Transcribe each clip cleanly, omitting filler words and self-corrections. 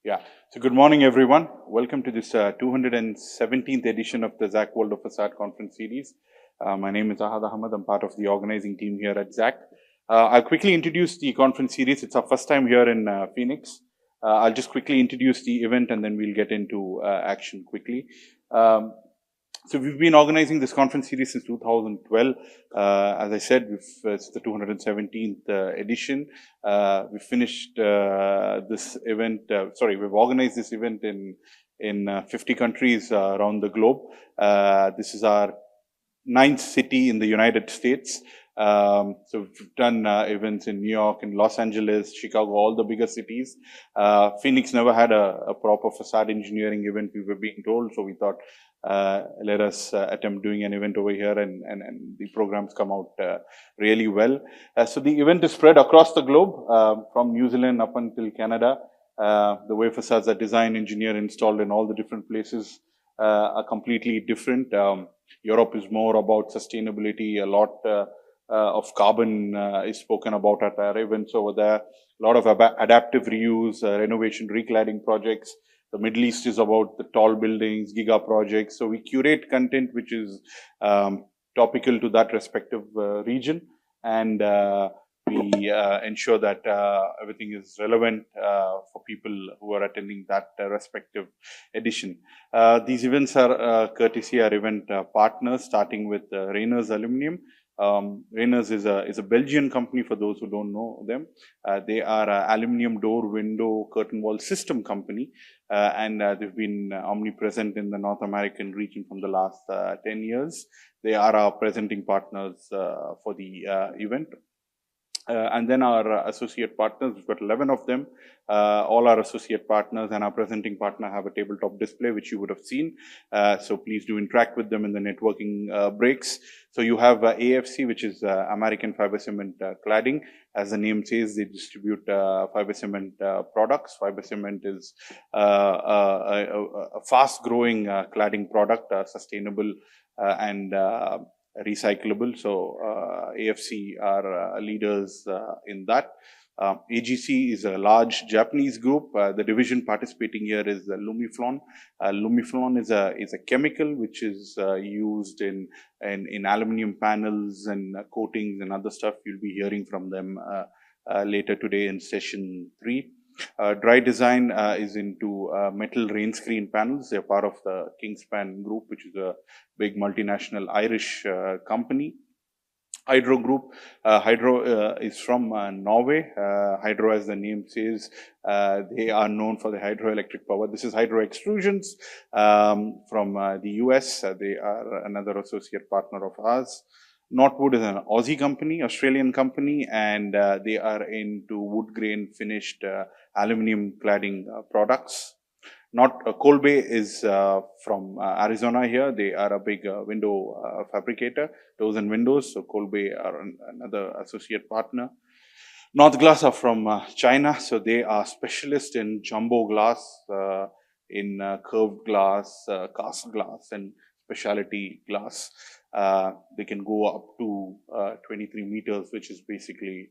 Yeah. So good morning, everyone. Welcome to this 217th edition of the Zak World of Façades conference series. My name is Ahmed. I'm part of the organizing team here at Zak. I'll quickly introduce the conference series. It's our first time here in Phoenix. I'll just quickly introduce the event and then we'll get into action quickly. So we've been organizing this conference series since 2012. As I said, it's the 217th edition. We finished this event. We've organized this event in 50 countries around the globe. This is our 9th city in the United States. So we've done events in New York, in Los Angeles, Chicago, all the bigger cities. Phoenix never had a proper facade engineering event, we were being told, so we thought let us attempt doing an event over here, and the programs come out really well. So the event is spread across the globe, from New Zealand up until Canada. The way facades are designed, engineered, installed in all the different places are completely different. Europe is more about sustainability. A lot of carbon is spoken about at our events over there. A lot of adaptive reuse, renovation, recladding projects. The Middle East is about the tall buildings, giga projects. So we curate content which is topical to that respective region, and we ensure that everything is relevant for people who are attending that respective edition. These events are courtesy our event partners, starting with Rainers Aluminium. Rainers is a Belgian company, for those who don't know them. They are an aluminium door, window, curtain wall system company, and they've been omnipresent in the North American region from the last 10 years. They are our presenting partners for the event. And then our associate partners, we've got 11 of them. All our associate partners and our presenting partner have a tabletop display, which you would have seen. So please do interact with them in the networking breaks. So you have AFC, which is American Fiber Cement Cladding. As the name says, they distribute fiber cement products. Fiber cement is a fast-growing cladding product, sustainable and recyclable. So AFC are leaders in that. AGC is a large Japanese group. The division participating here is Lumiflon. Lumiflon is a chemical which is used in aluminium panels and coatings and other stuff. You'll be hearing from them later today in session 3. Dry Design is into metal rain screen panels. They're part of the Kingspan Group, which is a big multinational Irish company. Hydro Group. Hydro is from Norway. Hydro, as the name says, they are known for the hydroelectric power. This is Hydro Extrusions from the US. They are another associate partner of ours. Northwood is an Aussie company, Australian company, and they are into wood grain finished aluminium cladding products. Colby is from Arizona here. They are a big window fabricator, doors and windows. So Colby are another associate partner. North Glass are from China. So they are specialists in jumbo glass, in curved glass, cast glass, and specialty glass. They can go up to 23 meters, which is basically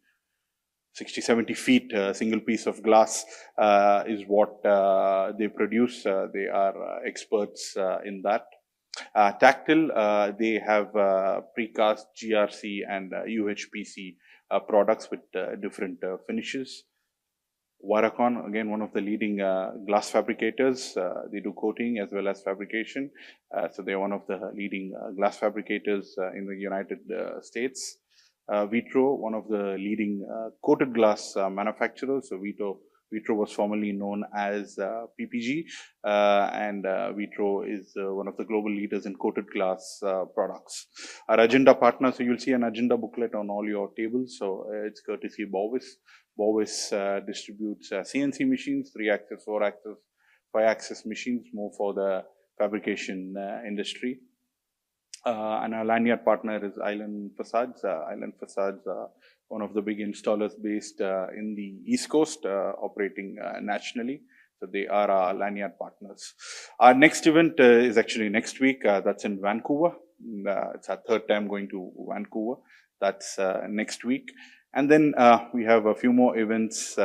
60-70 feet. Single piece of glass is what they produce. They are experts in that. Tactile, they have precast, GRC, and UHPC products with different finishes. Viracon, again, one of the leading glass fabricators. They do coating as well as fabrication. So they are one of the leading glass fabricators in the United States. Vitro, one of the leading coated glass manufacturers. So Vitro was formerly known as PPG, and Vitro is one of the global leaders in coated glass products. Our agenda partner, so you'll see an agenda booklet on all your tables. So it's courtesy Bovis. Bovis distributes CNC machines, 3-axis, 4-axis, 5-axis machines, more for the fabrication industry. And our lanyard partner is Island Façades. Island Façades, one of the big installers based in the East Coast, operating nationally. So they are our lanyard partners. Our next event is actually next week. That's in Vancouver. It's our third time going to Vancouver. That's next week. And then we have a few more events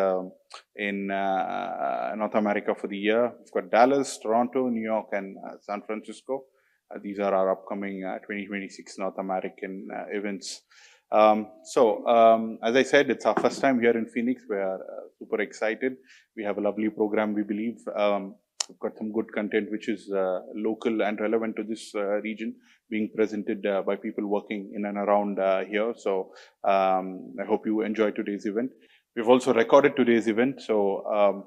in North America for the year. We've got Dallas, Toronto, New York, and San Francisco. These are our upcoming 2026 North American events. As I said, it's our first time here in Phoenix. We are super excited. We have a lovely program, we believe. We've got some good content which is local and relevant to this region, being presented by people working in and around here. So I hope you enjoy today's event. We've also recorded today's event. So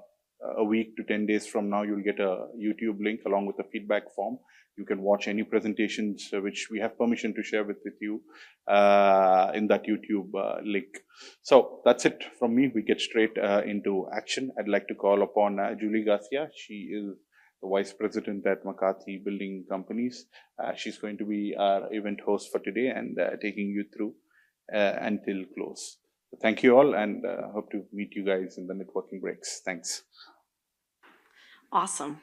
a week to 10 days from now, you'll get a YouTube link along with a feedback form. You can watch any presentations which we have permission to share with you in that YouTube link. So that's it from me. We get straight into action. I'd like to call upon Julie Garcia. She is the Vice President at McCarthy Building Companies. She's going to be our event host for today and taking you through until close. So thank you all, and hope to meet you guys in the networking breaks. Thanks. Awesome.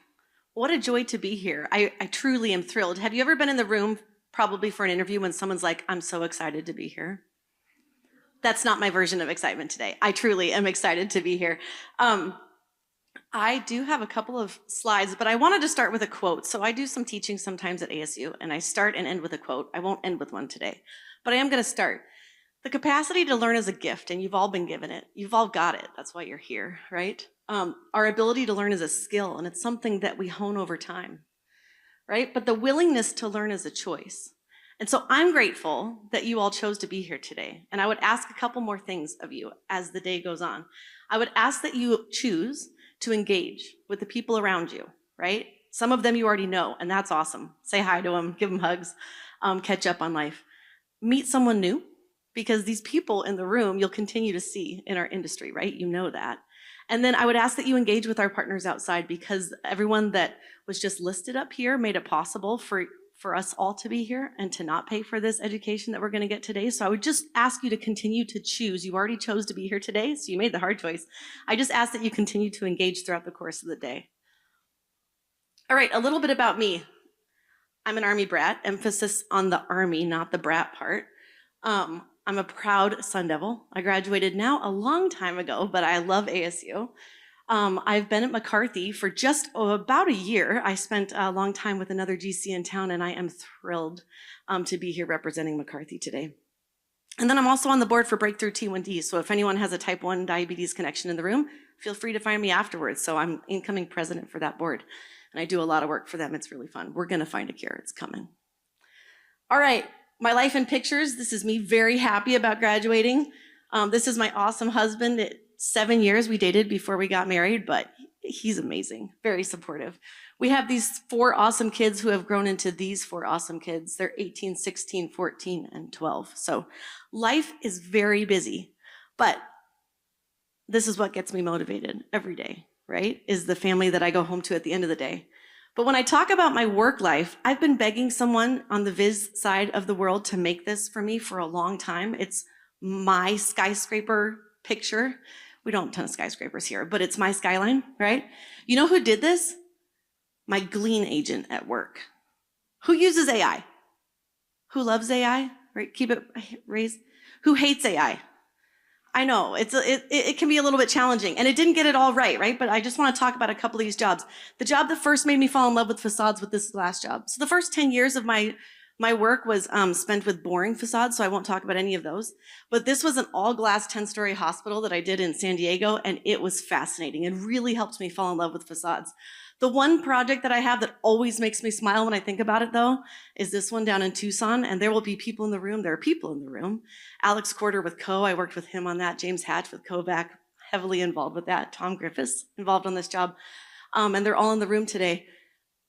What a joy to be here. I truly am thrilled. Have you ever been in the room probably for an interview when someone's like, I'm so excited to be here? That's not my version of excitement today. I truly am excited to be here. I do have a couple of slides, but I wanted to start with a quote. So I do some teaching sometimes at ASU, and I start and end with a quote. I won't end with one today, but I am going to start. The capacity to learn is a gift, and you've all been given it. You've all got it. That's why you're here, right? Our ability to learn is a skill, and it's something that we hone over time, right? But the willingness to learn is a choice. And so I'm grateful that you all chose to be here today. And I would ask a couple more things of you as the day goes on. I would ask that you choose to engage with the people around you, right? Some of them you already know, and that's awesome. Say hi to them, give them hugs, catch up on life. Meet someone new, because these people in the room you'll continue to see in our industry, right? You know that. And then I would ask that you engage with our partners outside, because everyone that was just listed up here made it possible for us all to be here and to not pay for this education that we're going to get today. So I would just ask you to continue to choose. You already chose to be here today, so you made the hard choice. I just ask that you continue to engage throughout the course of the day. All right, a little bit about me. I'm an Army brat, emphasis on the Army, not the brat part. I'm a proud Sun Devil. I graduated now a long time ago, but I love ASU. I've been at McCarthy for just about a year. I spent a long time with another GC in town, and I am thrilled to be here representing McCarthy today. And then I'm also on the board for Breakthrough T1D, so if anyone has a type 1 diabetes connection in the room, feel free to find me afterwards. So I'm incoming president for that board, and I do a lot of work for them. It's really fun. We're gonna find a cure, it's coming. All right. My life in pictures, this is me very happy about graduating. This is my awesome husband. 7 years we dated before we got married, but he's amazing, very supportive. We have these 4 awesome kids who have grown into these 4 awesome kids. They're 18, 16, 14, and 12. So life is very busy, but this is what gets me motivated every day, right? Is the family that I go home to at the end of the day. But when I talk about my work life, I've been begging someone on the Viz side of the world to make this for me for a long time. It's my skyscraper picture. We don't have a ton of skyscrapers here, but it's my skyline, right? You know who did this? My Glean agent at work. Who uses AI? Who loves AI? Right? Keep it raised. Who hates AI? I know, it can be a little bit challenging, and it didn't get it all right? But I just want to talk about a couple of these jobs. The job that first made me fall in love with facades was this last job. So the first 10 years of my work was spent with boring facades, so I won't talk about any of those. But this was an all-glass 10-story hospital that I did in San Diego, and it was fascinating. It really helped me fall in love with facades. The one project that I have that always makes me smile when I think about it, though, is this one down in Tucson, and there will be people in the room. There are people in the room. Alex Corder with Co. I worked with him on that. James Hatch with Kovac, heavily involved with that. Tom Griffiths involved on this job, and they're all in the room today.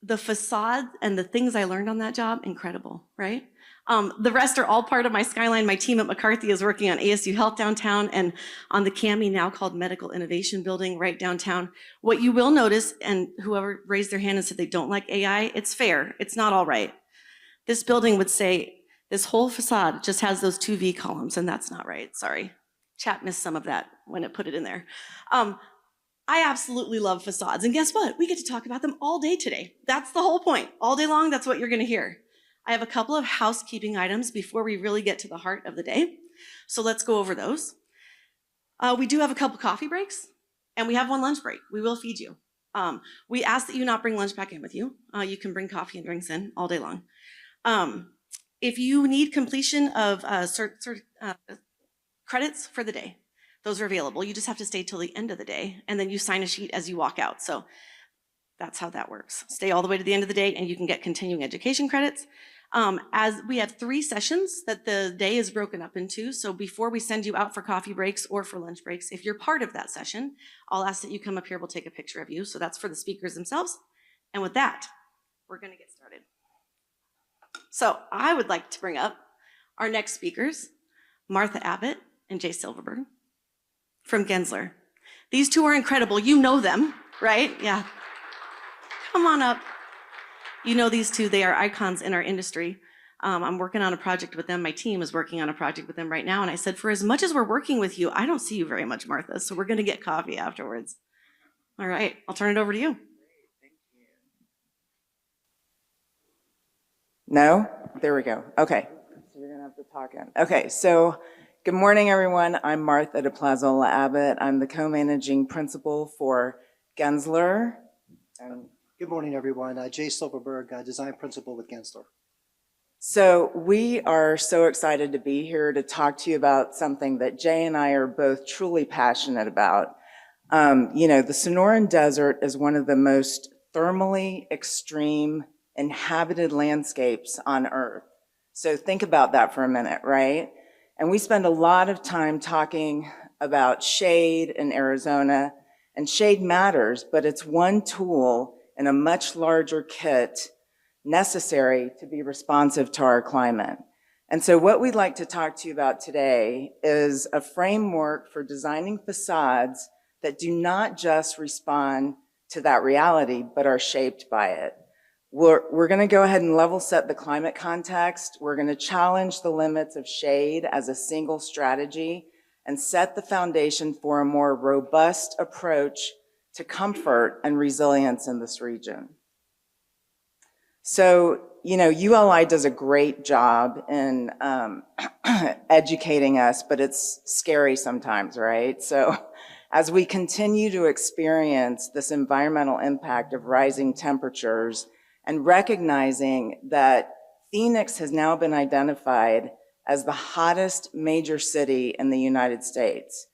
The facade and the things I learned on that job, incredible, right? The rest are all part of my skyline. My team at McCarthy is working on ASU Health downtown and on the CAMI, now called Medical Innovation Building, right downtown. What you will notice, and whoever raised their hand and said they don't like AI, it's fair. It's not all right. This building would say, this whole facade just has those 2 V columns, and that's not right. Sorry. Chat missed some of that when it put it in there. I absolutely love facades. And guess what? We get to talk about them all day today. That's the whole point. All day long, that's what you're going to hear. I have a couple of housekeeping items before we really get to the heart of the day. So let's go over those. We do have a couple coffee breaks. And we have one lunch break. We will feed you. We ask that you not bring lunch back in with you. You can bring coffee and drinks in all day long. If you need completion of credits for the day, those are available. You just have to stay till the end of the day, and then you sign a sheet as you walk out. So that's how that works. Stay all the way to the end of the day, and you can get continuing education credits. As we have 3 sessions that the day is broken up into, so before we send you out for coffee breaks or for lunch breaks, if you're part of that session, I'll ask that you come up here, we'll take a picture of you. So that's for the speakers themselves. And with that, we're gonna get started. So I would like to bring up our next speakers, Martha Abbott and Jay Silverberg from Gensler. These two are incredible. You know them, right? Yeah. Come on up. You know these two, they are icons in our industry. I'm working on a project with them. My team is working on a project with them right now. And I said, for as much as we're working with you, I don't see you very much, Martha. So we're gonna get coffee afterwards. All right, I'll turn it over to you. Thank you. No? There we go. Okay. So you're gonna have to talk in. Okay, so good morning, everyone. I'm Martha DePlazaola Abbott. I'm the co-managing principal for Gensler. And good morning, everyone. Jay Silverberg, design principal with Gensler. so we are so excited to be here to talk to you about something that Jay and I are both truly passionate about. The Sonoran Desert is one of the most thermally extreme inhabited landscapes on Earth. So think about that for a minute, right? And we spend a lot of time talking about shade in Arizona, and shade matters, but it's one tool in a much larger kit necessary to be responsive to our climate. And so what we'd like to talk to you about today is a framework for designing facades that do not just respond to that reality, but are shaped by it. We're gonna go ahead and level set the climate context. We're gonna challenge the limits of shade as a single strategy and set the foundation for a more robust approach to comfort and resilience in this region. So, ULI does a great job in educating us, but it's scary sometimes, right? So as we continue to experience this environmental impact of rising temperatures and recognizing that Phoenix has now been identified as the hottest major city in the United States.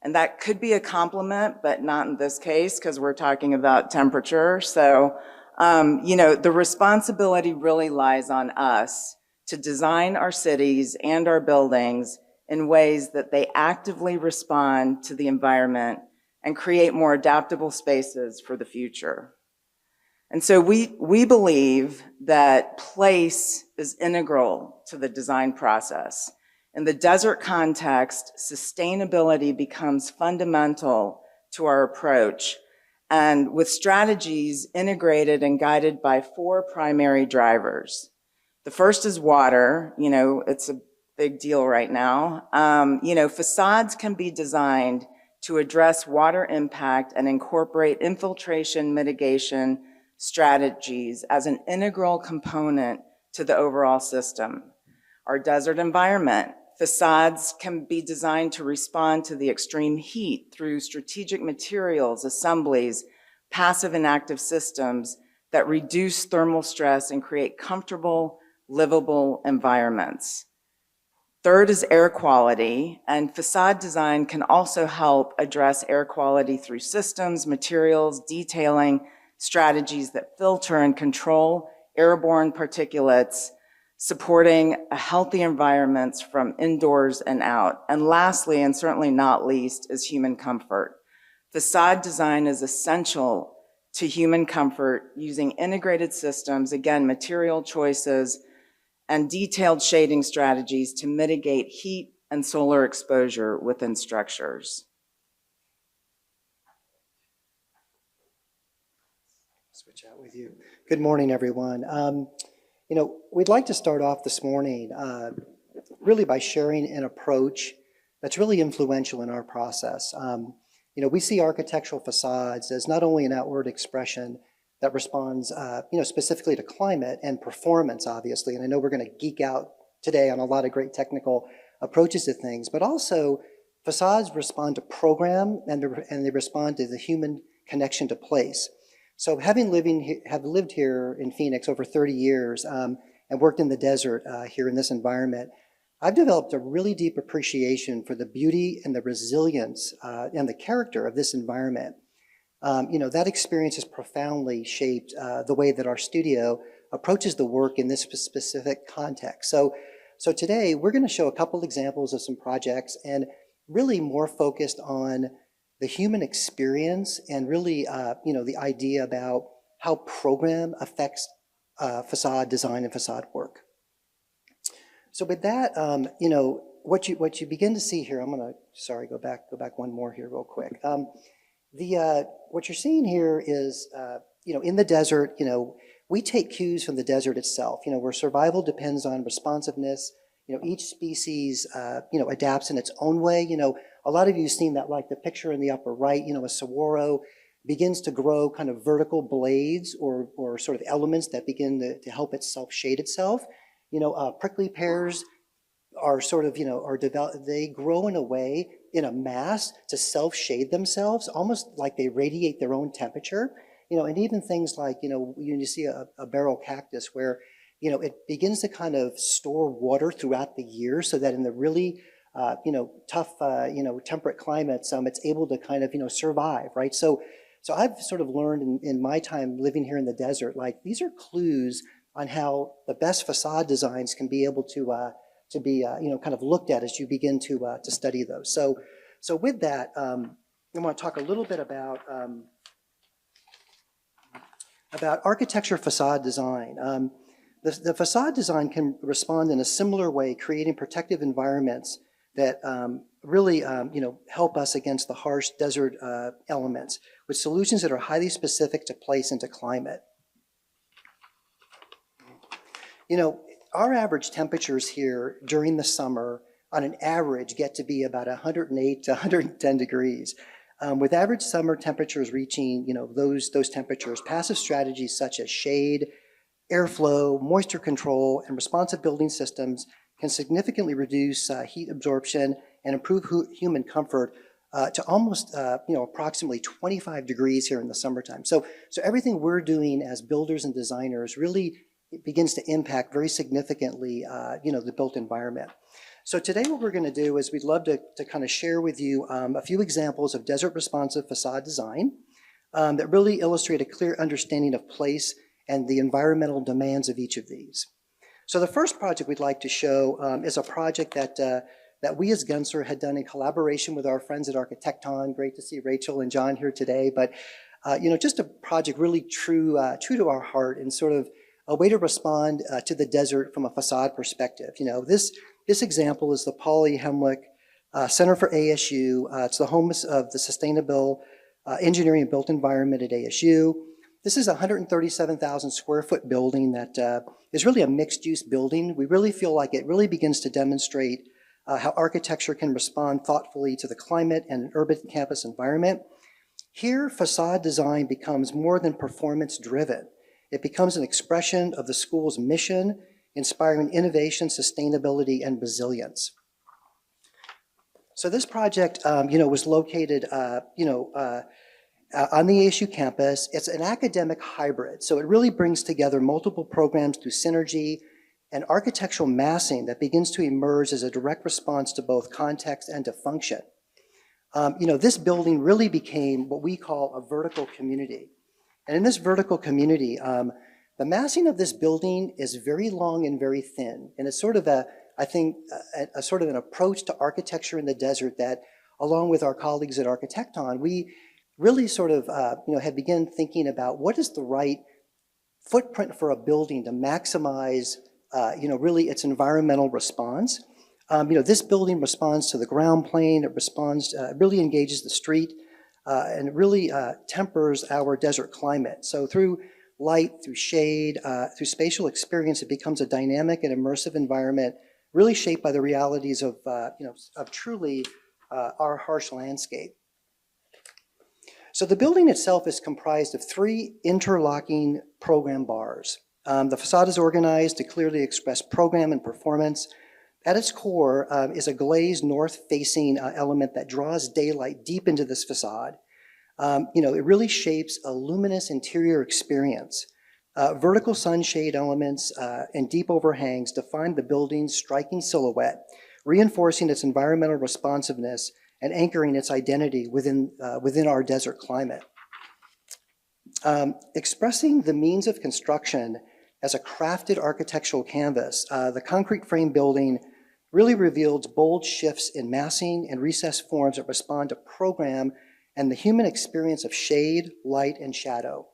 And that could be a compliment, but not in this case, because we're talking about temperature. So, the responsibility really lies on us to design our cities and our buildings in ways that they actively respond to the environment and create more adaptable spaces for the future. And so we believe that place is integral to the design process. In the desert context, sustainability becomes fundamental to our approach, and with strategies integrated and guided by 4 primary drivers. The first is water. It's a big deal right now. Facades can be designed to address water impact and incorporate infiltration mitigation strategies as an integral component to the overall system. Our desert environment, facades can be designed to respond to the extreme heat through strategic materials, assemblies, passive and active systems that reduce thermal stress and create comfortable, livable environments. Third is air quality, and facade design can also help address air quality through systems, materials, detailing, strategies that filter and control airborne particulates, supporting a healthy environments from indoors and out. And lastly, and certainly not least, is human comfort. Facade design is essential to human comfort using integrated systems, again, material choices, and detailed shading strategies to mitigate heat and solar exposure within structures. Switch out with you. Good morning, everyone. We'd like to start off this morning really by sharing an approach that's really influential in our process. We see architectural facades as not only an outward expression that responds, specifically to climate and performance, obviously, and I know we're going to geek out today on a lot of great technical approaches to things, but also Facades respond to program, and they respond to the human connection to place. So have lived here in Phoenix over 30 years and worked in the desert here in this environment, I've developed a really deep appreciation for the beauty and the resilience and the character of this environment. That experience has profoundly shaped the way that our studio approaches the work in this specific context. So today we're going to show a couple examples of some projects and really more focused on the human experience and really, the idea about how program affects facade design and facade work. So with that, what you begin to see here, go back one more here real quick. What you're seeing here is, in the desert, we take cues from the desert itself, where survival depends on responsiveness. Each species, adapts in its own way. A lot of you have seen that, like the picture in the upper right, a saguaro begins to grow kind of vertical blades or sort of elements that begin to help itself shade itself. Prickly pears are sort of, they grow in a way, in a mass to self-shade themselves, almost like they radiate their own temperature. And even things like, you see a barrel cactus where, it begins to kind of store water throughout the year so that in the really, tough, temperate climates, it's able to kind of, survive, right? So I've sort of learned in my time living here in the desert, like these are clues on how the best facade designs can be able to be, kind of looked at as you begin to study those. So with that, I want to talk a little bit about architecture facade design. The facade design can respond in a similar way, creating protective environments that really help us against the harsh desert elements with solutions that are highly specific to place and to climate. Our average temperatures here during the summer on an average get to be about 108 to 110 degrees. With average summer temperatures reaching, those temperatures, passive strategies such as shade, airflow, moisture control, and responsive building systems can significantly reduce heat absorption and improve human comfort to almost, approximately 25 degrees here in the summertime. So everything we're doing as builders and designers really begins to impact very significantly, the built environment. So today what we're going to do is we'd love to kind of share with you a few examples of desert responsive facade design that really illustrate a clear understanding of place and the environmental demands of each of these. So the first project we'd like to show is a project that we as Gensler had done in collaboration with our friends at Architekton. Great to see Rachel and John here today, but just a project really true to our heart and sort of a way to respond to the desert from a facade perspective. This example is the Polly Hemlick Center for ASU. It's the home of the Sustainable Engineering and Built Environment at ASU. This is a 137,000 square foot building that is really a mixed use building. We really feel like it really begins to demonstrate how architecture can respond thoughtfully to the climate and an urban campus environment. Here, facade design becomes more than performance driven. It becomes an expression of the school's mission, inspiring innovation, sustainability, and resilience. So this project, was located, on the ASU campus. It's an academic hybrid, so it really brings together multiple programs through synergy and architectural massing that begins to emerge as a direct response to both context and to function. This building really became what we call a vertical community. And in this vertical community, the massing of this building is very long and very thin. And it's sort of a sort of an approach to architecture in the desert that, along with our colleagues at Architekton, we really sort of, had begun thinking about what is the right footprint for a building to maximize, really its environmental response. This building responds to the ground plane. It responds, really engages the street, and it really tempers our desert climate. So through light, through shade, through spatial experience, it becomes a dynamic and immersive environment, really shaped by the realities of, of truly our harsh landscape. So the building itself is comprised of 3 interlocking program bars. The facade is organized to clearly express program and performance. At its core is a glazed north-facing element that draws daylight deep into this facade. It really shapes a luminous interior experience. Vertical sunshade elements and deep overhangs define the building's striking silhouette, reinforcing its environmental responsiveness and anchoring its identity within our desert climate. Expressing the means of construction as a crafted architectural canvas, the concrete frame building really reveals bold shifts in massing and recessed forms that respond to program and the human experience of shade, light, and shadow.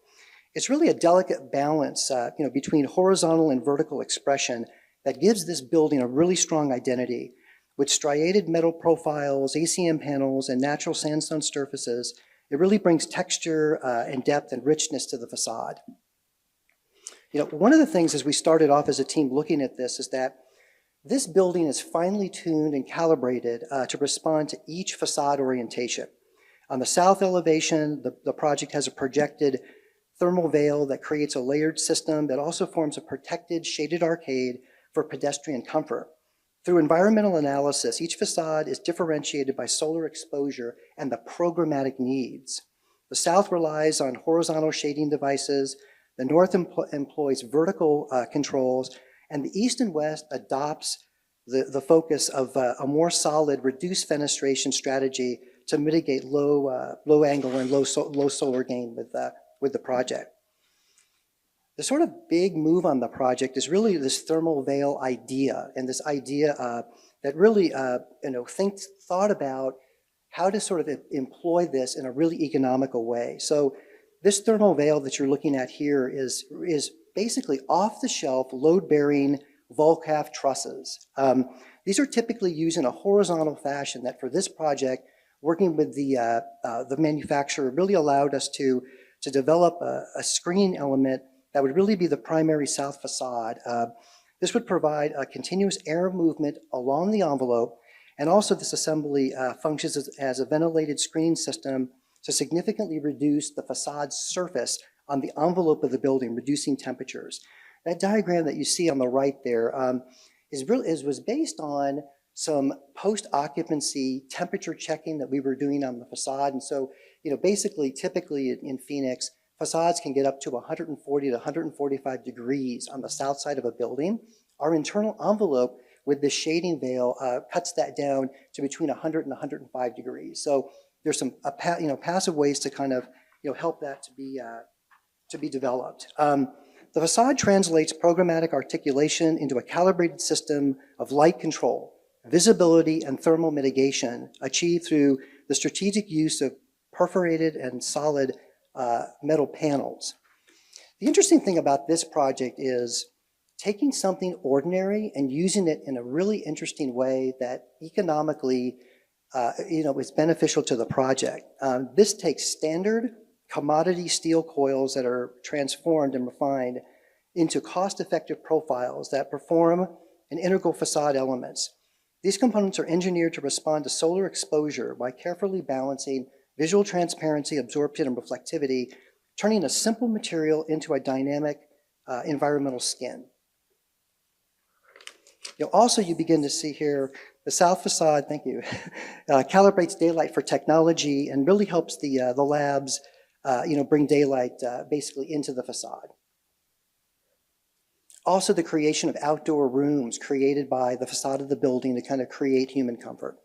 It's really a delicate balance between horizontal and vertical expression that gives this building a really strong identity. With striated metal profiles, ACM panels, and natural sandstone surfaces, it really brings texture and depth and richness to the facade. One of the things as we started off as a team looking at this is that this building is finely tuned and calibrated to respond to each facade orientation. On the south elevation, the project has a projected thermal veil that creates a layered system that also forms a protected shaded arcade for pedestrian comfort. Through environmental analysis, each facade is differentiated by solar exposure and the programmatic needs. The south relies on horizontal shading devices, the north employs vertical controls, and the east and west adopts the focus of a more solid reduced fenestration strategy to mitigate low angle and low solar gain with the project. The sort of big move on the project is really this thermal veil idea, and this idea that really thought about how to sort of employ this in a really economical way. So this thermal veil that you're looking at here is basically off-the-shelf, load-bearing Volcaf trusses. These are typically used in a horizontal fashion that for this project, working with the manufacturer really allowed us to develop a screening element that would really be the primary south facade. This would provide a continuous air movement along the envelope, and also this assembly functions as a ventilated screening system to significantly reduce the facade's surface on the envelope of the building, reducing temperatures. That diagram that you see on the right there was based on some post-occupancy temperature checking that we were doing on the facade. And so, basically, typically in Phoenix, facades can get up to 140 to 145 degrees on the south side of a building. Our internal envelope with the shading veil cuts that down to between 100 and 105 degrees. So there's some passive ways to kind of help that to be developed. The facade translates programmatic articulation into a calibrated system of light control, visibility, and thermal mitigation achieved through the strategic use of perforated and solid metal panels. The interesting thing about this project is taking something ordinary and using it in a really interesting way that economically is beneficial to the project. This takes standard commodity steel coils that are transformed and refined into cost-effective profiles that perform an integral facade elements. These components are engineered to respond to solar exposure by carefully balancing visual transparency, absorption, and reflectivity, turning a simple material into a dynamic environmental skin. Also, you begin to see here the south facade, thank you, calibrates daylight for technology and really helps the labs bring daylight basically into the facade. Also, the creation of outdoor rooms created by the facade of the building to kind of create human comfort.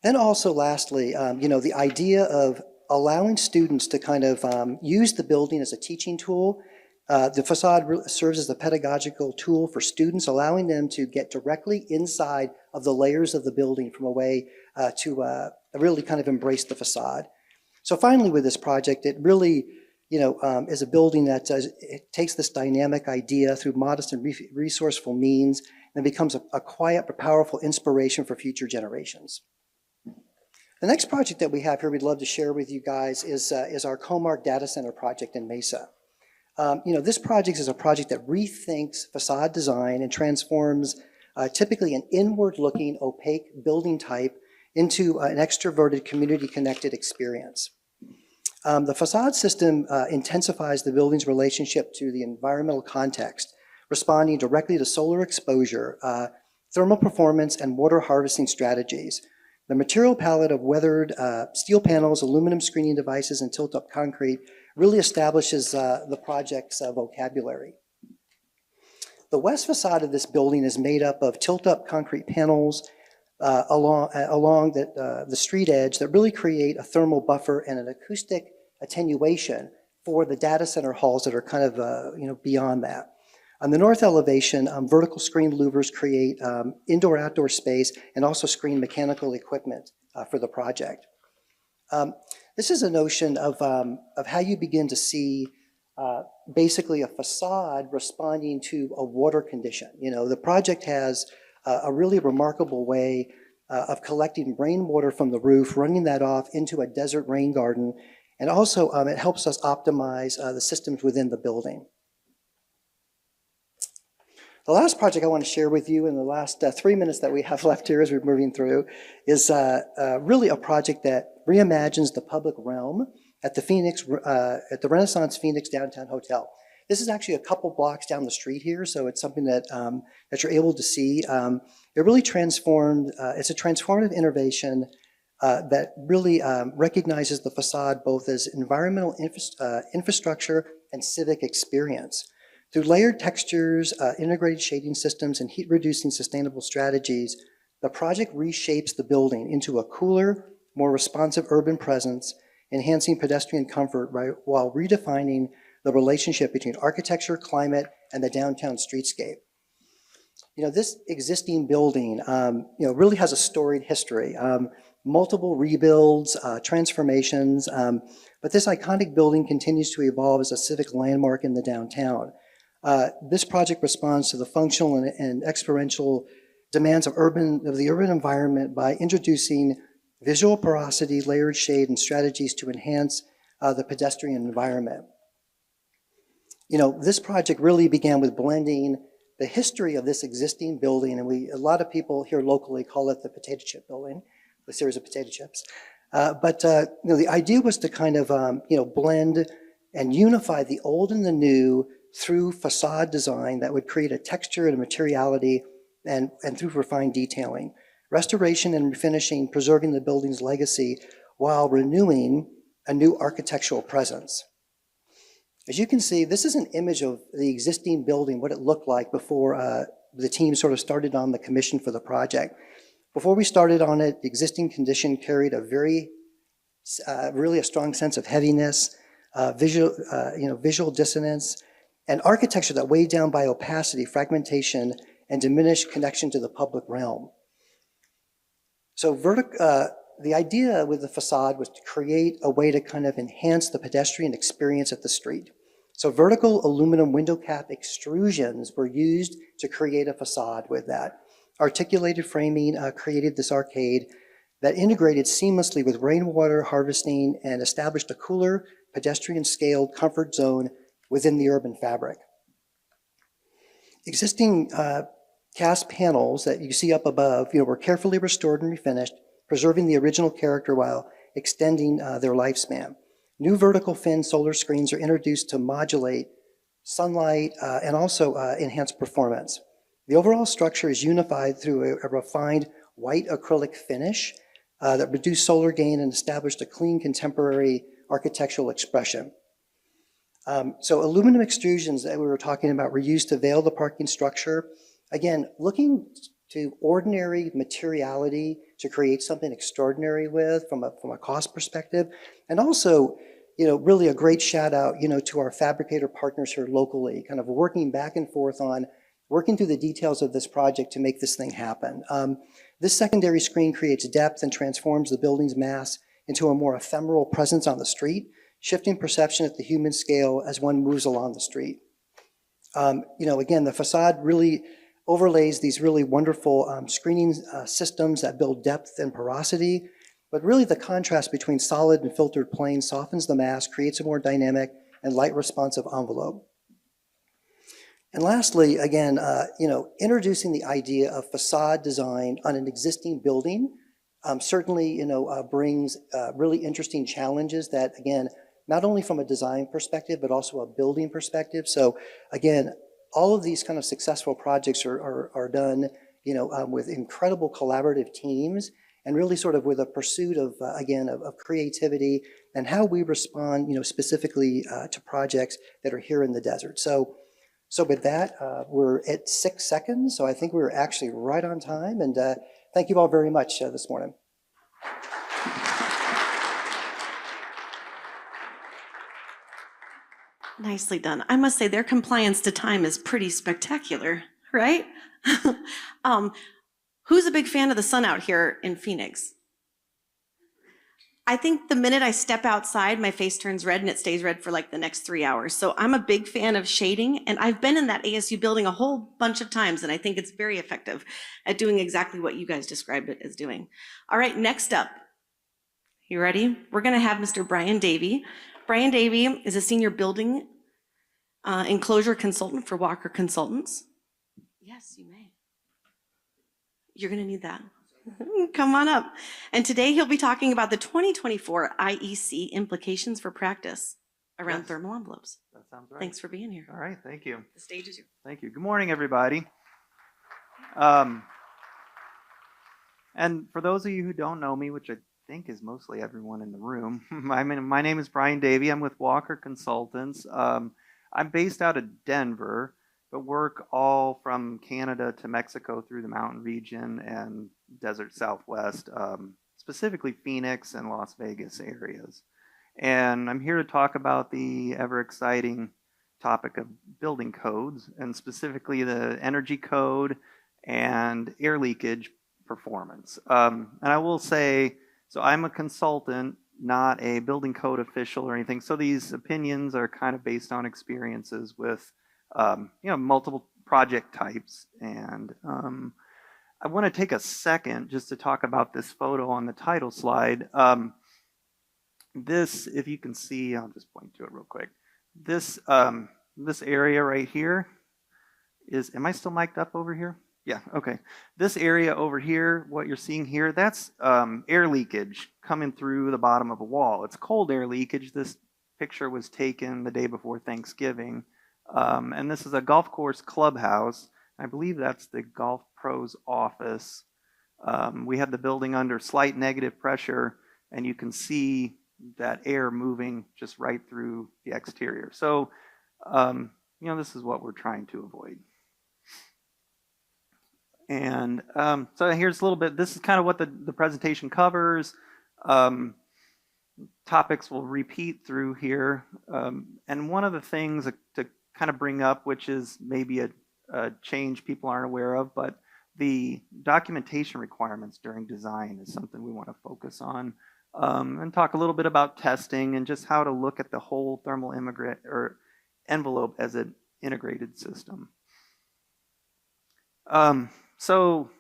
Then also, lastly, the idea of allowing students to kind of use the building as a teaching tool. The facade serves as a pedagogical tool for students, allowing them to get directly inside of the layers of the building from a way to really kind of embrace the facade. So finally, with this project, it really is a building that it takes this dynamic idea through modest and resourceful means and becomes a quiet but powerful inspiration for future generations. The next project that we have here we'd love to share with you guys is our Comark Data Center project in Mesa. This project is a project that rethinks facade design and transforms typically an inward-looking opaque building type into an extroverted community-connected experience. The facade system intensifies the building's relationship to the environmental context, responding directly to solar exposure, thermal performance, and water harvesting strategies. The material palette of weathered steel panels, aluminum screening devices, and tilt-up concrete really establishes the project's vocabulary. The west facade of this building is made up of tilt-up concrete panels along the street edge that really create a thermal buffer and an acoustic attenuation for the data center halls that are kind of beyond that. On the north elevation, vertical screen louvers create indoor-outdoor space and also screen mechanical equipment for the project. This is a notion of how you begin to see basically a facade responding to a water condition. The project has a really remarkable way of collecting rainwater from the roof, running that off into a desert rain garden, and also it helps us optimize the systems within the building. The last project I want to share with you in the last 3 minutes that we have left here as we're moving through is really a project that reimagines the public realm at the Renaissance Phoenix Downtown Hotel. This is actually a couple blocks down the street here, so it's something that that you're able to see. It really transformed. It's a transformative innovation that really recognizes the facade both as environmental infrastructure and civic experience. Through layered textures, integrated shading systems, and heat-reducing sustainable strategies, the project reshapes the building into a cooler, more responsive urban presence, enhancing pedestrian comfort while redefining the relationship between architecture, climate, and the downtown streetscape. This existing building, really has a storied history. Multiple rebuilds, transformations, but this iconic building continues to evolve as a civic landmark in the downtown. This project responds to the functional and experiential demands of the urban environment by introducing visual porosity, layered shade, and strategies to enhance the pedestrian environment. This project really began with blending the history of this existing building, and a lot of people here locally call it the potato chip building, the series of potato chips. But the idea was to kind of blend and unify the old and the new through facade design that would create a texture and a materiality and through refined detailing. Restoration and refinishing, preserving the building's legacy while renewing a new architectural presence. As you can see, this is an image of the existing building, what it looked like before the team sort of started on the commission for the project. Before we started on it, the existing condition carried a really a strong sense of heaviness, visual dissonance, and architecture that weighed down by opacity, fragmentation, and diminished connection to the public realm. So the idea with the facade was to create a way to kind of enhance the pedestrian experience at the street. So vertical aluminum window cap extrusions were used to create a facade with that. Articulated framing created this arcade that integrated seamlessly with rainwater harvesting and established a cooler, pedestrian-scaled comfort zone within the urban fabric. Existing cast panels that you see up above, were carefully restored and refinished, preserving the original character while extending their lifespan. New vertical fin solar screens are introduced to modulate sunlight and also enhance performance. The overall structure is unified through a refined white acrylic finish that reduced solar gain and established a clean contemporary architectural expression. So aluminum extrusions that we were talking about were used to veil the parking structure. Again, looking to ordinary materiality to create something extraordinary with from a cost perspective. And also, really a great shout out, to our fabricator partners here locally, kind of working back and forth on working through the details of this project to make this thing happen. This secondary screen creates depth and transforms the building's mass into a more ephemeral presence on the street, shifting perception at the human scale as one moves along the street. Again, the facade really overlays these really wonderful screening systems that build depth and porosity, but really the contrast between solid and filtered planes softens the mass, creates a more dynamic and light responsive envelope. And lastly, again, introducing the idea of facade design on an existing building certainly, brings really interesting challenges that, again, not only from a design perspective, but also a building perspective. So again, all of these kind of successful projects are done, with incredible collaborative teams and really sort of with a pursuit of, again, of creativity and how we respond, specifically to projects that are here in the desert. So with that, we're at 6 seconds, so I think we're actually right on time, and thank you all very much this morning. Nicely done. I must say their compliance to time is pretty spectacular, right? Who's a big fan of the sun out here in Phoenix? I think the minute I step outside, my face turns red and it stays red for like the next 3 hours. So I'm a big fan of shading, and I've been in that ASU building a whole bunch of times, and I think it's very effective at doing exactly what you guys described it as doing. All right, next up. You ready? We're gonna have Mr. Brian Davie. Brian Davie is a senior building enclosure consultant for Walker Consultants. Yes, you may. You're gonna need that. Come on up. And today he'll be talking about the 2024 IEC implications for practice around thermal envelopes. That sounds right. Thanks for being here. All right, thank you. The stage is yours. Thank you. Good morning, everybody. And for those of you who don't know me, which I think is mostly everyone in the room, my name is Brian Davie. I'm with Walker Consultants. I'm based out of Denver, but work all from Canada to Mexico through the mountain region and desert Southwest, specifically Phoenix and Las Vegas areas. And I'm here to talk about the ever exciting topic of building codes, and specifically the energy code and air leakage performance. And I will say, so I'm a consultant, not a building code official or anything. So these opinions are kind of based on experiences with multiple project types. And I want to take a second just to talk about this photo on the title slide. This, if you can see, I'll just point to it real quick. This area right here is, am I still mic'd up over here? Yeah, okay. This area over here, what you're seeing here, that's air leakage coming through the bottom of a wall. It's cold air leakage. This picture was taken the day before Thanksgiving. And this is a golf course clubhouse. I believe that's the golf pros office. We had the building under slight negative pressure, and you can see that air moving just right through the exterior. So, this is what we're trying to avoid. And so here's a little bit, this is kind of what the presentation covers. Topics will repeat through here. And one of the things to kind of bring up, which is maybe a change people aren't aware of, but the documentation requirements during design is something we want to focus on, and talk a little bit about testing and just how to look at the whole thermal envelope as an integrated system. So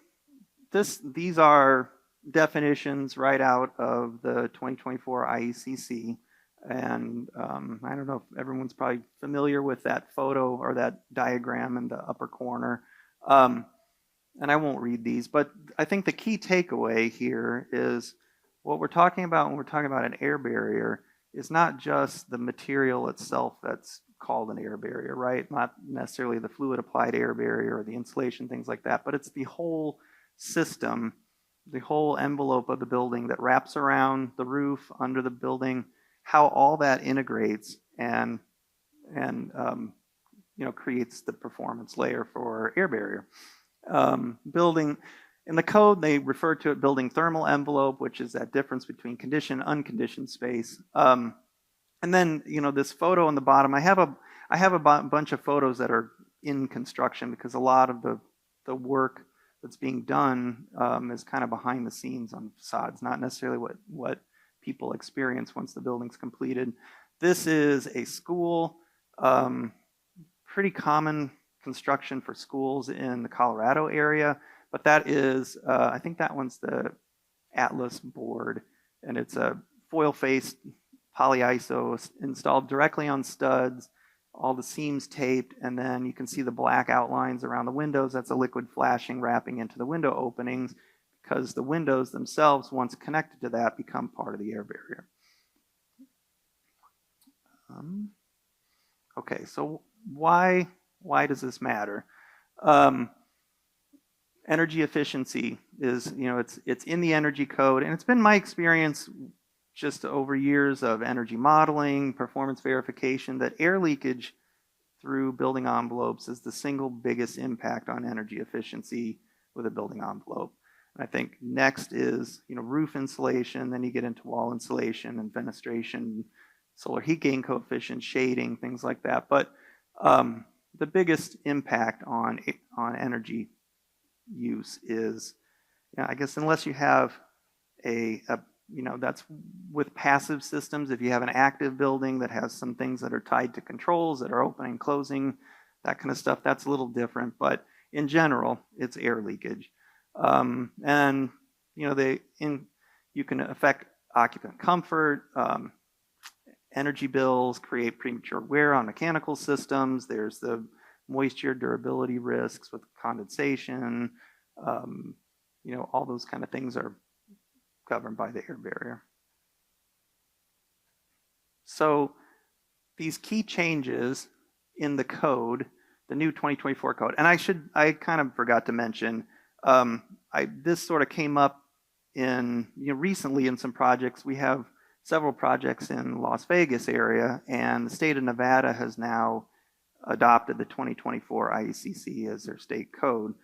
these are definitions right out of the 2024 IECC. And I don't know if everyone's probably familiar with that photo or that diagram in the upper corner. And I won't read these, but I think the key takeaway here is what we're talking about when we're talking about an air barrier is not just the material itself that's called an air barrier, right? Not necessarily the fluid applied air barrier or the insulation, things like that, but it's the whole system, the whole envelope of the building that wraps around the roof, under the building, how all that integrates and creates the performance layer for air barrier. Building, in the code, they refer to it building thermal envelope, which is that difference between conditioned and unconditioned space. And then, this photo on the bottom, I have a bunch of photos that are in construction because a lot of the work that's being done is kind of behind the scenes on facades, not necessarily what people experience once the building's completed. This is a school, pretty common construction for schools in the Colorado area, but that is, I think that one's the Atlas board, and it's a foil-faced polyiso installed directly on studs, all the seams taped, and then you can see the black outlines around the windows. That's a liquid flashing wrapping into the window openings, because the windows themselves, once connected to that, become part of the air barrier. Okay, so why Why does this matter? Energy efficiency is, it's in the energy code, and it's been my experience just over years of energy modeling, performance verification, that air leakage through building envelopes is the single biggest impact on energy efficiency with a building envelope. And I think next is, roof insulation, then you get into wall insulation and fenestration, solar heat gain coefficient, shading, things like that. But the biggest impact on energy use is, I guess, unless you have that's with passive systems. If you have an active building that has some things that are tied to controls that are opening, closing, that kind of stuff, that's a little different. But in general, it's air leakage. And you can affect occupant comfort, energy bills, create premature wear on mechanical systems. There's the moisture durability risks with condensation. All those kind of things are governed by the air barrier. So these key changes in the code, the new 2024 code, and I kind of forgot to mention, this sort of came up in, recently in some projects. We have several projects in Las Vegas area, and the state of Nevada has now adopted the 2024 IECC as their state code.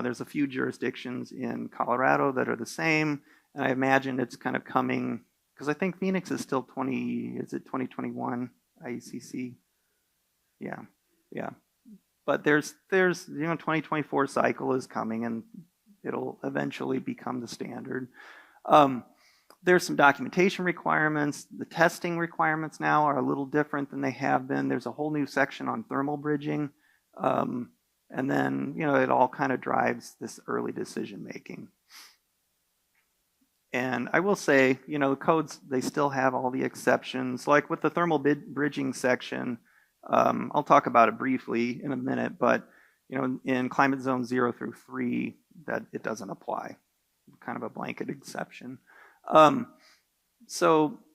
There's a few jurisdictions in Colorado that are the same, and I imagine it's kind of coming, because I think Phoenix is still 2021 IECC? Yeah. But there's 2024 cycle is coming, and it'll eventually become the standard. There's some documentation requirements. The testing requirements now are a little different than they have been. There's a whole new section on thermal bridging. And then, it all kind of drives this early decision making. And I will say, the codes, they still have all the exceptions. Like with the thermal bridging section, I'll talk about it briefly in a minute, but in climate zone 0 through 3, that it doesn't apply. Kind of a blanket exception. So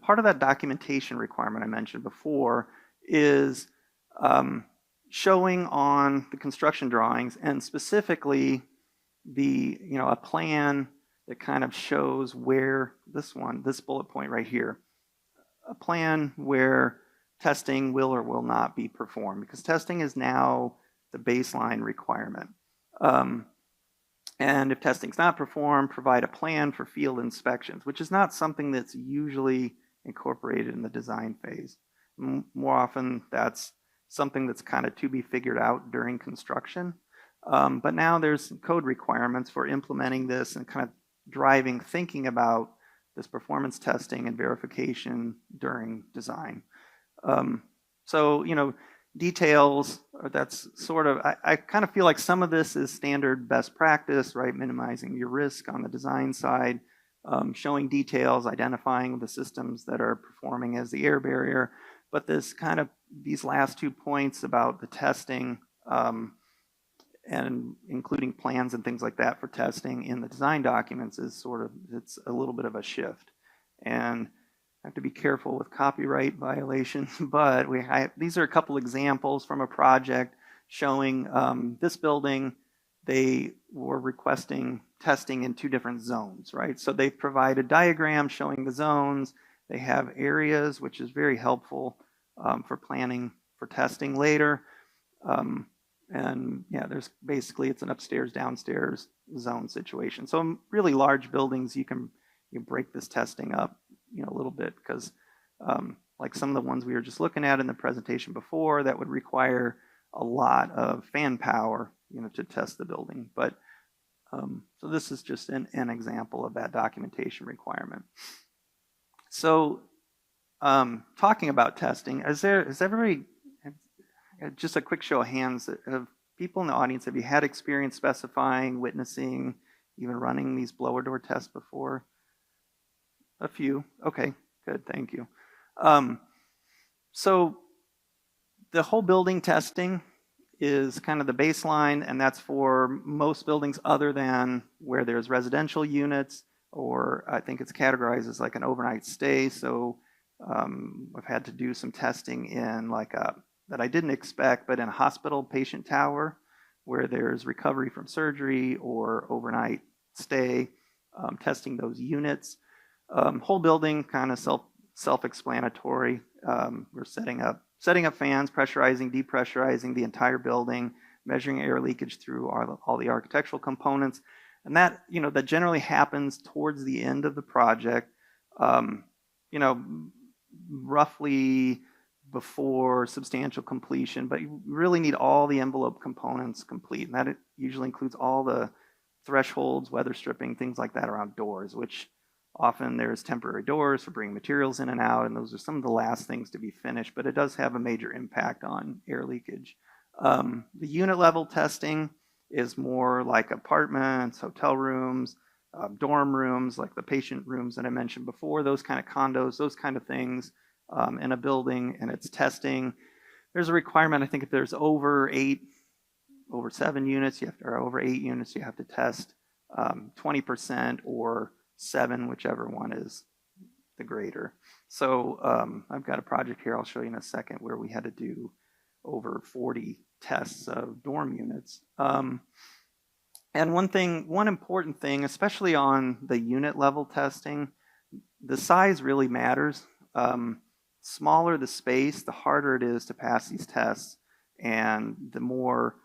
part of that documentation requirement I mentioned before is showing on the construction drawings, and specifically a plan that kind of shows where this bullet point right here, a plan where testing will or will not be performed, because testing is now the baseline requirement. And if testing's not performed, provide a plan for field inspections, which is not something that's usually incorporated in the design phase. More often, that's something that's kind of to be figured out during construction. But now there's code requirements for implementing this and kind of thinking about this performance testing and verification during design. Details, that's sort of, I kind of feel like some of this is standard best practice, right? Minimizing your risk on the design side, showing details, identifying the systems that are performing as the air barrier. But these last 2 points about the testing, and including plans and things like that for testing in the design documents is it's a little bit of a shift. And I have to be careful with copyright violations, but these are a couple examples from a project showing this building. They were requesting testing in 2 different zones, right? So they provide a diagram showing the zones. They have areas, which is very helpful for planning for testing later. There's basically, it's an upstairs, downstairs zone situation. So really large buildings, you break this testing up, a little bit, because like some of the ones we were just looking at in the presentation before, that would require a lot of fan power, to test the building. But so this is just an example of that documentation requirement. So talking about testing, is everybody, just a quick show of hands, of people in the audience, have you had experience specifying, witnessing, even running these blower door tests before? A few. Okay, good, thank you. So the whole building testing is kind of the baseline, and that's for most buildings other than where there's residential units, or I think it's categorized as like an overnight stay. So I've had to do some testing in like a that I didn't expect, but in a hospital patient tower where there's recovery from surgery or overnight stay, testing those units. Whole building kind of self-explanatory. We're setting up fans, pressurizing, depressurizing the entire building, measuring air leakage through all the architectural components. And that, that generally happens towards the end of the project, roughly before substantial completion, but you really need all the envelope components complete. And that usually includes all the thresholds, weather stripping, things like that around doors, which often there's temporary doors for bringing materials in and out, and those are some of the last things to be finished, but it does have a major impact on air leakage. The unit level testing is more like apartments, hotel rooms, dorm rooms, like the patient rooms that I mentioned before, those kind of condos, those kind of things in a building, and it's testing. There's a requirement, I think if there's over 7 units, or over 8 units, you have to test 20% or 7, whichever one is the greater. So I've got a project here I'll show you in a second where we had to do over 40 tests of dorm units. And one important thing, especially on the unit level testing, the size really matters. Smaller the space, the harder it is to pass these tests, and the more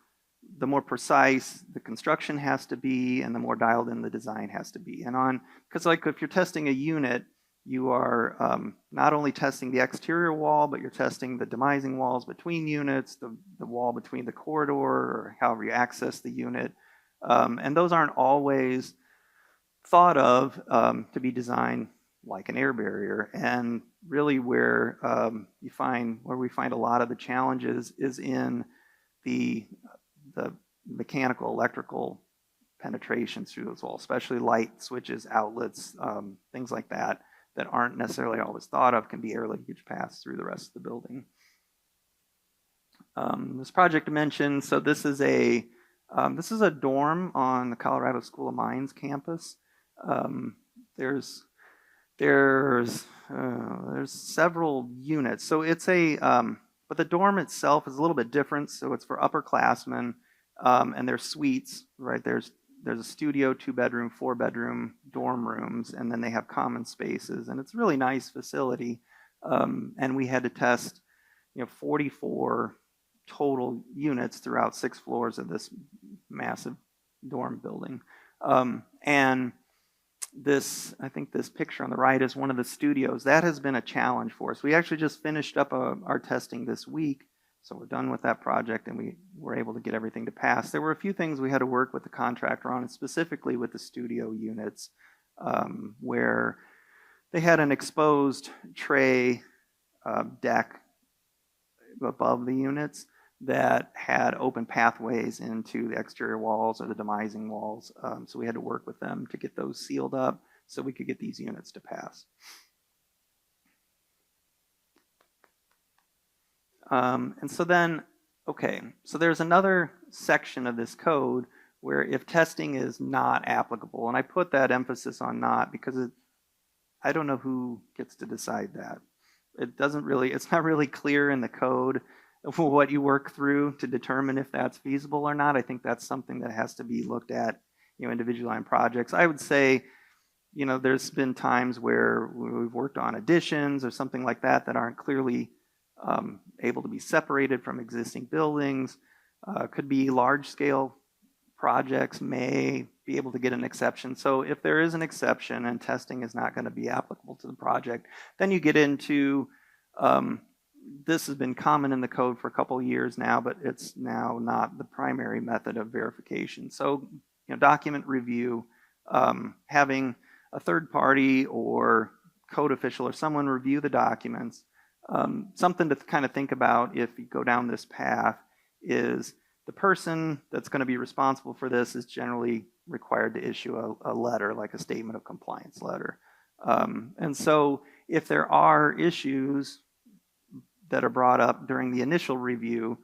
precise the construction has to be, and the more dialed in the design has to be. And because like if you're testing a unit, you are not only testing the exterior wall, but you're testing the demising walls between units, the wall between the corridor, or however you access the unit. And those aren't always thought of to be designed like an air barrier. And really where we find a lot of the challenges is in the mechanical, electrical penetration through those walls, especially light switches, outlets, things like that aren't necessarily always thought of, can be air leakage passed through the rest of the building. This project I mentioned, so this is a dorm on the Colorado School of Mines campus. There's several units, so it's but the dorm itself is a little bit different. So it's for upperclassmen, and there's suites, right? There's a studio, 2-bedroom, 4-bedroom dorm rooms, and then they have common spaces, and it's a really nice facility. And we had to test, 44 total units throughout 6 floors of this massive dorm building. And I think this picture on the right is one of the studios. That has been a challenge for us. We actually just finished up our testing this week, so we're done with that project, and we were able to get everything to pass. There were a few things we had to work with the contractor on, and specifically with the studio units, where they had an exposed tray deck above the units that had open pathways into the exterior walls or the demising walls. So we had to work with them to get those sealed up so we could get these units to pass. And so then, so there's another section of this code where if testing is not applicable, and I put that emphasis on not because I don't know who gets to decide that. It's not really clear in the code what you work through to determine if that's feasible or not. I think that's something that has to be looked at, individually on projects. I would say, there's been times where we've worked on additions or something like that aren't clearly able to be separated from existing buildings. Could be large-scale projects may be able to get an exception. So if there is an exception and testing is not going to be applicable to the project, then you get into this has been common in the code for a couple of years now, but it's now not the primary method of verification. So, document review, having a third party or code official or someone review the documents. Something to kind of think about if you go down this path is the person that's going to be responsible for this is generally required to issue a letter, like a statement of compliance letter. And so if there are issues that are brought up during the initial review,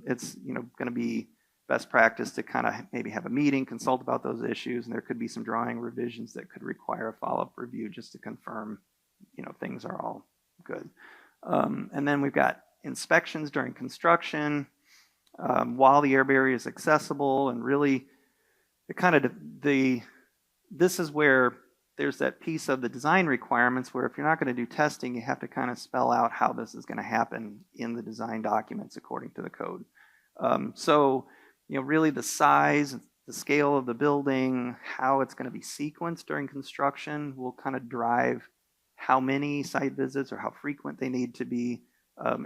it's going to be best practice to kind of maybe have a meeting, consult about those issues, and there could be some drawing revisions that could require a follow-up review just to confirm things are all good. And then we've got inspections during construction, while the air barrier is accessible, and really this is where there's that piece of the design requirements where if you're not going to do testing, you have to kind of spell out how this is going to happen in the design documents according to the code. So, really the size, the scale of the building, how it's going to be sequenced during construction will kind of drive how many site visits or how frequent they need to be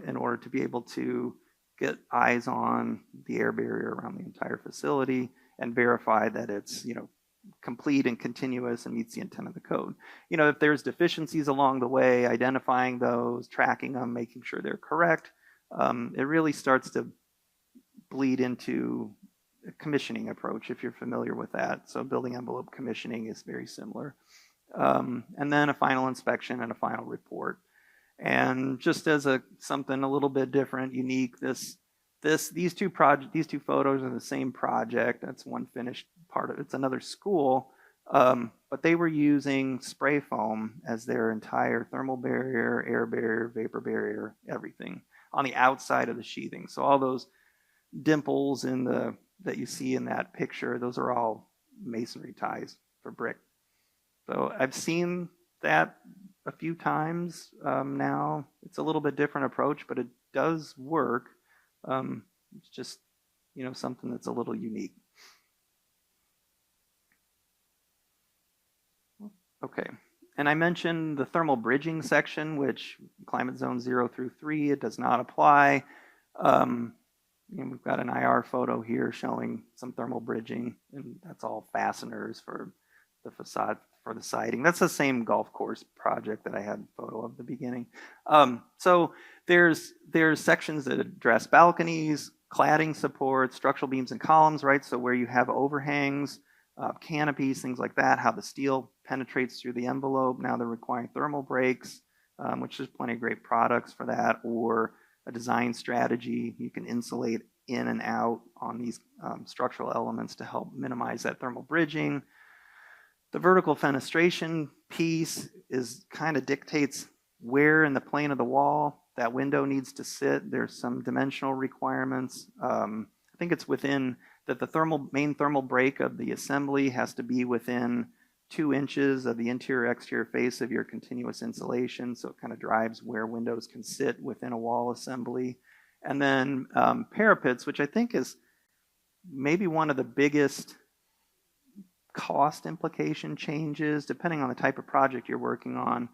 in order to be able to get eyes on the air barrier around the entire facility and verify that it's, complete and continuous and meets the intent of the code. If there's deficiencies along the way, identifying those, tracking them, making sure they're correct, it really starts to bleed into a commissioning approach, if you're familiar with that. So building envelope commissioning is very similar. And then a final inspection and a final report. And just as something a little bit different, unique, these two photos are the same project. That's one finished part of it. It's another school, but they were using spray foam as their entire thermal barrier, air barrier, vapor barrier, everything on the outside of the sheathing. So all those dimples that you see in that picture, those are all masonry ties for brick. So I've seen that a few times now. It's a little bit different approach, but it does work. It's just, something that's a little unique. Okay, and I mentioned the thermal bridging section, which climate zone 0 through 3, it does not apply. We've got an IR photo here showing some thermal bridging, and that's all fasteners for the facade, for the siding. That's the same golf course project that I had a photo of at the beginning. So there's sections that address balconies, cladding support, structural beams and columns, right? So where you have overhangs, canopies, things like that, how the steel penetrates through the envelope. Now they're requiring thermal breaks, which there's plenty of great products for that, or a design strategy. You can insulate in and out on these structural elements to help minimize that thermal bridging. The vertical fenestration piece kind of dictates where in the plane of the wall that window needs to sit. There's some dimensional requirements. I think it's within that the main thermal break of the assembly has to be within 2 inches of the interior-exterior face of your continuous insulation, so it kind of drives where windows can sit within a wall assembly. And then parapets, which I think is maybe one of the biggest cost implication changes, depending on the type of project you're working on.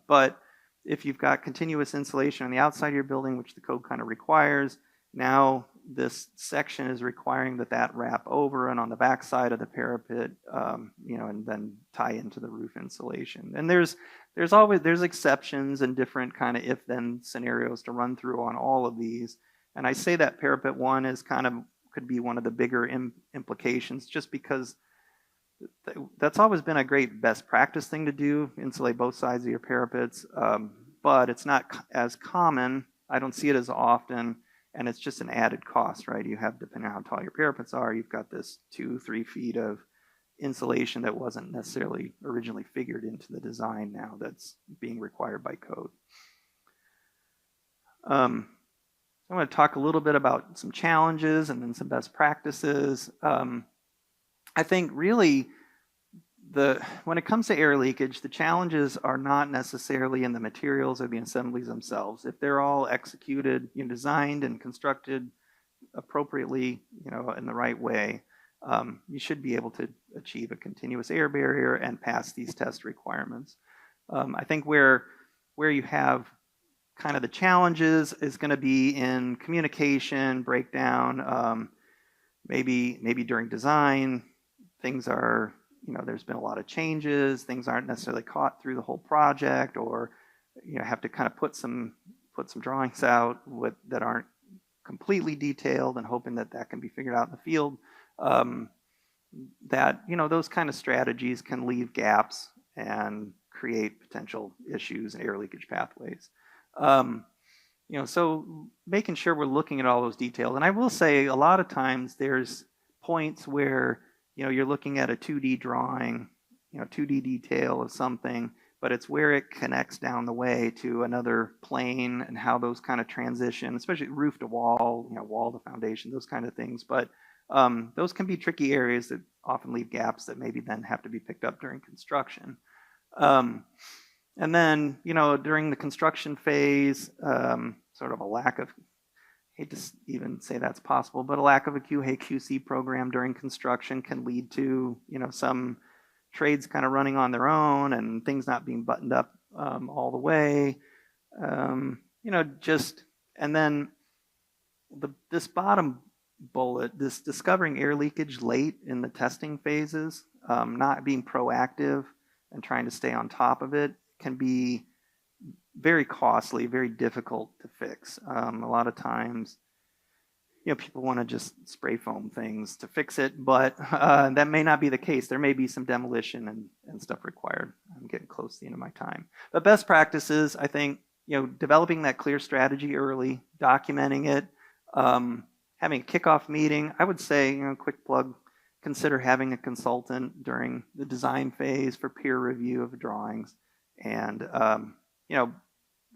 But if you've got continuous insulation on the outside of your building, which the code kind of requires, now this section is requiring that wrap over and on the back side of the parapet, and then tie into the roof insulation. And there's exceptions and different kind of if-then scenarios to run through on all of these. And I say that parapet one is could be one of the bigger implications, just because that's always been a great best practice thing to do, insulate both sides of your parapets, but it's not as common. I don't see it as often. And it's just an added cost, right? You have, depending on how tall your parapets are, you've got this 2-3 feet of insulation that wasn't necessarily originally figured into the design now that's being required by code. I want to talk a little bit about some challenges and then some best practices. I think really when it comes to air leakage, the challenges are not necessarily in the materials or the assemblies themselves. If they're all executed, designed and constructed appropriately, in the right way, you should be able to achieve a continuous air barrier and pass these test requirements. I think where you have kind of the challenges is going to be in communication, breakdown, maybe during design, things are, there's been a lot of changes, things aren't necessarily caught through the whole project, or have to kind of put some drawings out that aren't completely detailed and hoping that can be figured out in the field. Those kind of strategies can leave gaps and create potential issues and air leakage pathways. So making sure we're looking at all those details. And I will say a lot of times there's points where you're looking at a 2D drawing, 2D detail of something, but it's where it connects down the way to another plane and how those kind of transition, especially roof to wall, wall to foundation, those kind of things. But those can be tricky areas that often leave gaps that maybe then have to be picked up during construction. And then, during the construction phase, sort of a lack of, hate to even say that's possible, but a lack of a QA/QC program during construction can lead to, some trades kind of running on their own and things not being buttoned up all the way. And then this bottom bullet, this discovering air leakage late in the testing phases, not being proactive and trying to stay on top of it can be very costly, very difficult to fix. A lot of times, people want to just spray foam things to fix it, but that may not be the case. There may be some demolition and stuff required. I'm getting close to the end of my time. But best practices, I think, developing that clear strategy early, documenting it, having a kickoff meeting. I would say, quick plug, consider having a consultant during the design phase for peer review of drawings, and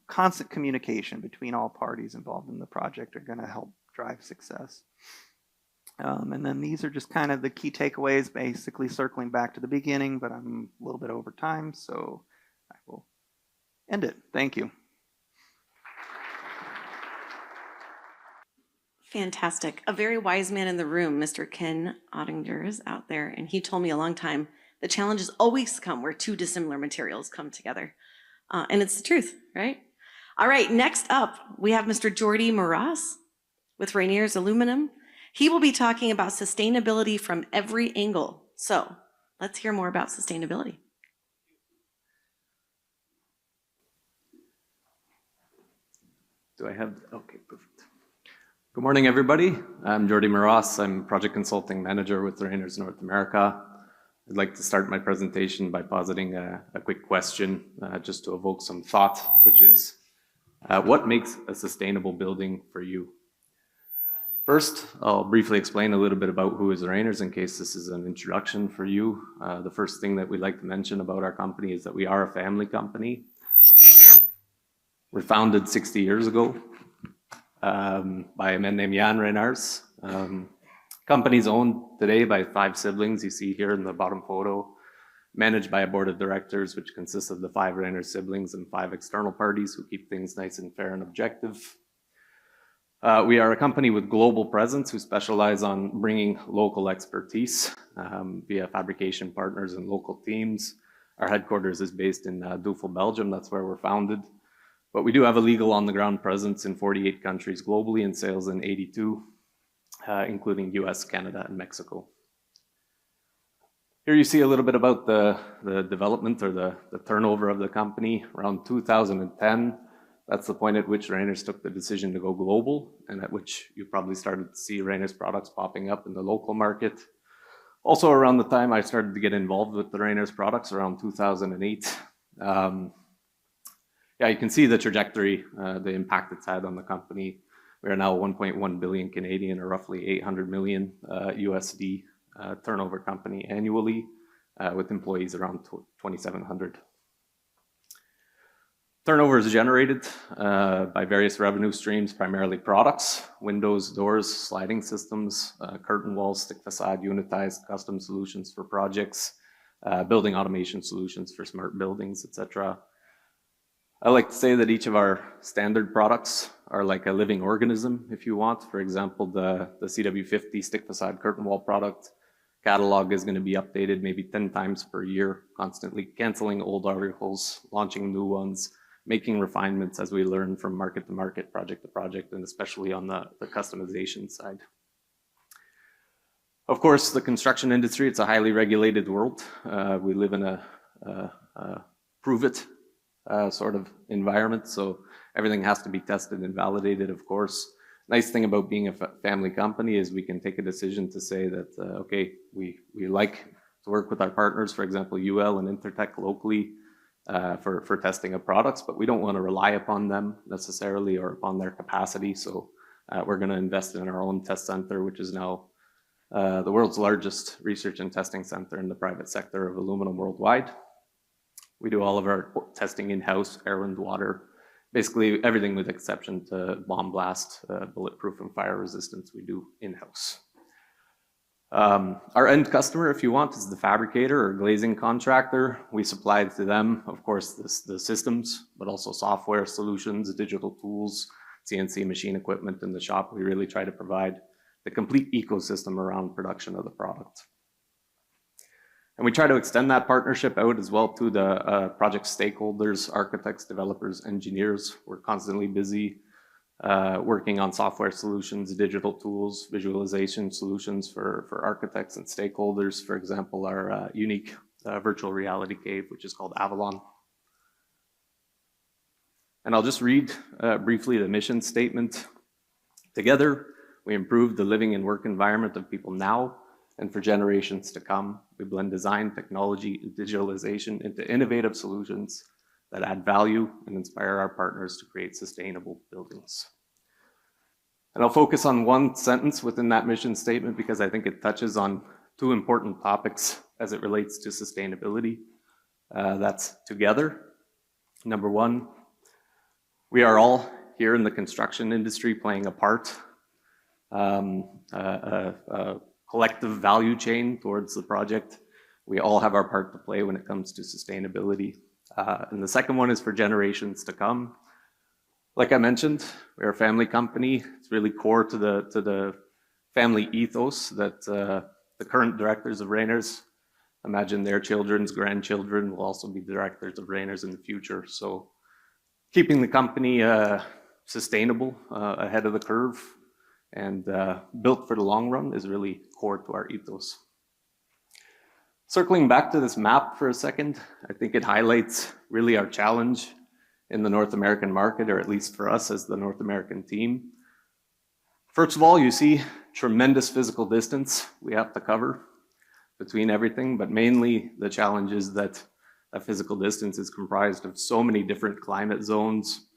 constant communication between all parties involved in the project are going to help drive success. And then these are just kind of the key takeaways, basically circling back to the beginning, but I'm a little bit over time, so I will end it. Thank you. Fantastic. A very wise man in the room, Mr. Ken Ottinger, is out there, and he told me a long time, the challenges always come where two dissimilar materials come together. And it's the truth, right? All right, next up, we have Mr. Jordi Marasse with Rainier's Aluminum. He will be talking about sustainability from every angle. So let's hear more about sustainability. Do I have, okay, perfect. Good morning, everybody. I'm Jordi Marasse. I'm Project Consulting Manager with Rainier's North America. I'd like to start my presentation by positing a quick question just to evoke some thought, which is, what makes a sustainable building for you? First, I'll briefly explain a little bit about who is Rainier's in case this is an introduction for you. The first thing that we'd like to mention about our company is that we are a family company. We're founded 60 years ago by a man named Jan Rainier's. Company's owned today by 5 siblings, you see here in the bottom photo, managed by a board of directors, which consists of the 5 Rainier siblings and 5 external parties who keep things nice and fair and objective. We are a company with global presence who specialize on bringing local expertise via fabrication partners and local teams. Our headquarters is based in Duvel, Belgium. That's where we're founded. But we do have a legal on-the-ground presence in 48 countries globally and sales in 82, including US, Canada, and Mexico. Here you see a little bit about the development or the turnover of the company. Around 2010, that's the point at which Rainier's took the decision to go global, and at which you probably started to see Rainier's products popping up in the local market. Also around the time I started to get involved with the Rainier's products, around 2008. Yeah, you can see the trajectory, the impact it's had on the company. We are now 1.1 billion Canadian, or roughly 800 million USD turnover company annually, with employees around 2,700. Turnover is generated by various revenue streams, primarily products, windows, doors, sliding systems, curtain walls, stick facade, unitized custom solutions for projects, building automation solutions for smart buildings, etc. I like to say that each of our standard products are like a living organism, if you want. For example, the CW50 stick facade curtain wall product catalog is going to be updated maybe 10 times per year, constantly canceling old articles, launching new ones, making refinements as we learn from market to market, project to project, and especially on the customization side. Of course, the construction industry, it's a highly regulated world. We live in a prove it sort of environment, so everything has to be tested and validated, of course. Nice thing about being a family company is we can take a decision to say that, okay, we like to work with our partners, for example, UL and Intertech locally for testing of products, but we don't want to rely upon them necessarily or upon their capacity. So we're going to invest in our own test center, which is now the world's largest research and testing center in the private sector of aluminum worldwide. We do all of our testing in-house, air and water, basically everything with exception to bomb blast, bulletproof and fire resistance we do in-house. Our end customer, if you want, is the fabricator or glazing contractor. We supply to them, of course, the systems, but also software solutions, digital tools, CNC machine equipment in the shop. We really try to provide the complete ecosystem around production of the product. And we try to extend that partnership out as well to the project stakeholders, architects, developers, engineers. We're constantly busy working on software solutions, digital tools, visualization solutions for architects and stakeholders. For example, our unique virtual reality cave, which is called Avalon. And I'll just read briefly the mission statement. Together, we improve the living and work environment of people now and for generations to come. We blend design, technology, and digitalization into innovative solutions that add value and inspire our partners to create sustainable buildings. And I'll focus on one sentence within that mission statement because I think it touches on two important topics as it relates to sustainability. That's together. Number one, we are all here in the construction industry playing a part, a collective value chain towards the project. We all have our part to play when it comes to sustainability. And the second one is for generations to come. Like I mentioned, we're a family company. It's really core to the family ethos that the current directors of Rayners imagine their children's grandchildren will also be directors of Rayners in the future. So keeping the company sustainable, ahead of the curve, and built for the long run is really core to our ethos. Circling back to this map for a second, I think it highlights really our challenge in the North American market, or at least for us as the North American team. First of all, you see tremendous physical distance we have to cover between everything, but mainly the challenge is that a physical distance is comprised of so many different climate zones.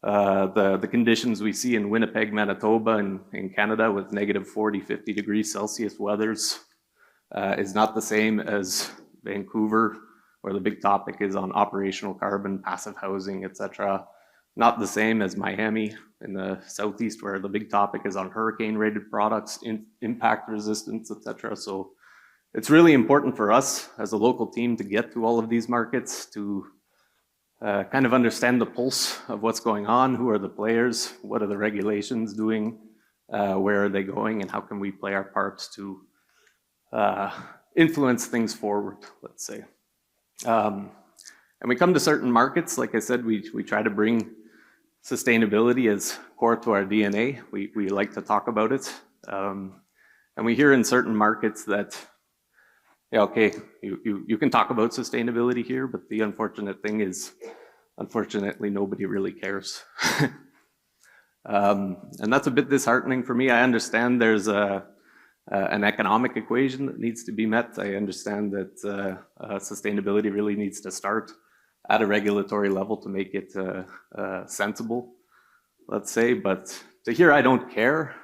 The conditions we see in Winnipeg, Manitoba, and in Canada with negative 40, 50 degrees Celsius weathers is not the same as Vancouver, where the big topic is on operational carbon, passive housing, etc. Not the same as Miami in the Southeast, where the big topic is on hurricane-rated products, impact resistance, etc. So it's really important for us as a local team to get to all of these markets, to kind of understand the pulse of what's going on, who are the players, what are the regulations doing, where are they going, and how can we play our parts to influence things forward, let's say. And we come to certain markets, like I said, we try to bring sustainability as core to our DNA. We like to talk about it. And we hear in certain markets that, yeah, okay, you can talk about sustainability here, but the unfortunate thing is, unfortunately, nobody really cares. And that's a bit disheartening for me. I understand there's an economic equation that needs to be met. I understand that sustainability really needs to start at a regulatory level to make it sensible, let's say. But to hear I don't care,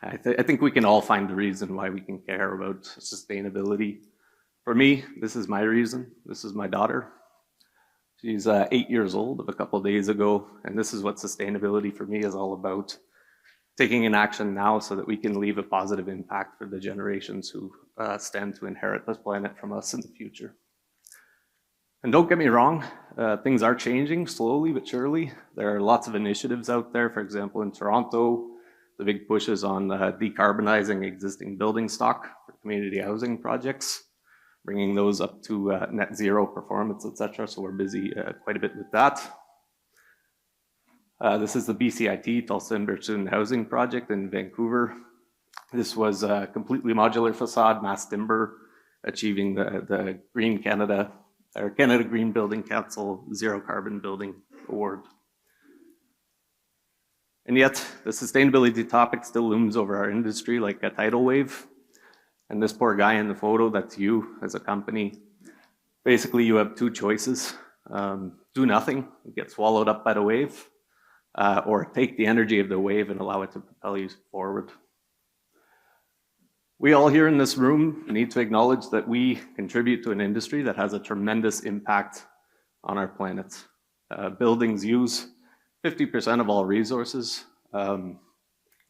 I think we can all find a reason why we can care about sustainability. For me, this is my reason. This is my daughter. She's 8 years old of a couple of days ago, and this is what sustainability for me is all about. Taking an action now so that we can leave a positive impact for the generations who stand to inherit this planet from us in the future. And don't get me wrong, things are changing slowly but surely. There are lots of initiatives out there. For example, in Toronto, the big push is on decarbonizing existing building stock for community housing projects, bringing those up to net zero performance, etc. So we're busy quite a bit with that. This is the BCIT, Tulsa Inverse Student Housing Project in Vancouver. This was a completely modular facade, mass timber, achieving the Green Canada, or Canada Green Building Council Zero Carbon Building Award. And yet, the sustainability topic still looms over our industry like a tidal wave. And this poor guy in the photo, that's you as a company. Basically, you have two choices. Do nothing, get swallowed up by the wave, or take the energy of the wave and allow it to propel you forward. We all here in this room need to acknowledge that we contribute to an industry that has a tremendous impact on our planet. Buildings use 50% of all resources,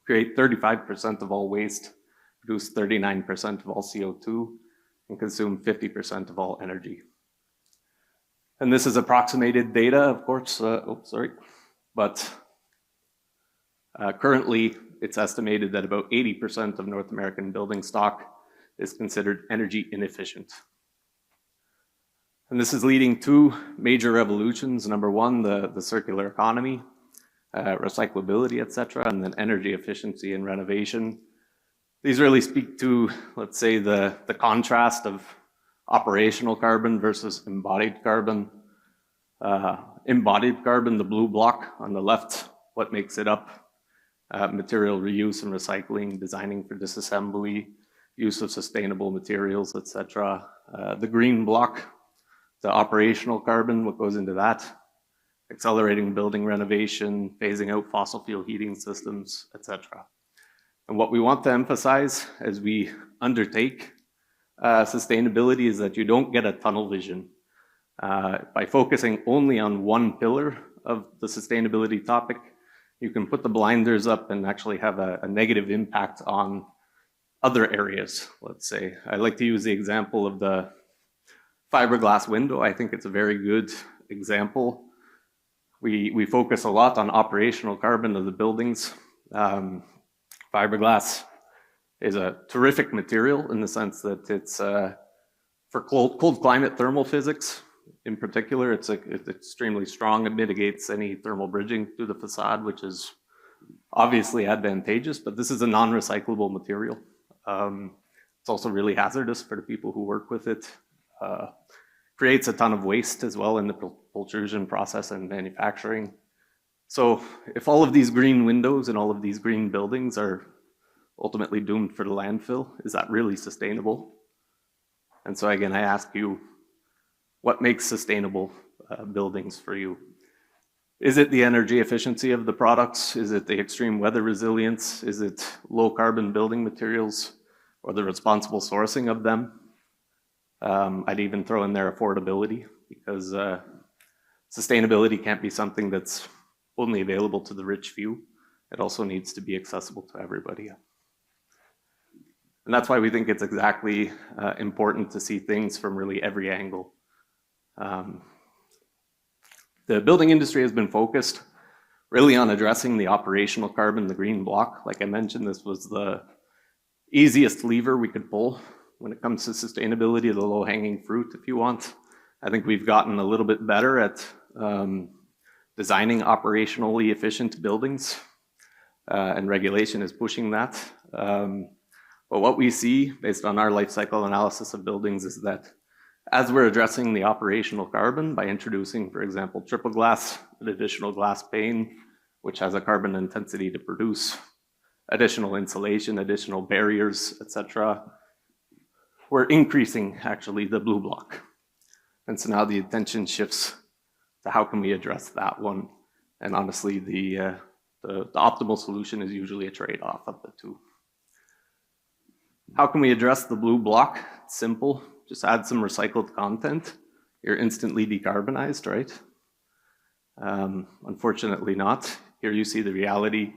create 35% of all waste, produce 39% of all CO2, and consume 50% of all energy. And this is approximated data, of course, but currently it's estimated that about 80% of North American building stock is considered energy inefficient. And this is leading to major revolutions. Number one, the circular economy, recyclability, et cetera, and then energy efficiency and renovation. These really speak to, let's say, the contrast of operational carbon versus embodied carbon. Embodied carbon, the blue block on the left, what makes it up? Material reuse and recycling, designing for disassembly, use of sustainable materials, et cetera. The green block, the operational carbon, what goes into that? Accelerating building renovation, phasing out fossil fuel heating systems, et cetera. And what we want to emphasize as we undertake sustainability is that you don't get a tunnel vision. By focusing only on one pillar of the sustainability topic, you can put the blinders up and actually have a negative impact on other areas, let's say. I like to use the example of the fiberglass window. I think it's a very good example. We focus a lot on operational carbon of the buildings. Fiberglass is a terrific material in the sense that it's for cold climate thermal physics. In particular, it's extremely strong. It mitigates any thermal bridging through the facade, which is obviously advantageous, but this is a non-recyclable material. It's also really hazardous for the people who work with it. Creates a ton of waste as well in the pultrusion process and manufacturing. So if all of these green windows and all of these green buildings are ultimately doomed for the landfill, is that really sustainable? And so again, I ask you, what makes sustainable buildings for you? Is it the energy efficiency of the products? Is it the extreme weather resilience? Is it low carbon building materials or the responsible sourcing of them? I'd even throw in there affordability, because sustainability can't be something that's only available to the rich few. It also needs to be accessible to everybody. And that's why we think it's exactly important to see things from really every angle. The building industry has been focused really on addressing the operational carbon, the green block. Like I mentioned, this was the easiest lever we could pull when it comes to sustainability, the low-hanging fruit, if you want. I think we've gotten a little bit better at designing operationally efficient buildings, and regulation is pushing that. But what we see, based on our life cycle analysis of buildings, is that as we're addressing the operational carbon by introducing, for example, triple glass, an additional glass pane, which has a carbon intensity to produce, additional insulation, additional barriers, et cetera, we're increasing actually the blue block. And so now the attention shifts to how can we address that one? And honestly, the optimal solution is usually a trade-off of the two. How can we address the blue block? It's simple. Just add some recycled content. You're instantly decarbonized, right? Unfortunately not. Here you see the reality.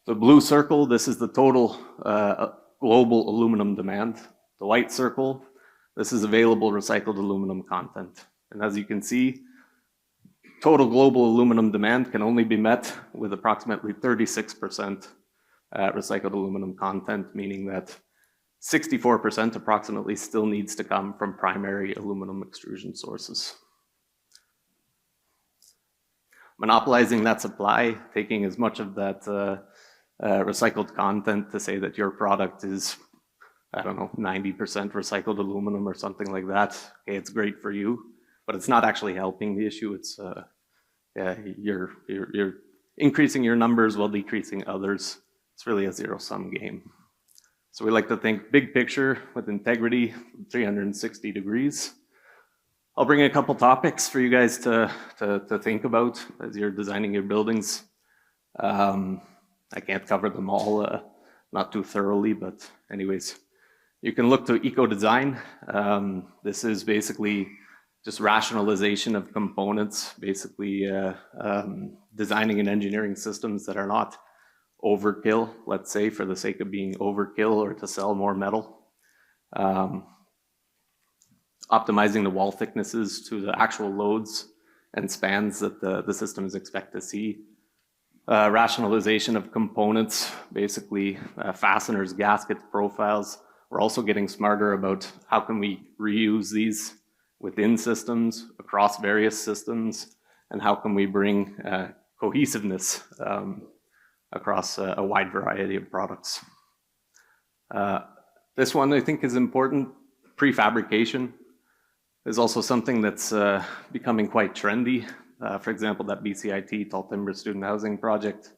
The blue circle, this is the total global aluminum demand. The white circle, this is available recycled aluminum content. And as you can see, total global aluminum demand can only be met with approximately 36% recycled aluminum content, meaning that 64% approximately still needs to come from primary aluminum extrusion sources. Monopolizing that supply, taking as much of that recycled content to say that your product is, I don't know, 90% recycled aluminum or something like that. Okay, it's great for you, but it's not actually helping the issue. It's you're increasing your numbers while decreasing others. It's really a zero-sum game. So we like to think big picture with integrity, 360 degrees. I'll bring a couple topics for you guys to think about as you're designing your buildings. I can't cover them all, not too thoroughly, but anyways, You can look to eco-design. This is basically just rationalization of components, basically designing and engineering systems that are not overkill, let's say, for the sake of being overkill or to sell more metal. Optimizing the wall thicknesses to the actual loads and spans that the systems expect to see. Rationalization of components, basically fasteners, gaskets, profiles. We're also getting smarter about how can we reuse these within systems, across various systems, and how can we bring cohesiveness across a wide variety of products. This one I think is important. Prefabrication is also something that's becoming quite trendy. For example, that BCIT Tall Timber Student Housing project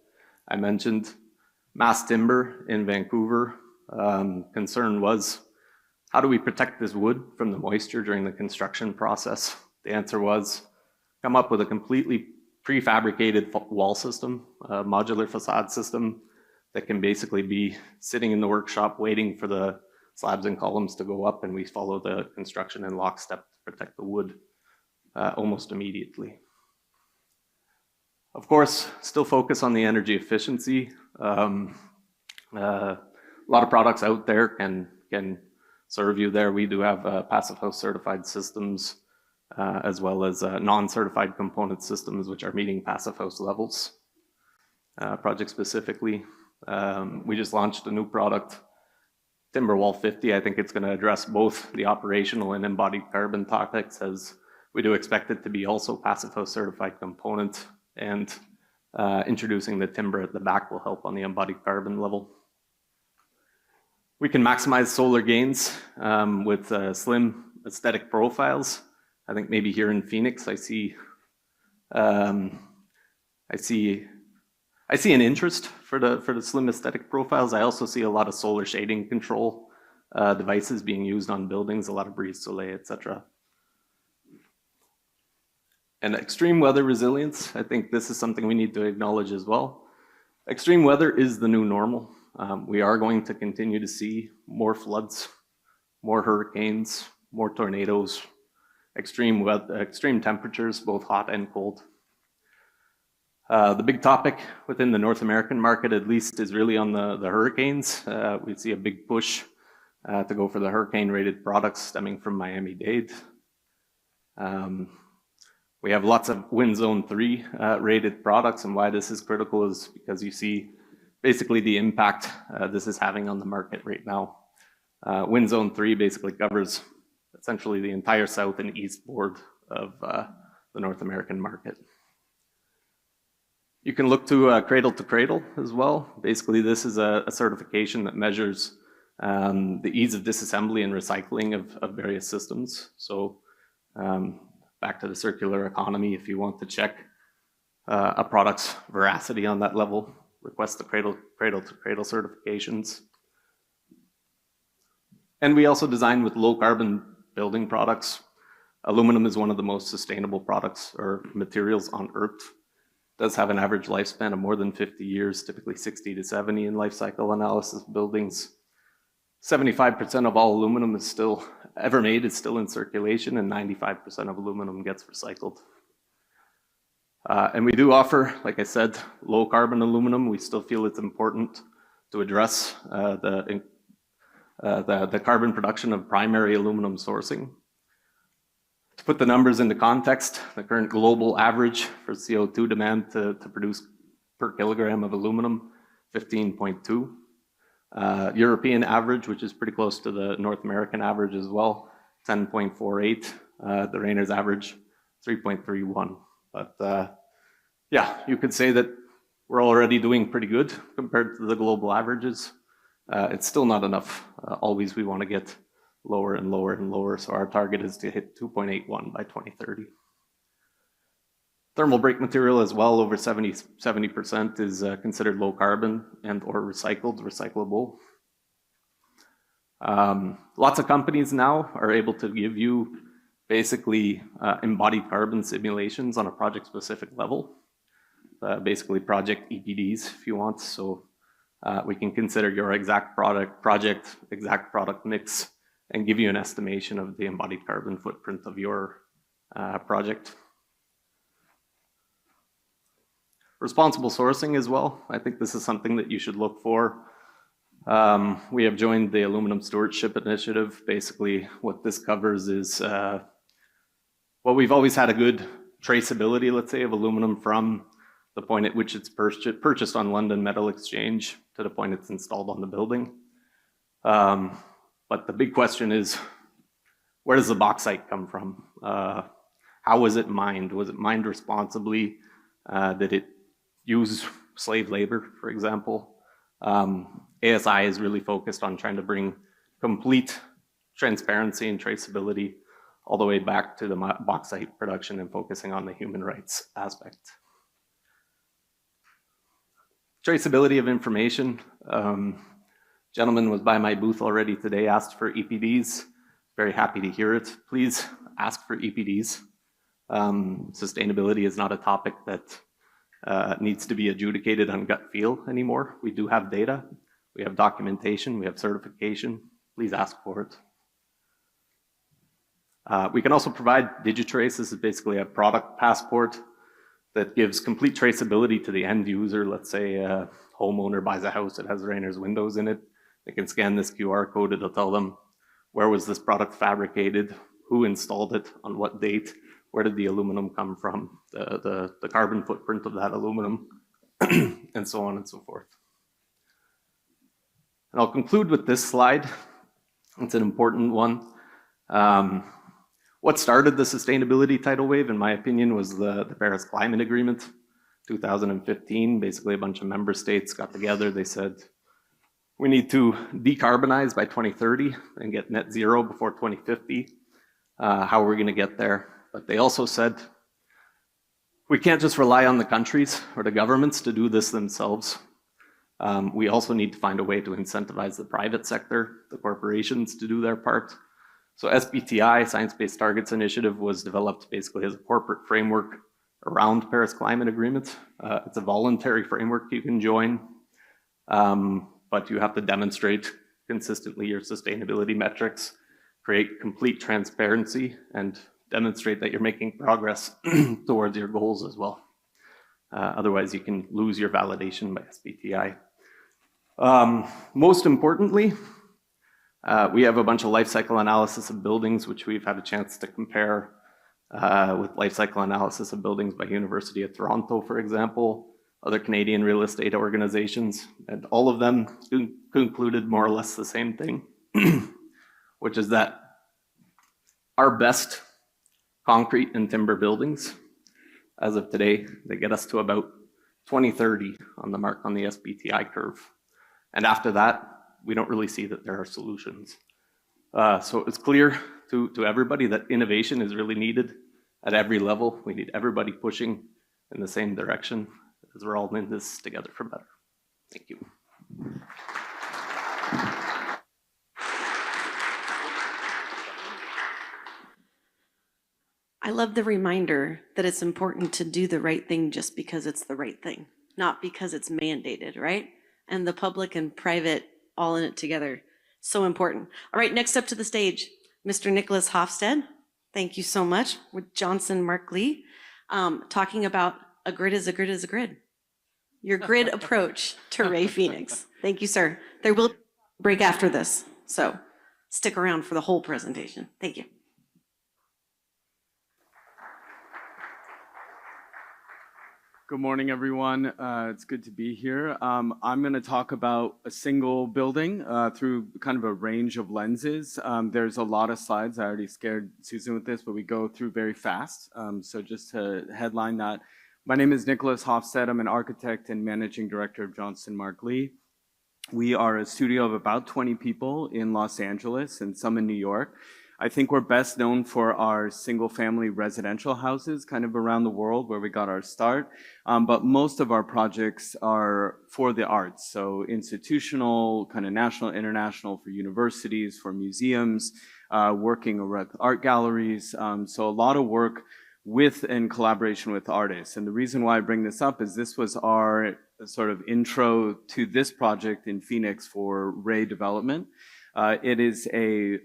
I mentioned. Mass timber in Vancouver. Concern was, how do we protect this wood from the moisture during the construction process? The answer was, come up with a completely prefabricated wall system, a modular facade system that can basically be sitting in the workshop waiting for the slabs and columns to go up, and we follow the construction in lockstep to protect the wood almost immediately. Of course, still focus on the energy efficiency. A lot of products out there can serve you there. We do have Passive House certified systems as well as non-certified component systems which are meeting Passive House levels. Project specifically, we just launched a new product, Timberwall 50. I think it's going to address both the operational and embodied carbon topics, as we do expect it to be also Passive House certified component, and introducing the timber at the back will help on the embodied carbon level. We can maximize solar gains with slim aesthetic profiles. I think maybe here in Phoenix, I see an interest for the slim aesthetic profiles. I also see a lot of solar shading control devices being used on buildings, a lot of brise soleil, etc. And extreme weather resilience, I think this is something we need to acknowledge as well. Extreme weather is the new normal. We are going to continue to see more floods, more hurricanes, more tornadoes, extreme weather, extreme temperatures, both hot and cold. The big topic within the North American market, at least, is really on the hurricanes. We see a big push to go for the hurricane-rated products stemming from Miami-Dade. We have lots of Wind Zone 3 rated products, and why this is critical is because you see basically the impact this is having on the market right now. Wind Zone 3 basically covers essentially the entire south and east board of the North American market. You can look to cradle to cradle as well. Basically, this is a certification that measures the ease of disassembly and recycling of various systems. So back to the circular economy, if you want to check a product's veracity on that level, request the cradle to cradle certifications. And we also design with low carbon building products. Aluminum is one of the most sustainable products or materials on Earth. It does have an average lifespan of more than 50 years, typically 60 to 70 in life cycle analysis of buildings. 75% of all aluminum is still ever made is still in circulation, and 95% of aluminum gets recycled. And we do offer, like I said, low carbon aluminum. We still feel it's important to address the carbon production of primary aluminum sourcing. To put the numbers into context, the current global average for CO2 demand to produce per kilogram of aluminum, 15.2. European average, which is pretty close to the North American average as well, 10.48. The Rayner's average, 3.31. But yeah, you could say that we're already doing pretty good compared to the global averages. It's still not enough. Always we want to get lower and lower and lower. So our target is to hit 2.81 by 2030. Thermal break material as well, over 70% is considered low carbon and or recyclable. Lots of companies now are able to give you basically embodied carbon simulations on a project specific level. Basically project EPDs if you want. So We can consider your exact project, exact product mix, and give you an estimation of the embodied carbon footprint of your project. Responsible sourcing as well. I think this is something that you should look for. We have joined the Aluminum Stewardship Initiative. Basically, what this covers is, well, we've always had a good traceability, let's say, of aluminum from the point at which it's purchased on London Metal Exchange to the point it's installed on the building. But the big question is, where does the bauxite come from? How was it mined? Was it mined responsibly? Did it use slave labor, for example? ASI is really focused on trying to bring complete transparency and traceability all the way back to the bauxite production and focusing on the human rights aspect. Traceability of information. Gentleman was by my booth already today, asked for EPDs. Very happy to hear it. Please ask for EPDs. Sustainability is not a topic that needs to be adjudicated on gut feel anymore. We do have data, we have documentation, we have certification. Please ask for it. We can also provide Digitrace. This is basically a product passport that gives complete traceability to the end user. Let's say a homeowner buys a house that has Rayner's windows in it. They can scan this QR code. It'll tell them where was this product fabricated, who installed it, on what date, where did the aluminum come from, the carbon footprint of that aluminum, and so on and so forth. And I'll conclude with this slide. It's an important one. What started the sustainability tidal wave, in my opinion, was the Paris Climate Agreement, 2015. Basically, a bunch of member states got together. They said, we need to decarbonize by 2030 and get net zero before 2050. How are we going to get there? But they also said, we can't just rely on the countries or the governments to do this themselves. We also need to find a way to incentivize the private sector, the corporations, to do their part. So SBTI, Science-Based Targets Initiative, was developed basically as a corporate framework around Paris Climate Agreement. It's a voluntary framework you can join, but you have to demonstrate consistently your sustainability metrics, create complete transparency, and demonstrate that you're making progress towards your goals as well. Otherwise, you can lose your validation by SBTI. Most importantly, we have a bunch of life cycle analysis of buildings, which we've had a chance to compare with life cycle analysis of buildings by University of Toronto, for example, other Canadian real estate organizations, and all of them concluded more or less the same thing, which is that our best concrete and timber buildings, as of today, they get us to about 2030 on the mark on the SBTI curve. And after that, we don't really see that there are solutions. So it's clear to everybody that innovation is really needed at every level. We need everybody pushing in the same direction, as we're all in this together for better. Thank you. I love the reminder that it's important to do the right thing just because it's the right thing, not because it's mandated, right? And the public and private all in it together. So important. All right, next up to the stage, Mr. Nicholas Hofstede. Thank you so much. With Johnson Mark Lee, talking about a grid is a grid is a grid. Your grid approach to Ray Phoenix. Thank you, sir. There will be a break after this, so stick around for the whole presentation. Thank you. Good morning, everyone. It's good to be here. I'm going to talk about a single building through kind of a range of lenses. There's a lot of slides. I already scared Susan with this, but we go through very fast. So just to headline that, my name is Nicholas Hofstede. I'm an architect and managing director of Johnson Mark Lee. We are a studio of about 20 people in Los Angeles and some in New York. I think we're best known for our single-family residential houses kind of around the world where we got our start. But most of our projects are for the arts, so institutional, kind of national, international, for universities, for museums, working with art galleries. So a lot of work with in collaboration with artists. And the reason why I bring this up is this was our sort of intro to this project in Phoenix for Ray development. It is a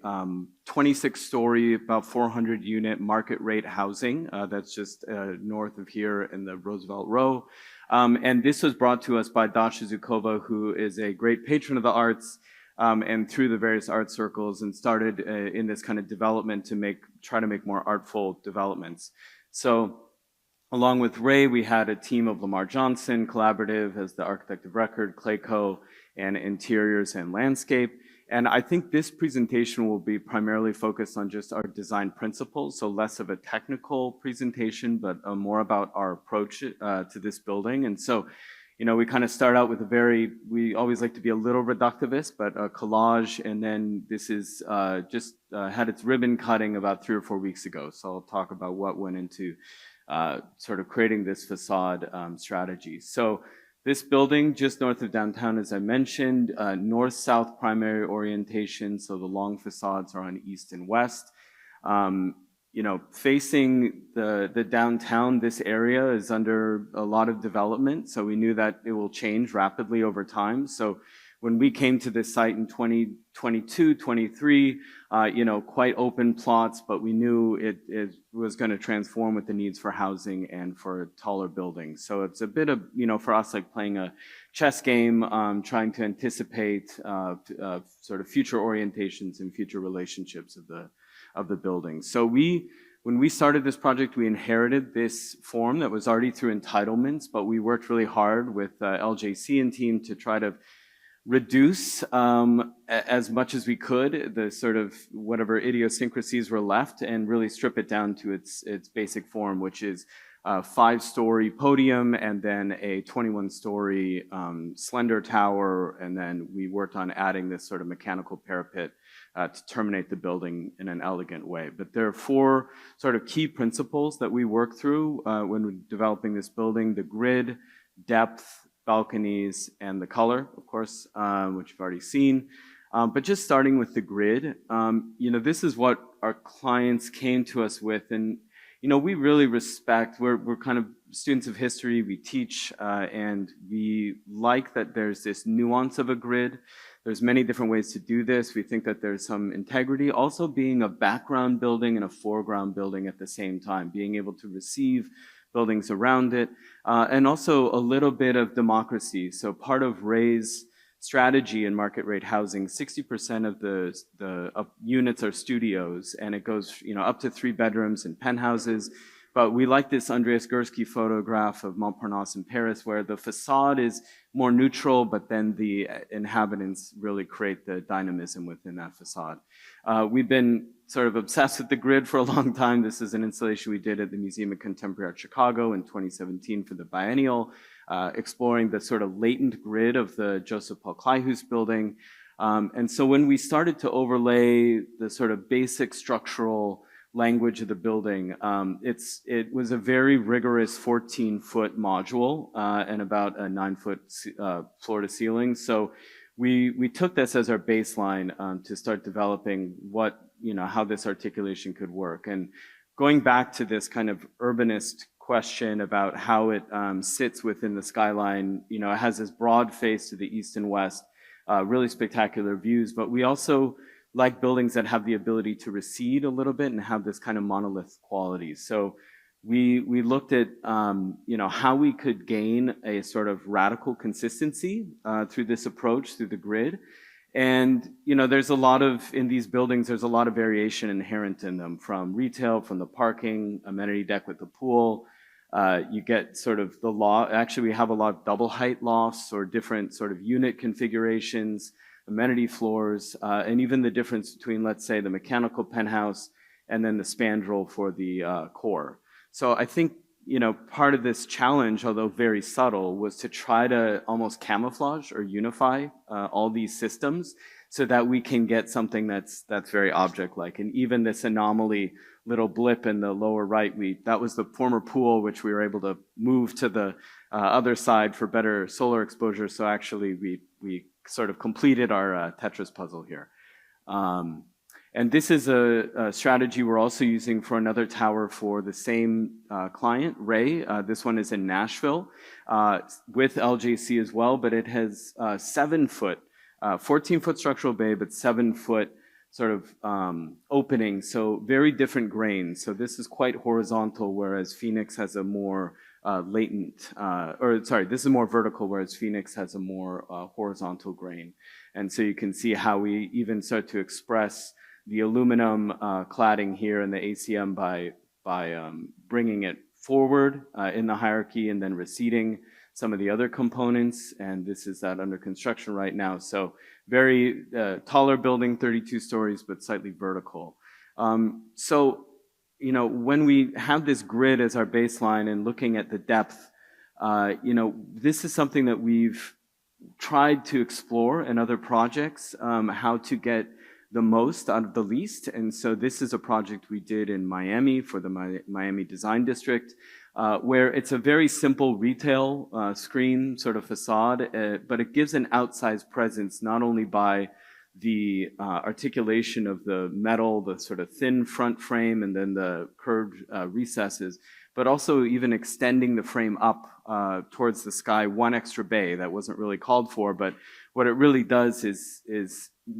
26-story, about 400 unit market rate housing that's just north of here in the Roosevelt Row. And this was brought to us by Dasha Zukova, who is a great patron of the arts, and through the various art circles, and started in this kind of development to try to make more artful developments. So along with Ray, we had a team of Lamar Johnson Collaborative as the architect of record, Clayco, and interiors and landscape. And I think this presentation will be primarily focused on just our design principles, so less of a technical presentation, but more about our approach to this building. And so, you know, we kind of start out with we always like to be a little reductivist, but a collage, and then this is just had its ribbon cutting about 3 or 4 weeks ago. So I'll talk about what went into sort of creating this facade strategy. So this building just north of downtown, as I mentioned, north-south primary orientation, so the long facades are on east and west. You know, facing the downtown, this area is under a lot of development, so we knew that it will change rapidly over time. So when we came to this site in 2022, 23, you know, quite open plots, but we knew it was going to transform with the needs for housing and for taller buildings. So it's a bit of, you know, for us, like playing a chess game, trying to anticipate sort of future orientations and future relationships of the building. So when we started this project, we inherited this form that was already through entitlements, but we worked really hard with LJC and team to try to reduce as much as we could the sort of whatever idiosyncrasies were left and really strip it down to its basic form, which is a 5-story podium and then a 21-story slender tower. And then we worked on adding this sort of mechanical parapet to terminate the building in an elegant way. But there are 4 sort of key principles that we work through when we're developing this building: the grid, depth, balconies, and the color, of course, which you've already seen. But just starting with the grid, you know, this is what our clients came to us with. And, you know, we really respect, we're kind of students of history, we teach, and we like that there's this nuance of a grid. There's many different ways to do this. We think that there's some integrity, also being a background building and a foreground building at the same time, being able to receive buildings around it, and also a little bit of democracy. So part of Ray's strategy in market rate housing, 60% of the units are studios, and it goes, you know, up to 3 bedrooms and penthouses. But we like this Andreas Gursky photograph of Montparnasse in Paris, where the facade is more neutral, but then the inhabitants really create the dynamism within that facade. We've been sort of obsessed with the grid for a long time. This is an installation we did at the Museum of Contemporary Art Chicago in 2017 for the biennial, exploring the sort of latent grid of the Joseph Paul Kleihuis building. And so when we started to overlay the sort of basic structural language of the building, it was a very rigorous 14-foot module and about a 9-foot floor to ceiling. So we took this as our baseline to start developing how this articulation could work. And going back to this kind of urbanist question about how it sits within the skyline, you know, it has this broad face to the east and west, really spectacular views, but we also like buildings that have the ability to recede a little bit and have this kind of monolith quality. So we looked at how we could gain a sort of radical consistency through this approach, through the grid. And, you know, in these buildings, there's a lot of variation inherent in them, from retail, from the parking, amenity deck with the pool. You get sort of actually we have a lot of double height lofts or different sort of unit configurations, amenity floors, and even the difference between, let's say, the mechanical penthouse and then the spandrel for the core. So I think, you know, part of this challenge, although very subtle, was to try to almost camouflage or unify all these systems so that we can get something that's very object-like. And even this anomaly little blip in the lower right, that was the former pool, which we were able to move to the other side for better solar exposure. So actually we sort of completed our Tetris puzzle here. And this is a strategy we're also using for another tower for the same client, Ray. This one is in Nashville with LJC as well, but it has 7-foot, 14-foot structural bay, but 7-foot sort of opening. So very different grains. So this is quite horizontal, whereas Phoenix has a more this is more vertical, whereas Phoenix has a more horizontal grain. And so you can see how we even start to express the aluminum cladding here in the ACM by bringing it forward in the hierarchy and then receding some of the other components. And this is that under construction right now. So very taller building, 32 stories, but slightly vertical. So, you know, when we have this grid as our baseline and looking at the depth, you know, this is something that we've tried to explore in other projects, how to get the most out of the least. And so this is a project we did in Miami for the Miami Design District, where it's a very simple retail screen sort of facade, but it gives an outsized presence not only by the articulation of the metal, the sort of thin front frame, and then the curved recesses, but also even extending the frame up towards the sky, one extra bay that wasn't really called for, but what it really does is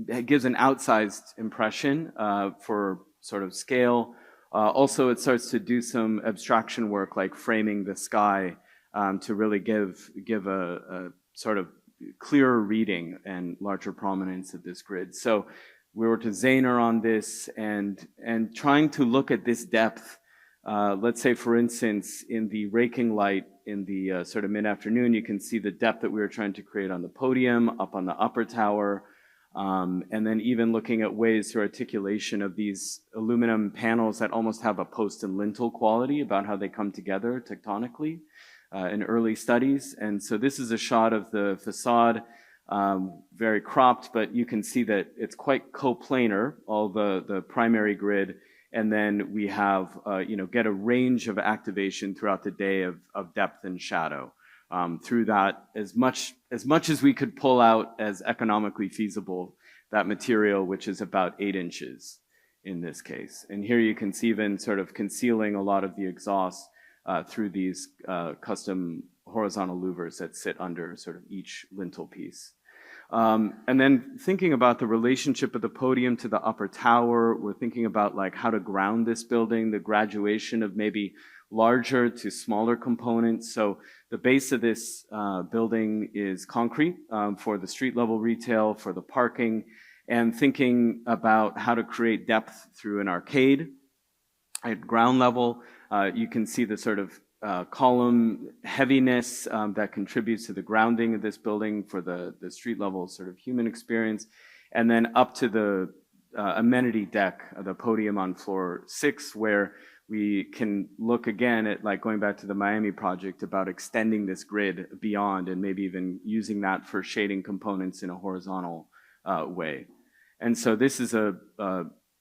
it gives an outsized impression for sort of scale. Also, it starts to do some abstraction work like framing the sky to really give a sort of clearer reading and larger prominence of this grid. So we were to Zahner on this and trying to look at this depth. Let's say, for instance, in the raking light in the sort of mid-afternoon, you can see the depth that we were trying to create on the podium, up on the upper tower, and then even looking at ways through articulation of these aluminum panels that almost have a post and lintel quality about how they come together tectonically in early studies. And so this is a shot of the facade, very cropped, but you can see that it's quite coplanar, all the primary grid. And then we have, you know, get a range of activation throughout the day of depth and shadow. Through that, as much as we could pull out as economically feasible, that material, which is about 8 inches in this case. And here you can see even sort of concealing a lot of the exhaust through these custom horizontal louvers that sit under sort of each lintel piece. And then thinking about the relationship of the podium to the upper tower, we're thinking about like how to ground this building, the graduation of maybe larger to smaller components. So the base of this building is concrete for the street level retail, for the parking, and thinking about how to create depth through an arcade. At ground level, you can see the sort of column heaviness that contributes to the grounding of this building for the street level sort of human experience. And then up to the amenity deck, the podium on floor 6, where we can look again at, like going back to the Miami project, about extending this grid beyond and maybe even using that for shading components in a horizontal way. And so this is a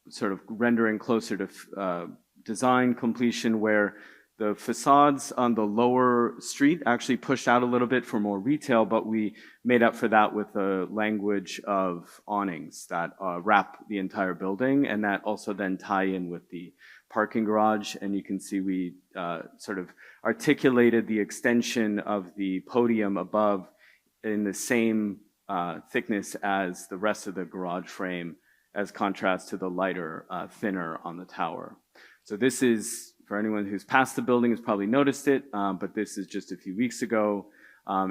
sort of rendering closer to design completion, where the facades on the lower street actually pushed out a little bit for more retail, but we made up for that with the language of awnings that wrap the entire building, and that also then tie in with the parking garage. And you can see we sort of articulated the extension of the podium above in the same thickness as the rest of the garage frame, as contrast to the lighter, thinner on the tower. So this is, for anyone who's passed the building has probably noticed it, but this is just a few weeks ago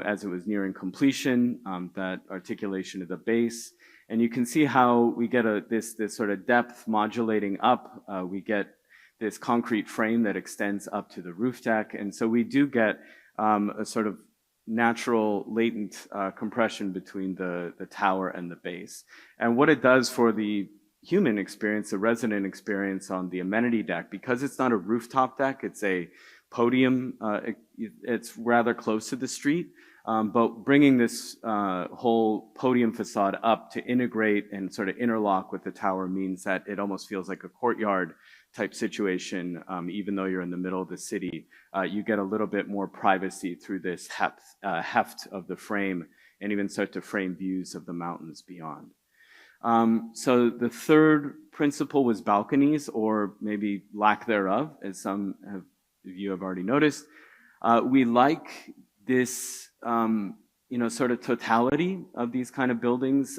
as it was nearing completion, that articulation of the base. And you can see how we get this sort of depth modulating up. We get this concrete frame that extends up to the roof deck. And so we do get a sort of natural latent compression between the tower and the base. And what it does for the human experience, the resident experience on the amenity deck, because it's not a rooftop deck, it's a podium, it's rather close to the street, but bringing this whole podium facade up to integrate and sort of interlock with the tower means that it almost feels like a courtyard type situation. Even though you're in the middle of the city, you get a little bit more privacy through this heft of the frame, and even start to frame views of the mountains beyond. So the third principle was balconies, or maybe lack thereof, as some of you have already noticed. We like this, sort of totality of these kind of buildings,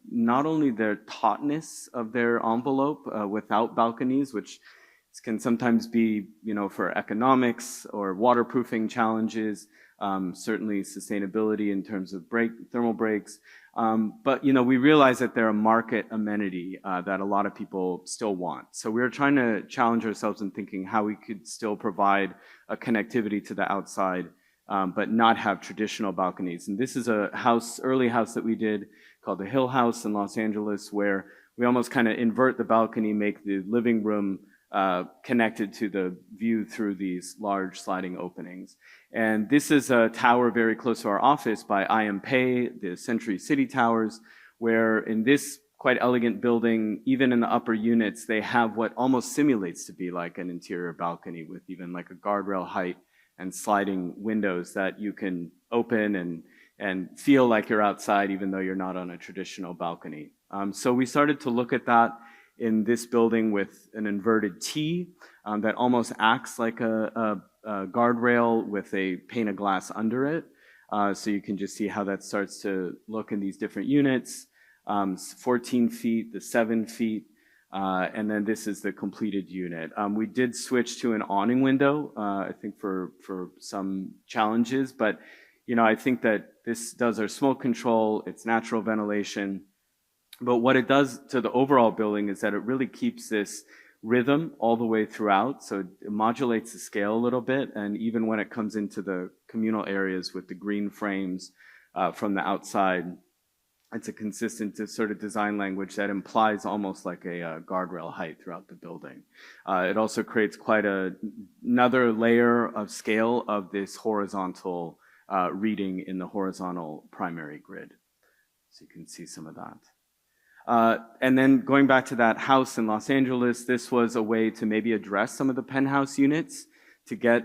not only their tautness of their envelope without balconies, which can sometimes be, for economics or waterproofing challenges, certainly sustainability in terms of thermal breaks. But, we realize that they're a market amenity that a lot of people still want. So we're trying to challenge ourselves in thinking how we could still provide a connectivity to the outside, but not have traditional balconies. And this is a early house that we did called the Hill House in Los Angeles, where we almost kind of invert the balcony, make the living room connected to the view through these large sliding openings. And this is a tower very close to our office by IM Pei, the Century City Towers, where in this quite elegant building, even in the upper units, they have what almost simulates to be like an interior balcony with even like a guardrail height and sliding windows that you can open and feel like you're outside even though you're not on a traditional balcony. So we started to look at that in this building with an inverted T that almost acts like a guardrail with a pane of glass under it. So you can just see how that starts to look in these different units. 14 feet, the 7 feet, and then this is the completed unit. We did switch to an awning window, I think for some challenges, but I think that this does our smoke control, it's natural ventilation. But what it does to the overall building is that it really keeps this rhythm all the way throughout. So it modulates the scale a little bit. And even when it comes into the communal areas with the green frames from the outside, it's a consistent sort of design language that implies almost like a guardrail height throughout the building. It also creates quite another layer of scale of this horizontal reading in the horizontal primary grid. So you can see some of that. And then going back to that house in Los Angeles, this was a way to maybe address some of the penthouse units to get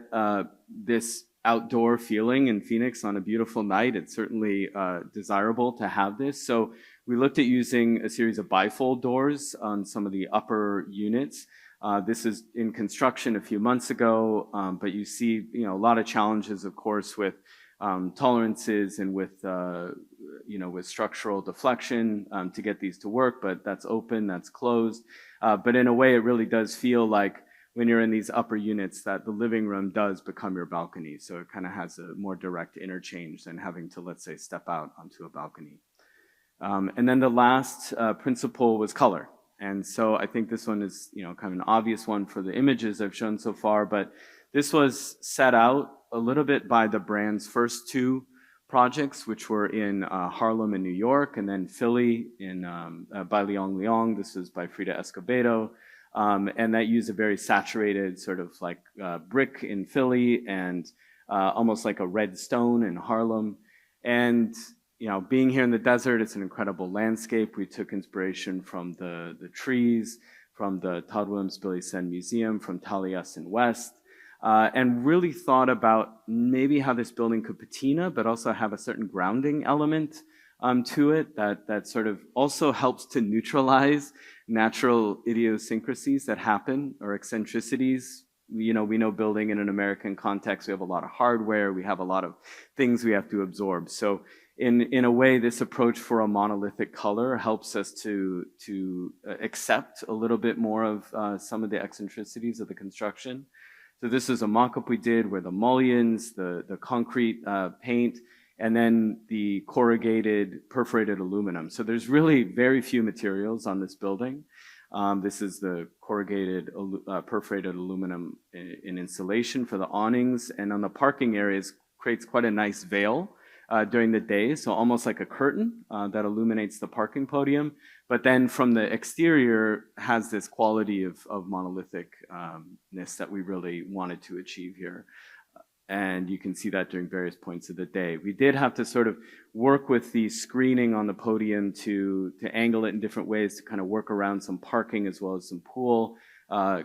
this outdoor feeling in Phoenix on a beautiful night. It's certainly desirable to have this. So we looked at using a series of bifold doors on some of the upper units. This is in construction a few months ago, but you see, a lot of challenges, of course, with tolerances and with structural deflection to get these to work, but that's open, that's closed. But in a way, it really does feel like when you're in these upper units that the living room does become your balcony. So it kind of has a more direct interchange than having to, let's say, step out onto a balcony. And then the last principle was color. And so I think this one is, kind of an obvious one for the images I've shown so far, but this was set out a little bit by the brand's first two projects, which were in Harlem and New York, and then Philly by Leong Leong. This is by Frida Escobedo. And that used a very saturated sort of like brick in Philly and almost like a red stone in Harlem. And, being here in the desert, it's an incredible landscape. We took inspiration from the trees, from the Todd Williams Billy Sen Museum, from Taliesin West. And really thought about maybe how this building could patina, but also have a certain grounding element to it that sort of also helps to neutralize natural idiosyncrasies that happen or eccentricities. We know building in an American context, we have a lot of hardware, we have a lot of things we have to absorb. So in a way, this approach for a monolithic color helps us to accept a little bit more of some of the eccentricities of the construction. So this is a mock-up we did where the mullions, the concrete paint, and then the corrugated perforated aluminum. So there's really very few materials on this building. This is the corrugated perforated aluminum in insulation for the awnings, and on the parking areas creates quite a nice veil during the day, so almost like a curtain that illuminates the parking podium, but then from the exterior has this quality of monolithicness that we really wanted to achieve here. And you can see that during various points of the day. We did have to sort of work with the screening on the podium to angle it in different ways to kind of work around some parking as well as some pool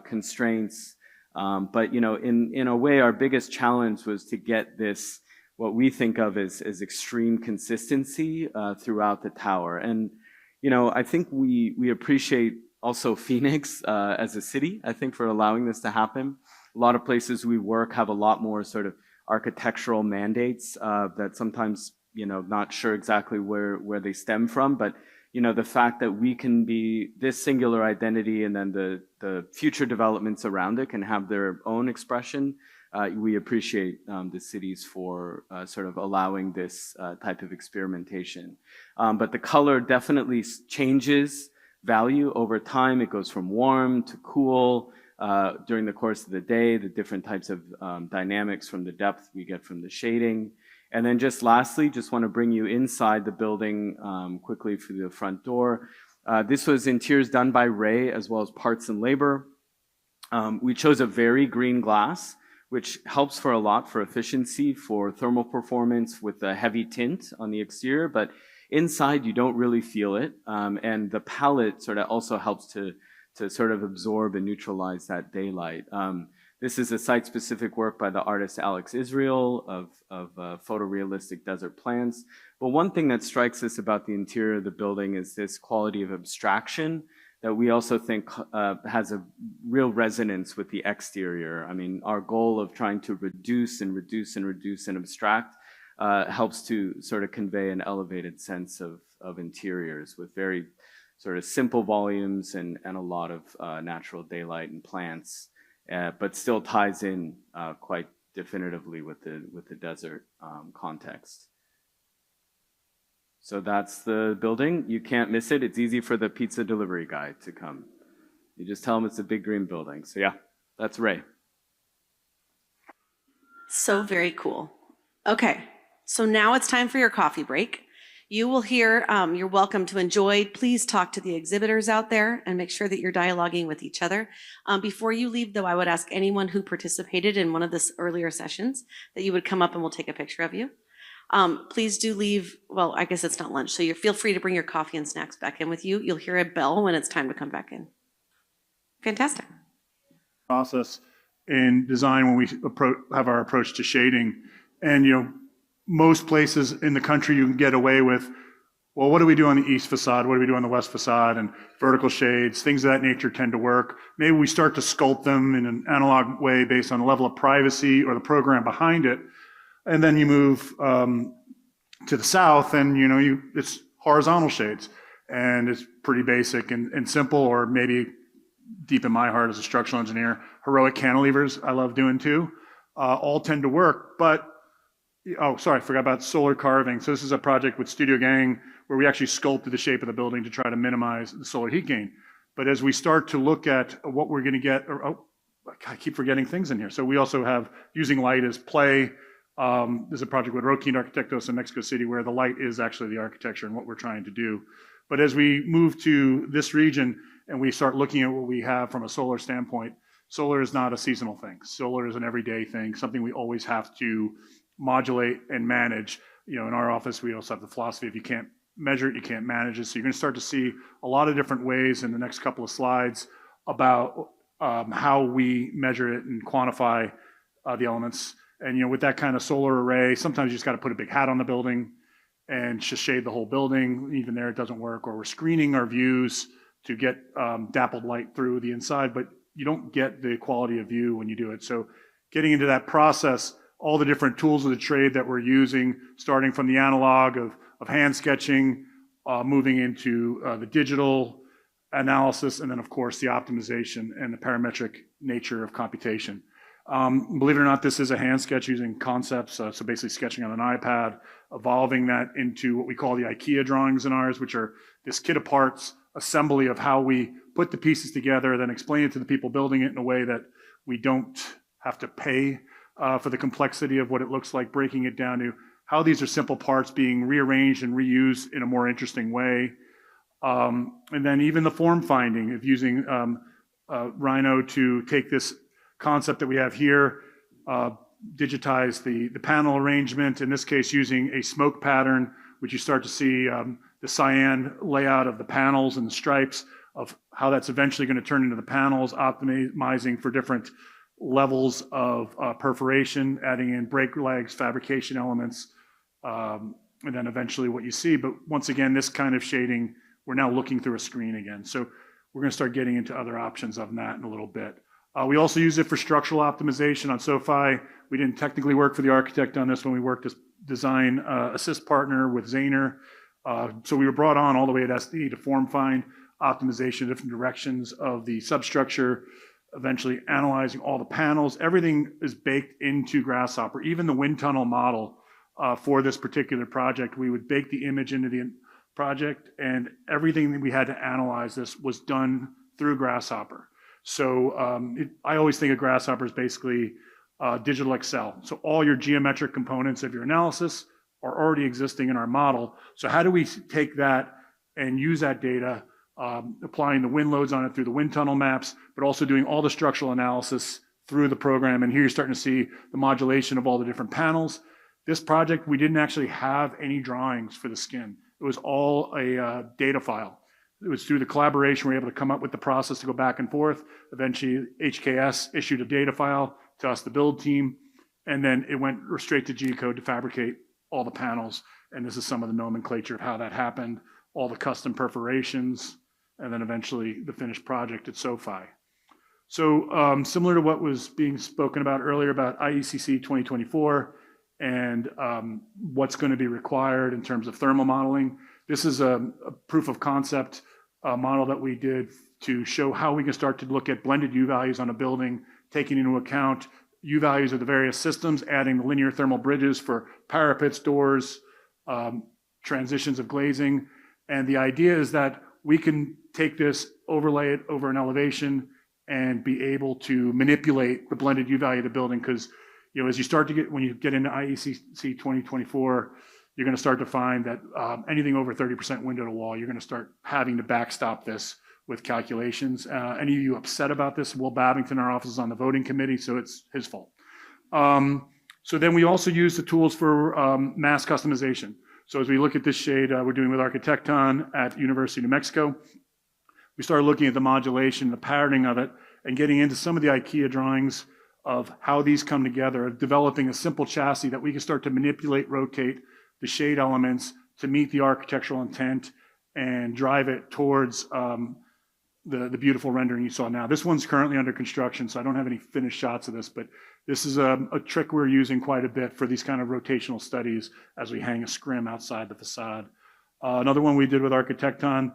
constraints. But in a way, our biggest challenge was to get this, what we think of as extreme consistency throughout the tower. And I think we appreciate also Phoenix as a city, I think, for allowing this to happen. A lot of places we work have a lot more sort of architectural mandates that sometimes, not sure exactly where they stem from, but the fact that we can be this singular identity and then the future developments around it can have their own expression. We appreciate the cities for sort of allowing this type of experimentation. But the color definitely changes value over time. It goes from warm to cool during the course of the day, the different types of dynamics from the depth we get from the shading. And then just lastly, just want to bring you inside the building quickly through the front door. This was interiors done by Ray as well as parts and labor. We chose a very green glass, which helps for a lot for efficiency, for thermal performance with a heavy tint on the exterior, but inside you don't really feel it. And the palette sort of also helps to sort of absorb and neutralize that daylight. This is a site-specific work by the artist Alex Israel of photorealistic desert plants. But one thing that strikes us about the interior of the building is this quality of abstraction that we also think has a real resonance with the exterior. I mean, our goal of trying to reduce and reduce and reduce and abstract helps to sort of convey an elevated sense of interiors with very sort of simple volumes and a lot of natural daylight and plants. But still ties in quite definitively with the desert context. So that's the building. You can't miss it. It's easy for the pizza delivery guy to come. You just tell him it's a big green building. So yeah, that's Ray. So very cool. Okay, so now it's time for your coffee break. You will hear, you're welcome to enjoy. Please talk to the exhibitors out there and make sure that you're dialoguing with each other. Before you leave, though, I would ask anyone who participated in one of the earlier sessions that you would come up and we'll take a picture of you. Please do leave, well, I guess it's not lunch, so feel free to bring your coffee and snacks back in with you. You'll hear a bell when it's time to come back in. Fantastic. Process in design when we have our approach to shading. And, most places in the country you can get away with, well, what do we do on the east facade? What do we do on the west facade? And vertical shades, things of that nature tend to work. Maybe we start to sculpt them in an analog way based on the level of privacy or the program behind it. And then you move to the south and, it's horizontal shades. And it's pretty basic and simple, or maybe deep in my heart as a structural engineer, heroic cantilevers I love doing too. All tend to work, but oh, sorry, I forgot about solar carving. So this is a project with Studio Gang where we actually sculpted the shape of the building to try to minimize the solar heat gain. But as we start to look at what we're going to get, I keep forgetting things in here. So we also have using light as play. There's a project with Roquín Arquitectos in Mexico City where the light is actually the architecture and what we're trying to do. But as we move to this region and we start looking at what we have from a solar standpoint, solar is not a seasonal thing. Solar is an everyday thing, something we always have to modulate and manage. In our office, we also have the philosophy, if you can't measure it, you can't manage it. So you're going to start to see a lot of different ways in the next couple of slides about how we measure it and quantify the elements. And, with that kind of solar array, sometimes you just got to put a big hat on the building and just shade the whole building. Even there, it doesn't work. Or we're screening our views to get dappled light through the inside, but you don't get the quality of view when you do it. So getting into that process, all the different tools of the trade that we're using, starting from the analog of hand sketching, moving into the digital analysis, and then of course the optimization and the parametric nature of computation. Believe it or not, this is a hand sketch using concepts, so basically sketching on an iPad, evolving that into what we call the IKEA drawings in ours, which are this kit of parts assembly of how we put the pieces together, then explain it to the people building it in a way that we don't have to pay for the complexity of what it looks like, breaking it down to how these are simple parts being rearranged and reused in a more interesting way. And then even the form finding of using Rhino to take this concept that we have here, digitize the panel arrangement, in this case using a smoke pattern, which you start to see the cyan layout of the panels and the stripes of how that's eventually going to turn into the panels, optimizing for different levels of perforation, adding in brake legs, fabrication elements, and then eventually what you see. But once again, this kind of shading we're now looking through a screen again. So we're going to start getting into other options of that in a little bit. We also use it for structural optimization on SoFi. We didn't technically work for the architect on this when we worked as design assist partner with Zahner. So we were brought on all the way at SD to form find optimization of different directions of the substructure, eventually analyzing all the panels. Everything is baked into Grasshopper. Even the wind tunnel model for this particular project, we would bake the image into the project, and everything that we had to analyze this was done through Grasshopper. So I always think of Grasshopper as basically digital Excel. So all your geometric components of your analysis are already existing in our model. So how do we take that and use that data, applying the wind loads on it through the wind tunnel maps, but also doing all the structural analysis through the program. And here you're starting to see the modulation of all the different panels. This project, we didn't actually have any drawings for the skin. It was all a data file. It was through the collaboration we were able to come up with the process to go back and forth. Eventually, HKS issued a data file to us, the build team, and then it went straight to G-code to fabricate all the panels. And this is some of the nomenclature of how that happened, all the custom perforations, and then eventually the finished project at SoFi. So similar to what was being spoken about earlier about IECC 2024 and what's going to be required in terms of thermal modeling, this is a proof of concept model that we did to show how we can start to look at blended U values on a building, taking into account U values of the various systems, adding the linear thermal bridges for parapets, doors, transitions of glazing. And the idea is that we can take this, overlay it over an elevation, and be able to manipulate the blended U value of the building. Because as you start to get, when you get into IECC 2024, you're going to start to find that anything over 30% window to wall, you're going to start having to backstop this with calculations. Any of you upset about this? Will Babington, our office is on the voting committee, so it's his fault. So then we also use the tools for mass customization. So as we look at this shade we're doing with Architekton at University of New Mexico, we started looking at the modulation, the patterning of it, and getting into some of the IKEA drawings of how these come together, developing a simple chassis that we can start to manipulate, rotate the shade elements to meet the architectural intent and drive it towards the beautiful rendering you saw now. This one's currently under construction, so I don't have any finished shots of this, but this is a trick we're using quite a bit for these kind of rotational studies as we hang a scrim outside the facade. Another one we did with Architekton,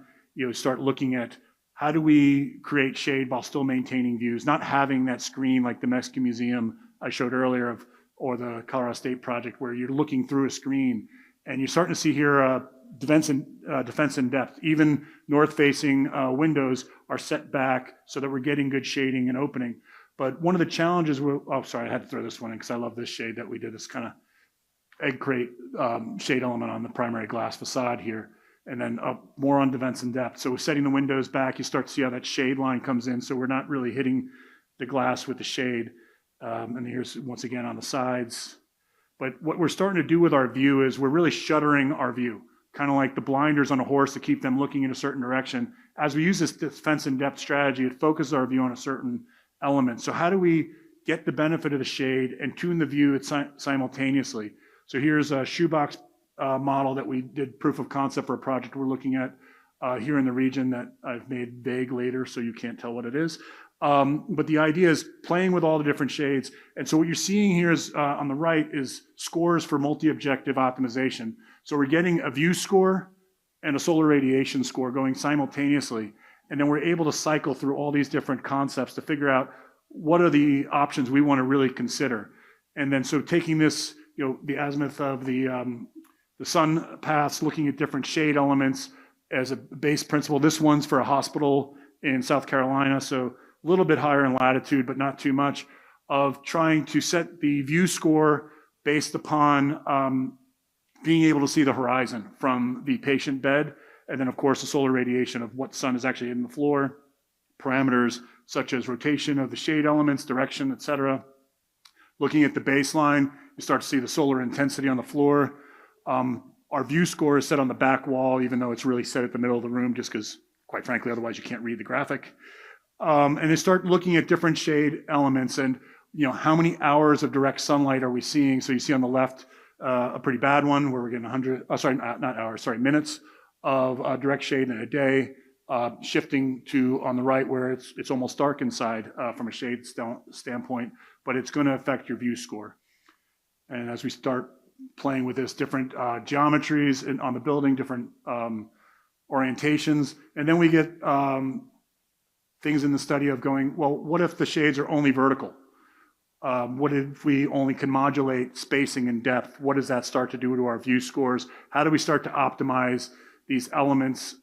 start looking at how do we create shade while still maintaining views, not having that screen like the Mexican Museum I showed earlier or the Colorado State project where you're looking through a screen. And you're starting to see here defense in depth. Even north-facing windows are set back so that we're getting good shading and opening. But one of the challenges, oh, sorry, I had to throw this one in because I love this shade that we did, this kind of egg crate shade element on the primary glass facade here. And then more on defense in depth. So we're setting the windows back, you start to see how that shade line comes in. So we're not really hitting the glass with the shade. And here's once again on the sides. But what we're starting to do with our view is we're really shuttering our view, kind of like the blinders on a horse to keep them looking in a certain direction. As we use this defense in depth strategy, it focuses our view on a certain element. So how do we get the benefit of the shade and tune the view simultaneously? So here's a shoebox model that we did proof of concept for a project we're looking at here in the region that I've made vague later, so you can't tell what it is. But the idea is playing with all the different shades. And so what you're seeing here is on the right is scores for multi-objective optimization. So we're getting a view score and a solar radiation score going simultaneously. And then we're able to cycle through all these different concepts to figure out what are the options we want to really consider. And then so taking this, the azimuth of the sun paths, looking at different shade elements as a base principle. This one's for a hospital in South Carolina, so a little bit higher in latitude, but not too much, of trying to set the view score based upon being able to see the horizon from the patient bed. And then of course the solar radiation of what sun is actually in the floor, parameters such as rotation of the shade elements, direction, etc. Looking at the baseline, you start to see the solar intensity on the floor. Our view score is set on the back wall, even though it's really set at the middle of the room, just because, quite frankly, otherwise you can't read the graphic. And they start looking at different shade elements and, how many hours of direct sunlight are we seeing? So you see on the left, a pretty bad one where we're getting 100, minutes of direct shade in a day, shifting to on the right where it's almost dark inside from a shade standpoint, but it's going to affect your view score. And as we start playing with this, different geometries on the building, different orientations, and then we get things in the study of going, well, what if the shades are only vertical? What if we only can modulate spacing and depth? What does that start to do to our view scores? How do we start to optimize these elements?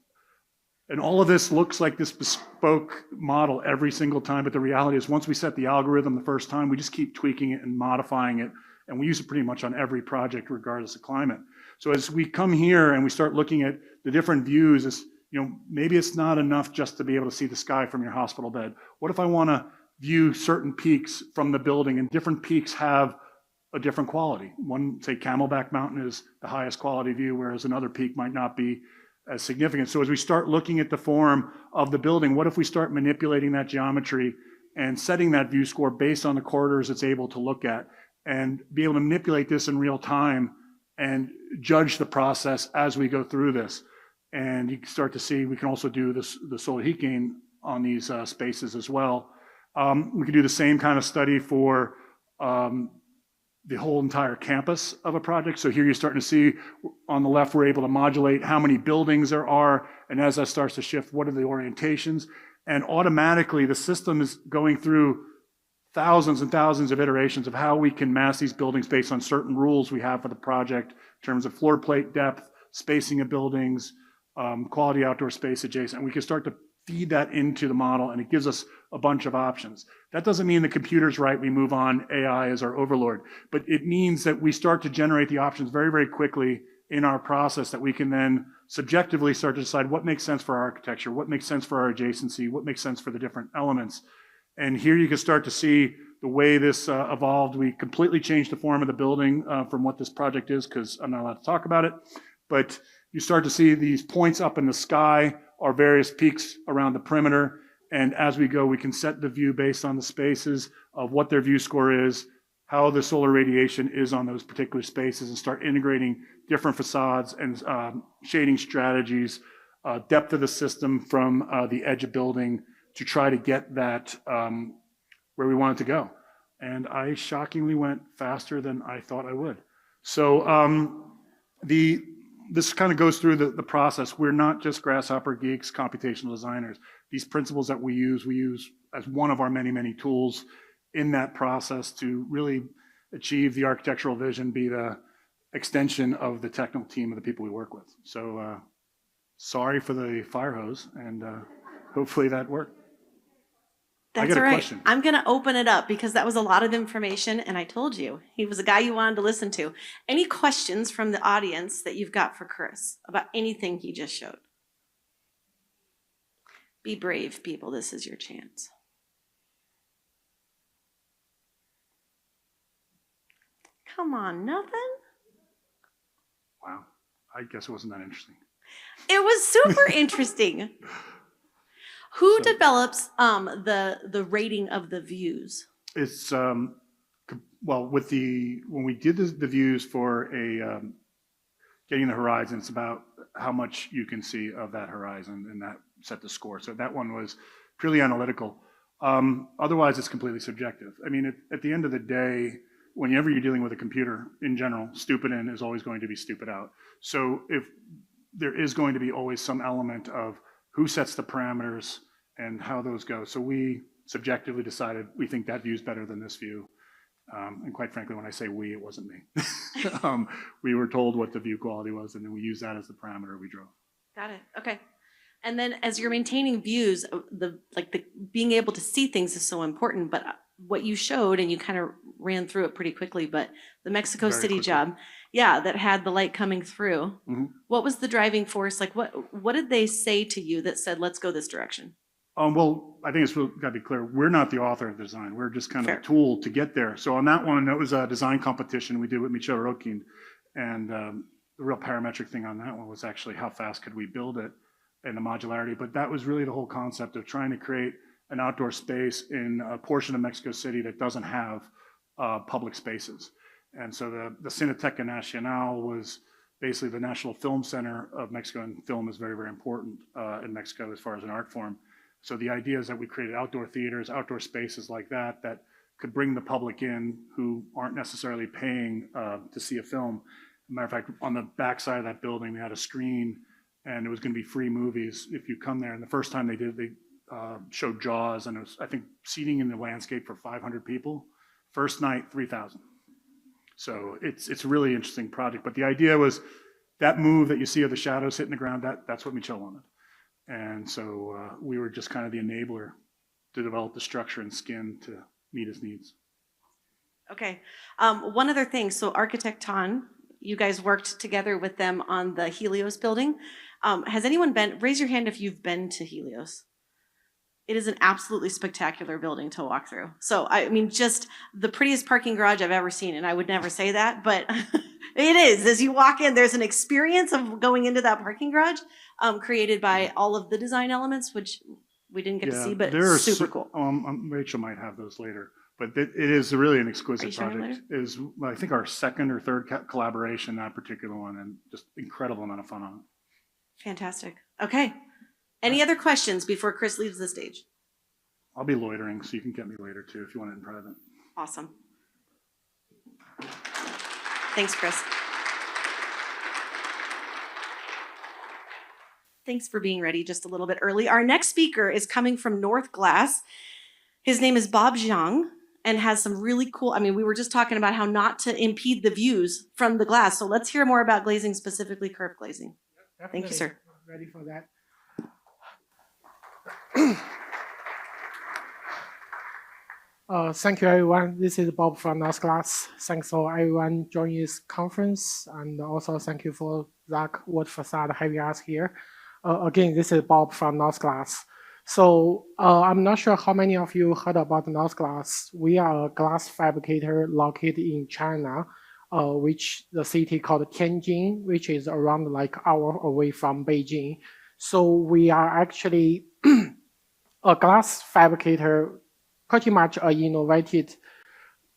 And all of this looks like this bespoke model every single time, but the reality is once we set the algorithm the first time, we just keep tweaking it and modifying it, and we use it pretty much on every project regardless of climate. So as we come here and we start looking at the different views, it's, maybe it's not enough just to be able to see the sky from your hospital bed. What if I want to view certain peaks from the building, and different peaks have a different quality? One, say Camelback Mountain is the highest quality view, whereas another peak might not be as significant. So as we start looking at the form of the building, what if we start manipulating that geometry and setting that view score based on the corridors it's able to look at, and be able to manipulate this in real time and judge the process as we go through this? And you can start to see, we can also do this, the solar heat gain on these spaces as well. We can do the same kind of study for the whole entire campus of a project. So here you're starting to see on the left, we're able to modulate how many buildings there are. And as that starts to shift, what are the orientations? And automatically the system is going through thousands and thousands of iterations of how we can mass these buildings based on certain rules we have for the project in terms of floor plate depth, spacing of buildings, quality outdoor space adjacent. And we can start to feed that into the model, and it gives us a bunch of options. That doesn't mean the computer's right, we move on, AI is our overlord, but it means that we start to generate the options very, very quickly in our process that we can then subjectively start to decide what makes sense for our architecture, what makes sense for our adjacency, what makes sense for the different elements. And here you can start to see the way this evolved. We completely changed the form of the building from what this project is, because I'm not allowed to talk about it, but you start to see these points up in the sky are various peaks around the perimeter. And as we go, we can set the view based on the spaces of what their view score is, how the solar radiation is on those particular spaces, and start integrating different facades and shading strategies, depth of the system from the edge of building to try to get that where we want it to go. And I shockingly went faster than I thought I would. So this kind of goes through the process. We're not just grasshopper geeks, computational designers. These principles that we use as one of our many, many tools in that process to really achieve the architectural vision, be the extension of the technical team of the people we work with. So sorry for the fire hose, and hopefully that worked. That's all right. I'm going to open it up because that was a lot of information, and I told you he was a guy you wanted to listen to. Any questions from the audience that you've got for Chris about anything he just showed? Be brave, people. This is your chance. Come on, nothing? Wow. I guess it wasn't that interesting. It was super interesting. Who develops the rating of the views? It's well, when we did the views for getting the horizon, it's about how much you can see of that horizon, and that set the score. So that one was purely analytical. Otherwise, it's completely subjective. I mean, at the end of the day, whenever you're dealing with a computer in general, stupid in is always going to be stupid out. So if there is going to be always some element of who sets the parameters and how those go. So we subjectively decided we think that view is better than this view. And quite frankly, when I say we, it wasn't me. We were told what the view quality was, and then we used that as the parameter we drove. Got it. Okay. And then as you're maintaining views, being able to see things is so important, but what you showed, and you kind of ran through it pretty quickly, but the Mexico City job, that had the light coming through. Mm-hmm. What was the driving force? Like what did they say to you that said, let's go this direction? Well, I think it's got to be clear. We're not the author of the design. We're just kind of a tool to get there. So on that one, it was a design competition we did with Michel Rokin. And the real parametric thing on that one was actually how fast could we build it and the modularity. But that was really the whole concept of trying to create an outdoor space in a portion of Mexico City that doesn't have public spaces. And so the Cineteca Nacional was basically the National Film Center of Mexico, and film is very, very important in Mexico as far as an art form. So the idea is that we created outdoor theaters, outdoor spaces like that, that could bring the public in who aren't necessarily paying to see a film. Matter of fact, on the backside of that building, they had a screen, and it was going to be free movies if you come there. And the first time they did, they showed Jaws, and it was, I think, seating in the landscape for 500 people. First night, 3,000. So it's a really interesting project. But the idea was that move that you see of the shadows hitting the ground, that's what Michel wanted. And so we were just kind of the enabler to develop the structure and skin to meet his needs. Okay. One other thing. So Architekton, you guys worked together with them on the Helios building. Has anyone raise your hand if you've been to Helios. It is an absolutely spectacular building to walk through. So, I mean, just the prettiest parking garage I've ever seen, and I would never say that, but it is. As you walk in, there's an experience of going into that parking garage created by all of the design elements, which we didn't get to see, but it's super cool. Rachel might have those later, but it is really an exquisite showing project. It is, I think, our second or third collaboration, that particular one, and just incredible amount of fun on it. Fantastic. Okay. Any other questions before Chris leaves the stage? I'll be loitering, so you can get me later too if you want it in private. Awesome. Thanks, Chris. Thanks for being ready just a little bit early. Our next speaker is coming from North Glass. His name is Bob Zhang and has some really cool, I mean, we were just talking about how not to impede the views from the glass. So let's hear more about glazing, specifically curved glazing. Definitely. Thank you, sir. Ready for that. Thank you, everyone. This is Bob from North Glass. Thanks for everyone joining this conference, and also thank you for Zak World of Façades having us here. Again, this is Bob from North Glass. So I'm not sure how many of you heard about North Glass. We are a glass fabricator located in China, which the city called Tianjin, which is around like an hour away from Beijing. So we are actually a glass fabricator, pretty much an innovative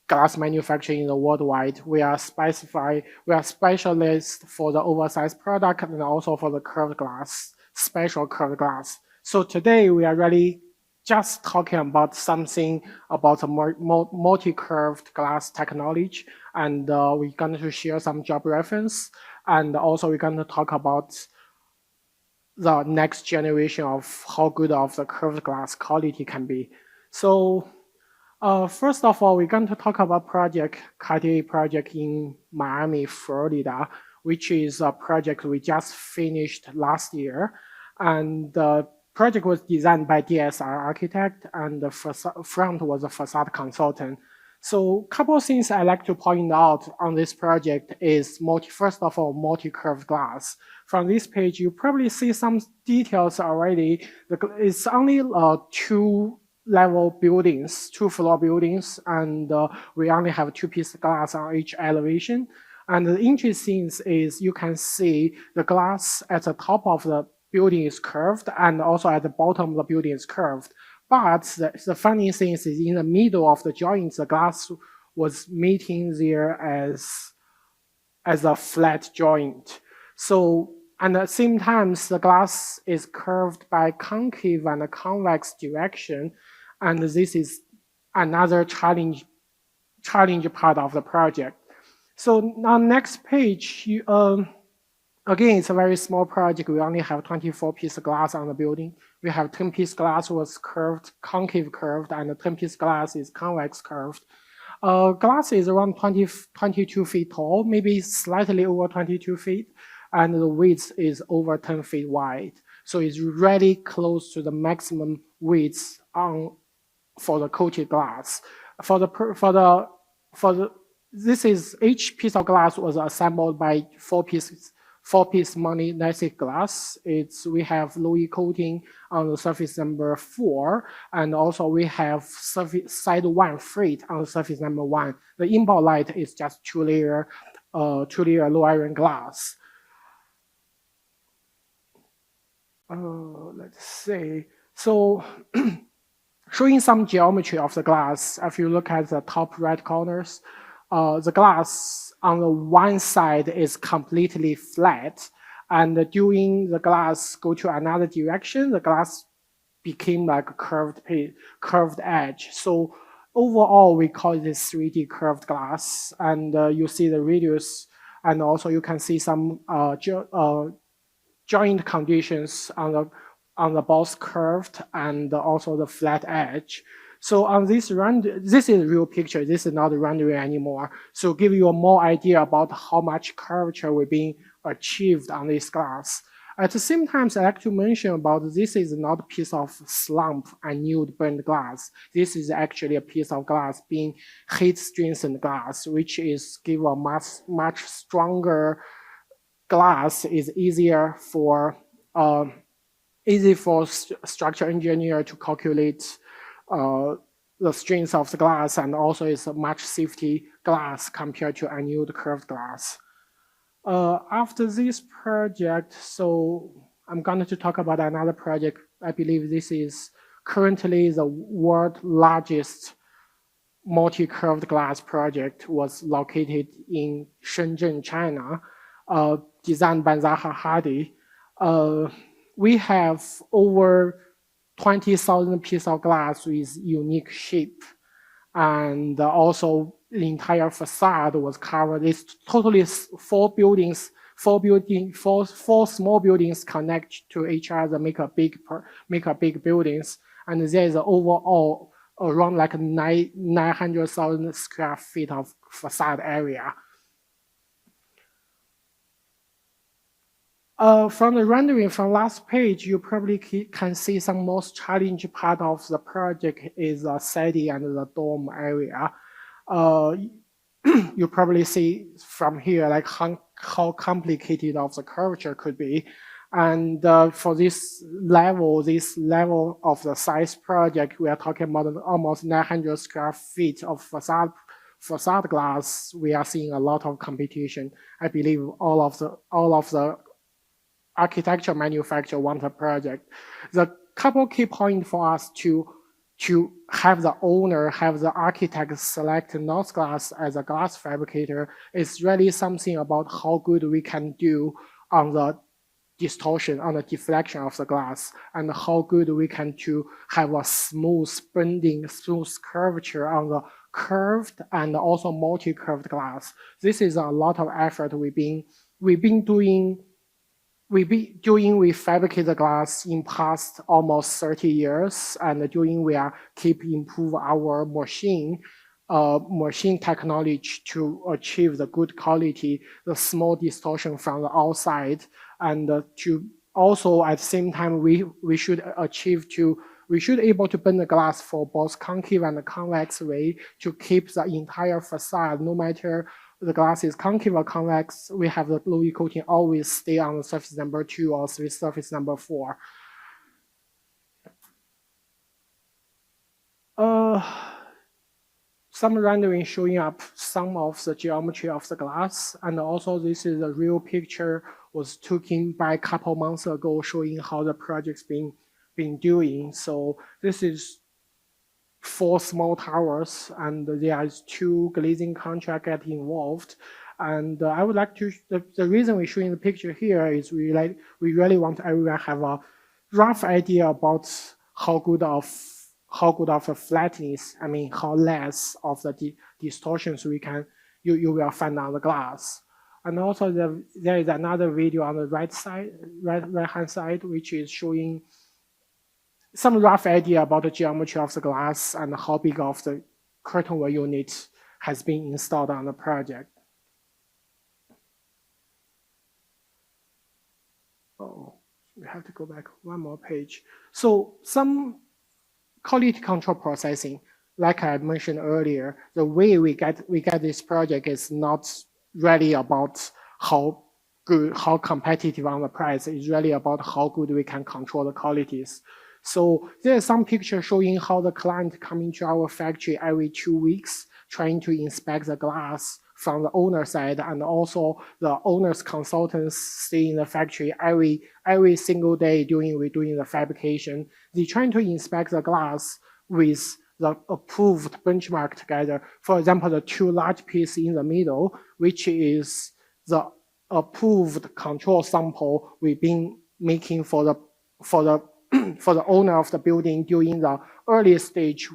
glass manufacturer in the worldwide. We are specialists for the oversized product and also for the curved glass, special curved glass. So today we are really just talking about something about a multi-curved glass technology, and we're going to share some job reference, and also we're going to talk about the next generation of how good of the curved glass quality can be. So first of all, we're going to talk about Cartier project in Miami, Florida, which is a project we just finished last year. And the project was designed by DSR architect, and the front was a facade consultant. So a couple of things I like to point out on this project is first of all, multi-curved glass. From this page, you probably see some details already. It's only two-level buildings, two-floor buildings, and we only have two-piece glass on each elevation. And the interesting is you can see the glass at the top of the building is curved, and also at the bottom of the building is curved. But the funny thing is in the middle of the joint, the glass was meeting there as a flat joint. So, and at the same time, the glass is curved by concave and convex direction. And this is another challenge part of the project. So on next page, again, it's a very small project. We only have 24-piece glass on the building. We have 10-piece glass was curved, concave curved, and the 10-piece glass is convex curved. Glass is around 22 feet tall, maybe slightly over 22 feet, and the width is over 10 feet wide. So it's really close to the maximum width for the coated glass. Each piece of glass was assembled by four-piece monolithic glass. We have Louis coating on the surface number 4, and also we have side 1 freight on the surface number 1. The inbound light is just two-layer low iron glass. Let's see. So showing some geometry of the glass, if you look at the top right corners, the glass on the one side is completely flat, and during the glass go to another direction, the glass became like a curved edge. So overall, we call this 3D curved glass, and you see the radius, and also you can see some joint conditions on the both curved and also the flat edge. So on this this is a real picture. This is not a rendering anymore. So give you a more idea about how much curvature will be achieved on this glass. At the same time, I like to mention about this is not a piece of slump annealed burned glass. This is actually a piece of glass being heat strengthened glass, which is give a much stronger glass. Is easier for structural engineer to calculate the strength of the glass, and also it's a much safety glass compared to annealed curved glass. After this project, so I'm going to talk about another project. I believe this is currently the world's largest multi-curved glass project, was located in Shenzhen, China, designed by Zaha Hadid. We have over 20,000 pieces of glass with unique shape, and also the entire facade was covered. It's totally four small buildings connect to each other, make a big buildings, and there is overall around like 900,000 square feet of facade area. From the rendering from last page, you probably can see some most challenging part of the project is the siding and the dome area. You probably see from here like how complicated of the curvature could be. And for this level of the size project, we are talking about almost 900 square feet of facade glass. We are seeing a lot of competition. I believe all of the architecture manufacturer want a project. The couple key points for us to have the owner, have the architect select North Glass as a glass fabricator is really something about how good we can do on the distortion, on the deflection of the glass, and how good we can to have a smooth bending, smooth curvature on the curved and also multi-curved glass. This is a lot of effort we've been doing. We fabricate the glass in past almost 30 years, and we are keep improve our machine technology to achieve the good quality, the small distortion from the outside, and to also at the same time we should able to bend the glass for both concave and convex way to keep the entire facade, no matter the glass is concave or convex, we have the low-E coating always stay on the surface number 2 or surface number 4. Some rendering showing up some of the geometry of the glass, and also this is a real picture was taken by a couple months ago showing how the project's been doing. So this is 4 small towers, and there is 2 glazing contracts get involved. And I would like to, the reason we're showing the picture here is we really want everyone to have a rough idea about how good of the flatness, I mean how less of the distortions you will find on the glass. And also there is another video on the right hand side, which is showing some rough idea about the geometry of the glass and how big of the curtain wall unit has been installed on the project. Oh, we have to go back one more page. So some quality control processing, like I mentioned earlier, the way we get this project is not really about how good, how competitive on the price. It's really about how good we can control the qualities. So there's some picture showing how the client come into our factory every 2 weeks, trying to inspect the glass from the owner side, and also the owner's consultants stay in the factory every single day we're doing the fabrication. They're trying to inspect the glass with the approved benchmark together. For example, the two large pieces in the middle, which is the approved control sample we've been making for the for the owner of the building during the early stage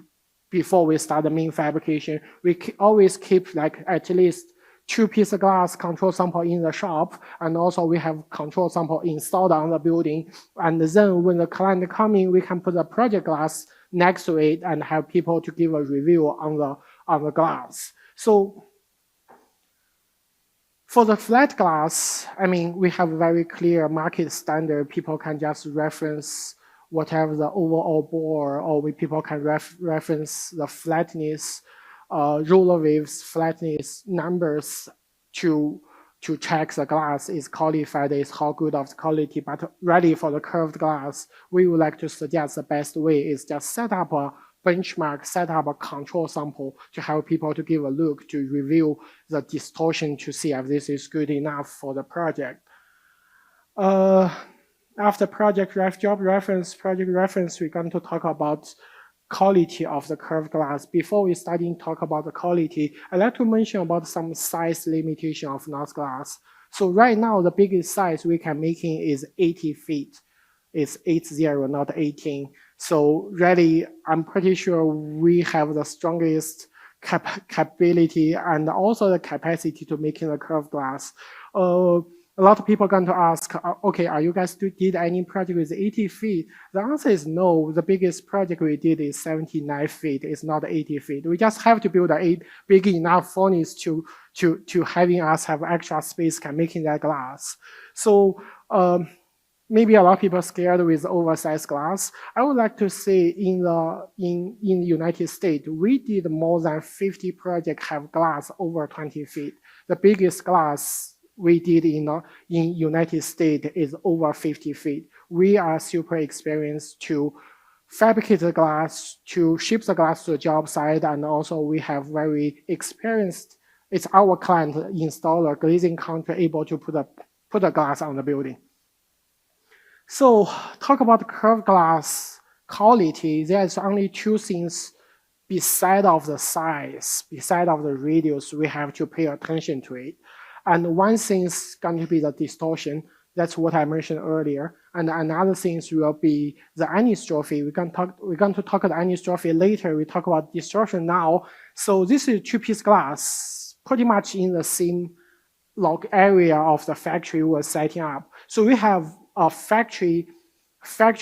before we start the main fabrication. We always keep like at least 2 pieces of glass control sample in the shop, and also we have control sample installed on the building. And then when the client come in, we can put the project glass next to it and have people to give a review on the glass. So for the flat glass, I mean, we have very clear market standard. People can just reference whatever the overall bore, or people can reference the flatness, roller waves, flatness numbers to check the glass is qualified, is how good of the quality. But ready for the curved glass, we would like to suggest the best way is just set up a benchmark, set up a control sample to have people to give a look, to review the distortion to see if this is good enough for the project. After job reference, we're going to talk about quality of the curved glass. Before we start to talk about the quality, I'd like to mention about some size limitation of NOS glass. So right now, the biggest size we can making is 80 feet. It's 80, not 18. So really, I'm pretty sure we have the strongest capability and also the capacity to making the curved glass. A lot of people are going to ask, okay, are you guys did any project with 80 feet? The answer is no. The biggest project we did is 79 feet. It's not 80 feet. We just have to build a big enough furnace to having us have extra space can making that glass. So maybe a lot of people are scared with oversized glass. I would like to say in the United States, we did more than 50 projects have glass over 20 feet. The biggest glass we did in United States is over 50 feet. We are super experienced to fabricate the glass, to ship the glass to the job site, and also we have very experienced, it's our client installer, glazing contractor able to put the glass on the building. So talk about the curved glass quality. There's only 2 things beside of the size, beside of the radius, we have to pay attention to it. And one thing is going to be the distortion. That's what I mentioned earlier. And another thing will be the anisotropy. We're going to talk about anisotropy later. We talk about distortion now. So this is 2-piece glass, pretty much in the same area of the factory we're setting up. So we have a factory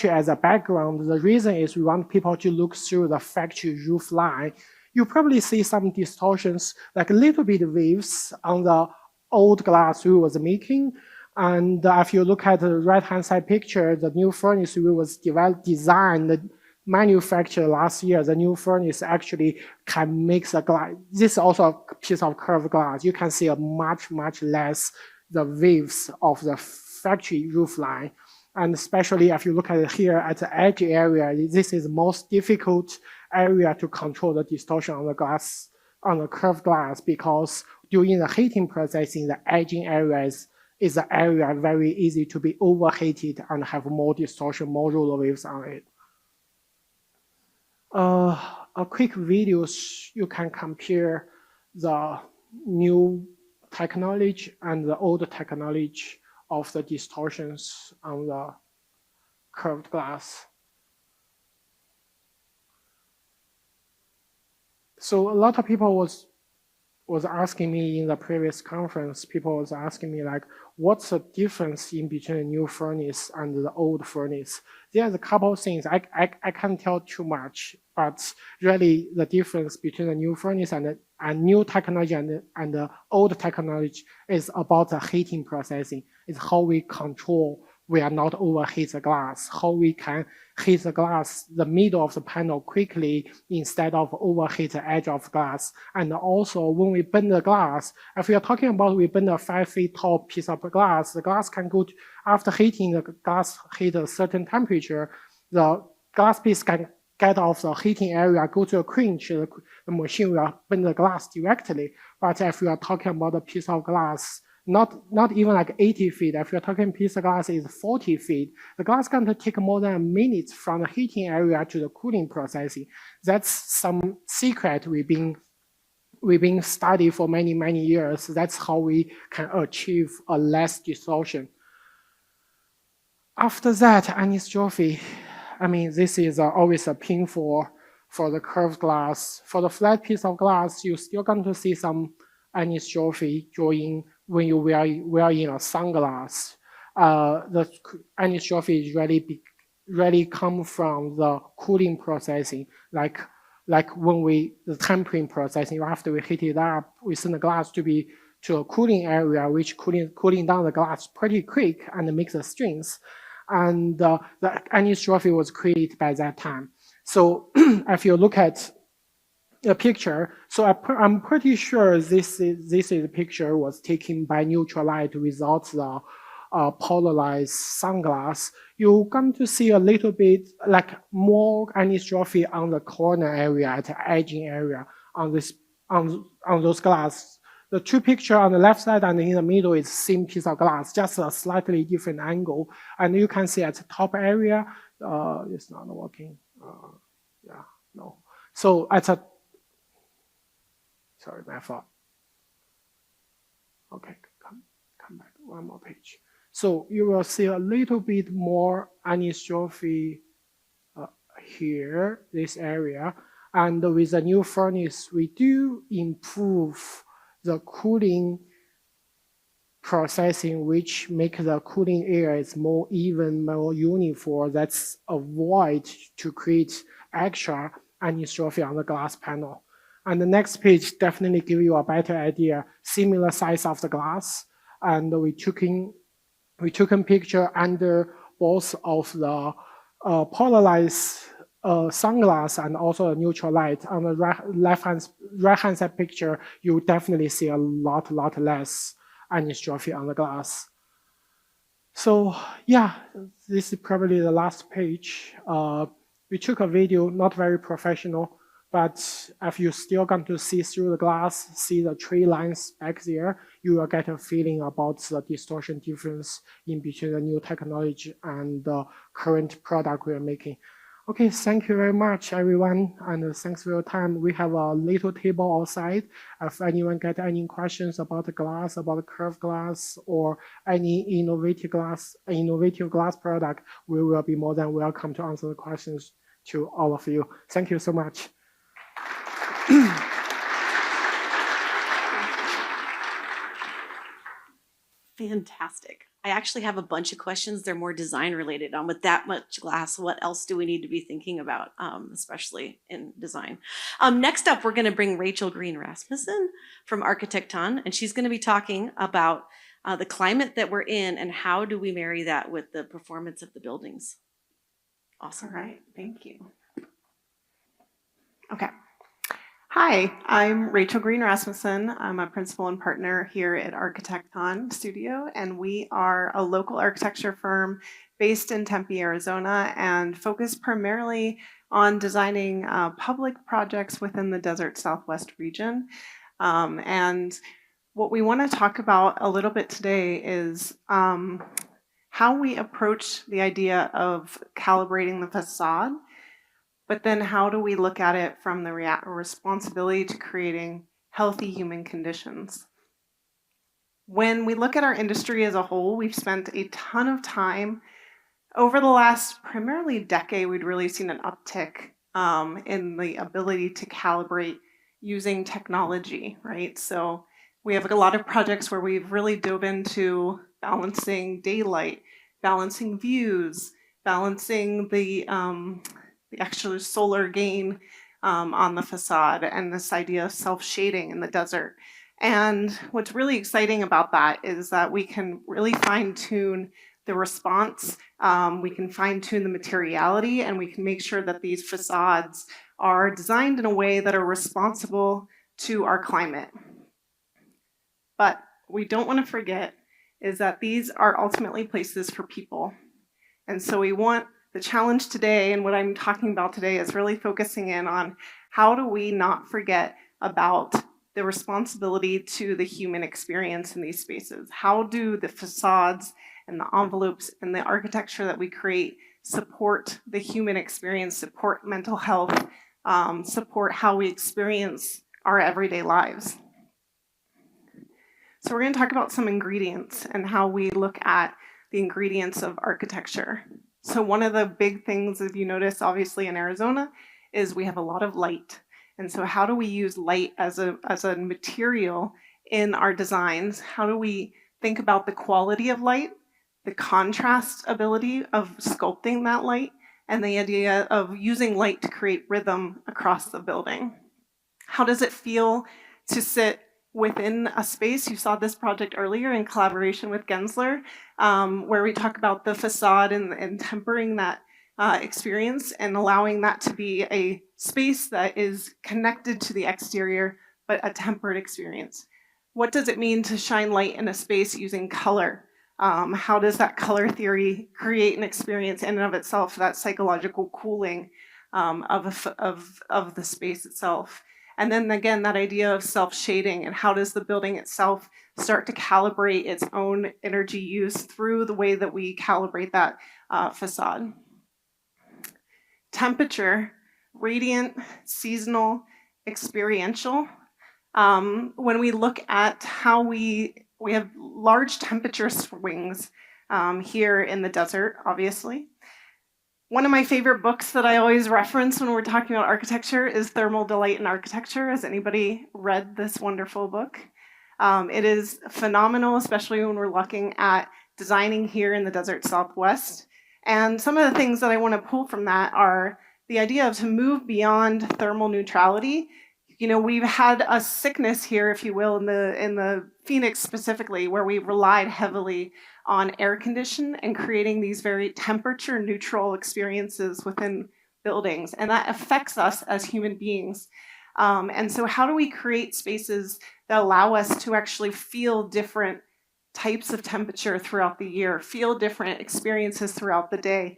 as a background. The reason is we want people to look through the factory roof line. You probably see some distortions, like a little bit of waves on the old glass we was making. And if you look at the right-hand side picture, the new furnace we was designed, manufactured last year, the new furnace actually can make the glass. This is also a piece of curved glass. You can see a much less the waves of the factory roof line. And especially if you look at it here at the edge area, this is the most difficult area to control the distortion on the glass, on the curved glass, because during the heating processing, the edging areas is the area very easy to be overheated and have more distortion, more roller waves on it. A quick video, you can compare the new technology and the old technology of the distortions on the curved glass. So a lot of people was asking me in the previous conference, people was asking me like, what's the difference in between the new furnace and the old furnace? There's a couple of things, I can't tell too much, but really the difference between the new furnace and new technology and the old technology is about the heating processing. It's how we control, we are not overheat the glass, how we can heat the glass, the middle of the panel quickly instead of overheat the edge of glass. And also when we bend the glass, if we are talking about we bend a 5 feet tall piece of glass, the glass can go to, after heating, the glass hit a certain temperature, the glass piece can get off the heating area, go to a quench, the machine will bend the glass directly. But if we are talking about a piece of glass not even like 80 feet. If you're talking piece of glass is 40 feet, the glass going to take more than a minute from the heating area to the cooling processing. That's some secret we've been studying for many, many years. That's how we can achieve a less distortion. After that, anisotropy. I mean, this is always a painful for the curved glass. For the flat piece of glass, you're still going to see some anisotropy during when you wear in a sunglass. The anisotropy is really come from the cooling processing, like when the tempering processing, after we heat it up, we send the glass to a cooling area, which cooling down the glass pretty quick and makes the strings. And the anisotropy was created by that time. So if you look at the picture, so I'm pretty sure this is a picture was taken by neutral light without the polarized sunglass. You're going to see a little bit like more anisotropy on the corner area, at the edging area on those glass. The two pictures on the left side and in the middle is same piece of glass, just a slightly different angle. And you can see at the top area, it's not working. Yeah, no. So at a, sorry, my fault. Okay, come back one more page. So you will see a little bit more anisotropy here, this area. And with the new furnace, we do improve the cooling processing, which make the cooling air is more even, more uniform. That's avoid to create extra anisotropy on the glass panel. And the next page definitely give you a better idea, similar size of the glass. And we took in picture under both of the polarized sunglass and also a neutral light. On the right hand side picture, you definitely see a lot less anisotropy on the glass. So yeah, this is probably the last page. We took a video, not very professional, but if you're still going to see through the glass, see the tree lines back there, you will get a feeling about the distortion difference in between the new technology and the current product we are making. Okay, thank you very much, everyone, and thanks for your time. We have a little table outside. If anyone got any questions about the glass, about the curved glass, or any innovative glass product, we will be more than welcome to answer the questions to all of you. Thank you so much. Fantastic. I actually have a bunch of questions. They're more design related. With that much glass, what else do we need to be thinking about, especially in design? Next up, we're going to bring Rachel Green Rasmussen from Architekton, and she's going to be talking about the climate that we're in and how do we marry that with the performance of the buildings. Awesome. All right, thank you. Okay. Hi, I'm Rachel Green Rasmussen. I'm a principal and partner here at Architekton Studio, and we are a local architecture firm based in Tempe, Arizona, and focused primarily on designing public projects within the Desert Southwest region. And what we want to talk about a little bit today is how we approach the idea of calibrating the facade. But then how do we look at it from the responsibility to creating healthy human conditions? When we look at our industry as a whole, we've spent a ton of time over the last primarily decade. We'd really seen an uptick in the ability to calibrate using technology, right? So we have a lot of projects where we've really dove into balancing daylight, balancing views, balancing the actual solar gain on the facade, and this idea of self-shading in the desert. And what's really exciting about that is that we can really fine-tune the response, we can fine-tune the materiality, and we can make sure that these facades are designed in a way that are responsible to our climate. But we don't want to forget is that these are ultimately places for people. And so we want the challenge today, and what I'm talking about today, is really focusing in on how do we not forget about the responsibility to the human experience in these spaces. How do the facades and the envelopes and the architecture that we create support the human experience, support mental health, support how we experience our everyday lives? So we're going to talk about some ingredients and how we look at the ingredients of architecture. So one of the big things, if you notice, obviously in Arizona, is we have a lot of light. And so how do we use light as a material in our designs? How do we think about the quality of light, the contrast ability of sculpting that light, and the idea of using light to create rhythm across the building? How does it feel to sit within a space? You saw this project earlier in collaboration with Gensler, where we talk about the facade and tempering that experience and allowing that to be a space that is connected to the exterior, but a tempered experience. What does it mean to shine light in a space using color? How does that color theory create an experience in and of itself, that psychological cooling of the space itself? And then again, that idea of self-shading and how does the building itself start to calibrate its own energy use through the way that we calibrate that facade. Temperature, radiant, seasonal, experiential. When we look at how we have large temperature swings here in the desert, obviously. One of my favorite books that I always reference when we're talking about architecture is Thermal Delight in Architecture. Has anybody read this wonderful book? It is phenomenal, especially when we're looking at designing here in the desert Southwest. And some of the things that I want to pull from that are the idea of to move beyond thermal neutrality. You know, we've had a sickness here, if you will, in the Phoenix specifically, where we've relied heavily on air condition and creating these very temperature neutral experiences within buildings. And that affects us as human beings. And so how do we create spaces that allow us to actually feel different types of temperature throughout the year, feel different experiences throughout the day,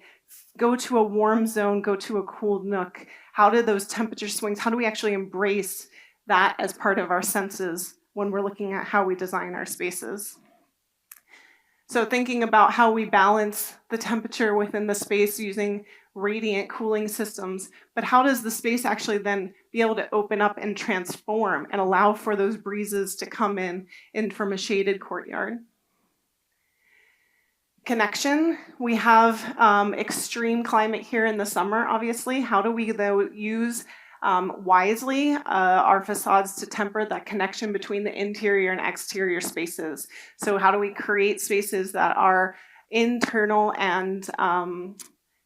go to a warm zone, go to a cool nook? How do those temperature swings, how do we actually embrace that as part of our senses when we're looking at how we design our spaces? So thinking about how we balance the temperature within the space using radiant cooling systems, but how does the space actually then be able to open up and transform and allow for those breezes to come in from a shaded courtyard? Connection, we have extreme climate here in the summer, obviously. How do we though use wisely our facades to temper that connection between the interior and exterior spaces? So how do we create spaces that are internal and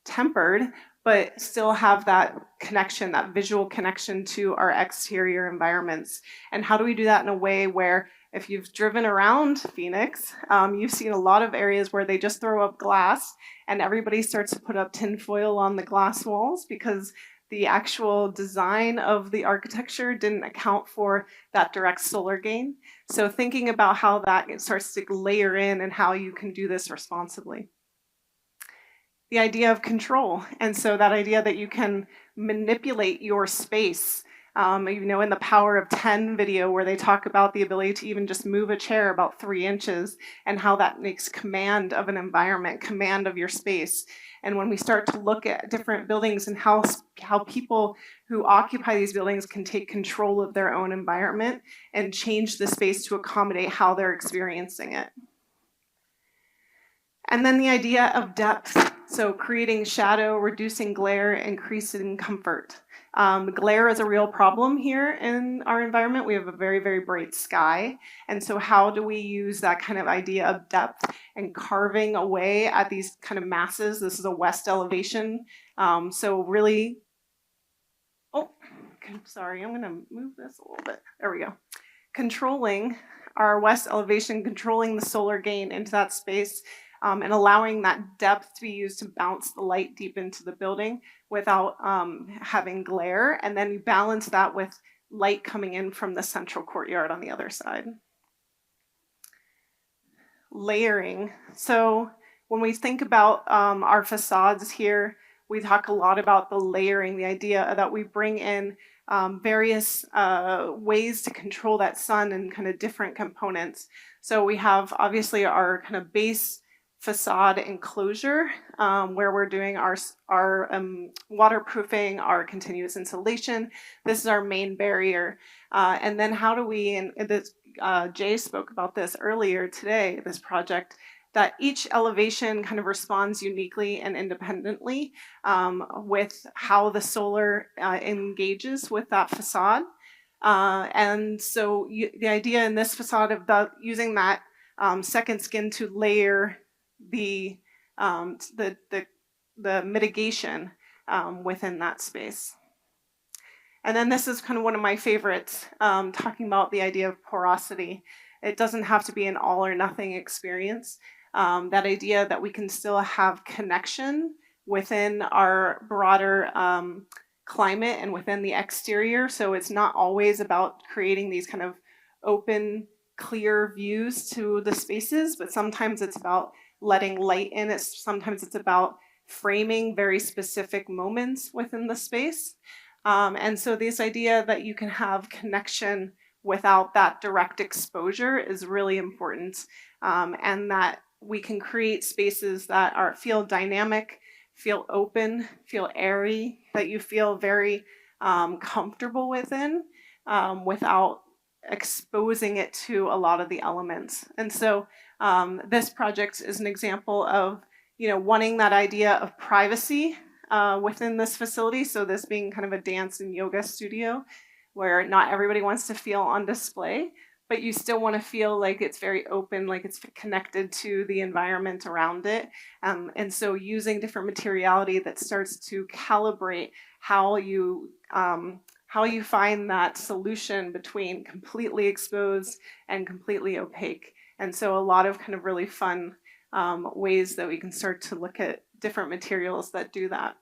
tempered, but still have that connection, that visual connection to our exterior environments? And how do we do that in a way where, if you've driven around Phoenix, you've seen a lot of areas where they just throw up glass and everybody starts to put up tinfoil on the glass walls because the actual design of the architecture didn't account for that direct solar gain. So thinking about how that starts to layer in and how you can do this responsibly. The idea of control. And so that idea that you can manipulate your space. You know, in the Power of 10 video where they talk about the ability to even just move a chair about 3 inches and how that makes command of an environment, command of your space. And when we start to look at different buildings and how people who occupy these buildings can take control of their own environment and change the space to accommodate how they're experiencing it. And then the idea of depth. So creating shadow, reducing glare, increasing comfort. Glare is a real problem here in our environment. We have a very, very bright sky. And so how do we use that kind of idea of depth and carving away at these kind of masses? This is a west elevation. So really, sorry, I'm gonna move this a little bit. There we go. Controlling our west elevation, controlling the solar gain into that space, and allowing that depth to be used to bounce the light deep into the building without having glare. And then you balance that with light coming in from the central courtyard on the other side. Layering. So when we think about our facades here, we talk a lot about the layering, the idea that we bring in various ways to control that sun and kind of different components. So we have obviously our kind of base facade enclosure where we're doing our waterproofing, our continuous insulation. This is our main barrier. And then how do we, and this, Jay spoke about this earlier today, this project, that each elevation kind of responds uniquely and independently with how the solar engages with that facade. And so the idea in this facade of using that second skin to layer the mitigation within that space. And then this is kind of one of my favorites, talking about the idea of porosity. It doesn't have to be an all or nothing experience. That idea that we can still have connection within our broader climate and within the exterior. So it's not always about creating these kind of open, clear views to the spaces, but sometimes it's about letting light in. Sometimes it's about framing very specific moments within the space. And so this idea that you can have connection without that direct exposure is really important, and that we can create spaces that feel dynamic, feel open, feel airy, that you feel very comfortable within without exposing it to a lot of the elements. And so this project is an example of, wanting that idea of privacy within this facility. So this being kind of a dance and yoga studio where not everybody wants to feel on display, but you still want to feel like it's very open, like it's connected to the environment around it. And so using different materiality that starts to calibrate how you find that solution between completely exposed and completely opaque. And so a lot of kind of really fun ways that we can start to look at different materials that do that.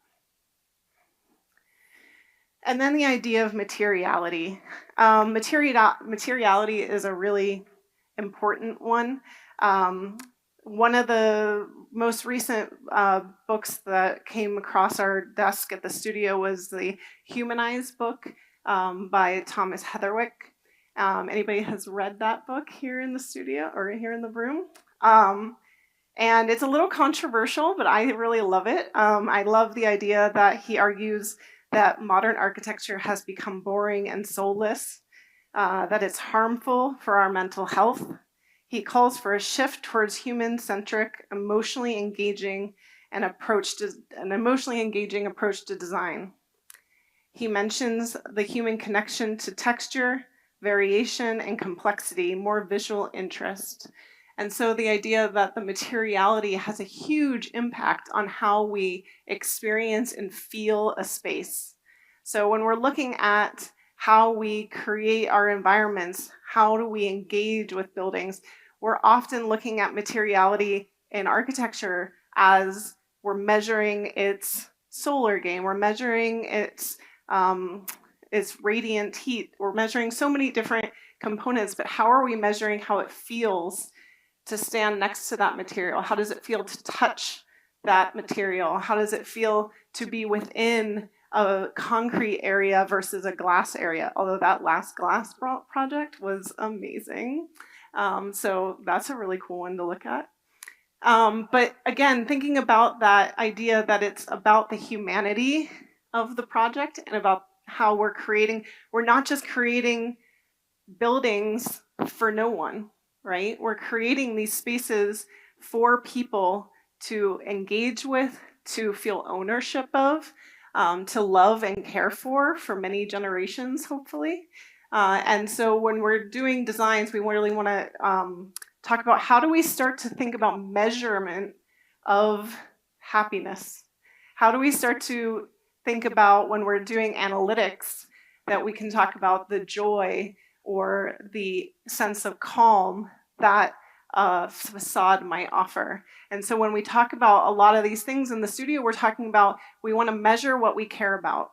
And then the idea of materiality. Materiality is a really important one. One of the most recent books that came across our desk at the studio was the Humanize book by Thomas Heatherwick. Anybody has read that book here in the studio or here in the room? And it's a little controversial, but I really love it. I love the idea that he argues that modern architecture has become boring and soulless, that it's harmful for our mental health. He calls for a shift towards human-centric, emotionally engaging approach to design. He mentions the human connection to texture, variation, and complexity, more visual interest. And so the idea that the materiality has a huge impact on how we experience and feel a space. So when we're looking at how we create our environments, how do we engage with buildings, we're often looking at materiality in architecture as we're measuring its solar gain, we're measuring its radiant heat, we're measuring so many different components, but how are we measuring how it feels to stand next to that material? How does it feel to touch that material? How does it feel to be within a concrete area versus a glass area? Although that last glass project was amazing. So that's a really cool one to look at. But again, thinking about that idea that it's about the humanity of the project and about how we're not just creating buildings for no one, right? We're creating these spaces for people to engage with, to feel ownership of, to love and care for many generations, hopefully. And so when we're doing designs, we really want to talk about how do we start to think about measurement of happiness? How do we start to think about when we're doing analytics that we can talk about the joy or the sense of calm that a facade might offer? And so when we talk about a lot of these things in the studio, we're talking about we want to measure what we care about.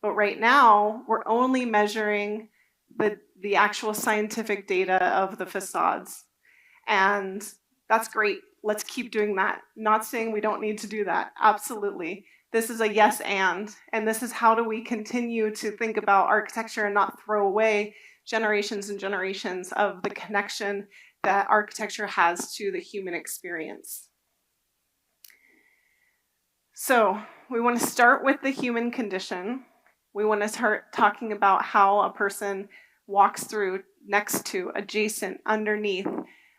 But right now, we're only measuring the actual scientific data of the facades. And that's great. let's keep doing that. Not saying we don't need to do that, absolutely. This is a yes and this is how do we continue to think about architecture and not throw away generations and generations of the connection that architecture has to the human experience. So we want to start with the human condition. We want to start talking about how a person walks through, next to, adjacent, underneath,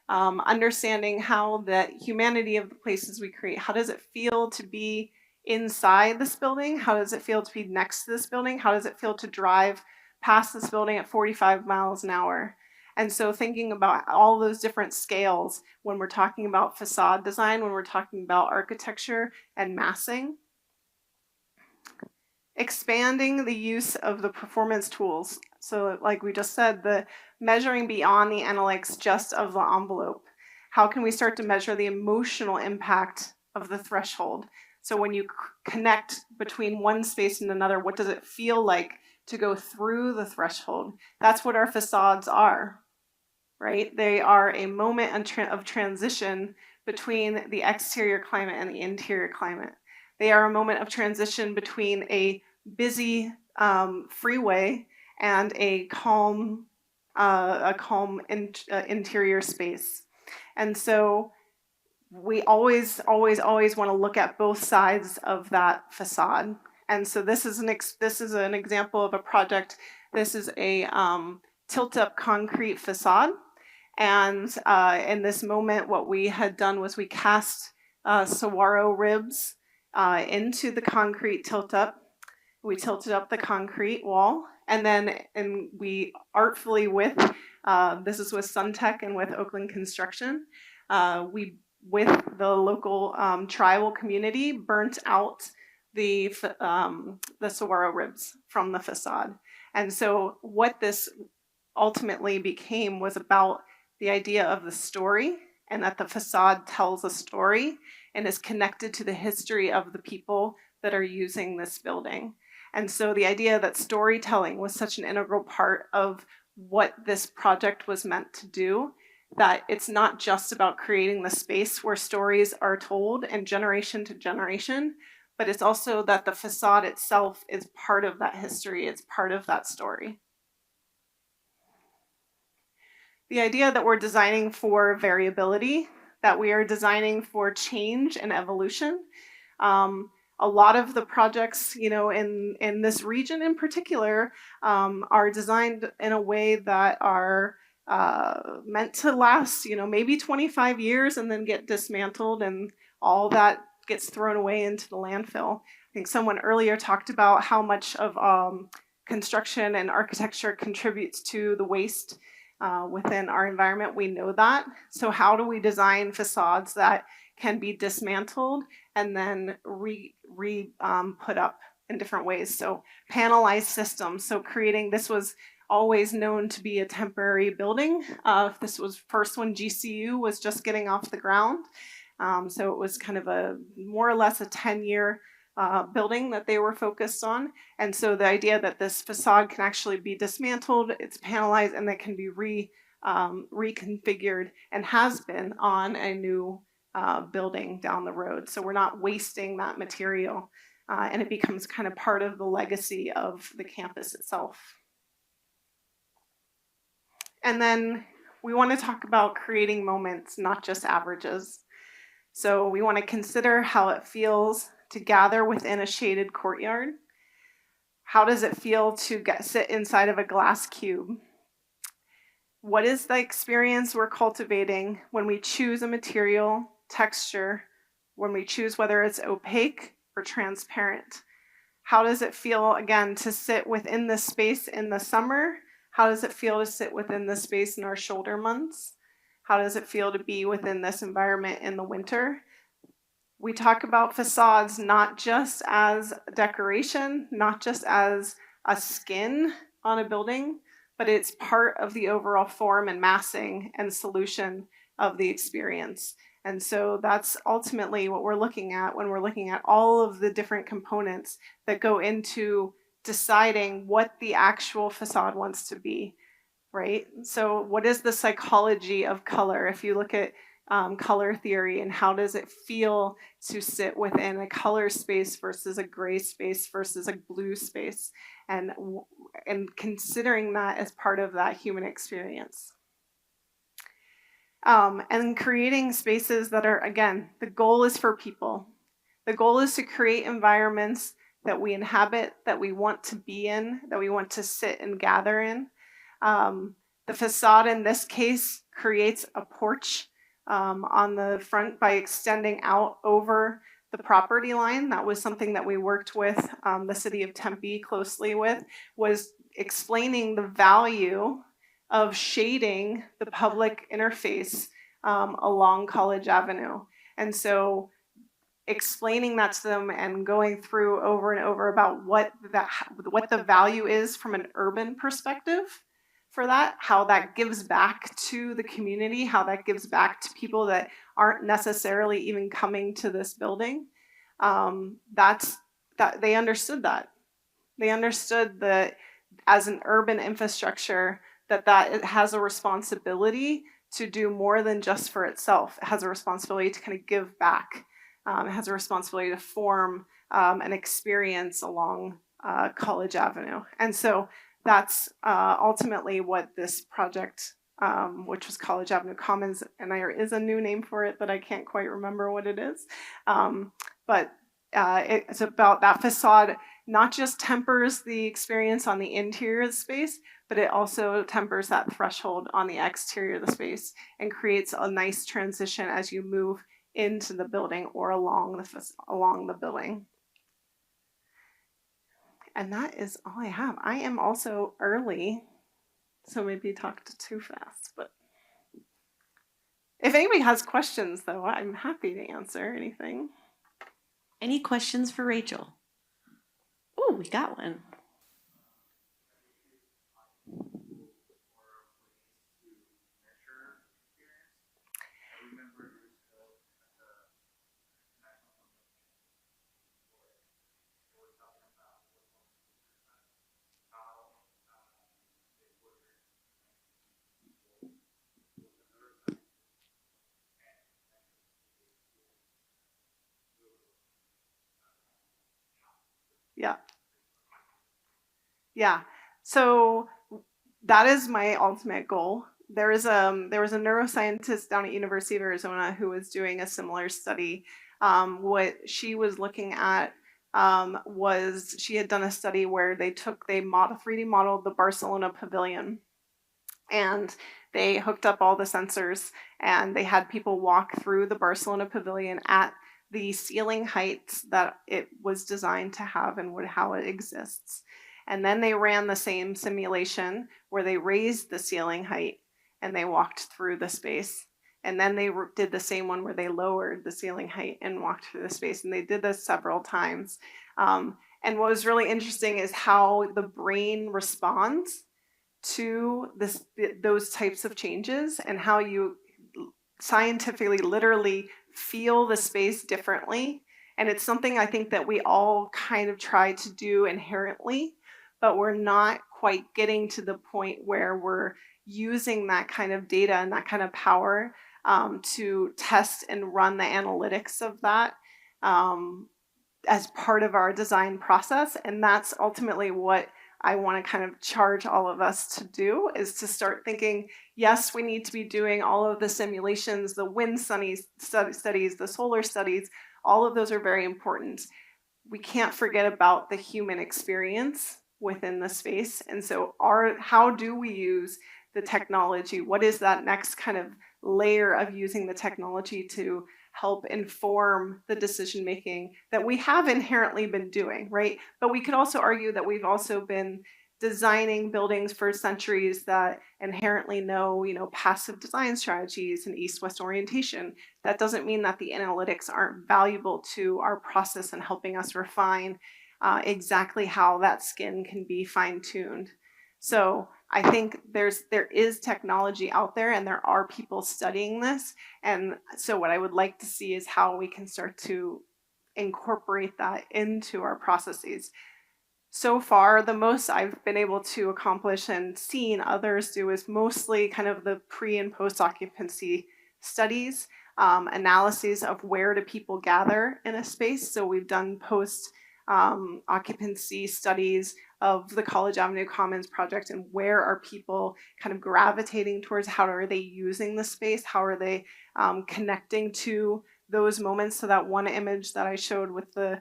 understanding how the humanity of the places we create, how does it feel to be inside this building? How does it feel to be next to this building? How does it feel to drive past this building at 45 miles an hour? And so thinking about all those different scales when we're talking about facade design, when we're talking about architecture and massing. Expanding the use of the performance tools. So like we just said, the measuring beyond the analytics just of the envelope. How can we start to measure the emotional impact of the threshold? So when you connect between one space and another, what does it feel like to go through the threshold? That's what our facades are, right? They are a moment of transition between the exterior climate and the interior climate. They are a moment of transition between a busy freeway and a calm interior space. And so we always want to look at both sides of that facade. And so this is an example of a project. This is a tilt-up concrete facade. And in this moment, what we had done was we cast saguaro ribs into the concrete tilt-up. We tilted up the concrete wall, and we artfully this is with Suntech and with Oakland Construction, we, with the local tribal community, burnt out the saguaro ribs from the facade. And so what this ultimately became was about the idea of the story, and that the facade tells a story and is connected to the history of the people that are using this building. And so the idea that storytelling was such an integral part of what this project was meant to do, that it's not just about creating the space where stories are told and generation to generation, but it's also that the facade itself is part of that history, it's part of that story. The idea that we're designing for variability, that we are designing for change and evolution. A lot of the projects, in this region in particular, are designed in a way that are meant to last, maybe 25 years and then get dismantled and all that gets thrown away into the landfill. I think someone earlier talked about how much of construction and architecture contributes to the waste within our environment. We know that. So how do we design facades that can be dismantled and then put up in different ways? So panelized systems. So this was always known to be a temporary building. This was first when GCU was just getting off the ground. So it was kind of more or less a 10-year building that they were focused on. And so the idea that this facade can actually be dismantled, it's panelized, and that can be reconfigured and has been on a new building down the road. So we're not wasting that material, and it becomes kind of part of the legacy of the campus itself. And then we want to talk about creating moments, not just averages. So we want to consider how it feels to gather within a shaded courtyard. How does it feel to sit inside of a glass cube? What is the experience we're cultivating when we choose a material, texture, when we choose whether it's opaque or transparent? How does it feel, again, to sit within this space in the summer? How does it feel to sit within this space in our shoulder months? How does it feel to be within this environment in the winter? We talk about facades not just as decoration, not just as a skin on a building, but it's part of the overall form and massing and solution of the experience. And so that's ultimately what we're looking at when we're looking at all of the different components that go into deciding what the actual facade wants to be, right? So what is the psychology of color? If you look at, color theory and how does it feel to sit within a color space versus a gray space versus a blue space, and considering that as part of that human experience. And creating spaces that are, again, the goal is for people. The goal is to create environments that we inhabit, that we want to be in, that we want to sit and gather in. The facade in this case creates a porch on the front by extending out over the property line. That was something that we worked with the city of Tempe closely with, was explaining the value of shading the public interface along College Avenue. And so explaining that to them and going through over and over about what the value is from an urban perspective for that, how that gives back to the community, how that gives back to people that aren't necessarily even coming to this building. That they understood that. They understood that as an urban infrastructure, that it has a responsibility to do more than just for itself. It has a responsibility to kind of give back. It has a responsibility to form an experience along College Avenue. And so that's ultimately what this project, which was College Avenue Commons, and there is a new name for it that I can't quite remember what it is. But it's about that facade not just tempers the experience on the interior of the space, but it also tempers that threshold on the exterior of the space and creates a nice transition as you move into the building or along the building. And that is all I have. I am also early, so maybe talked too fast, but if anybody has questions though, I'm happy to answer anything. Any questions for Rachel? Oh, we got one. Yeah. Yeah. So that is my ultimate goal. There was a neuroscientist down at University of Arizona who was doing a similar study. What she was looking at was she had done a study where they 3D modeled the Barcelona pavilion, and they hooked up all the sensors and they had people walk through the Barcelona pavilion at the ceiling heights that it was designed to have and how it exists. And then they ran the same simulation where they raised the ceiling height and they walked through the space. And then they did the same one where they lowered the ceiling height and walked through the space. And they did this several times. And what was really interesting is how the brain responds to those types of changes and how you scientifically, literally feel the space differently. And it's something I think that we all kind of try to do inherently, but we're not quite getting to the point where we're using that kind of data and that kind of power to test and run the analytics of that as part of our design process. And that's ultimately what I want to kind of charge all of us to do, is to start thinking, yes, we need to be doing all of the simulations, the wind studies, the solar studies, all of those are very important. We can't forget about the human experience within the space. And so how do we use the technology? What is that next kind of layer of using the technology to help inform the decision making that we have inherently been doing, right? But we could also argue that we've also been designing buildings for centuries that inherently know, passive design strategies and east-west orientation. That doesn't mean that the analytics aren't valuable to our process and helping us refine exactly how that skin can be fine-tuned. So I think there is technology out there and there are people studying this. And so what I would like to see is how we can start to incorporate that into our processes. So far, the most I've been able to accomplish and seen others do is mostly kind of the pre and post occupancy studies, analyses of where do people gather in a space. So we've done post occupancy studies of the College Avenue Commons project and where are people kind of gravitating towards, how are they using the space, how are they connecting to those moments. So that one image that I showed with the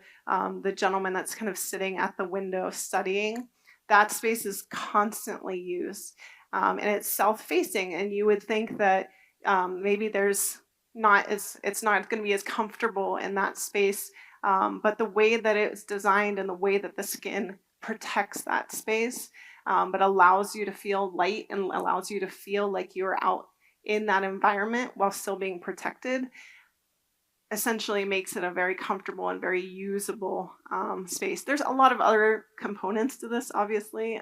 gentleman that's kind of sitting at the window studying, that space is constantly used. And it's south-facing, and you would think that maybe it's not going to be as comfortable in that space, but the way that it's designed and the way that the skin protects that space, but allows you to feel light and allows you to feel like you're out in that environment while still being protected, essentially makes it a very comfortable and very usable space. There's a lot of other components to this, obviously,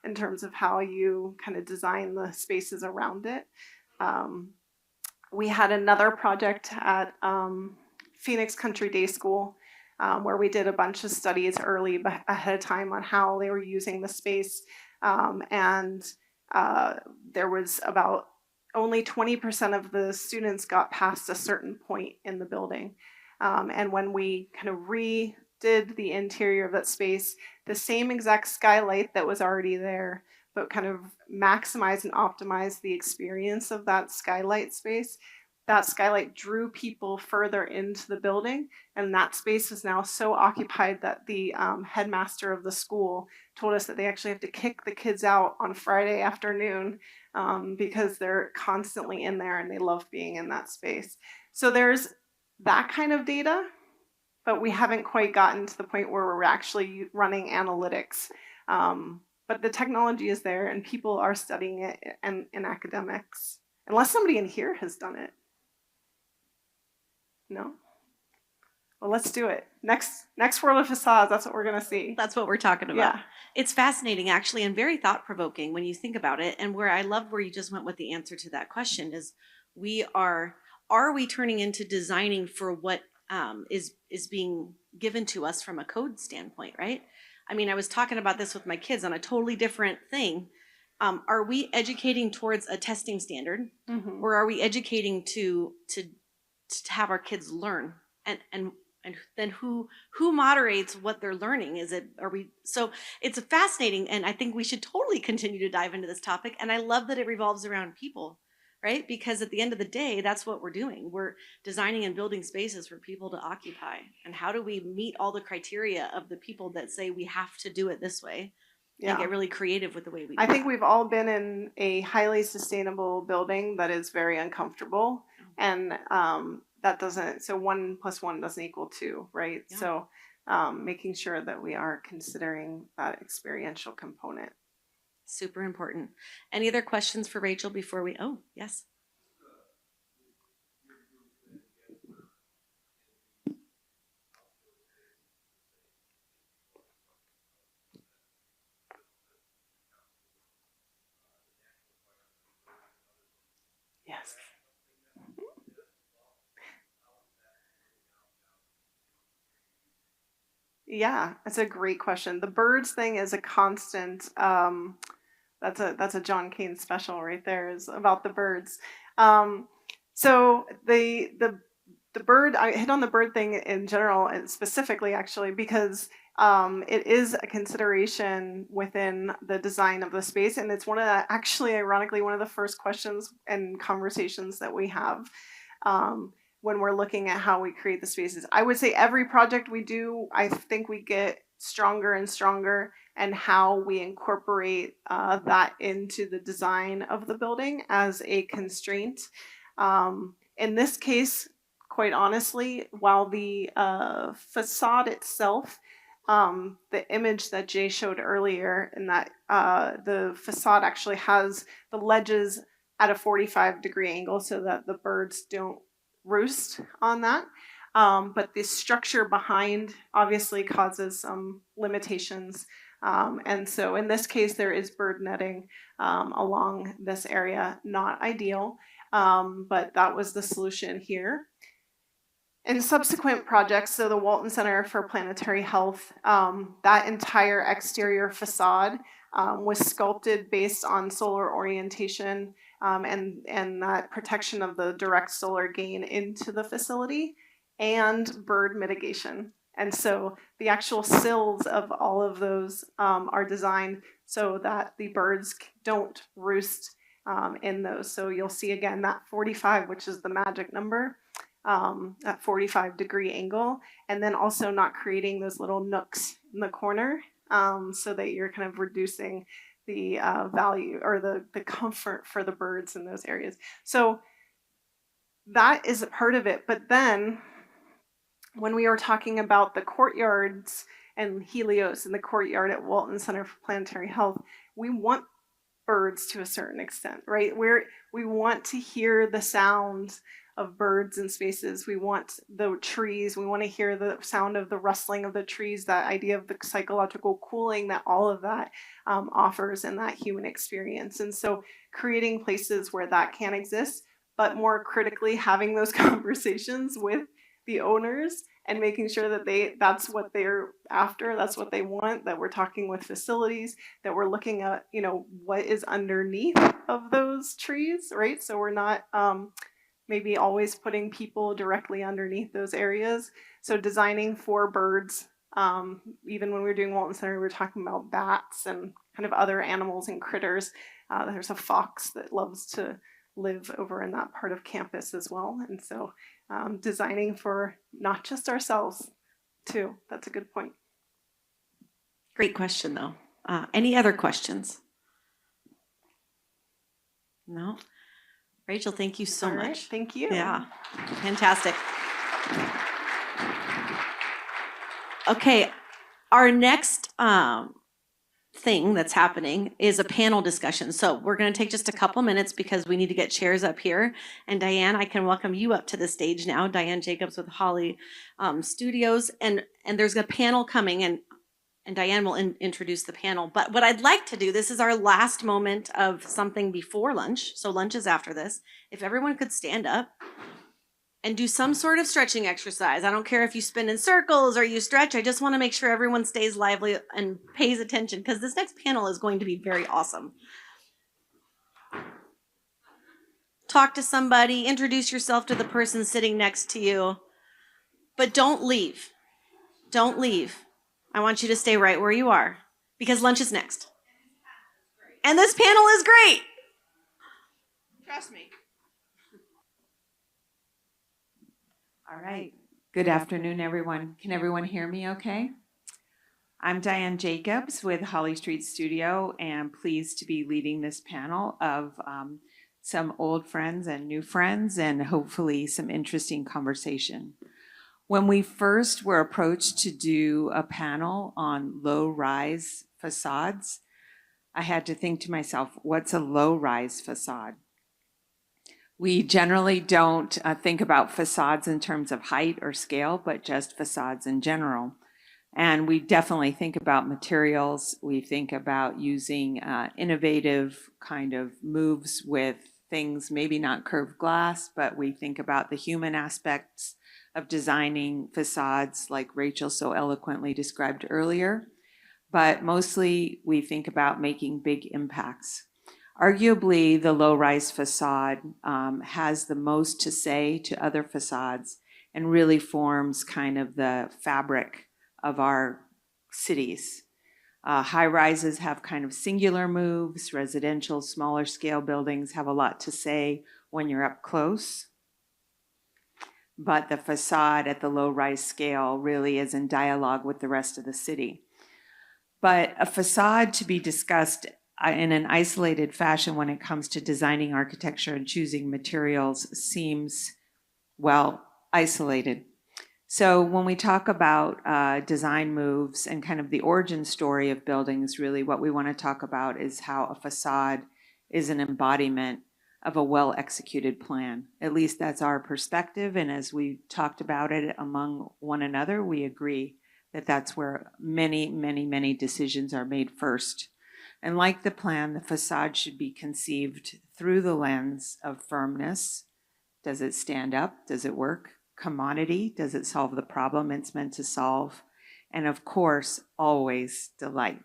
in terms of how you kind of design the spaces around it. We had another project at Phoenix Country Day School where we did a bunch of studies early ahead of time on how they were using the space. And there was about only 20% of the students got past a certain point in the building. And when we kind of redid the interior of that space, the same exact skylight that was already there, but kind of maximize and optimize the experience of that skylight space. That skylight drew people further into the building, and that space is now so occupied that the headmaster of the school told us that they actually have to kick the kids out on Friday afternoon because they're constantly in there and they love being in that space. So there's that kind of data, but we haven't quite gotten to the point where we're actually running analytics. But the technology is there and people are studying it in academics, unless somebody in here has done it. No? Well, let's do it. Next World of Façades, that's what we're going to see. That's what we're talking about. Yeah. It's fascinating, actually, and very thought-provoking when you think about it. And where I love where you just went with the answer to that question is, are we turning into designing for what is being given to us from a code standpoint, right? I mean, I was talking about this with my kids on a totally different thing. Are we educating towards a testing standard, or are we educating to have our kids learn? And then who moderates what they're learning? So it's fascinating, and I think we should totally continue to dive into this topic. And I love that it revolves around people, right? Because at the end of the day, that's what we're doing. We're designing and building spaces for people to occupy. And how do we meet all the criteria of the people that say we have to do it this way? Yeah. And get really creative with the way we do I think that. we've all been in a highly sustainable building that is very uncomfortable, and that doesn't, so 1 + 1 doesn't equal 2, right? Yeah. So making sure that we are considering that experiential component. Super important. Any other questions for Rachel before we, yes. Yes. Yeah, that's a great question. The birds thing is a constant. That's a John Kane special right there, is about the birds. So the bird, I hit on the bird thing in general and specifically actually because it is a consideration within the design of the space, and it's actually ironically one of the first questions and conversations that we have when we're looking at how we create the spaces. I would say every project we do, I think we get stronger and stronger, and how we incorporate that into the design of the building as a constraint. In this case, quite honestly, while the facade itself, the image that Jay showed earlier, in that the facade actually has the ledges at a 45-degree angle so that the birds don't roost on that. But the structure behind obviously causes some limitations. And so in this case, there is bird netting along this area. Not ideal, but that was the solution here. In subsequent projects, so the Walton Center for Planetary Health, that entire exterior facade was sculpted based on solar orientation and that protection of the direct solar gain into the facility and bird mitigation. And so the actual sills of all of those are designed so that the birds don't roost in those. So you'll see again that 45, which is the magic number, at 45-degree angle, and then also not creating those little nooks in the corner so that you're kind of reducing the value or the comfort for the birds in those areas. So that is a part of it. But then when we were talking about the courtyards and Helios and the courtyard at Walton Center for Planetary Health, we want birds to a certain extent, right? We want to hear the sound of birds in spaces. We want the trees. We want to hear the sound of the rustling of the trees, that idea of the psychological cooling that all of that offers in that human experience. And so creating places where that can exist, but more critically having those conversations with the owners and making sure that that's what they're after, that's what they want, that we're talking with facilities, that we're looking at, what is underneath of those trees, right? So we're not maybe always putting people directly underneath those areas. So designing for birds, even when we were doing Walton Center, we were talking about bats and kind of other animals and critters. There's a fox that loves to live over in that part of campus as well. And so designing for not just ourselves too. That's a good point. Great question though. Any other questions? No? Rachel, thank you so All right, much. thank you. Yeah, fantastic. Okay, our next thing that's happening is a panel discussion. So we're going to take just a couple minutes because we need to get chairs up here. And Diane, I can welcome you up to the stage now. Diane Jacobs with Holly Studios. And there's a panel coming, and Diane will introduce the panel. But what I'd like to do, this is our last moment of something before lunch. So lunch is after this. If everyone could stand up and do some sort of stretching exercise. I don't care if you spin in circles or you stretch. I just want to make sure everyone stays lively and pays attention because this next panel is going to be very awesome. Talk to somebody, introduce yourself to the person sitting next to you, but don't leave. Don't leave. I want you to stay right where you are because lunch is next. And this panel is great. Trust me. All right. Good afternoon, everyone. Can everyone hear me okay? I'm Diane Jacobs with Holly Street Studio and pleased to be leading this panel of some old friends and new friends and hopefully some interesting conversation. When we first were approached to do a panel on low-rise facades, I had to think to myself, what's a low-rise facade? We generally don't think about facades in terms of height or scale, but just facades in general. And we definitely think about materials. We think about using innovative kind of moves with things, maybe not curved glass, but we think about the human aspects of designing facades like Rachel so eloquently described earlier. But mostly we think about making big impacts. Arguably, the low-rise facade has the most to say to other facades and really forms kind of the fabric of our cities. High-rises have kind of singular moves. Residential, smaller scale buildings have a lot to say when you're up close. But the facade at the low-rise scale really is in dialogue with the rest of the city. But a facade to be discussed in an isolated fashion when it comes to designing architecture and choosing materials seems, well, isolated. So when we talk about design moves and kind of the origin story of buildings, really what we want to talk about is how a facade is an embodiment of a well-executed plan. At least that's our perspective, and as we talked about it among one another, we agree that that's where many, many, many decisions are made first. And like the plan, the facade should be conceived through the lens of firmness. Does it stand up? Does it work? Commodity? Does it solve the problem it's meant to solve? And of course, always delight.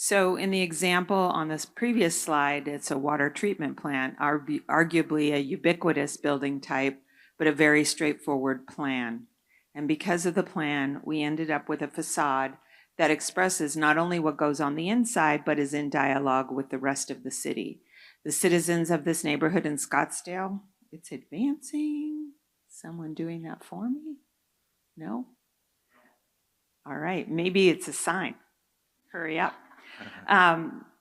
So in the example on this previous slide, it's a water treatment plant, arguably a ubiquitous building type, but a very straightforward plan. And because of the plan, we ended up with a facade that expresses not only what goes on the inside, but is in dialogue with the rest of the city. The citizens of this neighborhood in Scottsdale, it's advancing. Someone doing that for me? No? All right, maybe it's a sign. Hurry up.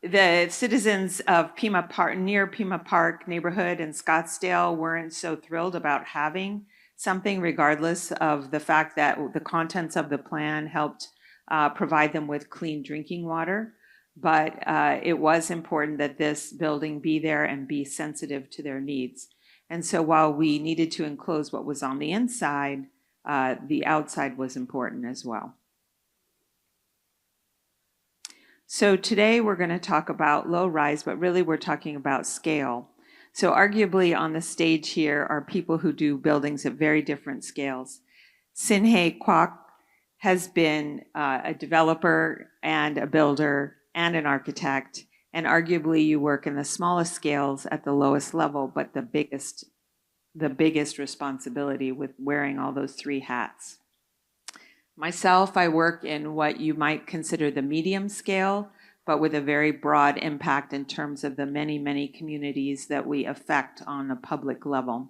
The citizens of Pima Park, near Pima Park neighborhood in Scottsdale weren't so thrilled about having something, regardless of the fact that the contents of the plan helped provide them with clean drinking water. But it was important that this building be there and be sensitive to their needs. And so while we needed to enclose what was on the inside, the outside was important as well. So today we're going to talk about low rise, but really we're talking about scale. So arguably on the stage here are people who do buildings at very different scales. Sinhei Kwok has been a developer and a builder and an architect, and arguably you work in the smallest scales at the lowest level, but the biggest responsibility with wearing all those three hats. Myself, I work in what you might consider the medium scale, but with a very broad impact in terms of the many, many communities that we affect on a public level.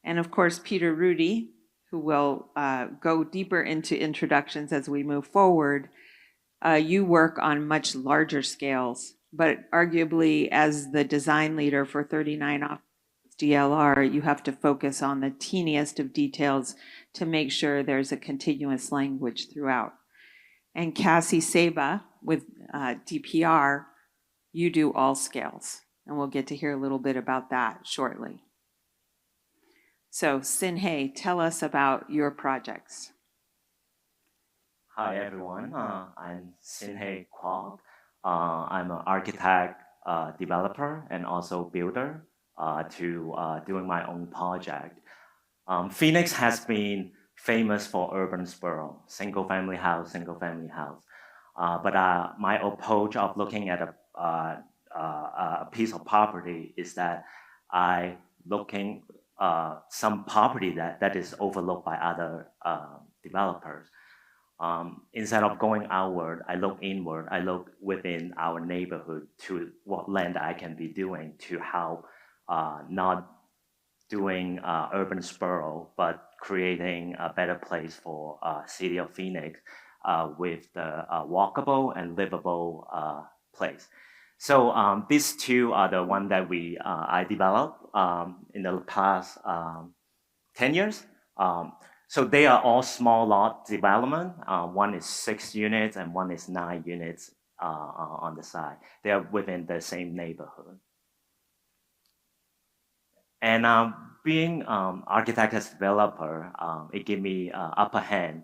And of course, Peter Rudy, who will go deeper into introductions as we move forward, you work on much larger scales, but arguably as the design leader for 39 DLR, you have to focus on the teeniest of details to make sure there's a continuous language throughout. And Cassie Seba with DPR, you do all scales, and we'll get to hear a little bit about that shortly. So Sinhei, tell us about your projects. Hi everyone, I'm Sinhei Kwok. I'm an architect, developer, and also builder to doing my own project. Phoenix has been famous for urban sprawl, single family house. But my approach of looking at a piece of property is that I looking some property that is overlooked by other developers. Instead of going outward, I look inward. I look within our neighborhood to what land I can be doing to help not doing urban sprawl, but creating a better place for city of Phoenix with the walkable and livable place. So these two are the one that I developed in the past 10 years. So they are all small lot development. One is 6 units and one is 9 units on the side. They are within the same neighborhood. And being architect as developer, it gave me upper hand.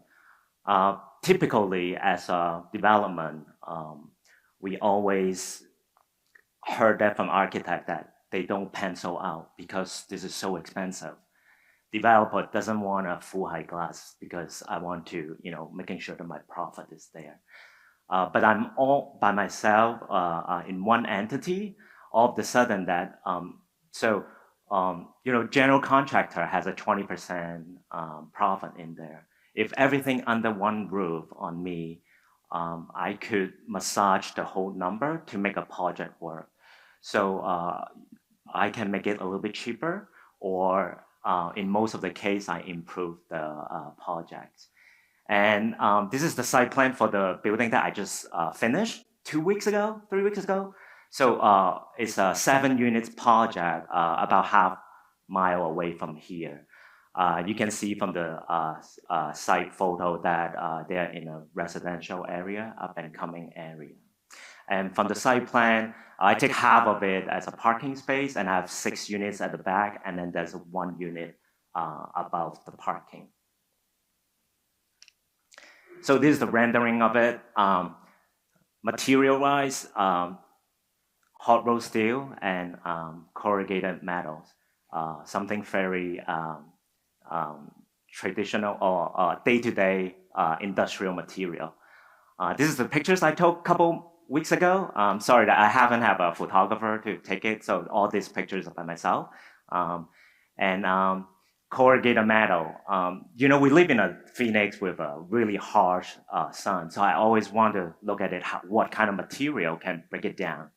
Typically, as a development, we always heard that from architect that they don't pencil out because this is so expensive. Developer doesn't want a full high glass because I want to, making sure that my profit is there. But I'm all by myself in one entity. All of a sudden that, general contractor has a 20% profit in there. If everything under one roof on me, I could massage the whole number to make a project work. So I can make it a little bit cheaper, or in most of the case, I improve the projects. And this is the site plan for the building that I just finished 3 weeks ago. So it's a 7 units project about half mile away from here. You can see from the site photo that they're in a residential area, up and coming area. And from the site plan, I take half of it as a parking space and I have 6 units at the back, and then there's 1 unit above the parking. So this is the rendering of it. Material-wise, hot rolled steel and corrugated metals, something very traditional or day-to-day industrial material. This is the pictures I took a couple weeks ago. Sorry that I haven't have a photographer to take it, so all these pictures are by myself. And corrugated metal. You know, we live in a Phoenix with a really harsh sun, so I always want to look at it, what kind of material can break it down.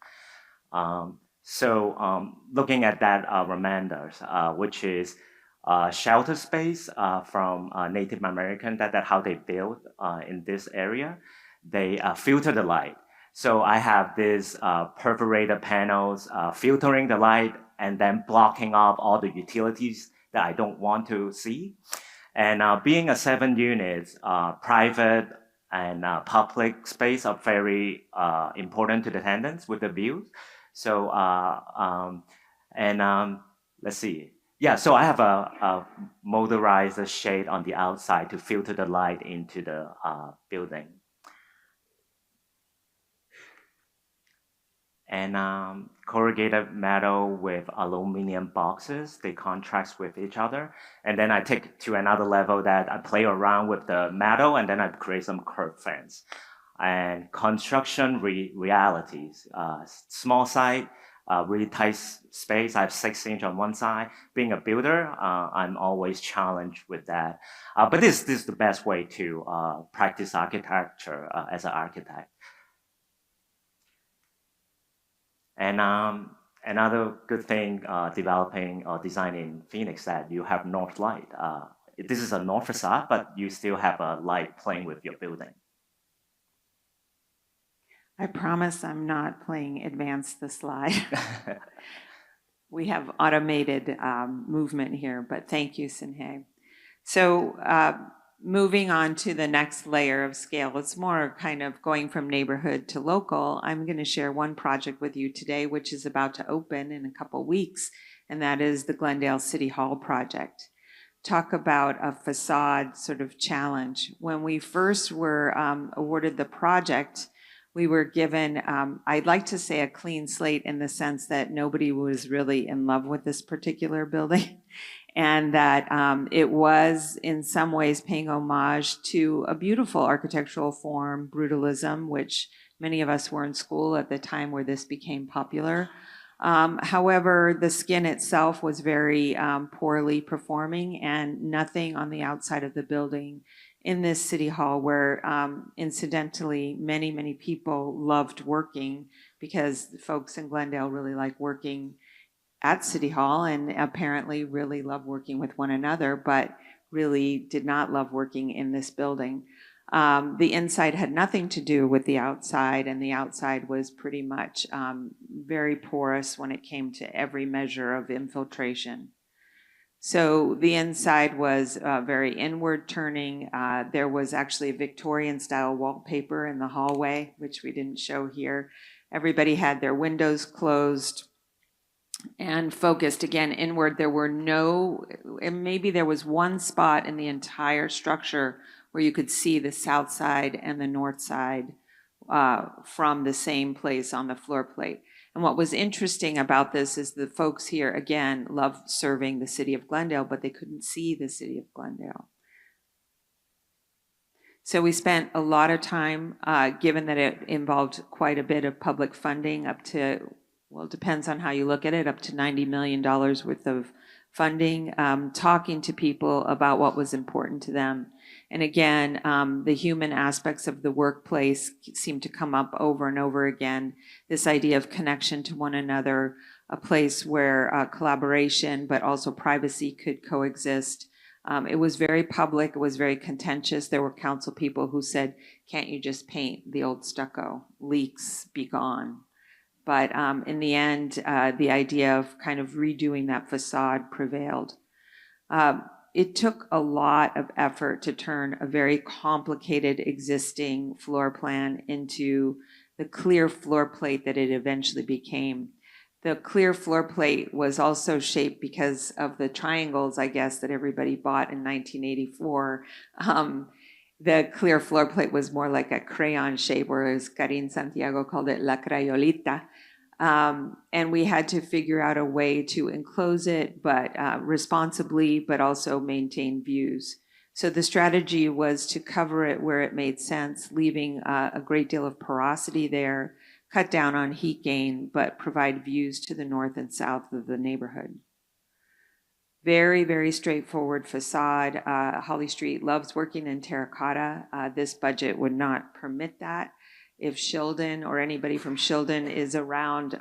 Looking at that remanders, which is shelter space from Native American, that's how they build in this area. They filter the light. So I have these perforated panels filtering the light and then blocking off all the utilities that I don't want to see. And being a 7 units, private and public space are very important to the tenants with the views. So, let's see. Yeah, so I have a motorized shade on the outside to filter the light into the building. And corrugated metal with aluminum boxes, they contrast with each other. And then I take to another level that I play around with the metal and then I create some curved fence. And construction realities, small site, really tight space. I have 6 inch on one side. Being a builder, I'm always challenged with that. But this is the best way to practice architecture as an architect. And another good thing developing or designing Phoenix that you have north light. This is a north facade, but you still have a light playing with your building. I promise I'm not playing advance the slide. We have automated movement here, but thank you, Sinhei. So moving on to the next layer of scale, it's more kind of going from neighborhood to local. I'm going to share one project with you today, which is about to open in a couple weeks, and that is the Glendale City Hall project. Talk about a facade sort of challenge. When we first were awarded the project, we were given, I'd like to say, a clean slate in the sense that nobody was really in love with this particular building. And that it was in some ways paying homage to a beautiful architectural form, brutalism, which many of us were in school at the time where this became popular. However, the skin itself was very poorly performing, and nothing on the outside of the building in this city hall where incidentally many people loved working, because the folks in Glendale really like working at City Hall and apparently really love working with one another, but really did not love working in this building. The inside had nothing to do with the outside, and the outside was pretty much very porous when it came to every measure of infiltration. So the inside was very inward turning. There was actually a Victorian style wallpaper in the hallway, which we didn't show here. Everybody had their windows closed and focused again inward. There were maybe there was one spot in the entire structure where you could see the south side and the north side from the same place on the floor plate. And what was interesting about this is the folks here, again, loved serving the city of Glendale, but they couldn't see the city of Glendale. So we spent a lot of time, given that it involved quite a bit of public funding, up to, well, it depends on how you look at it, up to $90 million worth of funding, talking to people about what was important to them. And again, the human aspects of the workplace seem to come up over and over again. This idea of connection to one another, a place where collaboration but also privacy could coexist. It was very public, it was very contentious. There were council people who said, can't you just paint the old stucco? Leaks, be gone. But in the end, the idea of kind of redoing that facade prevailed. It took a lot of effort to turn a very complicated existing floor plan into the clear floor plate that it eventually became. The clear floor plate was also shaped because of the triangles, I guess, that everybody bought in 1984. The clear floor plate was more like a crayon shape, whereas Karin Santiago called it La Crayolita. And we had to figure out a way to enclose it, but responsibly, but also maintain views. So the strategy was to cover it where it made sense, leaving a great deal of porosity there, cut down on heat gain, but provide views to the north and south of the neighborhood. Very, very straightforward facade. Holly Street loves working in terracotta. This budget would not permit that. If Shildon or anybody from Shildon is around,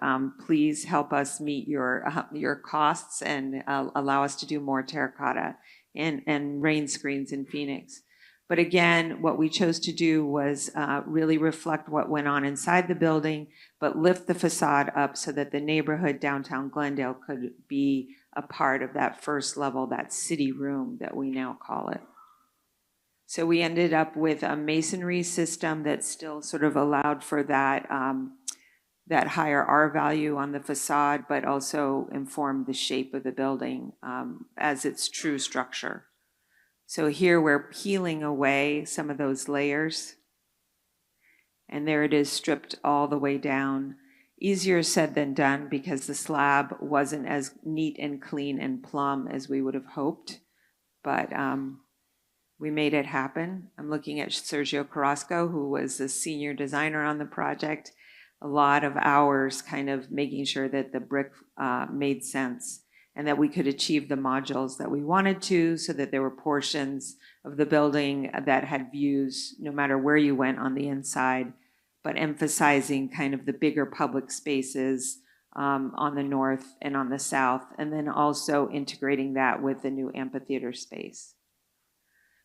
please help us meet your costs and allow us to do more terracotta and rain screens in Phoenix. But again, what we chose to do was really reflect what went on inside the building, but lift the facade up so that the neighborhood downtown Glendale could be a part of that first level, that city room that we now call it. So we ended up with a masonry system that still sort of allowed for that, that higher R value on the facade, but also informed the shape of the building as its true structure. So here we're peeling away some of those layers. And there it is, stripped all the way down. Easier said than done because the slab wasn't as neat and clean and plumb as we would have hoped. But we made it happen. I'm looking at Sergio Carrasco, who was the senior designer on the project. A lot of hours kind of making sure that the brick made sense and that we could achieve the modules that we wanted to, so that there were portions of the building that had views no matter where you went on the inside, but emphasizing kind of the bigger public spaces on the north and on the south, and then also integrating that with the new amphitheater space.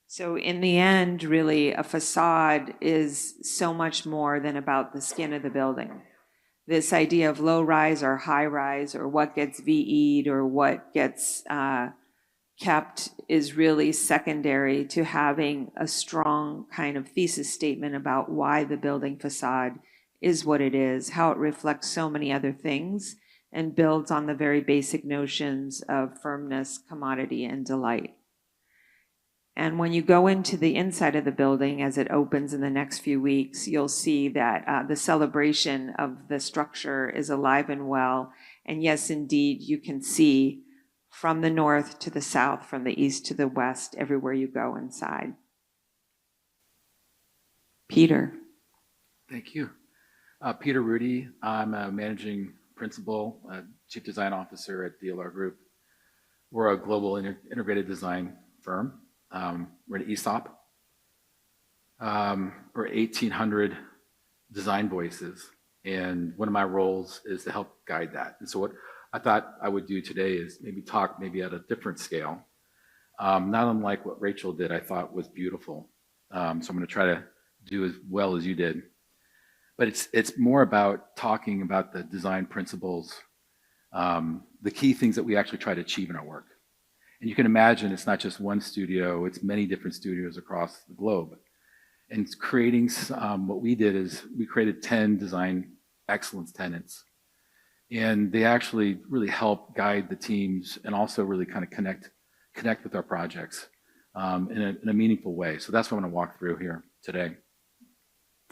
So in the end, really, a facade is so much more than about the skin of the building. This idea of low rise or high rise, or what gets VE'd or what gets kept, is really secondary to having a strong kind of thesis statement about why the building facade is what it is, how it reflects so many other things, and builds on the very basic notions of firmness, commodity, and delight. And when you go into the inside of the building, as it opens in the next few weeks, you'll see that the celebration of the structure is alive and well. And yes, indeed, you can see from the north to the south, from the east to the west, everywhere you go inside. Peter. Thank you. Peter Rudy. I'm a managing principal, chief design officer at DLR Group. We're a global integrated design firm. We're an ESOP. We're 1,800 design voices, and one of my roles is to help guide that. And so what I thought I would do today is maybe talk maybe at a different scale, not unlike what Rachel did. I thought was beautiful. So I'm going to try to do as well as you did. But it's more about talking about the design principles, the key things that we actually try to achieve in our work. And you can imagine it's not just one studio, it's many different studios across the globe. And creating what we did is we created 10 design excellence tenets. And they actually really help guide the teams and also really kind of connect with our projects in a meaningful way. So that's what I'm going to walk through here today.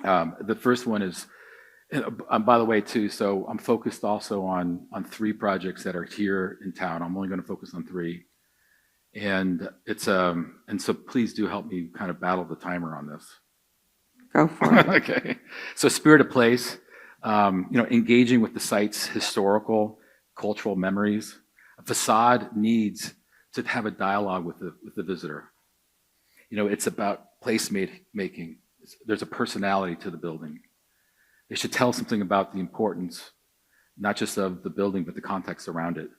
The first one is, by the way, too, so I'm focused also on 3 projects that are here in town. I'm only going to focus on 3. And it's and so please do help me kind of battle the timer on this. Go for it. Okay. So spirit of place, engaging with the site's historical, cultural memories. A facade needs to have a dialogue with the visitor. It's about place making. There's a personality to the building. They should tell something about the importance, not just of the building, but the context around it.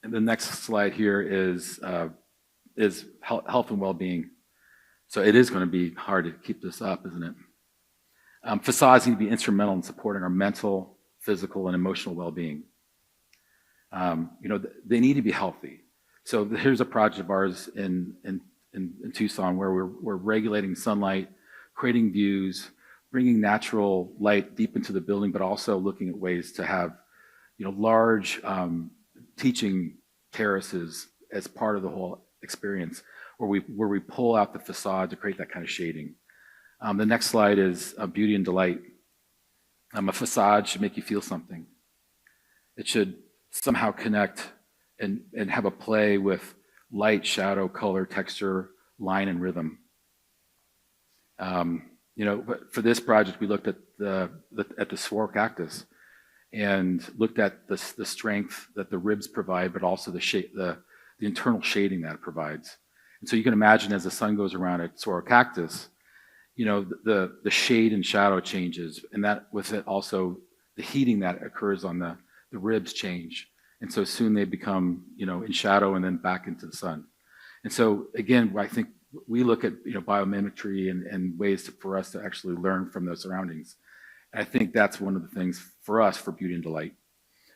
And the next slide here is health and well-being. So it is going to be hard to keep this up, isn't it? Facades need to be instrumental in supporting our mental, physical, and emotional well-being. They need to be healthy. So here's a project of ours in Tucson where we're regulating sunlight, creating views, bringing natural light deep into the building, but also looking at ways to have, large teaching terraces as part of the whole experience, where we pull out the facade to create that kind of shading. The next slide is beauty and delight. A facade should make you feel something. It should somehow connect and have a play with light, shadow, color, texture, line, and rhythm. But for this project, we looked at the saguaro cactus and looked at the strength that the ribs provide, but also the internal shading that it provides. And so you can imagine as the sun goes around a saguaro cactus, the shade and shadow changes, and that with it also the heating that occurs on the ribs change. And so soon they become, in shadow and then back into the sun. And so again, I think we look at, biomimicry and ways for us to actually learn from those surroundings. And I think that's one of the things for us for beauty and delight.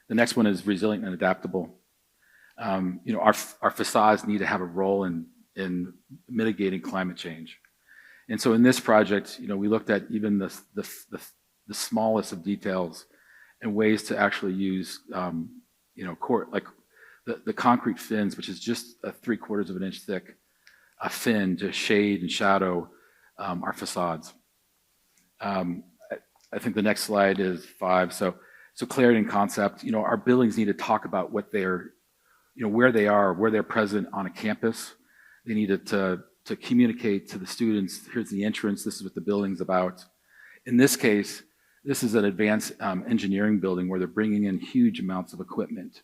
The next one is resilient and adaptable. Our facades need to have a role in mitigating climate change. And so in this project, we looked at even the smallest of details and ways to actually use, like the concrete fins, which is just a 3/4 of an inch thick, a fin to shade and shadow our facades. I think the next slide is 5. So clarity and concept. Our buildings need to talk about what they're, where they are, where they're present on a campus. They needed to communicate to the students, here's the entrance, this is what the building's about. In this case, this is an advanced engineering building where they're bringing in huge amounts of equipment.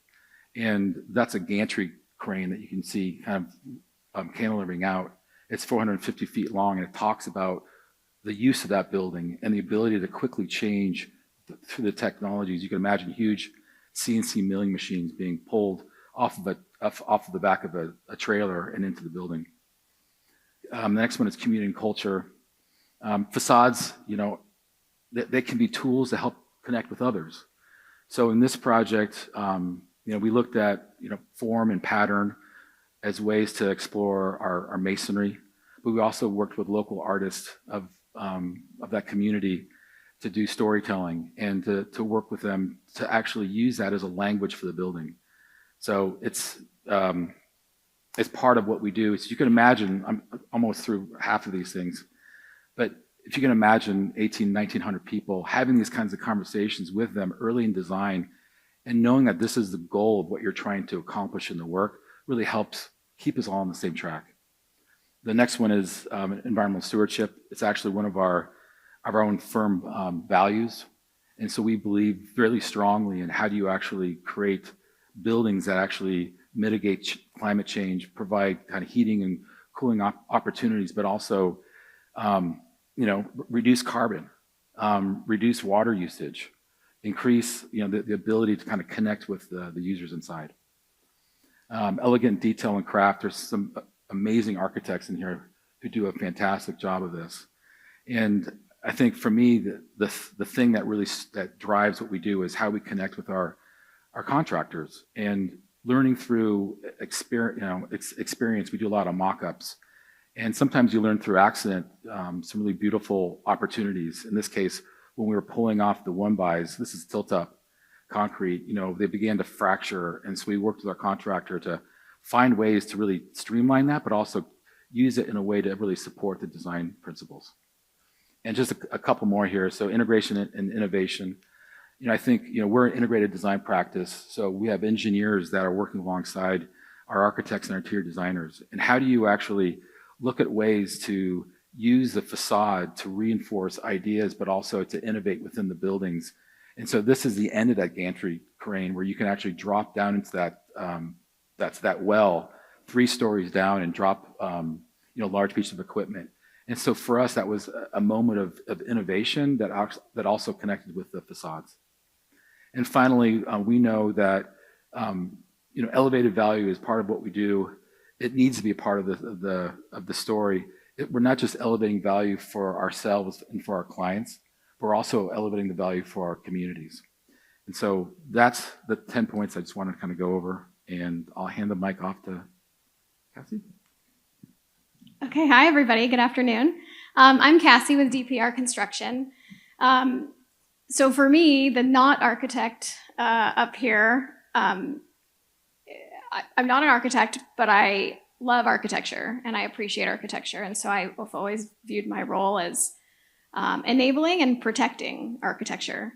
And that's a gantry crane that you can see kind of cantilevering out. It's 450 feet long, and it talks about the use of that building and the ability to quickly change through the technologies. You can imagine huge CNC milling machines being pulled off of the back of a trailer and into the building. The next one is community and culture. Facades, they can be tools to help connect with others. So in this project, we looked at form and pattern as ways to explore our masonry, but we also worked with local artists of that community to do storytelling and to work with them to actually use that as a language for the building. So it's part of what we do. So you can imagine, I'm almost through half of these things, but if you can imagine 1900 people having these kinds of conversations with them early in design and knowing that this is the goal of what you're trying to accomplish in the work really helps keep us all on the same track. The next one is environmental stewardship. It's actually one of our own firm values. And so we believe really strongly in how do you actually create buildings that actually mitigate climate change, provide kind of heating and cooling opportunities, but also reduce carbon, reduce water usage, increase the ability to kind of connect with the users inside. Elegant detail and craft. There's some amazing architects in here who do a fantastic job of this. And I think for me, the thing that really drives what we do is how we connect with our contractors and learning through experience. We do a lot of mock-ups. And sometimes you learn through accident some really beautiful opportunities. In this case, when we were pulling off the one-bys, this is tilt-up concrete, they began to fracture. And so we worked with our contractor to find ways to really streamline that, but also use it in a way to really support the design principles. And just a couple more here. So integration and innovation. I think, we're an integrated design practice. So we have engineers that are working alongside our architects and our interior designers. And how do you actually look at ways to use the facade to reinforce ideas, but also to innovate within the buildings? And so this is the end of that gantry crane where you can actually drop down into that well 3 stories down and drop large pieces of equipment. And so for us, that was a moment of innovation that also connected with the facades. And finally, we know that elevated value is part of what we do. It needs to be a part of the story. We're not just elevating value for ourselves and for our clients, but we're also elevating the value for our communities. And so that's the 10 points I just wanted to kind of go over, and I'll hand the mic off to Cassie. Okay, hi everybody, good afternoon. I'm Cassie with DPR Construction. So for me, the not architect up here, I'm not an architect, but I love architecture and I appreciate architecture. And so I've always viewed my role as enabling and protecting architecture.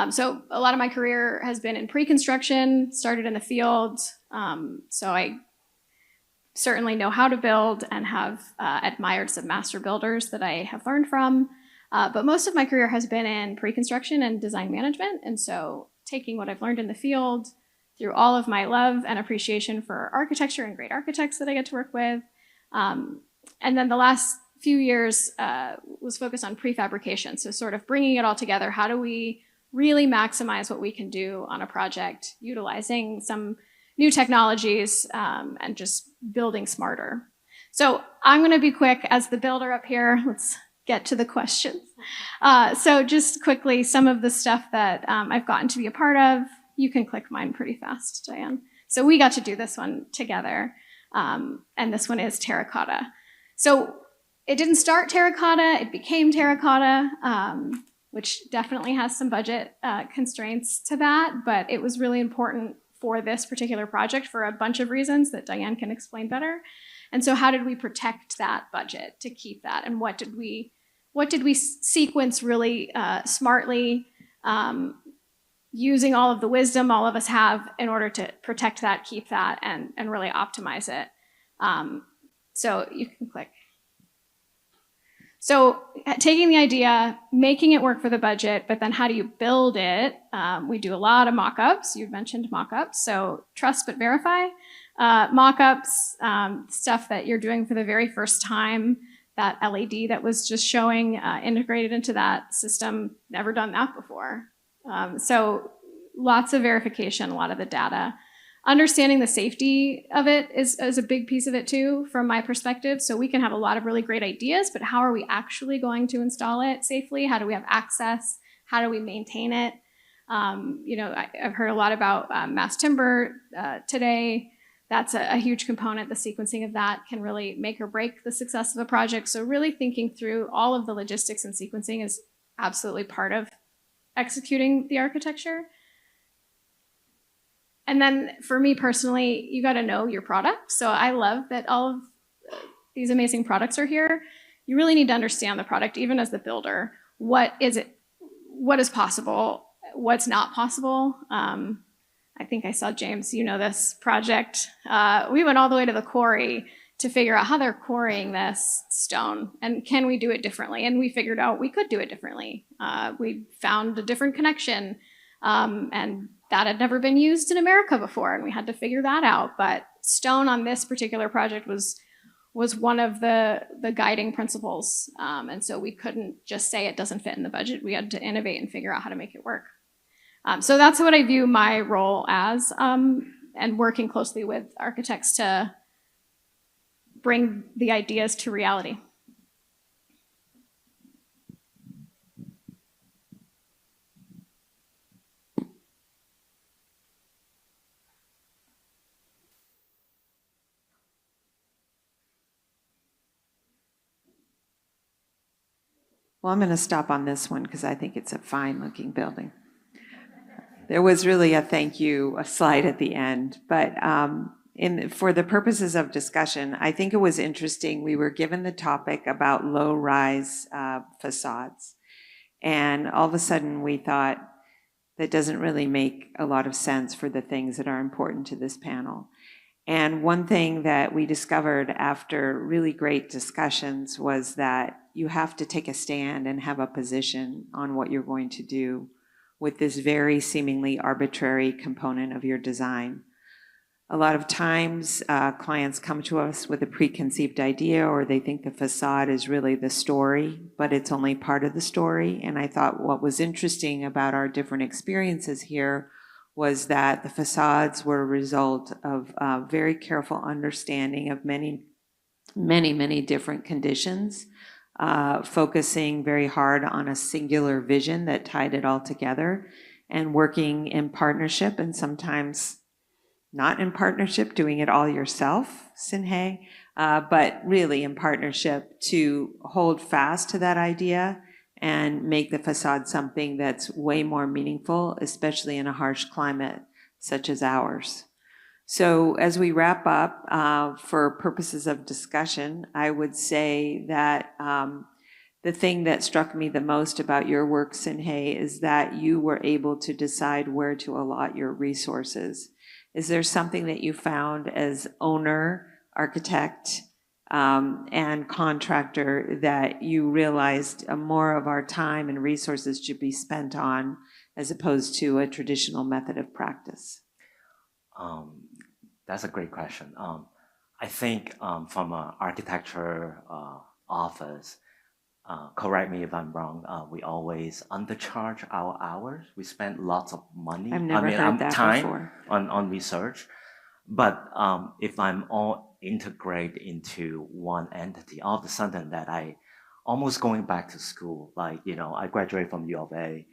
So a lot of my career has been in pre-construction, started in the field. So I certainly know how to build and have admired some master builders that I have learned from. But most of my career has been in pre-construction and design management. And so taking what I've learned in the field through all of my love and appreciation for architecture and great architects that I get to work with. And then the last few years was focused on prefabrication. So sort of bringing it all together. How do we really maximize what we can do on a project, utilizing some new technologies and just building smarter. So I'm going to be quick as the builder up here. Let's get to the questions. So just quickly, some of the stuff that I've gotten to be a part of. You can click mine pretty fast, Diane. So we got to do this one together. And this one is terracotta. So it didn't start terracotta, it became terracotta, which definitely has some budget constraints to that, but it was really important for this particular project for a bunch of reasons that Diane can explain better. And so how did we protect that budget to keep that? And what did we sequence really smartly, using all of the wisdom all of us have in order to protect that, keep that, and really optimize it. So you can click. So taking the idea, making it work for the budget, but then how do you build it? We do a lot of mock-ups. You've mentioned mock-ups. So trust but verify. Mock-ups, stuff that you're doing for the very first time. That LED that was just showing integrated into that system, never done that before. So lots of verification, a lot of the data. Understanding the safety of it is a big piece of it too, from my perspective. So we can have a lot of really great ideas, but how are we actually going to install it safely? How do we have access? How do we maintain it? I've heard a lot about mass timber today. That's a huge component. The sequencing of that can really make or break the success of a project. So really thinking through all of the logistics and sequencing is absolutely part of executing the architecture. And then for me personally, you got to know your product. So I love that all of these amazing products are here. You really need to understand the product, even as the builder. What is it? What is possible? What's not possible? I think I saw James, you know this project. We went all the way to the quarry to figure out how they're quarrying this stone and can we do it differently? And we figured out we could do it differently. We found a different connection and that had never been used in America before, and we had to figure that out. But stone on this particular project was one of the guiding principles. And so we couldn't just say it doesn't fit in the budget. We had to innovate and figure out how to make it work. So that's what I view my role as, and working closely with architects to bring the ideas to reality. Well, I'm going to stop on this one because I think it's a fine-looking building. There was really a thank you, a slide at the end, but for the purposes of discussion, I think it was interesting. We were given the topic about low-rise facades, and all of a sudden we thought that doesn't really make a lot of sense for the things that are important to this panel. And one thing that we discovered after really great discussions was that you have to take a stand and have a position on what you're going to do with this very seemingly arbitrary component of your design. A lot of times, clients come to us with a preconceived idea, or they think the facade is really the story, but it's only part of the story. And I thought what was interesting about our different experiences here was that the facades were a result of very careful understanding of many, many, many different conditions, focusing very hard on a singular vision that tied it all together, and working in partnership, and sometimes not in partnership, doing it all yourself, Sinhei, but really in partnership to hold fast to that idea and make the facade something that's way more meaningful, especially in a harsh climate such as ours. So as we wrap up, for purposes of discussion, I would say that the thing that struck me the most about your work, Sinhei, is that you were able to decide where to allot your resources. Is there something that you found as owner architect and contractor that you realized more of our time and resources should be spent on as opposed to a traditional method of practice? That's a great question. I think from an architecture office, correct me if I'm wrong, we always undercharge our hours. We spend lots of money, I've never heard that time before. on research. But if I'm all integrated into one entity, all of a sudden that I almost going back to school, like, I graduated from U of A,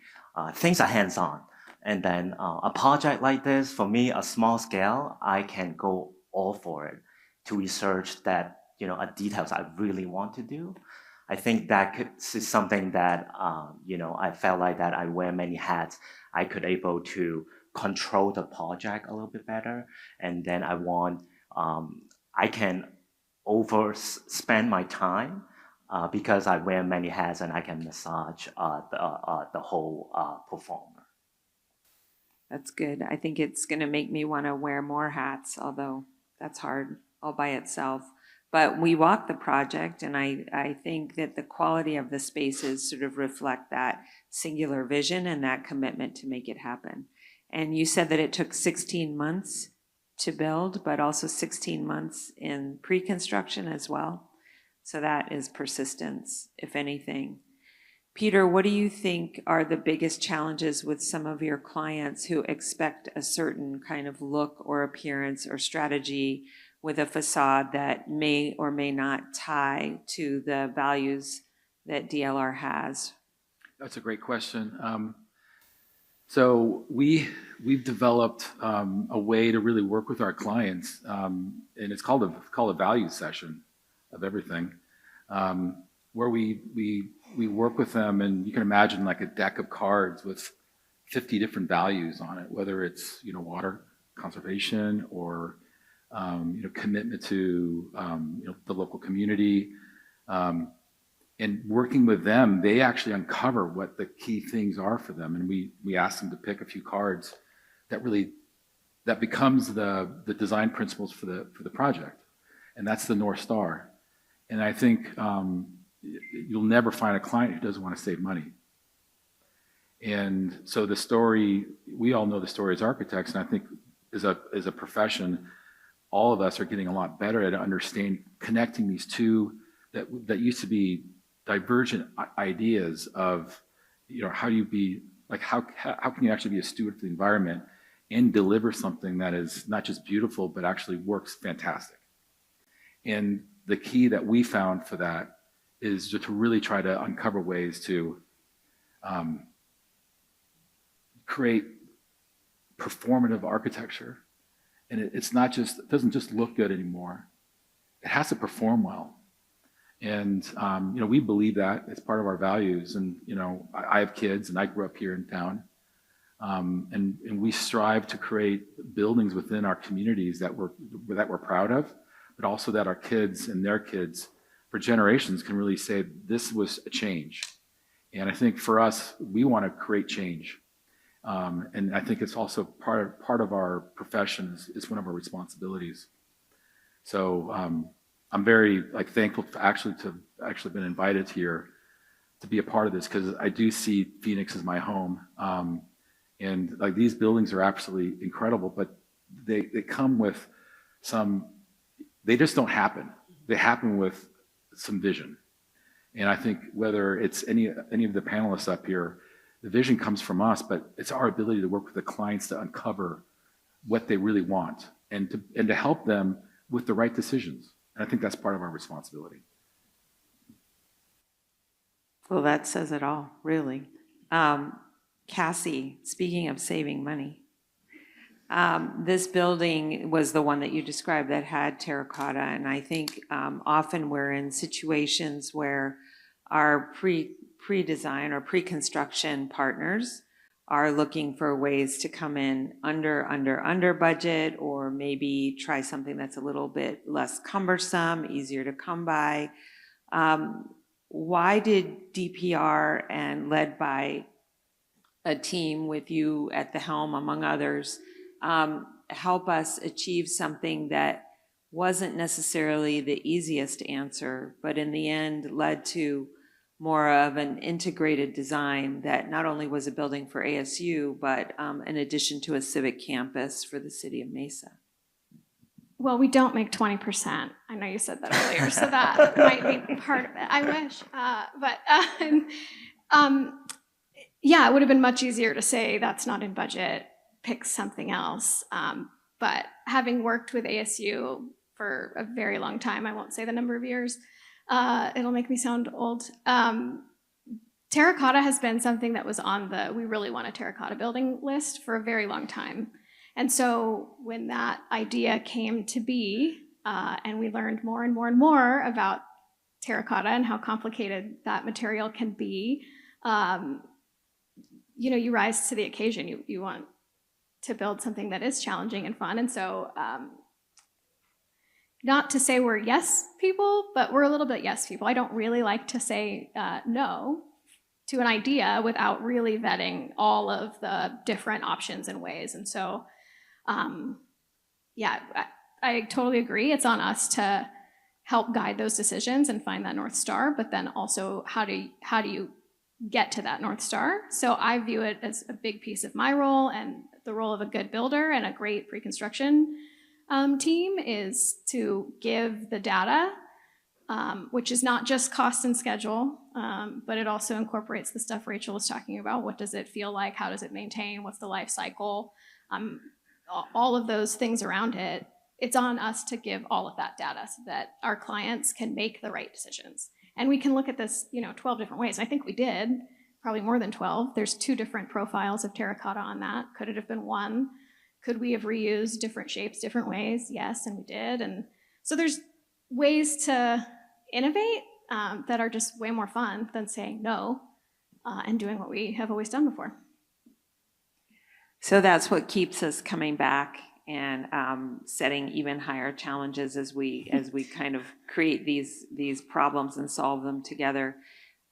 things are hands-on. And then a project like this, for me, a small scale, I can go all for it to research that, details I really want to do. I think that is something that, I felt like that I wear many hats. I could able to control the project a little bit better. And then I can overspend my time because I wear many hats and I can massage the whole performer. That's good. I think it's going to make me want to wear more hats, although that's hard all by itself. But we walk the project, and I think that the quality of the spaces sort of reflect that singular vision and that commitment to make it happen. And you said that it took 16 months to build, but also 16 months in pre-construction as well. So that is persistence, if anything. Peter, what do you think are the biggest challenges with some of your clients who expect a certain kind of look or appearance or strategy with a facade that may or may not tie to the values that DLR has? That's a great question. So we've developed a way to really work with our clients, and it's called a value session of everything, where we work with them, and you can imagine like a deck of cards with 50 different values on it, whether it's water conservation or commitment to the local community, and working with them, they actually uncover what the key things are for them, and we ask them to pick a few cards that becomes the design principles for the project, and that's the North Star. And I think you'll never find a client who doesn't want to save money. And so the story, we all know the story as architects, and I think as a profession, all of us are getting a lot better at understanding, connecting these two that used to be divergent ideas of, how do you be, like how can you actually be a steward for the environment and deliver something that is not just beautiful, but actually works fantastic. And the key that we found for that is to really try to uncover ways to create performative architecture. And it doesn't just look good anymore. It has to perform well. And, we believe that it's part of our values. And, I have kids and I grew up here in town. And we strive to create buildings within our communities that we're proud of, but also that our kids and their kids for generations can really say this was a change. And I think for us, we want to create change. And I think it's also part of our profession is one of our responsibilities. So I'm very thankful to actually been invited here to be a part of this, because I do see Phoenix as my home. And these buildings are absolutely incredible, but they come with they just don't happen. They happen with some vision. And I think whether it's any of the panelists up here, the vision comes from us, but it's our ability to work with the clients to uncover what they really want and to help them with the right decisions. And I think that's part of our responsibility. Well, that says it all, really. Cassie, speaking of saving money, this building was the one that you described that had terracotta, and I think often we're in situations where our pre-design or pre-construction partners are looking for ways to come in under budget, or maybe try something that's a little bit less cumbersome, easier to come by. Why did DPR, and led by a team with you at the helm among others, help us achieve something that wasn't necessarily the easiest answer, but in the end led to more of an integrated design that not only was a building for ASU, but in addition to a civic campus for the city of Mesa. Well, we don't make 20%. I know you said that earlier, so that might be part of it. I wish. Yeah, it would have been much easier to say that's not in budget, pick something else. But having worked with ASU for a very long time, I won't say the number of years, it'll make me sound old. Terracotta has been something that was on the we really want a terracotta building list for a very long time. And so when that idea came to be, and we learned more and more and more about terracotta and how complicated that material can be, you know, you rise to the occasion. You want to build something that is challenging and fun. And so not to say we're yes people, but we're a little bit yes people. I don't really like to say no to an idea without really vetting all of the different options and ways. And so, yeah, I totally agree. It's on us to help guide those decisions and find that North Star, but then also how do you get to that North Star? So I view it as a big piece of my role, and the role of a good builder and a great pre-construction team is to give the data, which is not just cost and schedule, but it also incorporates the stuff Rachel was talking about. What does it feel like? How does it maintain? What's the life cycle? All of those things around it. It's on us to give all of that data so that our clients can make the right decisions. And we can look at this, 12 different ways. I think we did, probably more than 12. There's 2 different profiles of terracotta on that. Could it have been 1? Could we have reused different shapes, different ways? Yes, and we did. And so there's ways to innovate that are just way more fun than saying no and doing what we have always done before. So that's what keeps us coming back and setting even higher challenges as we kind of create these problems and solve them together.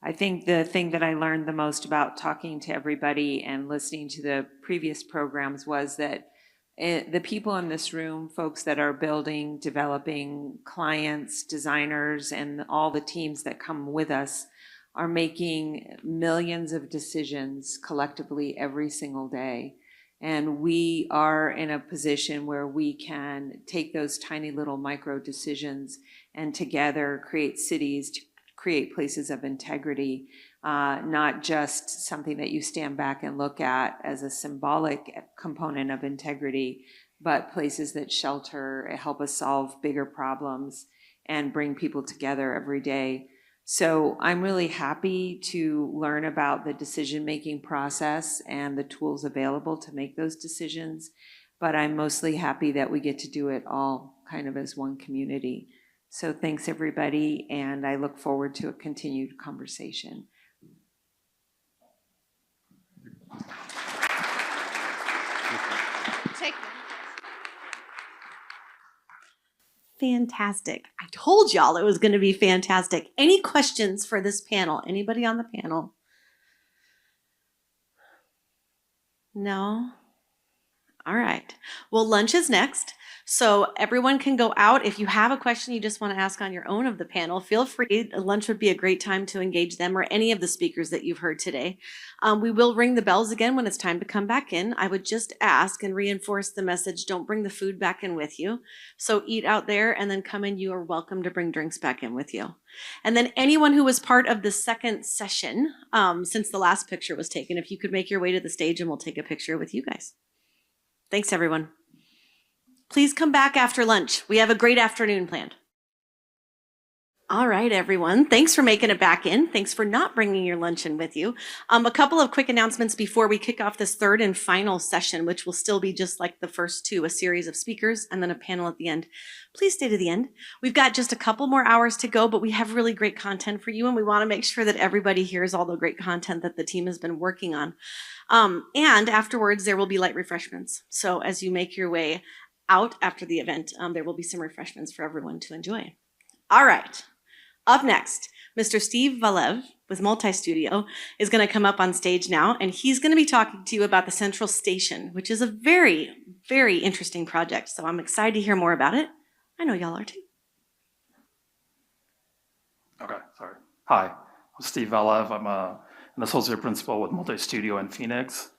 I think the thing that I learned the most about talking to everybody and listening to the previous programs was that the people in this room, folks that are building, developing, clients, designers, and all the teams that come with us are making millions of decisions collectively every single day. And we are in a position where we can take those tiny little micro decisions and together create cities, to create places of integrity, not just something that you stand back and look at as a symbolic component of integrity, but places that shelter, help us solve bigger problems and bring people together every day. So I'm really happy to learn about the decision-making process and the tools available to make those decisions, but I'm mostly happy that we get to do it all kind of as one community. So thanks everybody, and I look forward to a continued conversation. Fantastic. I told y'all it was going to be fantastic. Any questions for this panel? Anybody on the panel? No? All right. Well, lunch is next. So everyone can go out. If you have a question you just want to ask on your own of the panel, feel free. Lunch would be a great time to engage them or any of the speakers that you've heard today. We will ring the bells again when it's time to come back in. I would just ask and reinforce the message, don't bring the food back in with you. So eat out there and then come in. You are welcome to bring drinks back in with you. And then anyone who was part of the second session, since the last picture was taken, if you could make your way to the stage and we'll take a picture with you guys. Thanks, everyone. Please come back after lunch. We have a great afternoon planned. All right, everyone. Thanks for making it back in. Thanks for not bringing your lunch in with you. A couple of quick announcements before we kick off this third and final session, which will still be just like the first two, a series of speakers and then a panel at the end. Please stay to the end. We've got just a couple more hours to go, but we have really great content for you, and we want to make sure that everybody hears all the great content that the team has been working on. And afterwards, there will be light refreshments. So as you make your way out after the event, there will be some refreshments for everyone to enjoy. All right. Up next, Mr. Steve Valev with Multistudio is going to come up on stage now, and he's going to be talking to you about the Central Station, which is a very, very interesting project. So I'm excited to hear more about it. I know y'all are too. Okay, sorry. Hi, I'm Steve Valev. I'm an associate principal with Multistudio in Phoenix.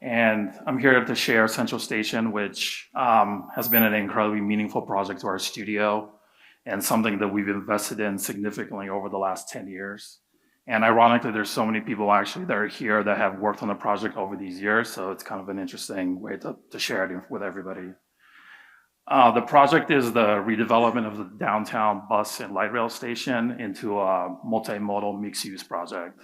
And I'm here to share Central Station, which has been an incredibly meaningful project to our studio and something that we've invested in significantly over the last 10 years. And ironically, there's so many people actually that are here that have worked on the project over these years. So it's kind of an interesting way to share it with everybody. The project is the redevelopment of the downtown bus and light rail station into a multimodal mixed-use project.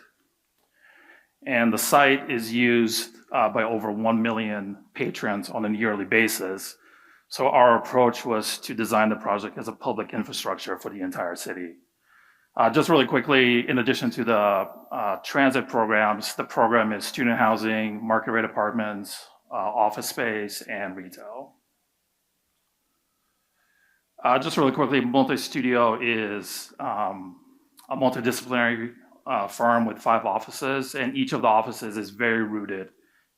And the site is used by over 1 million patrons on a yearly basis. So our approach was to design the project as a public infrastructure for the entire city. Just really quickly, in addition to the transit programs, the program is student housing, market rate apartments, office space, and retail. Just really quickly, Multistudio is a multidisciplinary firm with 5 offices, and each of the offices is very rooted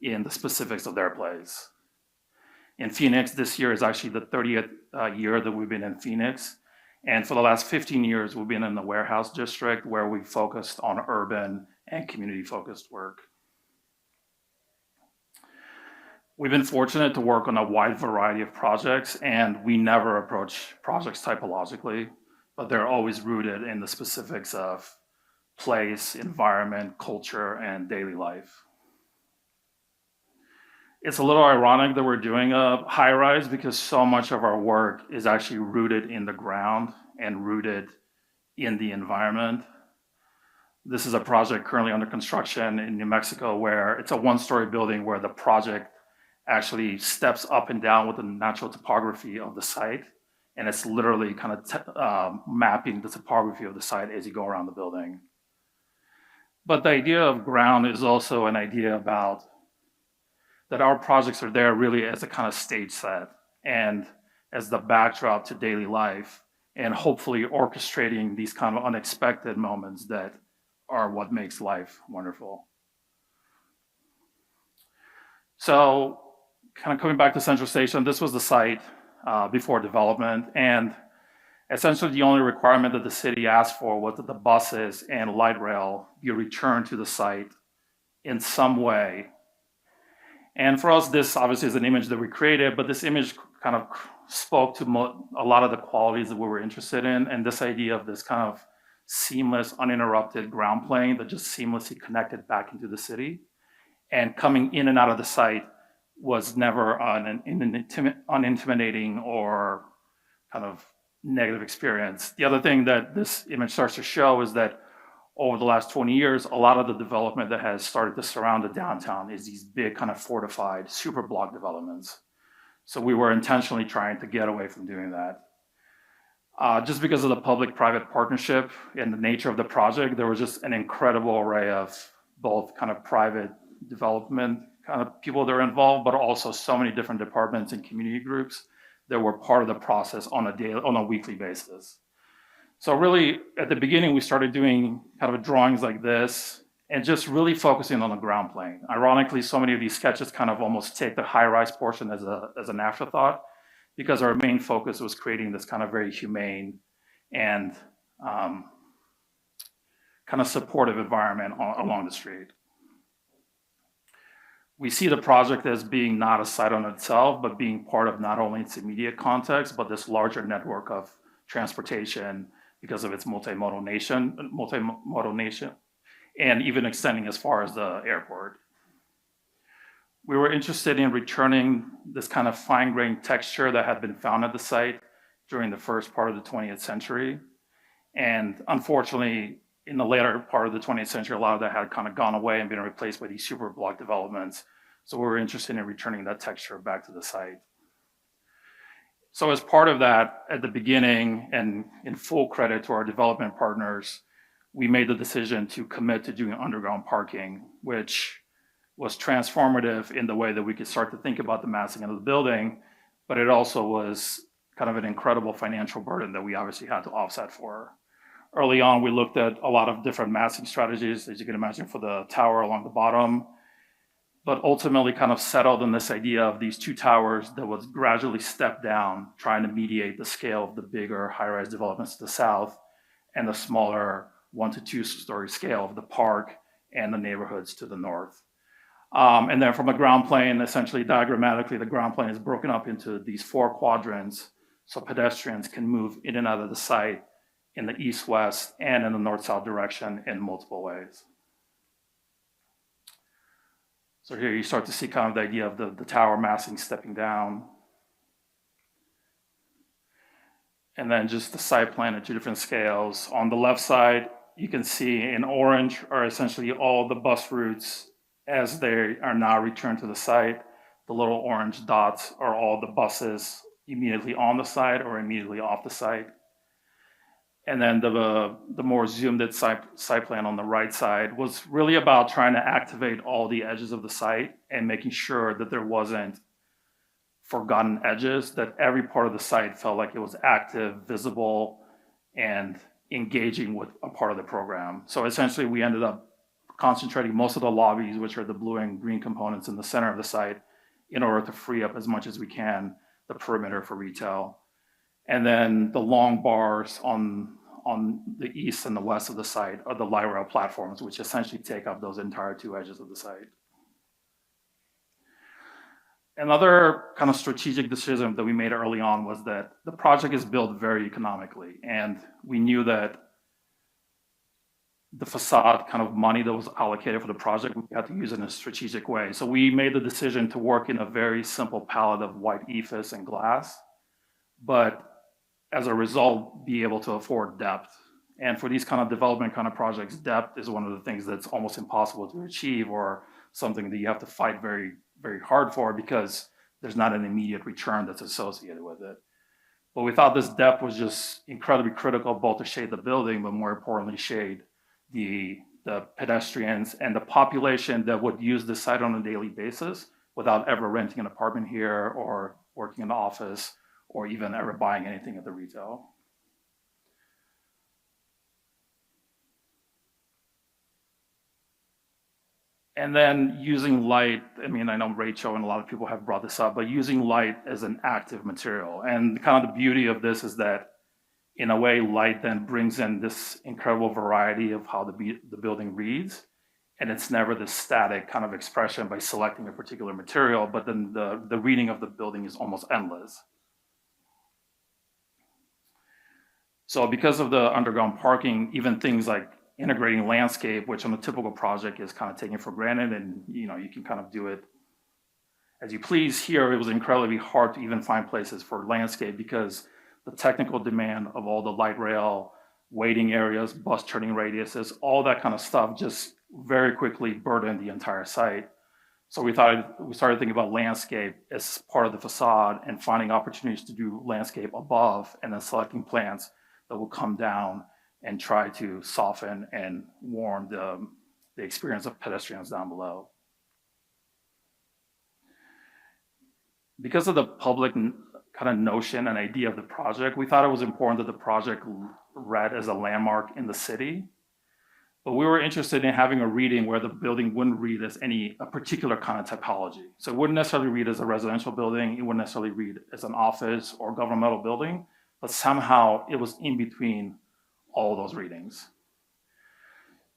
in the specifics of their place. In Phoenix, this year is actually the 30th year that we've been in Phoenix. And for the last 15 years, we've been in the warehouse district where we focused on urban and community-focused work. We've been fortunate to work on a wide variety of projects, and we never approach projects typologically, but they're always rooted in the specifics of place, environment, culture, and daily life. It's a little ironic that we're doing a high-rise because so much of our work is actually rooted in the ground and rooted in the environment. This is a project currently under construction in New Mexico where it's a 1-story building where the project actually steps up and down with the natural topography of the site. And it's literally kind of mapping the topography of the site as you go around the building. But the idea of ground is also an idea about that our projects are there really as a kind of stage set and as the backdrop to daily life and hopefully orchestrating these kind of unexpected moments that are what makes life wonderful. So kind of coming back to Central Station, this was the site before development, and essentially the only requirement that the city asked for was that the buses and light rail be returned to the site in some way. And for us, this obviously is an image that we created, but this image kind of spoke to a lot of the qualities that we were interested in, and this idea of this kind of seamless, uninterrupted ground plane that just seamlessly connected back into the city. And coming in and out of the site was never an unintimidating or kind of negative experience. The other thing that this image starts to show is that over the last 20 years, a lot of the development that has started to surround the downtown is these big kind of fortified super block developments. So we were intentionally trying to get away from doing that. Just because of the public-private partnership and the nature of the project, there was just an incredible array of both kind of private development kind of people that are involved, but also so many different departments and community groups that were part of the process on a weekly basis. So really, at the beginning, we started doing kind of drawings like this and just really focusing on the ground plane. Ironically, so many of these sketches kind of almost take the high-rise portion as an afterthought because our main focus was creating this kind of very humane and kind of supportive environment along the street. We see the project as being not a site on itself, but being part of not only its immediate context, but this larger network of transportation because of its multimodal nation, and even extending as far as the airport. We were interested in returning this kind of fine-grained texture that had been found at the site during the first part of the 20th century. And unfortunately, in the later part of the 20th century, a lot of that had kind of gone away and been replaced by these super block developments. So we were interested in returning that texture back to the site. So as part of that, at the beginning, and in full credit to our development partners, we made the decision to commit to doing underground parking, which was transformative in the way that we could start to think about the massing of the building, but it also was kind of an incredible financial burden that we obviously had to offset for. Early on, we looked at a lot of different massing strategies, as you can imagine, for the tower along the bottom. but ultimately kind of settled on this idea of these two towers that was gradually stepped down, trying to mediate the scale of the bigger high-rise developments to the south and the smaller 1 to 2 story scale of the park and the neighborhoods to the north. And then from a ground plane, essentially diagrammatically, the ground plane is broken up into these 4 quadrants so pedestrians can move in and out of the site in the east-west and in the north-south direction in multiple ways. So here you start to see kind of the idea of the tower massing stepping down. And then just the site plan at 2 different scales. On the left side, you can see in orange are essentially all the bus routes as they are now returned to the site. The little orange dots are all the buses immediately on the site or immediately off the site. And then the more zoomed in site plan on the right side was really about trying to activate all the edges of the site and making sure that there wasn't forgotten edges, that every part of the site felt like it was active, visible, and engaging with a part of the program. So essentially we ended up concentrating most of the lobbies, which are the blue and green components in the center of the site, in order to free up as much as we can the perimeter for retail. And then the long bars on the east and the west of the site are the light rail platforms, which essentially take up those entire 2 edges of the site. Another kind of strategic decision that we made early on was that the project is built very economically. And we knew that the facade kind of money that was allocated for the project, we had to use it in a strategic way. So we made the decision to work in a very simple palette of white ephes and glass, but as a result, be able to afford depth. And for these kind of development kind of projects, depth is one of the things that's almost impossible to achieve, or something that you have to fight very, very hard for, because there's not an immediate return that's associated with it. But we thought this depth was just incredibly critical, both to shade the building, but more importantly, shade the pedestrians and the population that would use the site on a daily basis without ever renting an apartment here or working in the office or even ever buying anything at the retail. And then using light, I mean, I know Rachel and a lot of people have brought this up, but using light as an active material. And kind of the beauty of this is that, in a way, light then brings in this incredible variety of how the building reads. And it's never this static kind of expression by selecting a particular material, but then the reading of the building is almost endless. So because of the underground parking, even things like integrating landscape, which on a typical project is kind of taken for granted, and you can kind of do it as you please. Here, it was incredibly hard to even find places for landscape because the technical demand of all the light rail, waiting areas, bus turning radiuses, all that kind of stuff just very quickly burdened the entire site. So we started thinking about landscape as part of the facade and finding opportunities to do landscape above, and then selecting plants that will come down and try to soften and warm the experience of pedestrians down below. Because of the public kind of notion and idea of the project, we thought it was important that the project read as a landmark in the city. But we were interested in having a reading where the building wouldn't read as a particular kind of typology. So it wouldn't necessarily read as a residential building, it wouldn't necessarily read as an office or governmental building, but somehow it was in between all those readings.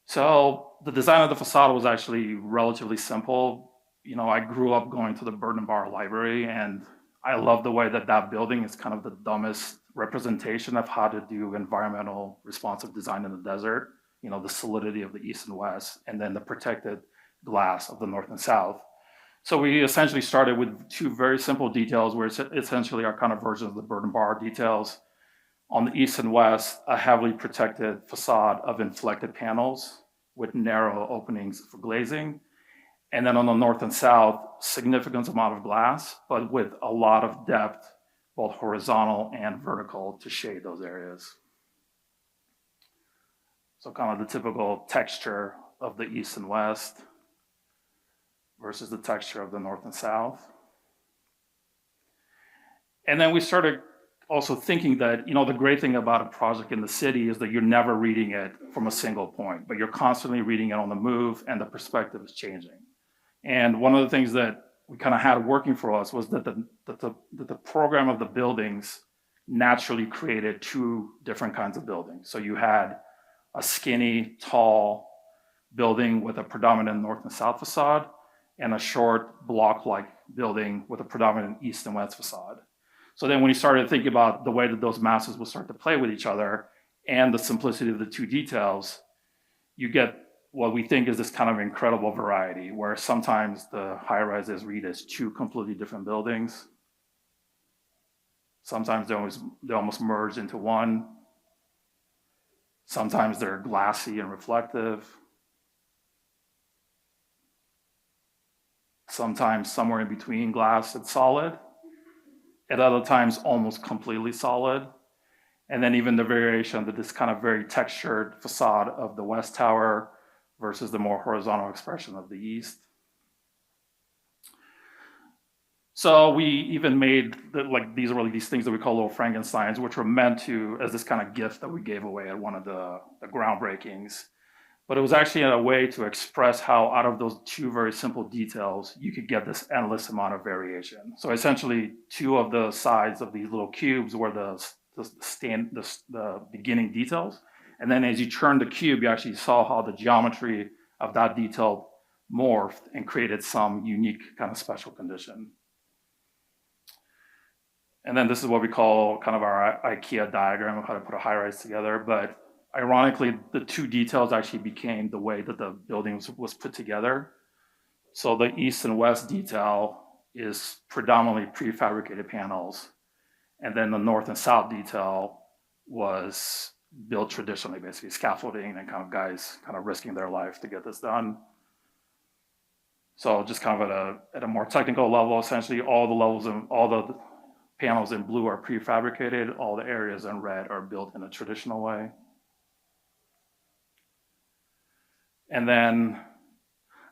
So the design of the facade was actually relatively simple. I grew up going to the Burton Bar Library, and I love the way that building is kind of the dumbest representation of how to do environmental responsive design in the desert. The solidity of the east and west, and then the protected glass of the north and south. So we essentially started with 2 very simple details, where essentially our kind of version of the Burton Bar details. On the east and west, a heavily protected facade of inflected panels with narrow openings for glazing. And then on the north and south, significant amount of glass, but with a lot of depth, both horizontal and vertical, to shade those areas. So kind of the typical texture of the east and west versus the texture of the north and south. And then we started also thinking that, the great thing about a project in the city is that you're never reading it from a single point, but you're constantly reading it on the move, and the perspective is changing. And one of the things that we kind of had working for us was that the program of the buildings naturally created two different kinds of buildings. So you had a skinny, tall building with a predominant north and south facade, and a short block-like building with a predominant east and west facade. So then when you started thinking about the way that those masses will start to play with each other and the simplicity of the two details, you get what we think is this kind of incredible variety, where sometimes the high-rises read as two completely different buildings. Sometimes they almost merge into one. Sometimes they're glassy and reflective. Sometimes somewhere in between glass and solid. At other times, almost completely solid. And then even the variation of this kind of very textured facade of the West Tower versus the more horizontal expression of the East. So we even made these things that we call little Frankensteins, which were meant to as this kind of gift that we gave away at one of the groundbreakings. But it was actually a way to express how out of those two very simple details, you could get this endless amount of variation. So essentially, two of the sides of these little cubes were the beginning details. And then as you turned the cube, you actually saw how the geometry of that detail morphed and created some unique kind of special condition. And then this is what we call kind of our IKEA diagram of how to put a high-rise together. But ironically, the two details actually became the way that the building was put together. So the east and west detail is predominantly prefabricated panels. And then the north and south detail was built traditionally, basically scaffolding and kind of guys kind of risking their life to get this done. So just kind of at a more technical level, essentially all the panels in blue are prefabricated. All the areas in red are built in a traditional way. And then,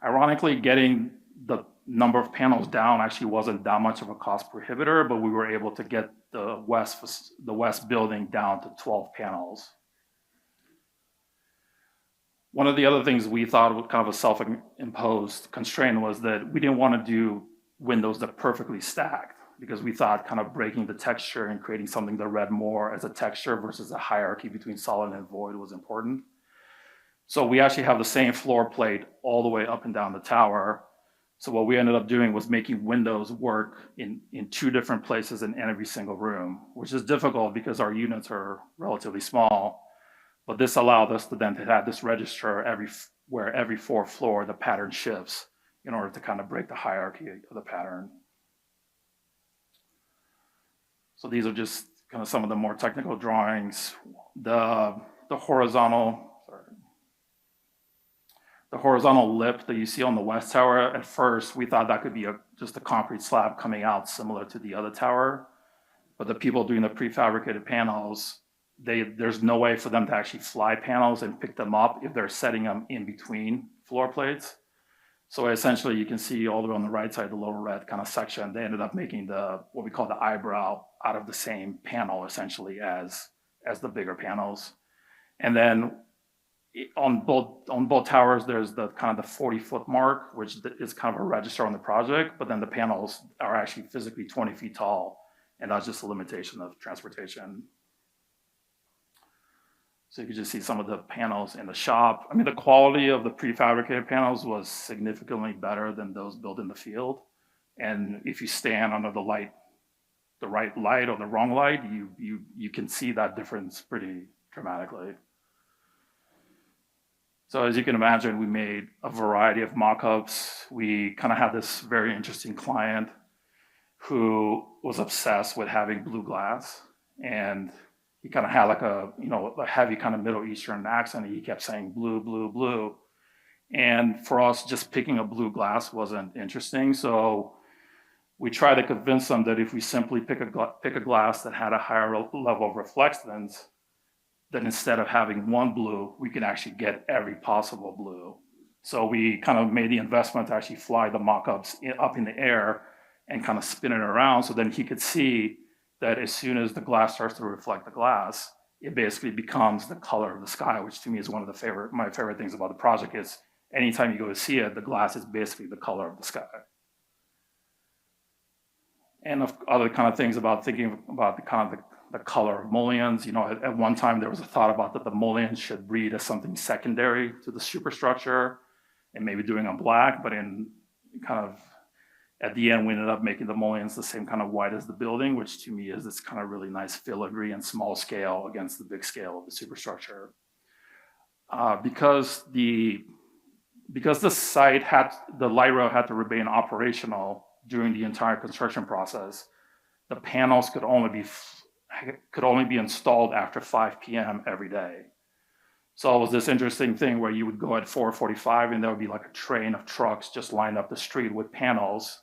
ironically, getting the number of panels down actually wasn't that much of a cost prohibitor, but we were able to get the west building down to 12 panels. One of the other things we thought was kind of a self-imposed constraint was that we didn't want to do windows that perfectly stacked, because we thought kind of breaking the texture and creating something that read more as a texture versus a hierarchy between solid and void was important. So we actually have the same floor plate all the way up and down the tower. So what we ended up doing was making windows work in two different places in every single room, which is difficult because our units are relatively small. But this allowed us to then have this register where every fourth floor the pattern shifts in order to kind of break the hierarchy of the pattern. So these are just kind of some of the more technical drawings. The horizontal lip that you see on the West Tower, at first we thought that could be just a concrete slab coming out similar to the other tower. But the people doing the prefabricated panels, there's no way for them to actually fly panels and pick them up if they're setting them in between floor plates. So essentially you can see all the way on the right side, the lower red kind of section, they ended up making what we call the eyebrow out of the same panel essentially as the bigger panels. And then on both towers, there's the kind of the 40-foot mark, which is kind of a register on the project, but then the panels are actually physically 20 feet tall, and that's just a limitation of transportation. So you can just see some of the panels in the shop. I mean, the quality of the prefabricated panels was significantly better than those built in the field. And if you stand under the right light or the wrong light, you can see that difference pretty dramatically. So as you can imagine, we made a variety of mock-ups. We kind of had this very interesting client who was obsessed with having blue glass, and he kind of had like a heavy kind of Middle Eastern accent. He kept saying blue, blue, blue. And for us, just picking a blue glass wasn't interesting. So we tried to convince them that if we simply pick a glass that had a higher level of reflectance, then instead of having one blue, we could actually get every possible blue. So we kind of made the investment to actually fly the mock-ups up in the air and kind of spin it around, so then he could see that as soon as the glass starts to reflect the glass, it basically becomes the color of the sky, which to me is one of my favorite things about the project is anytime you go to see it, the glass is basically the color of the sky. And other kind of things about thinking about the kind of the color of mullions. You know, at one time there was a thought about that the mullions should read as something secondary to the superstructure and maybe doing on black, but in kind of at the end we ended up making the mullions the same kind of white as the building, which to me is this kind of really nice filigree and small scale against the big scale of the superstructure. Because the site had, the light rail had to remain operational during the entire construction process, the panels could only be installed after 5 p.m. every day. So it was this interesting thing where you would go at 4:45 and there would be like a train of trucks just lined up the street with panels.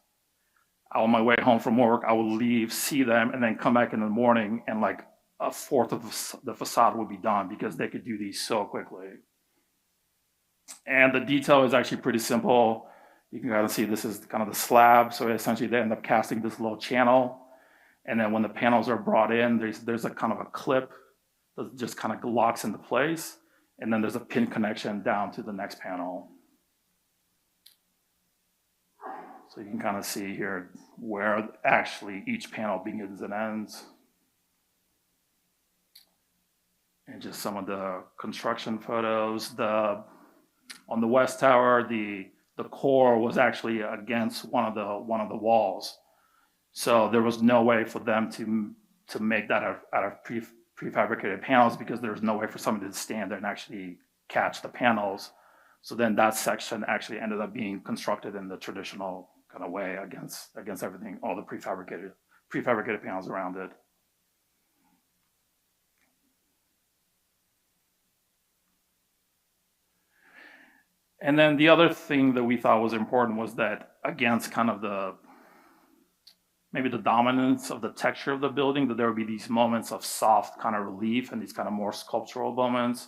On my way home from work, I would leave, see them, and then come back in the morning and like a fourth of the facade would be done because they could do these so quickly. And the detail is actually pretty simple. You can kind of see this is kind of the slab. So essentially they end up casting this little channel. And then when the panels are brought in, there's a kind of a clip that just kind of locks into place. And then there's a pin connection down to the next panel. So you can kind of see here where actually each panel begins and ends. And just some of the construction photos. On the west tower, the core was actually against one of the walls. So there was no way for them to make that out of prefabricated panels because there was no way for somebody to stand there and actually catch the panels. So then that section actually ended up being constructed in the traditional kind of way against everything, all the prefabricated panels around it. And then the other thing that we thought was important was that against kind of maybe the dominance of the texture of the building, that there would be these moments of soft kind of relief and these kind of more sculptural moments.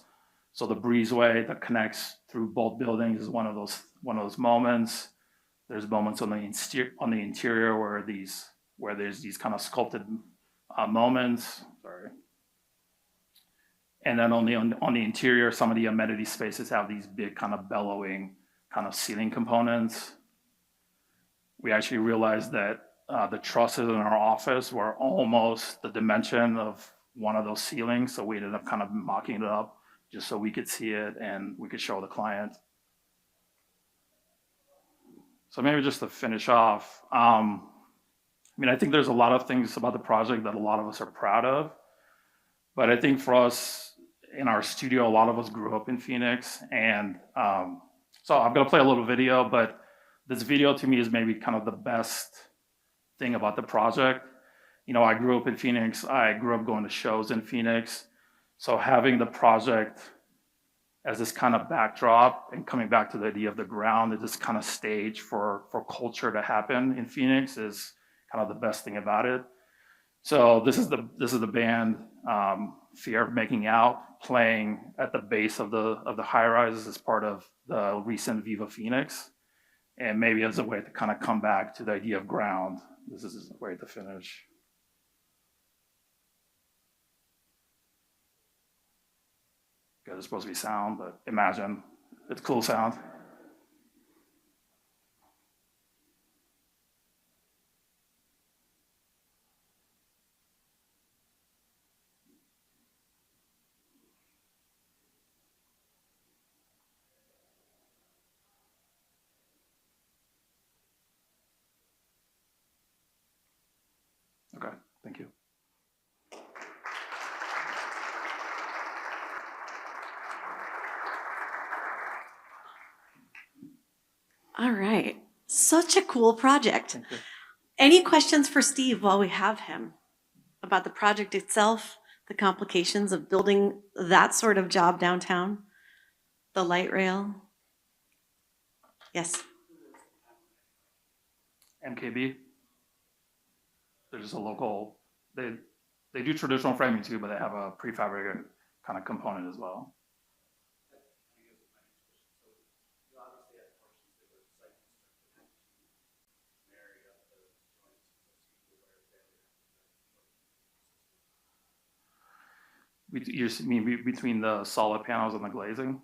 So the breezeway that connects through both buildings is one of those moments. There's moments on the interior where there's these kind of sculpted moments. Sorry. And then on the interior, some of the amenity spaces have these big kind of bellowing kind of ceiling components. We actually realized that the trusses in our office were almost the dimension of one of those ceilings. So we ended up kind of mocking it up just so we could see it and we could show the client. So maybe just to finish off, I mean, I think there's a lot of things about the project that a lot of us are proud of. But I think for us in our studio, a lot of us grew up in Phoenix. And so I'm going to play a little video, but this video to me is maybe kind of the best thing about the project. You know, I grew up in Phoenix. I grew up going to shows in Phoenix. So having the project as this kind of backdrop and coming back to the idea of the ground as this kind of stage for culture to happen in Phoenix is kind of the best thing about it. So this is the band Fear of Making Out playing at the base of the high rises as part of the recent Viva Phoenix. And maybe as a way to kind of come back to the idea of ground, this is a way to finish. Okay, there's supposed to be sound, but imagine it's cool sound. Okay, thank you. All right. Such a cool project. Any questions for Steve while we have him about the project itself, the complications of building that sort of job downtown, the light rail? Yes. MKB. They're just a local, they do traditional framing too, but they have a prefabricated kind of component as well. You mean between the solid panels and the glazing?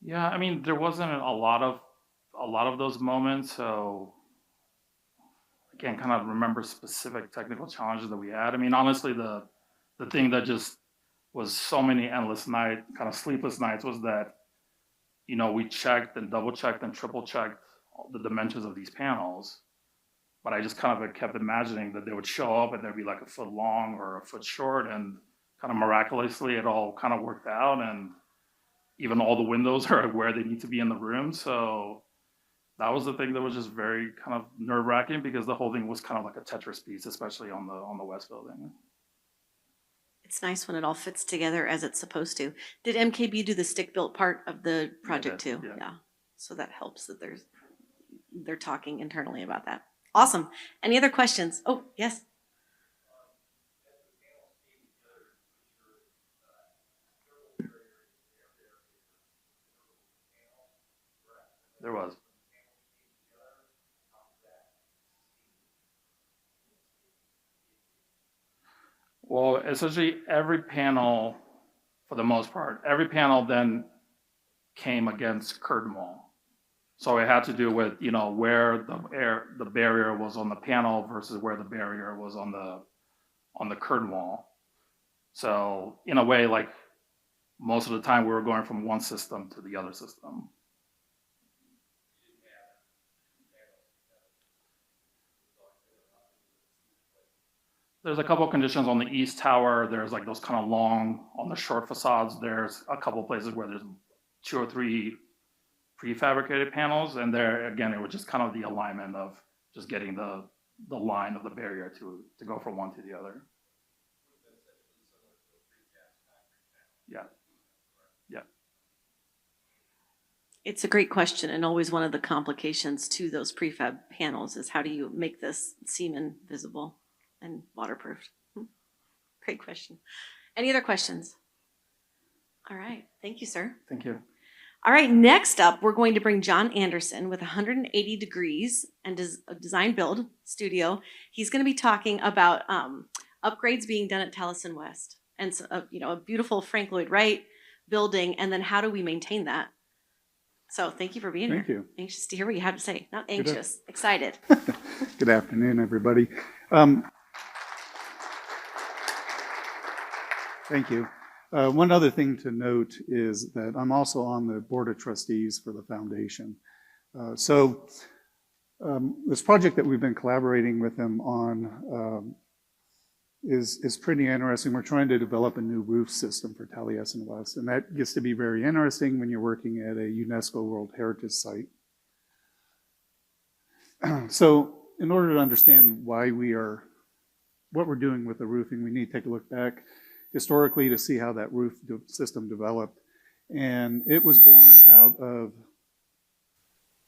Yeah, I mean, there wasn't a lot of those moments, so I can't kind of remember specific technical challenges that we had. I mean, honestly, the thing that just was so many endless night, kind of sleepless nights was that, you know, we checked and double checked and triple checked the dimensions of these panels, but I just kind of kept imagining that they would show up and they'd be like a foot long or a foot short, and kind of miraculously it all kind of worked out, and even all the windows are where they need to be in the room. So that was the thing that was just very kind of nerve wracking, because the whole thing was kind of like a Tetris piece, especially on the West building. It's nice when it all fits together as it's supposed to. Did MKB do the stick-built part of the project too? Yeah. So that helps that they're talking internally about that. Awesome. Any other questions? Oh, yes. There was. Well, essentially every panel, for the most part, every panel then came against curtain wall. So it had to do with, you know, where the barrier was on the panel versus where the barrier was on the curtain wall. So in a way, like most of the time we were going from one system to the other system. There's a couple of conditions on the east tower. There's like those kind of long, on the short facades, there's a couple of places where there's 2 or 3 prefabricated panels. And there, again, it was just kind of the alignment of just getting the line of the barrier to go from one to the other. Yeah. Yeah. It's a great question, and always one of the complications to those prefab panels is how do you make this seem invisible and waterproofed? Great question. Any other questions? All right. Thank you, sir. Thank you. All right. Next up, we're going to bring John Anderson with 180 Degrees and a design build studio. He's going to be talking about upgrades being done at Taliesin West, and so, you know, a beautiful Frank Lloyd Wright building, and then how do we maintain that? So thank you for being here. Thank you. Anxious to hear what you have to say. Not anxious, excited. Good afternoon, everybody. Thank you. One other thing to note is that I'm also on the board of trustees for the foundation. This project that we've been collaborating with them on is pretty interesting. We're trying to develop a new roof system for Taliesin West, and that gets to be very interesting when you're working at a UNESCO World Heritage Site. So in order to understand what we're doing with the roofing, we need to take a look back historically to see how that roof system developed. And it was born out of,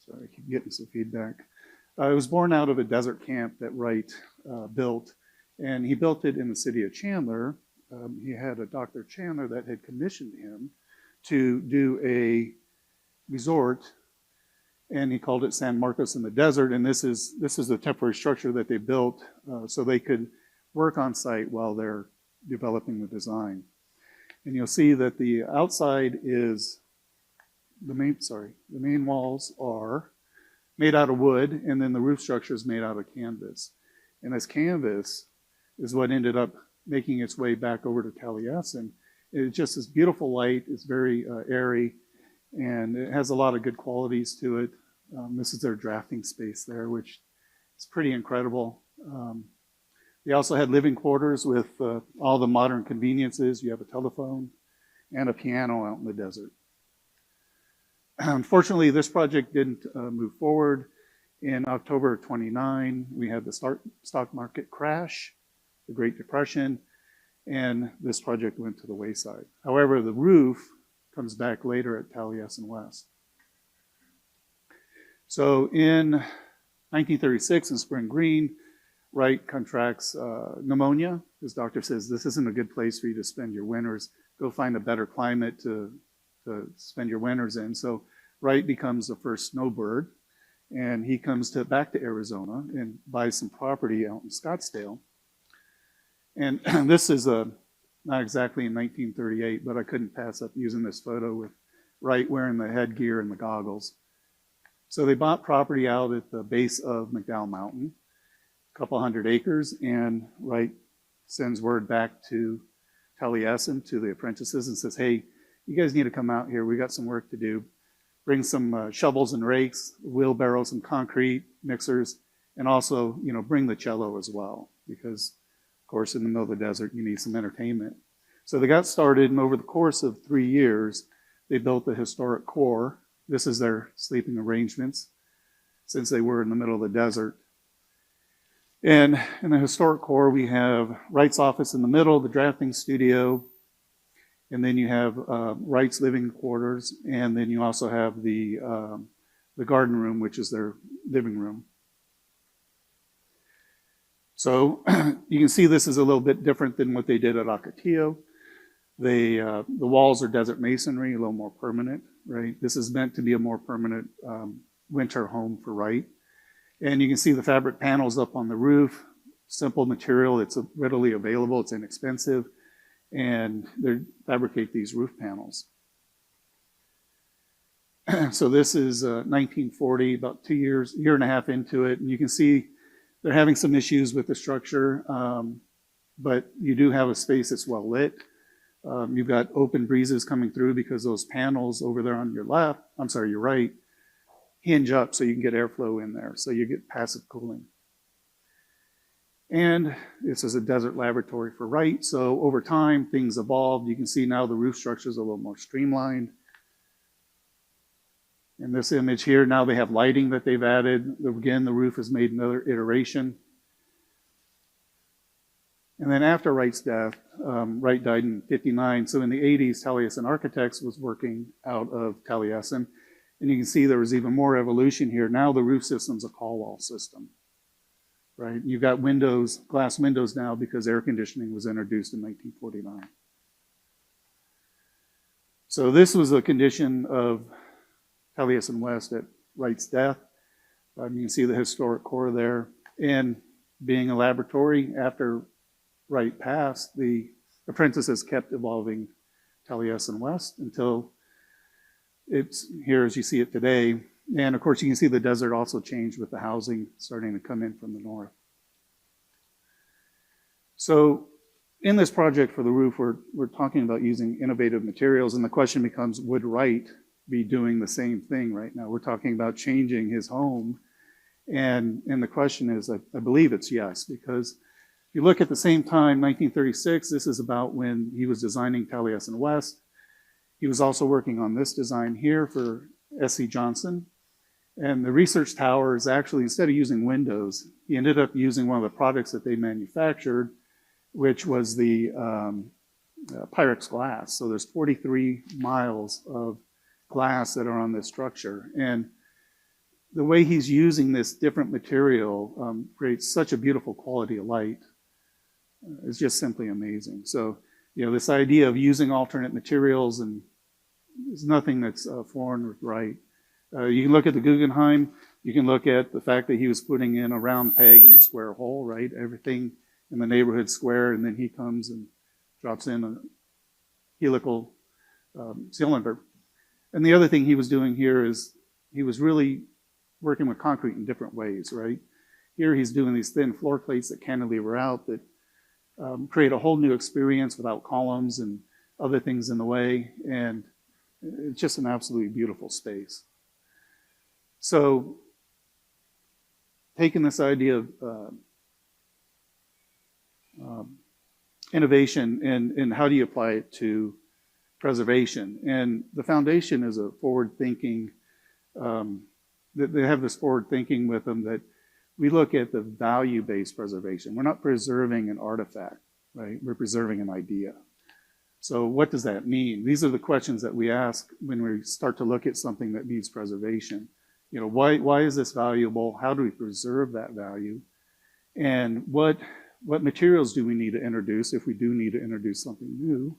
sorry, I keep getting some feedback. It was born out of a desert camp that Wright built. And he built it in the city of Chandler. He had a Dr. Chandler that had commissioned him to do a resort, and he called it San Marcos in the Desert. And this is the temporary structure that they built so they could work on site while they're developing the design. And you'll see that the outside is the main walls are made out of wood, and then the roof structure is made out of canvas. And this canvas is what ended up making its way back over to Taliesin. It's just this beautiful light. It's very airy, and it has a lot of good qualities to it. This is their drafting space there, which is pretty incredible. They also had living quarters with all the modern conveniences. You have a telephone and a piano out in the desert. Unfortunately, this project didn't move forward. In October of 29, we had the stock market crash, the Great Depression, and this project went to the wayside. However, the roof comes back later at Taliesin West. So in 1936 in Spring Green, Wright contracts pneumonia. His doctor says, this isn't a good place for you to spend your winters. Go find a better climate to spend your winters in. So Wright becomes the first snowbird, and he comes back to Arizona and buys some property out in Scottsdale. And this is not exactly in 1938, but I couldn't pass up using this photo with right wearing the headgear and the goggles. So they bought property out at the base of McDowell Mountain, a couple hundred acres, and Wright sends word back to Taliesin, to the apprentices, and says, hey, you guys need to come out here. We got some work to do. Bring some shovels and rakes, wheelbarrows and concrete mixers, and also, you know, bring the cello as well, because, of course, in the middle of the desert, you need some entertainment. So they got started, and over the course of 3 years, they built the historic core. This is their sleeping arrangements, since they were in the middle of the desert. And in the historic core, we have Wright's office in the middle, the drafting studio, and then you have Wright's living quarters, and then you also have the garden room, which is their living room. So you can see this is a little bit different than what they did at Ocotillo. The walls are desert masonry, a little more permanent, right? This is meant to be a more permanent winter home for Wright. And you can see the fabric panels up on the roof, simple material, it's readily available, it's inexpensive, and they fabricate these roof panels. So this is 1940, about 2 years, year and a half into it, and you can see they're having some issues with the structure, but you do have a space that's well lit. You've got open breezes coming through because those panels over there on your left, I'm sorry, your right, hinge up so you can get airflow in there, so you get passive cooling. And this is a desert laboratory for Wright, so over time things evolved. You can see now the roof structure is a little more streamlined. In this image here, now they have lighting that they've added. Again, the roof has made another iteration. And then after Wright's death, Wright died in '59, so in the '80s, Taliesin Architects was working out of Taliesin. And you can see there was even more evolution here. Now the roof system's a call wall system, right? You've got windows, glass windows now because air conditioning was introduced in 1949. So this was a condition of Taliesin West at Wright's death. You can see the historic core there. And being a laboratory, after Wright passed, the apprentices kept evolving Taliesin West until it's here as you see it today. And of course, you can see the desert also changed with the housing starting to come in from the north. So in this project for the roof, we're talking about using innovative materials. And the question becomes, would Wright be doing the same thing right now? We're talking about changing his home. And the question is, I believe it's yes, because if you look at the same time, 1936, this is about when he was designing Taliesin West. He was also working on this design here for S.C. Johnson. And the research tower is actually, instead of using windows, he ended up using one of the products that they manufactured, which was the Pyrex glass. So there's 43 miles of glass that are on this structure. And the way he's using this different material creates such a beautiful quality of light. It's just simply amazing. So, you know, this idea of using alternate materials, and there's nothing that's foreign with Wright. You can look at the Guggenheim. You can look at the fact that he was putting in a round peg in a square hole, right? Everything in the neighborhood square, and then he comes and drops in a helical cylinder. And the other thing he was doing here is he was really working with concrete in different ways, right? Here he's doing these thin floor plates that cantilever out that create a whole new experience without columns and other things in the way. And it's just an absolutely beautiful space. So taking this idea of innovation and how do you apply it to preservation? And the foundation is a forward-thinking, they have this forward-thinking with them that we look at the value-based preservation. We're not preserving an artifact, right? We're preserving an idea. So what does that mean? These are the questions that we ask when we start to look at something that needs preservation. You know, why is this valuable? How do we preserve that value? And what materials do we need to introduce if we do need to introduce something new?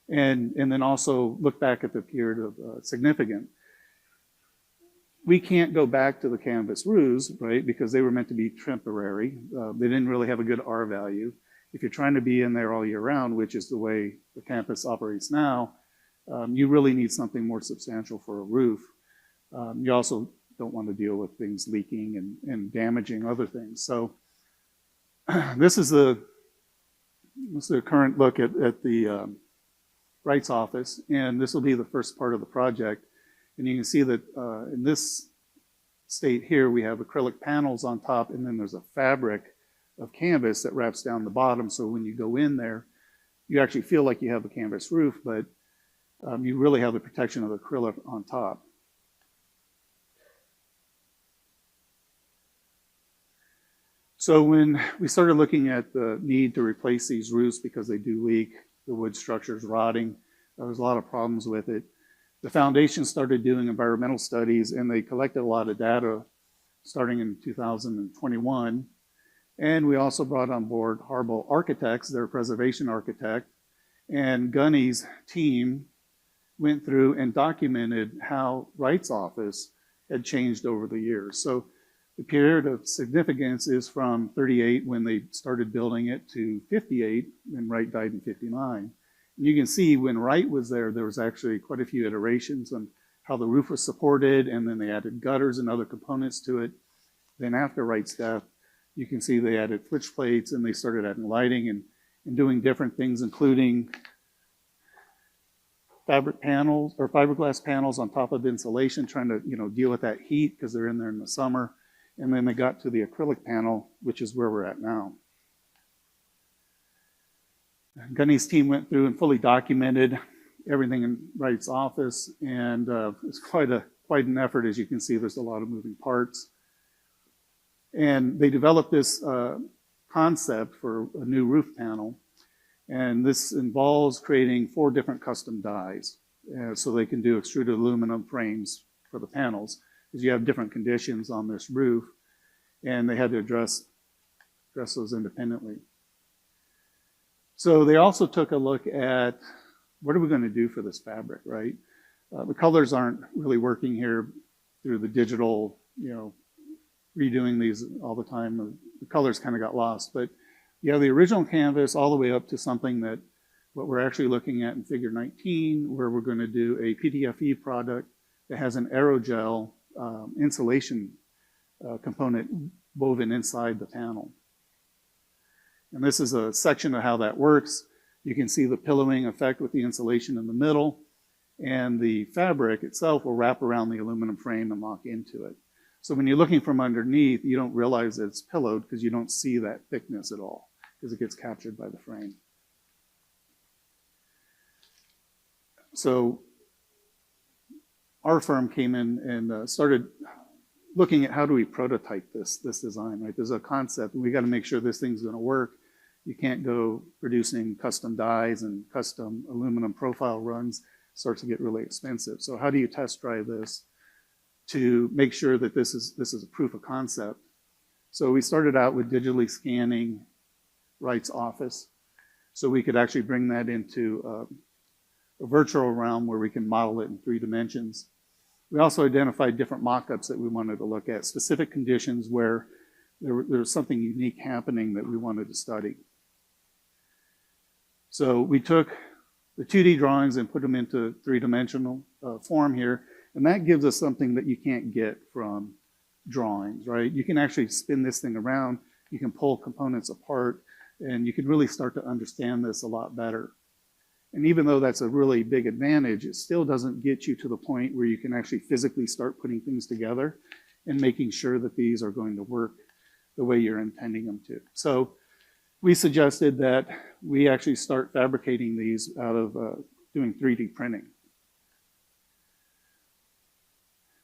And then also look back at the period of significance. We can't go back to the canvas roofs, right? Because they were meant to be temporary. They didn't really have a good R value. If you're trying to be in there all year round, which is the way the campus operates now, you really need something more substantial for a roof. You also don't want to deal with things leaking and damaging other things. So this is the current look at the Wright's office, and this will be the first part of the project. And you can see that in this state here, we have acrylic panels on top, and then there's a fabric of canvas that wraps down the bottom. So when you go in there, you actually feel like you have a canvas roof, but you really have the protection of the acrylic on top. So when we started looking at the need to replace these roofs because they do leak, the wood structure is rotting, there was a lot of problems with it. The foundation started doing environmental studies, and they collected a lot of data starting in 2021. And we also brought on board Harbaugh Architects, their preservation architect, and Gunny's team went through and documented how Wright's office had changed over the years. So the period of significance is from 38 when they started building it to 58 when Wright died in 59. And you can see when Wright was there, there was actually quite a few iterations on how the roof was supported, and then they added gutters and other components to it. Then after Wright's death, you can see they added flitch plates and they started adding lighting and doing different things, including fabric panels or fiberglass panels on top of insulation, trying to deal with that heat because they're in there in the summer. And then they got to the acrylic panel, which is where we're at now. Gunny's team went through and fully documented everything in Wright's office, and it's quite an effort. As you can see, there's a lot of moving parts. And they developed this concept for a new roof panel, and this involves creating 4 different custom dies, so they can do extruded aluminum frames for the panels, because you have different conditions on this roof, and they had to address those independently. So they also took a look at what are we going to do for this fabric, right? The colors aren't really working here through the digital, redoing these all the time. The colors kind of got lost, but you have the original canvas all the way up to something that what we're actually looking at in figure 19, where we're going to do a PTFE product that has an aerogel insulation component woven inside the panel. And this is a section of how that works. You can see the pillowing effect with the insulation in the middle, and the fabric itself will wrap around the aluminum frame and lock into it. So when you're looking from underneath, you don't realize that it's pillowed because you don't see that thickness at all, because it gets captured by the frame. So our firm came in and started looking at how do we prototype this design, right? There's a concept, and we got to make sure this thing's going to work. You can't go producing custom dies and custom aluminum profile runs. It starts to get really expensive. So how do you test drive this to make sure that this is a proof of concept? So we started out with digitally scanning Wright's office, so we could actually bring that into a virtual realm where we can model it in 3 dimensions. We also identified different mock-ups that we wanted to look at, specific conditions where there was something unique happening that we wanted to study. So we took the 2D drawings and put them into 3-dimensional form here, and that gives us something that you can't get from drawings, right? You can actually spin this thing around, you can pull components apart, and you can really start to understand this a lot better. And even though that's a really big advantage, it still doesn't get you to the point where you can actually physically start putting things together and making sure that these are going to work the way you're intending them to. So we suggested that we actually start fabricating these out of doing 3D printing.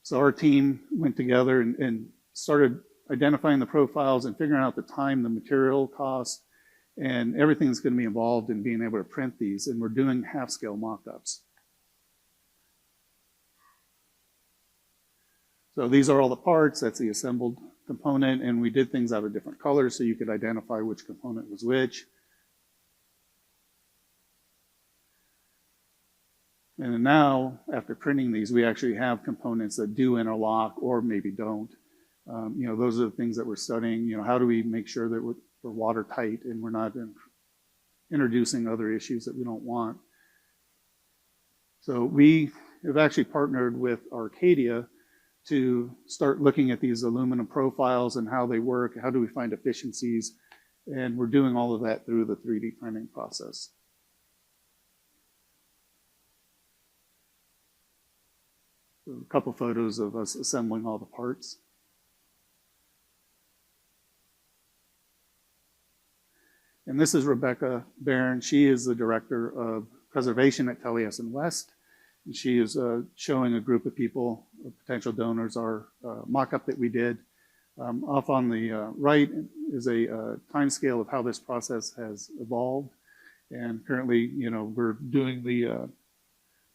So our team went together and started identifying the profiles and figuring out the time, the material cost, and everything's going to be involved in being able to print these, and we're doing half-scale mock-ups. So these are all the parts, that's the assembled component, and we did things out of different colors so you could identify which component was which. And now, after printing these, we actually have components that do interlock or maybe don't. Those are the things that we're studying. How do we make sure that we're watertight and we're not introducing other issues that we don't want. So we have actually partnered with Arcadia to start looking at these aluminum profiles and how they work, how do we find efficiencies, and we're doing all of that through the 3D printing process. So a couple photos of us assembling all the parts. And this is Rebecca Barron. She is the director of preservation at Taliesin West. And she is showing a group of people, potential donors, our mock-up that we did. Off on the right is a time scale of how this process has evolved. And currently, you know, we're doing the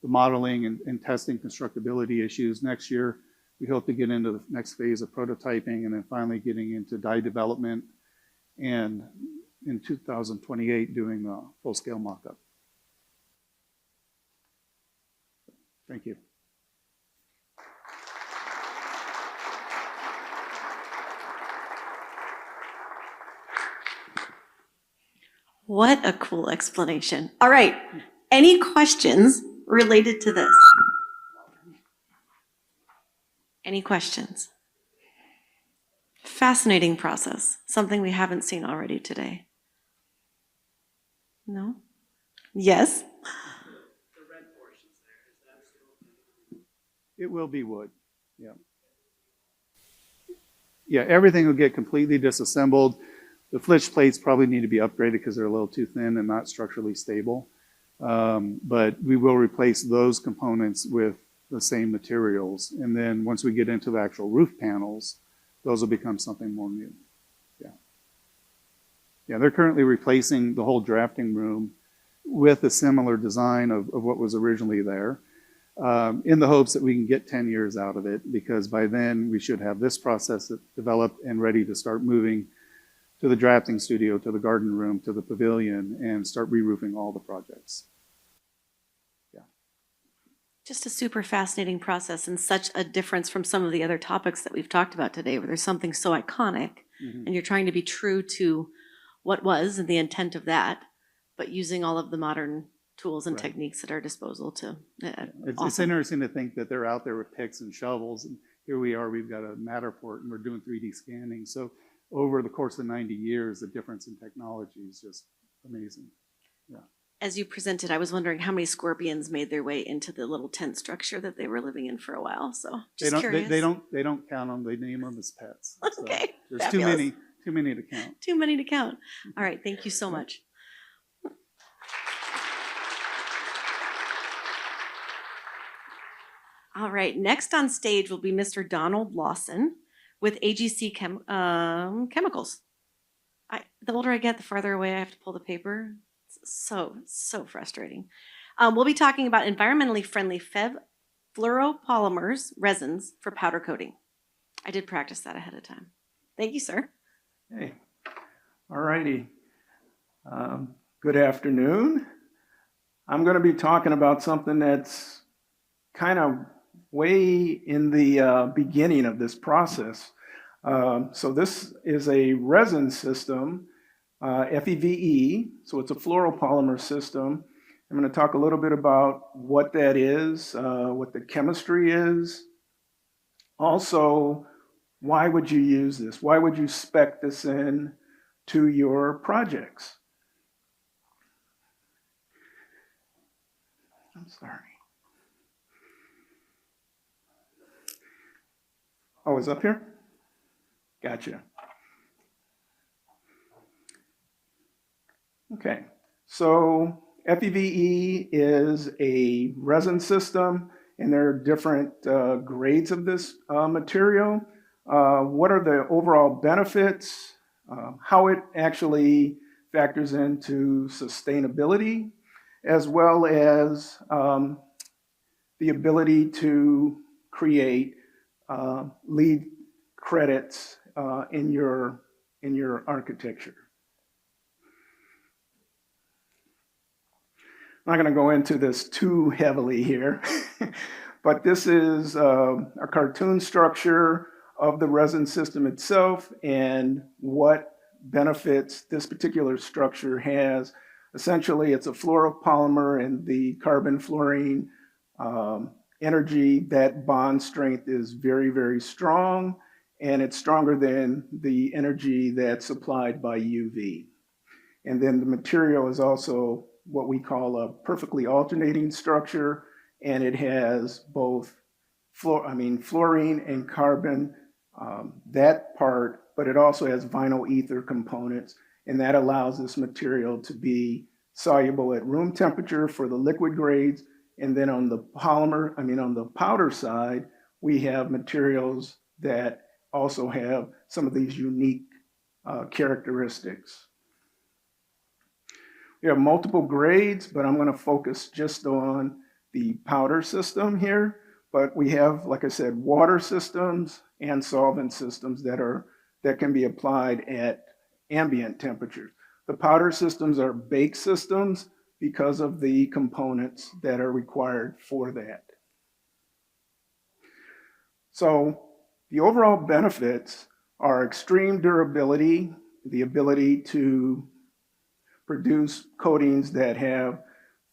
modeling and testing constructability issues. Next year, we hope to get into the next phase of prototyping and then finally getting into die development. And in 2028, doing the full-scale mock-up. Thank you. What a cool explanation. All right, any questions related to this? Any questions? Fascinating process, something we haven't seen already today. No? Yes? It will be wood, yeah. Yeah, everything will get completely disassembled. The flitch plates probably need to be upgraded because they're a little too thin and not structurally stable. But we will replace those components with the same materials. And then once we get into the actual roof panels, those will become something more new. Yeah. Yeah, they're currently replacing the whole drafting room with a similar design of what was originally there. In the hopes that we can get 10 years out of it, because by then we should have this process developed and ready to start moving to the drafting studio, to the garden room, to the pavilion, and start re-roofing all the projects. Yeah. Just a super fascinating process and such a difference from some of the other topics that we've talked about today, where there's something so iconic and you're trying to be true to what was and the intent of that, but using all of the modern tools and techniques at our disposal to. It's interesting to think that they're out there with picks and shovels, and here we are, we've got a Matterport, and we're doing 3D scanning. So over the course of 90 years, the difference in technology is just amazing. Yeah. As you presented, I was wondering how many scorpions made their way into the little tent structure that they were living in for a while. So just curious. They don't count them. They name them as pets. Okay. So there's Fabulous. too many to count. Too many to count. All right. Thank you so much. All right, next on stage will be Mr. Donald Lawson with AGC Chemicals. The older I get, the farther away I have to pull the paper. It's so frustrating. We'll be talking about environmentally friendly fluoropolymers, resins for powder coating. I did practice that ahead of time. Thank you, sir. Hey, all righty. Good afternoon. I'm going to be talking about something that's kind of way in the beginning of this process. So this is a resin system, FEVE, so it's a fluoropolymer system. I'm going to talk a little bit about what that is, what the chemistry is. Also, why would you use this? Why would you spec this in to your projects? I'm sorry. Oh, it's up here? Gotcha. Okay, so FEVE is a resin system, and there are different grades of this material. What are the overall benefits? How it actually factors into sustainability, as well as the ability to create LEED credits in your architecture. I'm not going to go into this too heavily here, but this is a cartoon structure of the resin system itself and what benefits this particular structure has. Essentially, it's a fluoropolymer, and the carbon fluorine energy, that bond strength is very, very strong, and it's stronger than the energy that's supplied by UV. And then the material is also what we call a perfectly alternating structure, and it has both fluorine and carbon, that part, but it also has vinyl ether components, and that allows this material to be soluble at room temperature for the liquid grades. And then on the on the powder side, we have materials that also have some of these unique characteristics. We have multiple grades, but I'm going to focus just on the powder system here. But we have, like I said, water systems and solvent systems that can be applied at ambient temperatures. The powder systems are bake systems because of the components that are required for that. So the overall benefits are extreme durability, the ability to produce coatings that have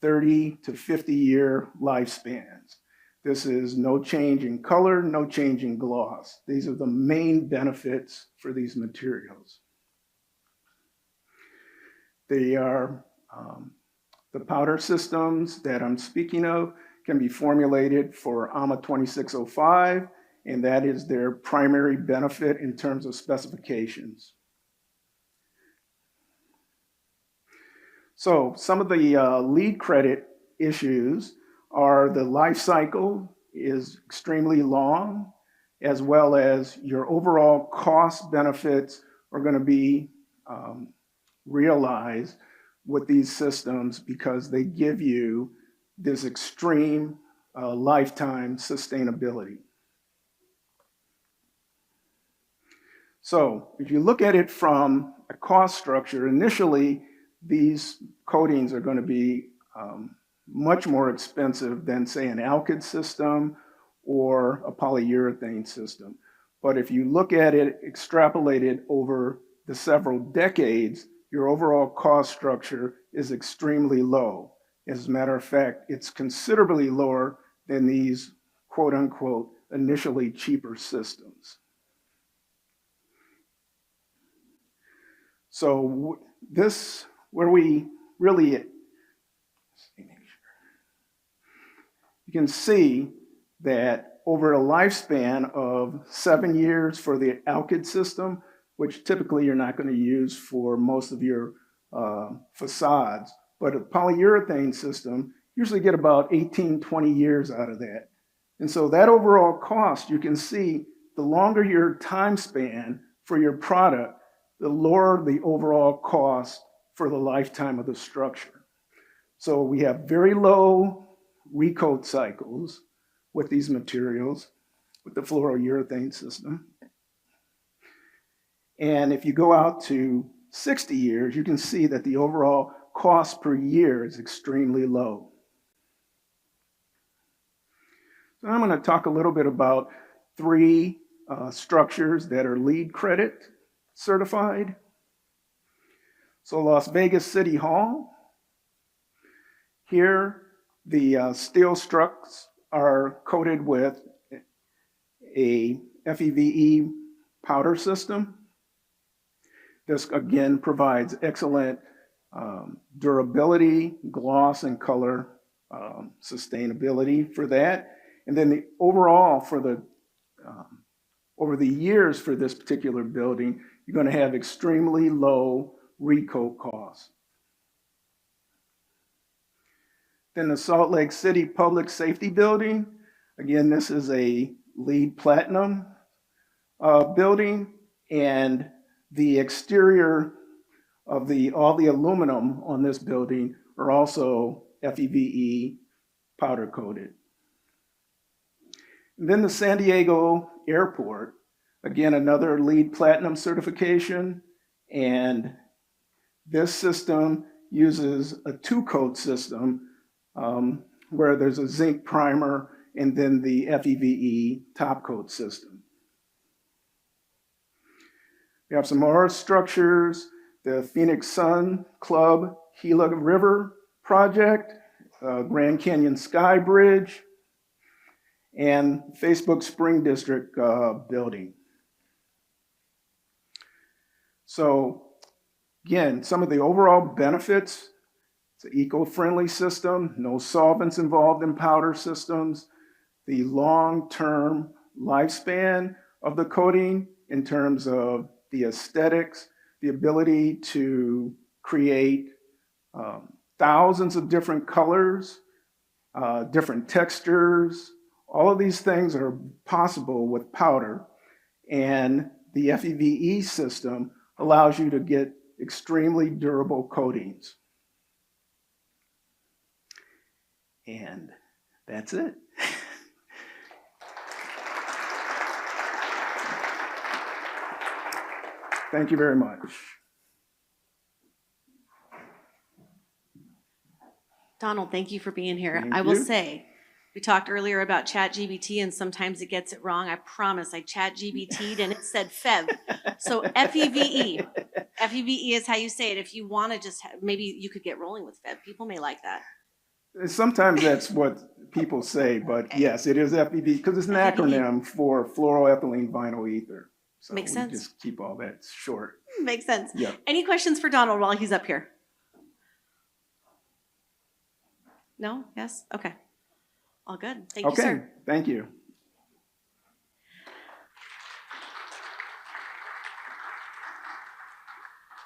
30 to 50-year lifespans. This is no change in color, no change in gloss. These are the main benefits for these materials. They are the powder systems that I'm speaking of can be formulated for AMA 2605, and that is their primary benefit in terms of specifications. So some of the lead credit issues are the life cycle is extremely long, as well as your overall cost benefits are going to be realized with these systems because they give you this extreme lifetime sustainability. So if you look at it from a cost structure, initially these coatings are going to be much more expensive than, say, an alkyd system or a polyurethane system. But if you look at it extrapolated over the several decades, your overall cost structure is extremely low. As a matter of fact, it's considerably lower than these quote unquote initially cheaper systems. So this, where we really, you can see that over a lifespan of 7 years for the alkyd system, which typically you're not going to use for most of your facades, but a polyurethane system, usually get about 18, 20 years out of that. And so that overall cost, you can see the longer your time span for your product, the lower the overall cost for the lifetime of the structure. So we have very low recoat cycles with these materials, with the fluorourethane system. And if you go out to 60 years, you can see that the overall cost per year is extremely low. So I'm going to talk a little bit about three structures that are LEED credit certified. So Las Vegas City Hall. Here, the steel struts are coated with a FEVE powder system. This again provides excellent durability, gloss, and color sustainability for that. And then the overall for the over the years for this particular building, you're going to have extremely low recoat costs. Then the Salt Lake City Public Safety Building. Again, this is a LEED Platinum building, and the exterior of all the aluminum on this building are also FEVE powder coated. And then the San Diego Airport, again, another LEED Platinum certification, and this system uses a two-coat system where there's a zinc primer and then the FEVE top coat system. We have some more structures, the Phoenix Sun Club Gila River project, Grand Canyon Sky Bridge, and Facebook Spring District building. So again, some of the overall benefits: it's an eco-friendly system, no solvents involved in powder systems, the long-term lifespan of the coating in terms of the aesthetics, the ability to create thousands of different colors, different textures. All of these things are possible with powder, and the FEVE system allows you to get extremely durable coatings. And that's it. Thank you very much. Donald, thank you for being here. Thank I will you. say, we talked earlier about ChatGPT and sometimes it gets it wrong. I promise I ChatGPT'd and it said FEV. So FEVE. FEVE is how you say it. If you want to just, maybe you could get rolling with FEV. People may like that. Sometimes that's what people say, but yes, it is FEV because it's an acronym for fluoroethylene vinyl ether. So Makes we sense. just keep all that short. Makes sense. Yeah. Any questions for Donald while he's up here? No? Yes? Okay. All good. Thank you, Okay, sir. thank you.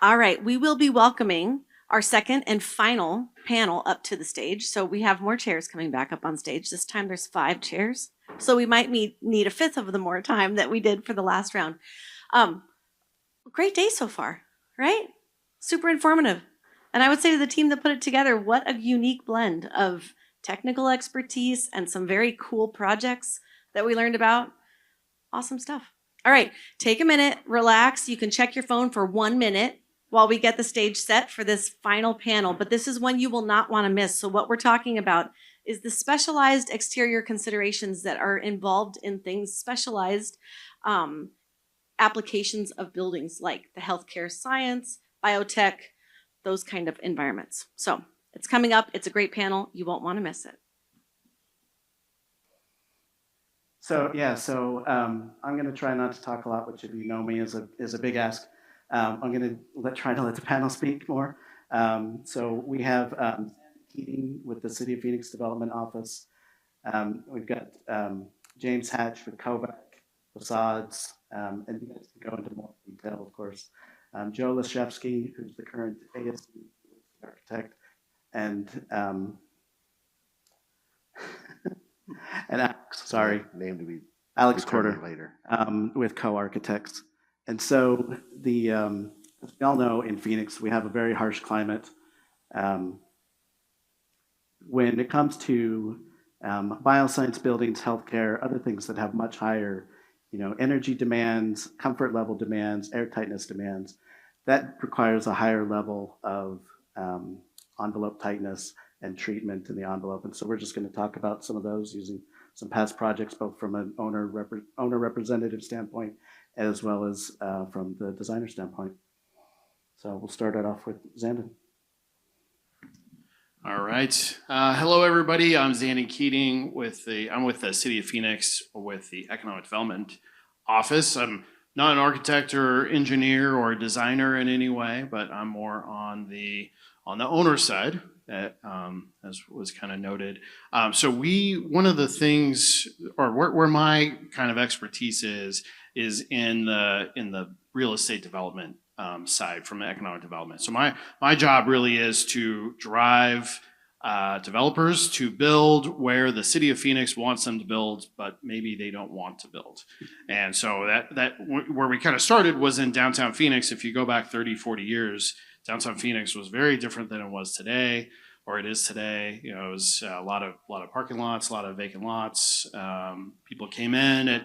All right, we will be welcoming our second and final panel up to the stage. So we have more chairs coming back up on stage. This time there's 5 chairs. So we might need a fifth of the more time that we did for the last round. Great day so far, right? Super informative. And I would say to the team that put it together, what a unique blend of technical expertise and some very cool projects that we learned about. Awesome stuff. All right, take a minute, relax. You can check your phone for 1 minute while we get the stage set for this final panel, but this is one you will not want to miss. So what we're talking about is the specialized exterior considerations that are involved in things, specialized applications of buildings like the healthcare science, biotech, those kind of environments. So it's coming up. It's a great panel. You won't want to miss it. So I'm going to try not to talk a lot, which if you know me is a big ask. I'm going to try to let the panel speak more. So we have Keating with the City of Phoenix Development Office. We've got James Hatch with Kovac Facades, and you guys can go into more detail, of course. Joe Leszewski, who's the current ASD architect, and Alex, sorry, name to be Alex determined Porter later. with co-architects. And so as we all know, in Phoenix, we have a very harsh climate. When it comes to bioscience buildings, healthcare, other things that have much higher, energy demands, comfort level demands, air tightness demands, that requires a higher level of envelope tightness and treatment in the envelope. And so we're just going to talk about some of those using some past projects, both from an owner representative standpoint, as well as from the designer standpoint. So we'll start it off with Zandon. All right. Hello, everybody. I'm Zandon Keating I'm with the City of Phoenix with the Economic Development Office. I'm not an architect or engineer or designer in any way, but I'm more on the owner side, that as was kind of noted. So one of the things, or where my kind of expertise is in the real estate development side from economic development. So my job really is to drive developers to build where the City of Phoenix wants them to build, but maybe they don't want to build. And so that where we kind of started was in downtown Phoenix. If you go back 30, 40 years, downtown Phoenix was very different than it was today, or it is today. It was a lot of parking lots, a lot of vacant lots. People came in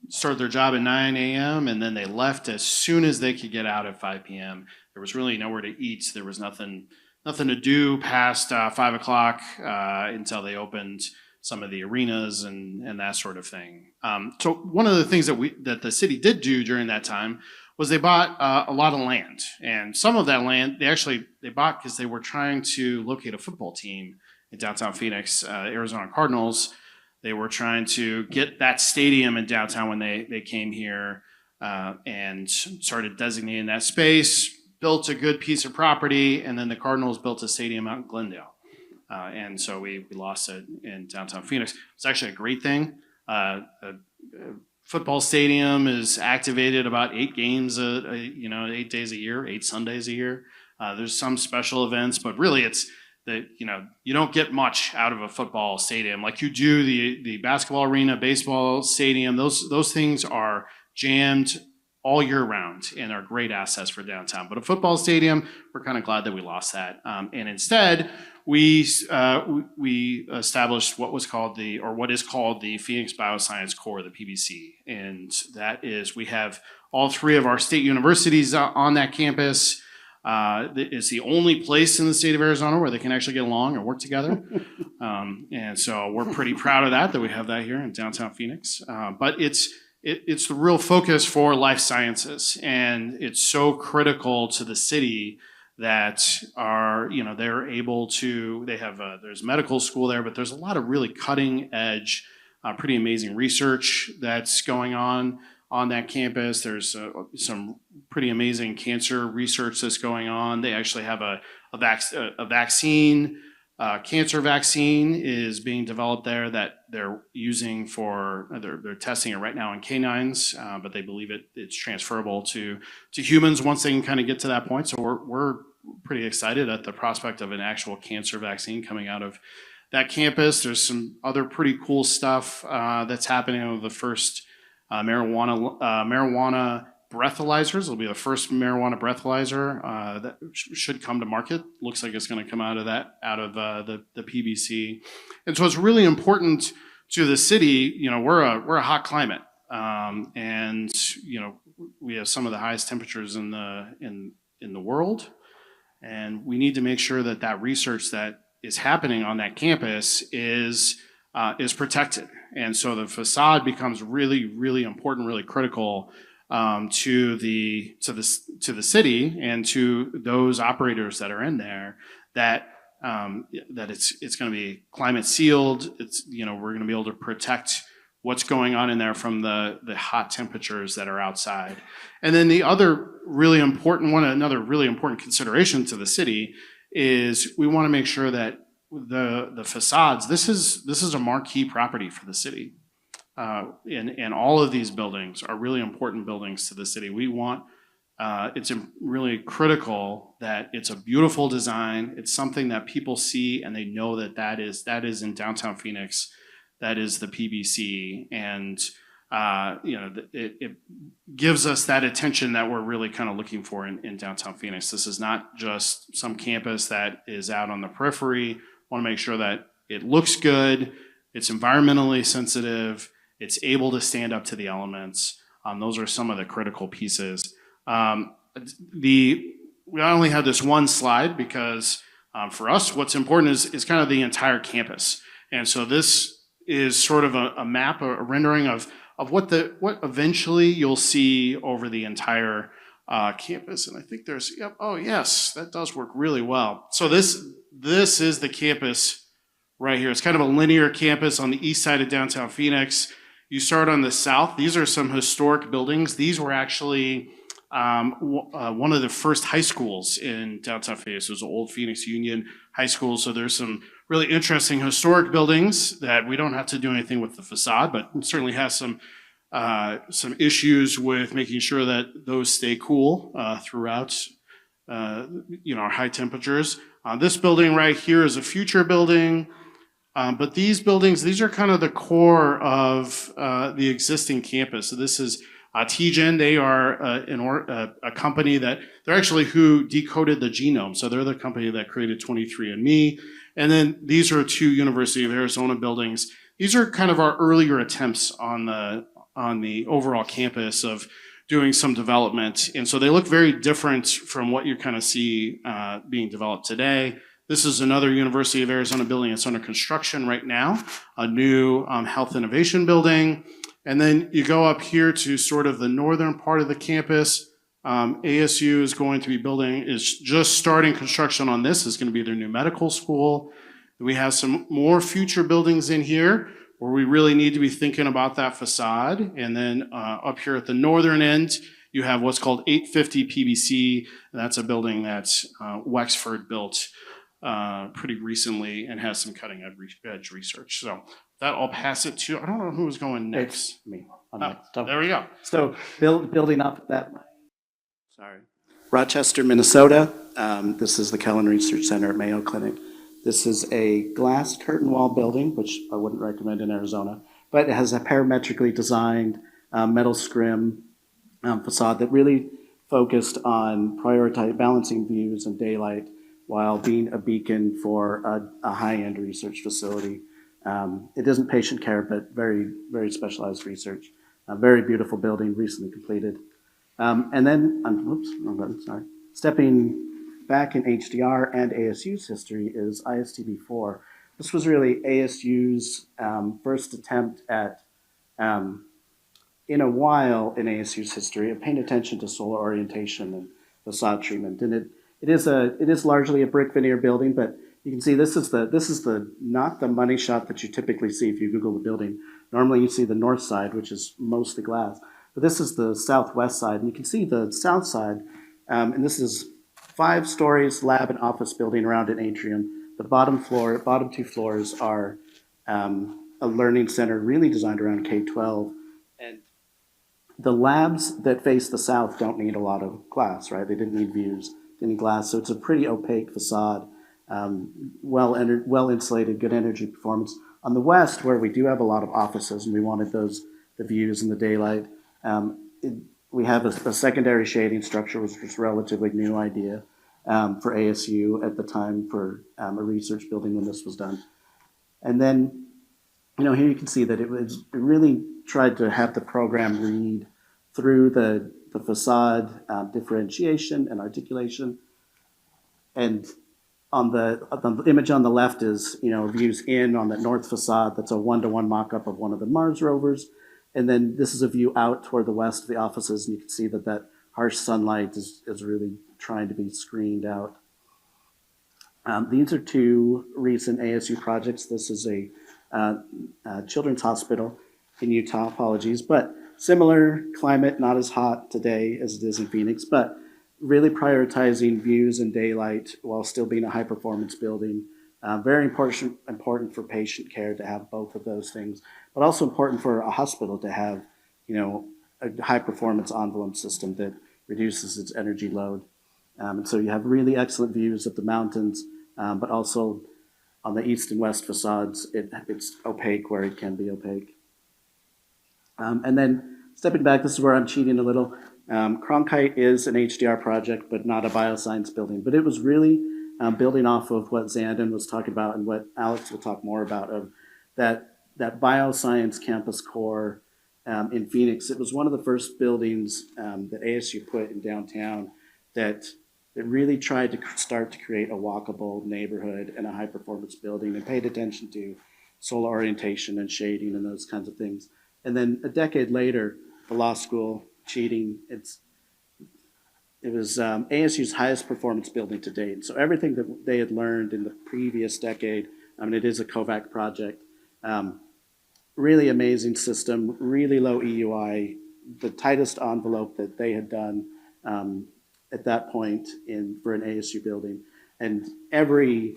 started their job at 9 a.m. and then they left as soon as they could get out at 5 p.m. There was really nowhere to eat. There was nothing to do past 5 o'clock until they opened some of the arenas and that sort of thing. So one of the things that the city did do during that time was they bought a lot of land, and some of that land they bought because they were trying to locate a football team in downtown Phoenix, Arizona Cardinals. They were trying to get that stadium in downtown when they came here and started designating that space, built a good piece of property, and then the Cardinals built a stadium out in Glendale. And so we lost it in downtown Phoenix. It's actually a great thing. A football stadium is activated about 8 games, 8 days a year, 8 Sundays a year. There's some special events, but really it's that, you don't get much out of a football stadium like you do the basketball arena, baseball stadium. Those things are jammed all year round and are great assets for downtown. But a football stadium, we're kind of glad that we lost that. And instead, we established what is called the Phoenix Bioscience Core, the PBC. And that is, we have all 3 of our state universities on that campus. It's the only place in the state of Arizona where they can actually get along and work together. And so we're pretty proud of that we have that here in downtown Phoenix. But it's the real focus for life sciences, and it's so critical to the city that they're able to, there's medical school there, but there's a lot of really cutting edge, pretty amazing research that's going on that campus. There's some pretty amazing cancer research that's going on. They actually have a vaccine. Cancer vaccine is being developed there that they're using they're testing it right now in canines, but they believe it's transferable to humans once they can kind of get to that point. So we're pretty excited at the prospect of an actual cancer vaccine coming out of that campus. There's some other pretty cool stuff that's happening with the first marijuana breathalyzers. It'll be the first marijuana breathalyzer that should come to market. Looks like it's going to come out of the PBC. And so it's really important to the city. We're a hot climate, and we have some of the highest temperatures in the world, and we need to make sure that research that is happening on that campus is protected. And so the facade becomes really, really important, really critical to the city and to those operators that are in there, that it's going to be climate sealed. We're going to be able to protect what's going on in there from the hot temperatures that are outside. And then another really important consideration to the city is we want to make sure that the facades, this is a marquee property for the city. And all of these buildings are really important buildings to the city. We want, it's really critical that it's a beautiful design. It's something that people see and they know that is in downtown Phoenix. That is the PBC. And, it gives us that attention that we're really kind of looking for in downtown Phoenix. This is not just some campus that is out on the periphery. Want to make sure that it looks good, it's environmentally sensitive, it's able to stand up to the elements. Those are some of the critical pieces. We only have this one slide because for us, what's important is kind of the entire campus. And so this is sort of a map, a rendering of what eventually you'll see over the entire campus. And I think yes, that does work really well. So this is the campus right here. It's kind of a linear campus on the east side of downtown Phoenix. You start on the south. These are some historic buildings. These were actually one of the first high schools in downtown Phoenix. It was Old Phoenix Union High School. So there's some really interesting historic buildings that we don't have to do anything with the facade, but it certainly has some issues with making sure that those stay cool throughout our high temperatures. This building right here is a future building, but these buildings, these are kind of the core of the existing campus. So this is Tianjin. They are a company that they're actually who decoded the genome. So they're the company that created 23andMe. And then these are 2 University of Arizona buildings. These are kind of our earlier attempts on the overall campus of doing some development. And so they look very different from what you kind of see being developed today. This is another University of Arizona building that's under construction right now, a new health innovation building. And then you go up here to sort of the northern part of the campus. ASU is just starting construction on this. It's going to be their new medical school. We have some more future buildings in here. where we really need to be thinking about that facade. And then up here at the northern end, you have what's called 850 PBC. And that's a building that's Wexford built pretty recently and has some cutting edge research. So that I'll pass it to, I don't know who's going next. It's me. There we go. So building up that, sorry. Rochester, Minnesota. This is the Kellen Research Center at Mayo Clinic. This is a glass curtain wall building, which I wouldn't recommend in Arizona, but it has a parametrically designed metal scrim facade that really focused on prioritizing balancing views and daylight while being a beacon for a high-end research facility. It isn't patient care, but very, very specialized research. A very beautiful building, recently completed. And then, sorry. Stepping back in HDR and ASU's history is ISTB4. This was really ASU's first attempt at, in a while in ASU's history, of paying attention to solar orientation and facade treatment. And it is largely a brick veneer building, but you can see this is the not the money shot that you typically see if you Google the building. Normally you see the north side, which is mostly glass, but this is the southwest side, and you can see the south side, and this is 5 stories, lab and office building around an atrium. The bottom 2 floors are a learning center really designed around K-12, and the labs that face the south don't need a lot of glass, right? They didn't need views, didn't need glass, so it's a pretty opaque facade. Well insulated, good energy performance. On the west, where we do have a lot of offices, and we wanted the views and the daylight, we have a secondary shading structure, which was a relatively new idea for ASU at the time for a research building when this was done. And then, here you can see that it really tried to have the program read through the facade differentiation and articulation. And on the image on the left is, views in on the north facade. That's a 1-to-1 mock-up of one of the Mars rovers. And then this is a view out toward the west of the offices, and you can see that harsh sunlight is really trying to be screened out. These are 2 recent ASU projects. This is a children's hospital in Utah, apologies, but similar climate, not as hot today as it is in Phoenix, but really prioritizing views and daylight while still being a high-performance building. Very important for patient care to have both of those things, but also important for a hospital to have, a high-performance envelope system that reduces its energy load. And so you have really excellent views of the mountains, but also on the east and west facades, it's opaque where it can be opaque. And then stepping back, this is where I'm cheating a little. Cronkite is an HDR project, but not a bioscience building. But it was really building off of what Zandon was talking about and what Alex will talk more about, of that bioscience campus core in Phoenix. It was one of the first buildings that ASU put in downtown that really tried to start to create a walkable neighborhood and a high-performance building, and paid attention to solar orientation and shading and those kinds of things. And then a decade later, the law school, cheating, it was ASU's highest performance building to date. So everything that they had learned in the previous decade, it is a COVAC project, really amazing system, really low EUI, the tightest envelope that they had done at that point for an ASU building. And every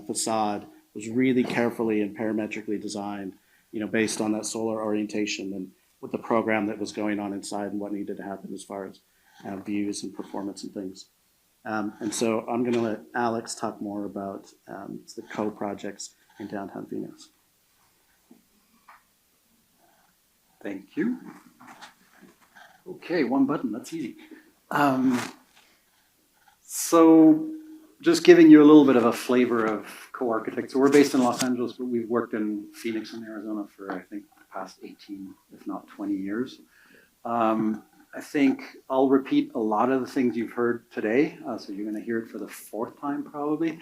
facade was really carefully and parametrically designed, based on that solar orientation and with the program that was going on inside and what needed to happen as far as views and performance and things. And so I'm going to let Alex talk more about the co-projects in downtown Phoenix. Thank you. Okay, one button, that's easy. So just giving you a little bit of a flavor of co-architects. So we're based in Los Angeles, but we've worked in Phoenix and Arizona for, I think, the past 18, if not 20 years. I think I'll repeat a lot of the things you've heard today. So you're going to hear it for the 4th time probably.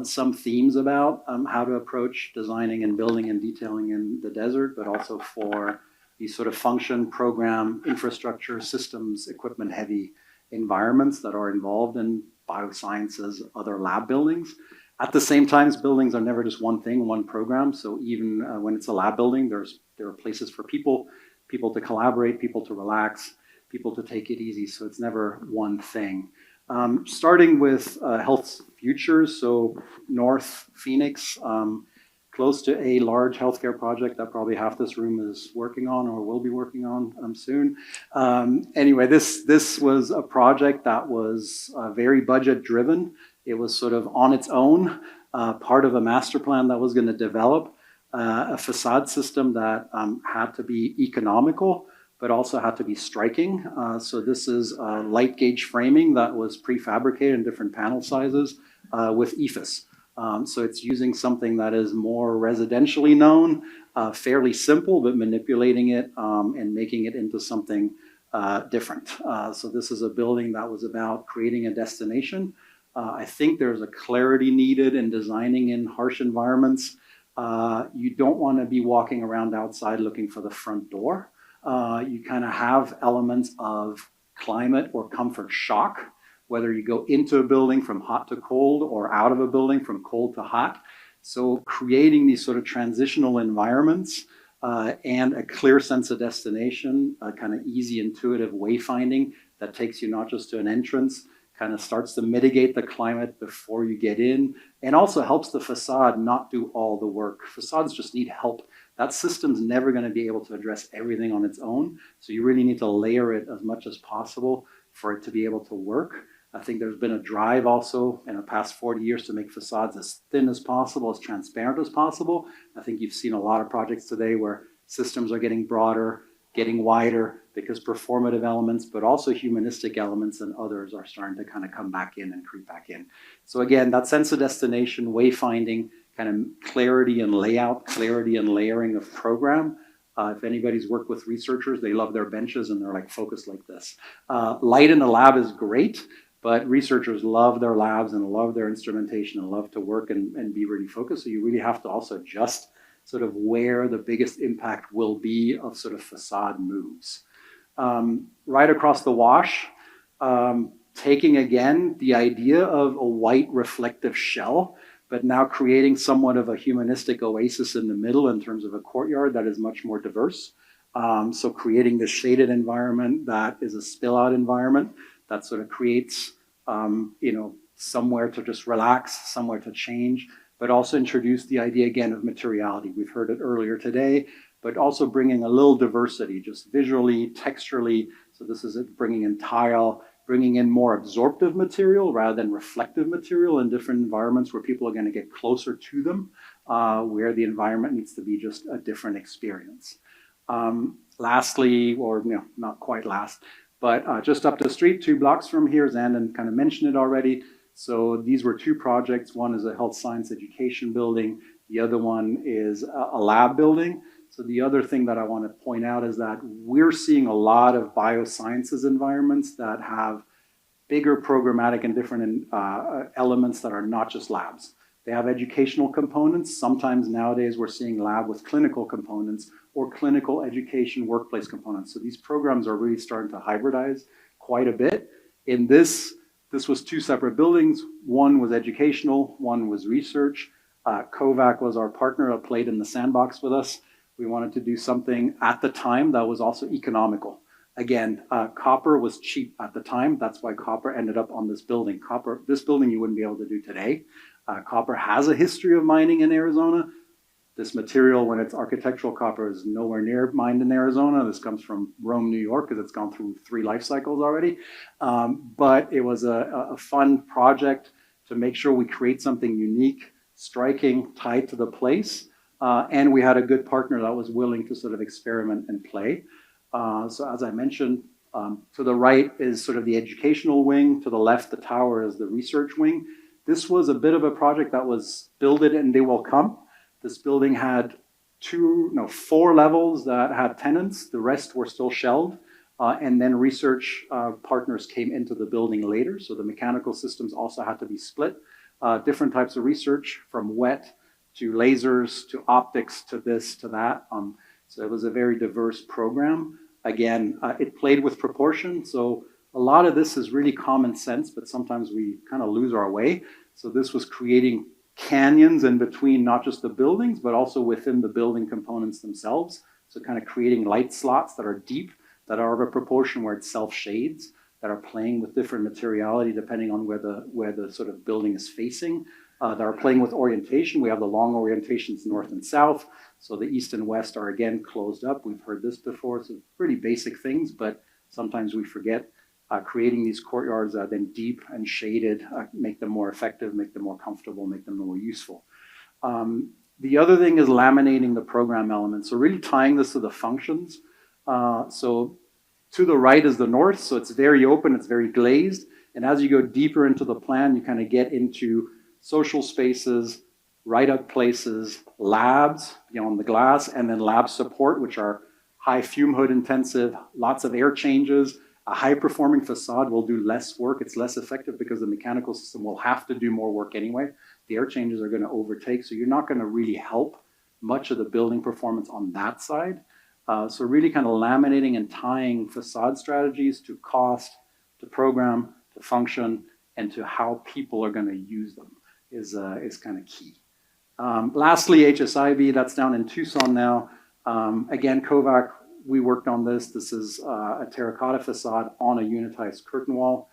Some themes about how to approach designing and building and detailing in the desert, but also for these sort of function, program, infrastructure, systems, equipment heavy environments that are involved in biosciences, other lab buildings. At the same time, buildings are never just one thing, one program. So even when it's a lab building, there are places for people to collaborate, people to relax, people to take it easy. So it's never one thing. Starting with health futures, so North Phoenix, close to a large healthcare project that probably half this room is working on or will be working on soon. Anyway, this was a project that was very budget driven. It was sort of on its own, part of a master plan that was going to develop a facade system that had to be economical, but also had to be striking. So this is light gauge framing that was prefabricated in different panel sizes with EFIS. So it's using something that is more residentially known, fairly simple, but manipulating it and making it into something different. So this is a building that was about creating a destination. I think there's a clarity needed in designing in harsh environments. You don't want to be walking around outside looking for the front door. You kind of have elements of climate or comfort shock, whether you go into a building from hot to cold or out of a building from cold to hot. So creating these sort of transitional environments and a clear sense of destination, a kind of easy, intuitive wayfinding that takes you not just to an entrance, kind of starts to mitigate the climate before you get in, and also helps the facade not do all the work. Facades just need help. That system's never going to be able to address everything on its own, so you really need to layer it as much as possible for it to be able to work. I think there's been a drive also in the past 40 years to make facades as thin as possible, as transparent as possible. I think you've seen a lot of projects today where systems are getting broader, getting wider, because performative elements, but also humanistic elements and others are starting to kind of come back in and creep back in. So again, that sense of destination, wayfinding, kind of clarity and layout, clarity and layering of program. If anybody's worked with researchers, they love their benches and they're like focused like this. Light in the lab is great, but researchers love their labs and love their instrumentation and love to work and be really focused. So you really have to also adjust sort of where the biggest impact will be of sort of facade moves. Right across the wash, taking again the idea of a white reflective shell, but now creating somewhat of a humanistic oasis in the middle in terms of a courtyard that is much more diverse. So creating this shaded environment that is a spill out environment that sort of creates, somewhere to just relax, somewhere to change, but also introduce the idea again of materiality. We've heard it earlier today, but also bringing a little diversity, just visually, texturally. So this is it, bringing in tile, bringing in more absorptive material rather than reflective material in different environments where people are going to get closer to them, where the environment needs to be just a different experience. Lastly, or not quite last, but just up the street, 2 blocks from here, Zandon kind of mentioned it already. So these were 2 projects. One is a health science education building. The other one is a lab building. So the other thing that I want to point out is that we're seeing a lot of biosciences environments that have bigger programmatic and different elements that are not just labs. They have educational components. Sometimes nowadays we're seeing lab with clinical components or clinical education workplace components. So these programs are really starting to hybridize quite a bit. In this was 2 separate buildings. One was educational, one was research. Kovac was our partner that played in the sandbox with us. We wanted to do something at the time that was also economical. Again, copper was cheap at the time. That's why copper ended up on this building. This building you wouldn't be able to do today. Copper has a history of mining in Arizona. This material, when it's architectural copper, is nowhere near mined in Arizona. This comes from Rome, New York, because it's gone through 3 life cycles already. But it was a fun project to make sure we create something unique, striking, tied to the place. And we had a good partner that was willing to sort of experiment and play. So as I mentioned, to the right is sort of the educational wing. To the left, the tower is the research wing. This was a bit of a project that was build it and they will come. This building had 4 levels that had tenants. The rest were still shelled. And then research partners came into the building later. So the mechanical systems also had to be split. Different types of research, from wet to lasers to optics to this to that. So it was a very diverse program. Again, it played with proportion. So a lot of this is really common sense, but sometimes we kind of lose our way. So this was creating canyons in between not just the buildings, but also within the building components themselves. So kind of creating light slots that are deep, that are of a proportion where it self-shades, that are playing with different materiality depending on where the sort of building is facing, that are playing with orientation. We have the long orientations north and south. So the east and west are again closed up. We've heard this before, so pretty basic things, but sometimes we forget. Creating these courtyards that are then deep and shaded, make them more effective, make them more comfortable, make them more useful. The other thing is laminating the program elements. So really tying this to the functions. So to the right is the north, so it's very open, it's very glazed. And as you go deeper into the plan, you kind of get into social spaces, write-up places, labs beyond the glass, and then lab support, which are high fume hood intensive, lots of air changes. A high-performing facade will do less work. It's less effective because the mechanical system will have to do more work anyway. The air changes are going to overtake, so you're not going to really help much of the building performance on that side. So really kind of laminating and tying facade strategies to cost, to program, to function, and to how people are going to use them is kind of key. Lastly, HSIB, that's down in Tucson now. Again, Kovac, we worked on this. This is a terracotta facade on a unitized curtain wall.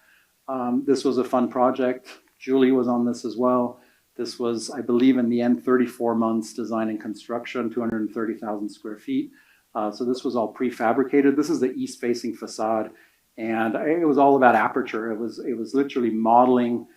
This was a fun project. Julie was on this as well. This was, I believe, in the end, 34 months design and construction, 230,000 square feet. So this was all prefabricated. This is the east-facing facade, and it was all about aperture. It was literally modeling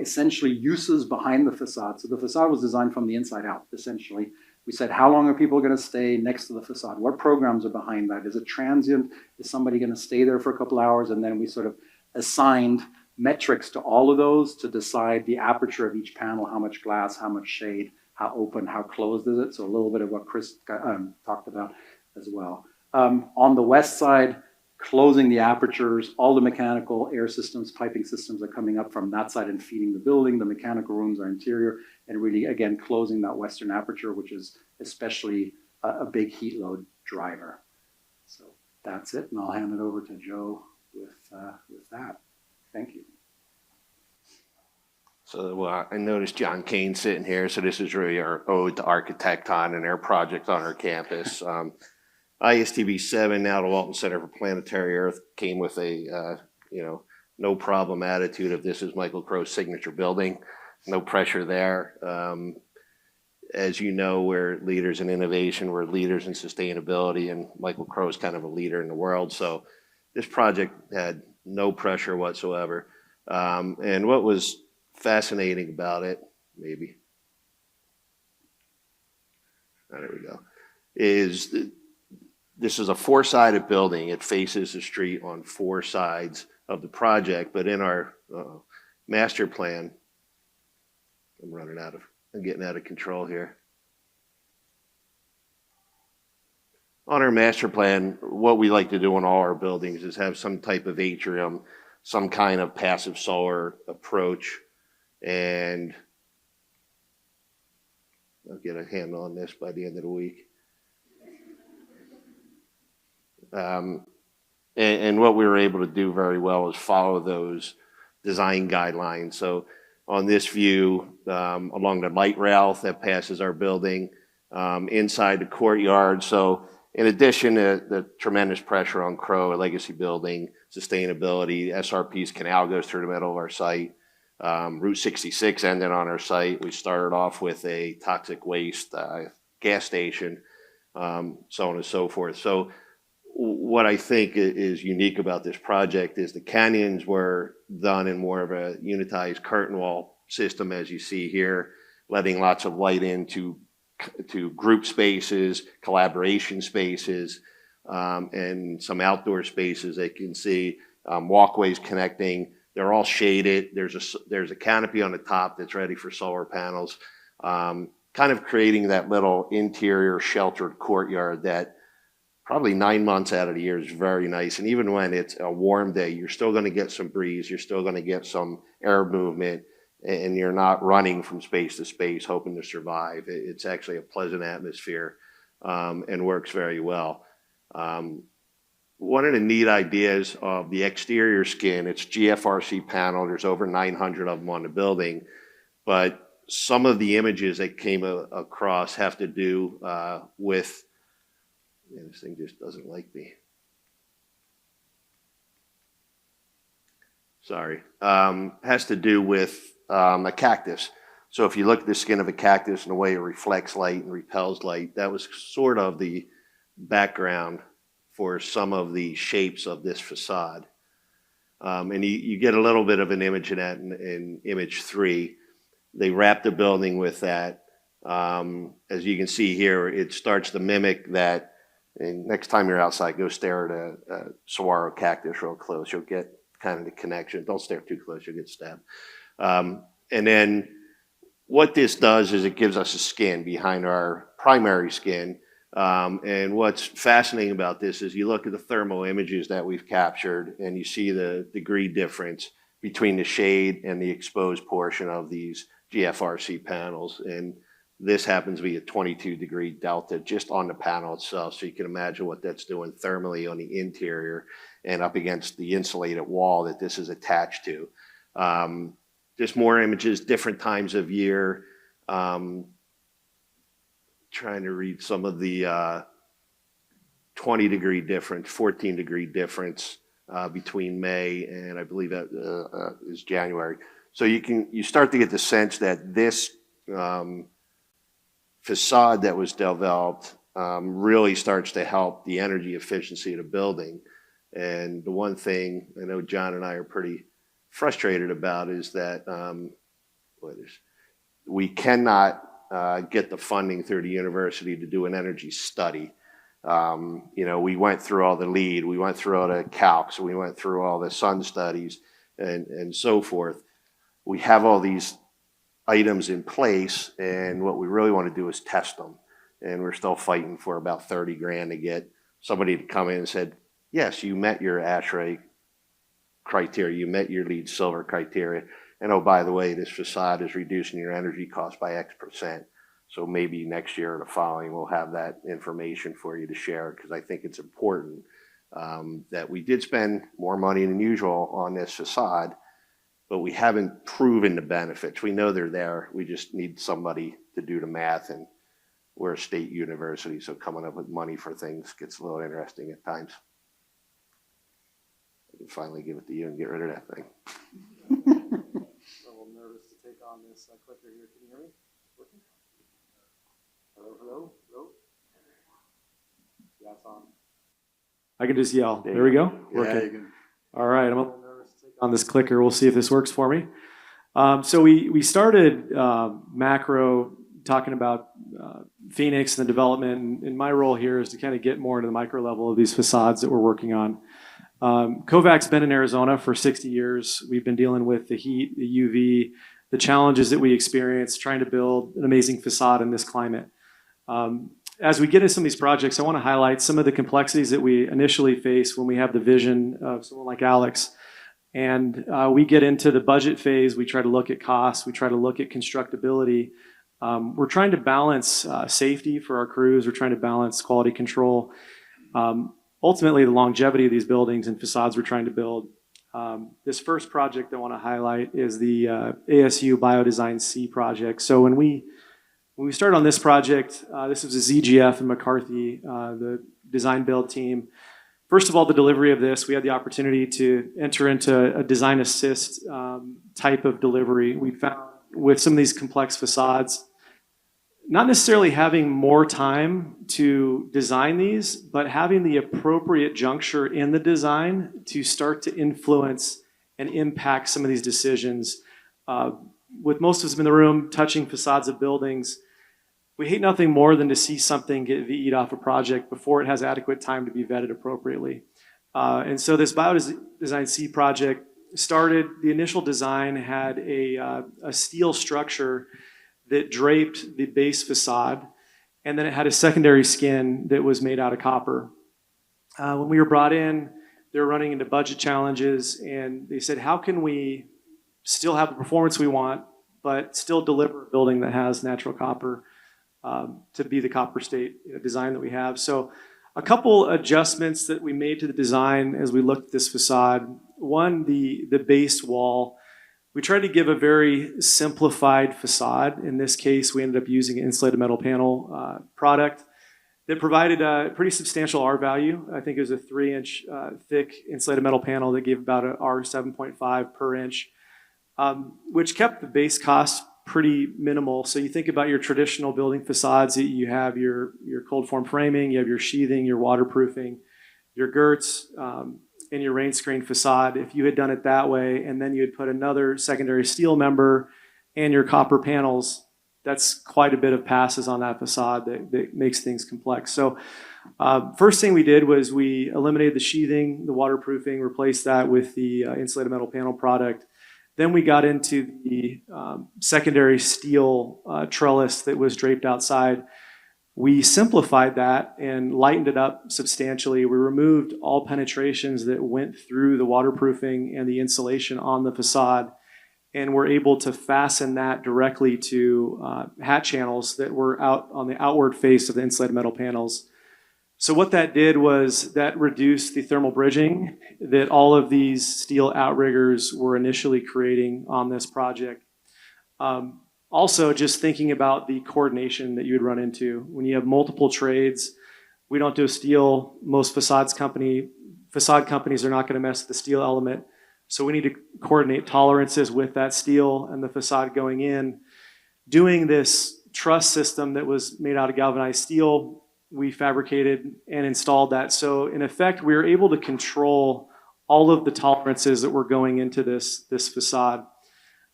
essentially uses behind the facade. So the facade was designed from the inside out, essentially. We said, how long are people going to stay next to the facade? What programs are behind that? Is it transient? Is somebody going to stay there for a couple hours? And then we sort of assigned metrics to all of those to decide the aperture of each panel, how much glass, how much shade, how open, how closed is it? So a little bit of what Chris talked about as well. On the west side, closing the apertures, all the mechanical air systems, piping systems are coming up from that side and feeding the building. The mechanical rooms are interior, and really, again, closing that western aperture, which is especially a big heat load driver. So that's it, and I'll hand it over to Joe with that. Thank you. So I noticed John Kane sitting here, so this is really our ode to Architekton and their project on our campus. ISTB 7, now the Walton Center for Planetary Earth, came with a no problem attitude of this is Michael Crow's signature building. No pressure there. As you know, we're leaders in innovation, we're leaders in sustainability, and Michael Crow is kind of a leader in the world. So this project had no pressure whatsoever. And what was fascinating about it, maybe, there we go, is this is a four-sided building. It faces the street on four sides of the project, but in our master plan, I'm getting out of control here. On our master plan, what we like to do in all our buildings is have some type of atrium, some kind of passive solar approach, and I'll get a handle on this by the end of the week. And what we were able to do very well is follow those design guidelines. So on this view, along the light rail that passes our building, inside the courtyard. So in addition to the tremendous pressure on Crow, a legacy building, sustainability, SRP's canal goes through the middle of our site. Route 66 ended on our site. We started off with a toxic waste gas station, so on and so forth. So what I think is unique about this project is the canyons were done in more of a unitized curtain wall system, as you see here, letting lots of light into group spaces, collaboration spaces, and some outdoor spaces that you can see, walkways connecting. They're all shaded. There's a canopy on the top that's ready for solar panels, kind of creating that little interior sheltered courtyard that probably 9 months out of the year is very nice. And even when it's a warm day, you're still going to get some breeze, you're still going to get some air movement, and you're not running from space to space hoping to survive. It's actually a pleasant atmosphere and works very well. One of the neat ideas of the exterior skin, it's GFRC panel, there's over 900 of them on the building, but some of the images that came across have to do with, man, this thing just doesn't like me. Sorry, has to do with a cactus. So if you look at the skin of a cactus and the way it reflects light and repels light, that was sort of the background for some of the shapes of this facade. And you get a little bit of an image of that in image 3. They wrap the building with that. As you can see here, it starts to mimic that. And next time you're outside, go stare at a saguaro cactus real close. You'll get kind of the connection. Don't stare too close, you'll get stabbed. And then what this does is it gives us a skin behind our primary skin. And what's fascinating about this is you look at the thermal images that we've captured and you see the degree difference between the shade and the exposed portion of these GFRC panels. And this happens to be a 22-degree delta just on the panel itself. So you can imagine what that's doing thermally on the interior and up against the insulated wall that this is attached to. Just more images, different times of year. Trying to read some of the 20-degree difference, 14-degree difference between May and I believe that is January. So you start to get the sense that this facade that was developed really starts to help the energy efficiency of the building. And the one thing I know John and I are pretty frustrated about is that we cannot get the funding through the university to do an energy study. We went through all the LEED, we went through all the calcs, we went through all the sun studies and so forth. We have all these items in place, and what we really want to do is test them. And we're still fighting for about 30 grand to get somebody to come in and said, yes, you met your ASHRAE criteria, you met your LEED Silver criteria. And oh, by the way, this facade is reducing your energy cost by X%. So maybe next year or the following, we'll have that information for you to share, because I think it's important that we did spend more money than usual on this facade, but we haven't proven the benefits. We know they're there. We just need somebody to do the math, and we're a state university, so coming up with money for things gets a little interesting at times. I can finally give it to you and get rid of that thing. I'm a little nervous to take on this clicker here. Can you hear me? Working? Hello, hello, hello? Yeah, it's on. I can just yell. There we go. Working. All right, I'm a little nervous to take on this clicker. We'll see if this works for me. So we started macro talking about Phoenix and the development, and my role here is to kind of get more into the micro level of these facades that we're working on. Kovac's been in Arizona for 60 years. We've been dealing with the heat, the UV, the challenges that we experience trying to build an amazing facade in this climate. As we get into some of these projects, I want to highlight some of the complexities that we initially face when we have the vision of someone like Alex. And we get into the budget phase, we try to look at costs, we try to look at constructability. We're trying to balance safety for our crews, we're trying to balance quality control. Ultimately, the longevity of these buildings and facades we're trying to build. This first project I want to highlight is the ASU Biodesign C project. So when we started on this project, this was a ZGF and McCarthy, the design build team. First of all, the delivery of this, we had the opportunity to enter into a design assist type of delivery. We found with some of these complex facades, not necessarily having more time to design these, but having the appropriate juncture in the design to start to influence and impact some of these decisions. With most of us in the room touching facades of buildings, we hate nothing more than to see something get VE'd off a project before it has adequate time to be vetted appropriately. And so this Biodesign C project started, the initial design had a steel structure that draped the base facade, and then it had a secondary skin that was made out of copper. When we were brought in, they were running into budget challenges, and they said, how can we still have the performance we want, but still deliver a building that has natural copper to be the copper state design that we have? So a couple adjustments that we made to the design as we looked at this facade. One, the base wall. We tried to give a very simplified facade. In this case, we ended up using an insulated metal panel product that provided a pretty substantial R value. I think it was a 3-inch thick insulated metal panel that gave about an R 7.5 per inch, which kept the base cost pretty minimal. So you think about your traditional building facades, you have your cold form framing, you have your sheathing, your waterproofing, your girts, and your rain screen facade. If you had done it that way, and then you had put another secondary steel member and your copper panels, that's quite a bit of passes on that facade that makes things complex. So first thing we did was we eliminated the sheathing, the waterproofing, replaced that with the insulated metal panel product. Then we got into the secondary steel trellis that was draped outside. We simplified that and lightened it up substantially. We removed all penetrations that went through the waterproofing and the insulation on the facade, and we're able to fasten that directly to hat channels that were out on the outward face of the insulated metal panels. So what that did was that reduced the thermal bridging that all of these steel outriggers were initially creating on this project. Also, just thinking about the coordination that you would run into. When you have multiple trades, we don't do steel. Most facade companies are not going to mess with the steel element. So we need to coordinate tolerances with that steel and the facade going in. Doing this truss system that was made out of galvanized steel, we fabricated and installed that. So in effect, we were able to control all of the tolerances that were going into this facade.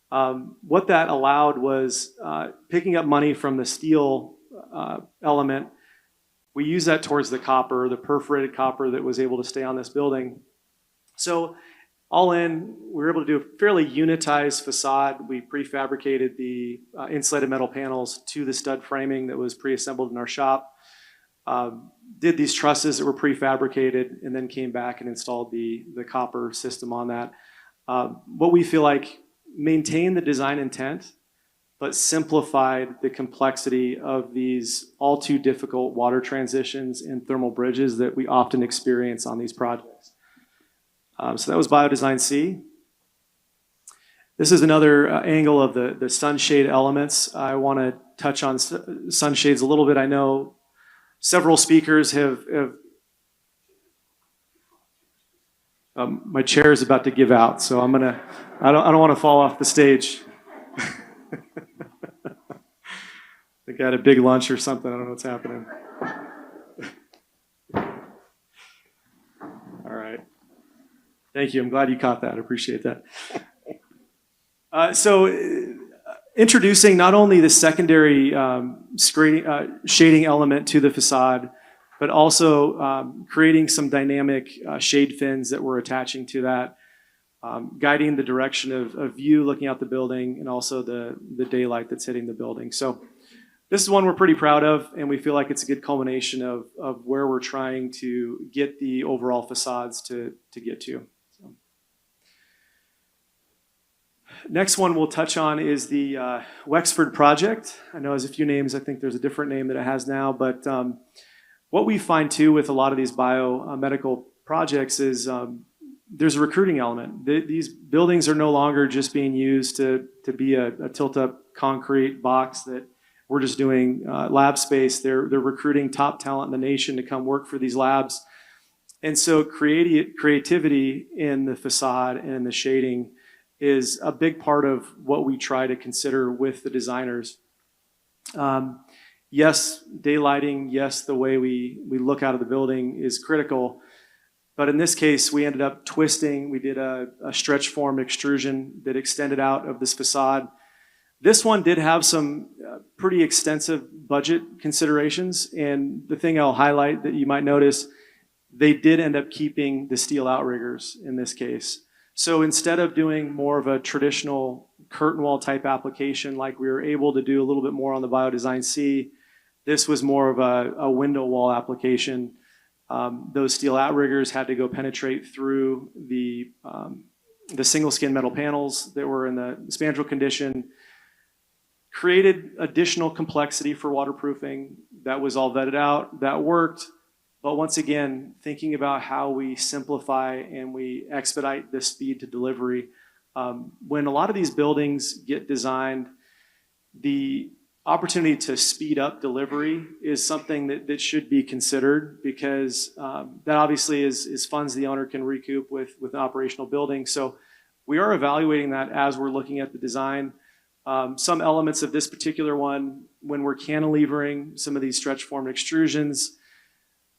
What that allowed was picking up money from the steel element. We used that towards the copper, the perforated copper that was able to stay on this building. So all in, we were able to do a fairly unitized facade. We prefabricated the insulated metal panels to the stud framing that was pre-assembled in our shop. Did these trusses that were prefabricated, and then came back and installed the copper system on that. What we feel like maintained the design intent, but simplified the complexity of these all too difficult water transitions and thermal bridges that we often experience on these projects. So that was Biodesign C. This is another angle of the sunshade elements. I want to touch on sunshades a little bit. I know several speakers have my chair is about to give out, so I don't want to fall off the stage. I think I had a big lunch or something. I don't know what's happening. All right. Thank you. I'm glad you caught that. I appreciate that. Introducing not only the secondary shading element to the facade, but also creating some dynamic shade fins that we're attaching to that, guiding the direction of view looking out the building, and also the daylight that's hitting the building. So this is one we're pretty proud of, and we feel like it's a good culmination of where we're trying to get the overall facades to get to. So. Next one we'll touch on is the Wexford project. I know there's a few names. I think there's a different name that it has now, but what we find too with a lot of these biomedical projects is there's a recruiting element. These buildings are no longer just being used to be a tilt-up concrete box that we're just doing lab space. They're recruiting top talent in the nation to come work for these labs. And so creativity in the facade and in the shading is a big part of what we try to consider with the designers. Yes, daylighting, yes, the way we look out of the building is critical. But in this case, we ended up twisting. We did a stretch form extrusion that extended out of this facade. This one did have some pretty extensive budget considerations. And the thing I'll highlight that you might notice, they did end up keeping the steel outriggers in this case. So instead of doing more of a traditional curtain wall type application like we were able to do a little bit more on the Biodesign C, this was more of a window wall application. Those steel outriggers had to go penetrate through the single skin metal panels that were in the spandrel condition, created additional complexity for waterproofing. That was all vetted out, that worked. But once again, thinking about how we simplify and we expedite the speed to delivery, When a lot of these buildings get designed, the opportunity to speed up delivery is something that should be considered, because that obviously is funds the owner can recoup with an operational building. So we are evaluating that as we're looking at the design. Some elements of this particular one, when we're cantilevering some of these stretch formed extrusions,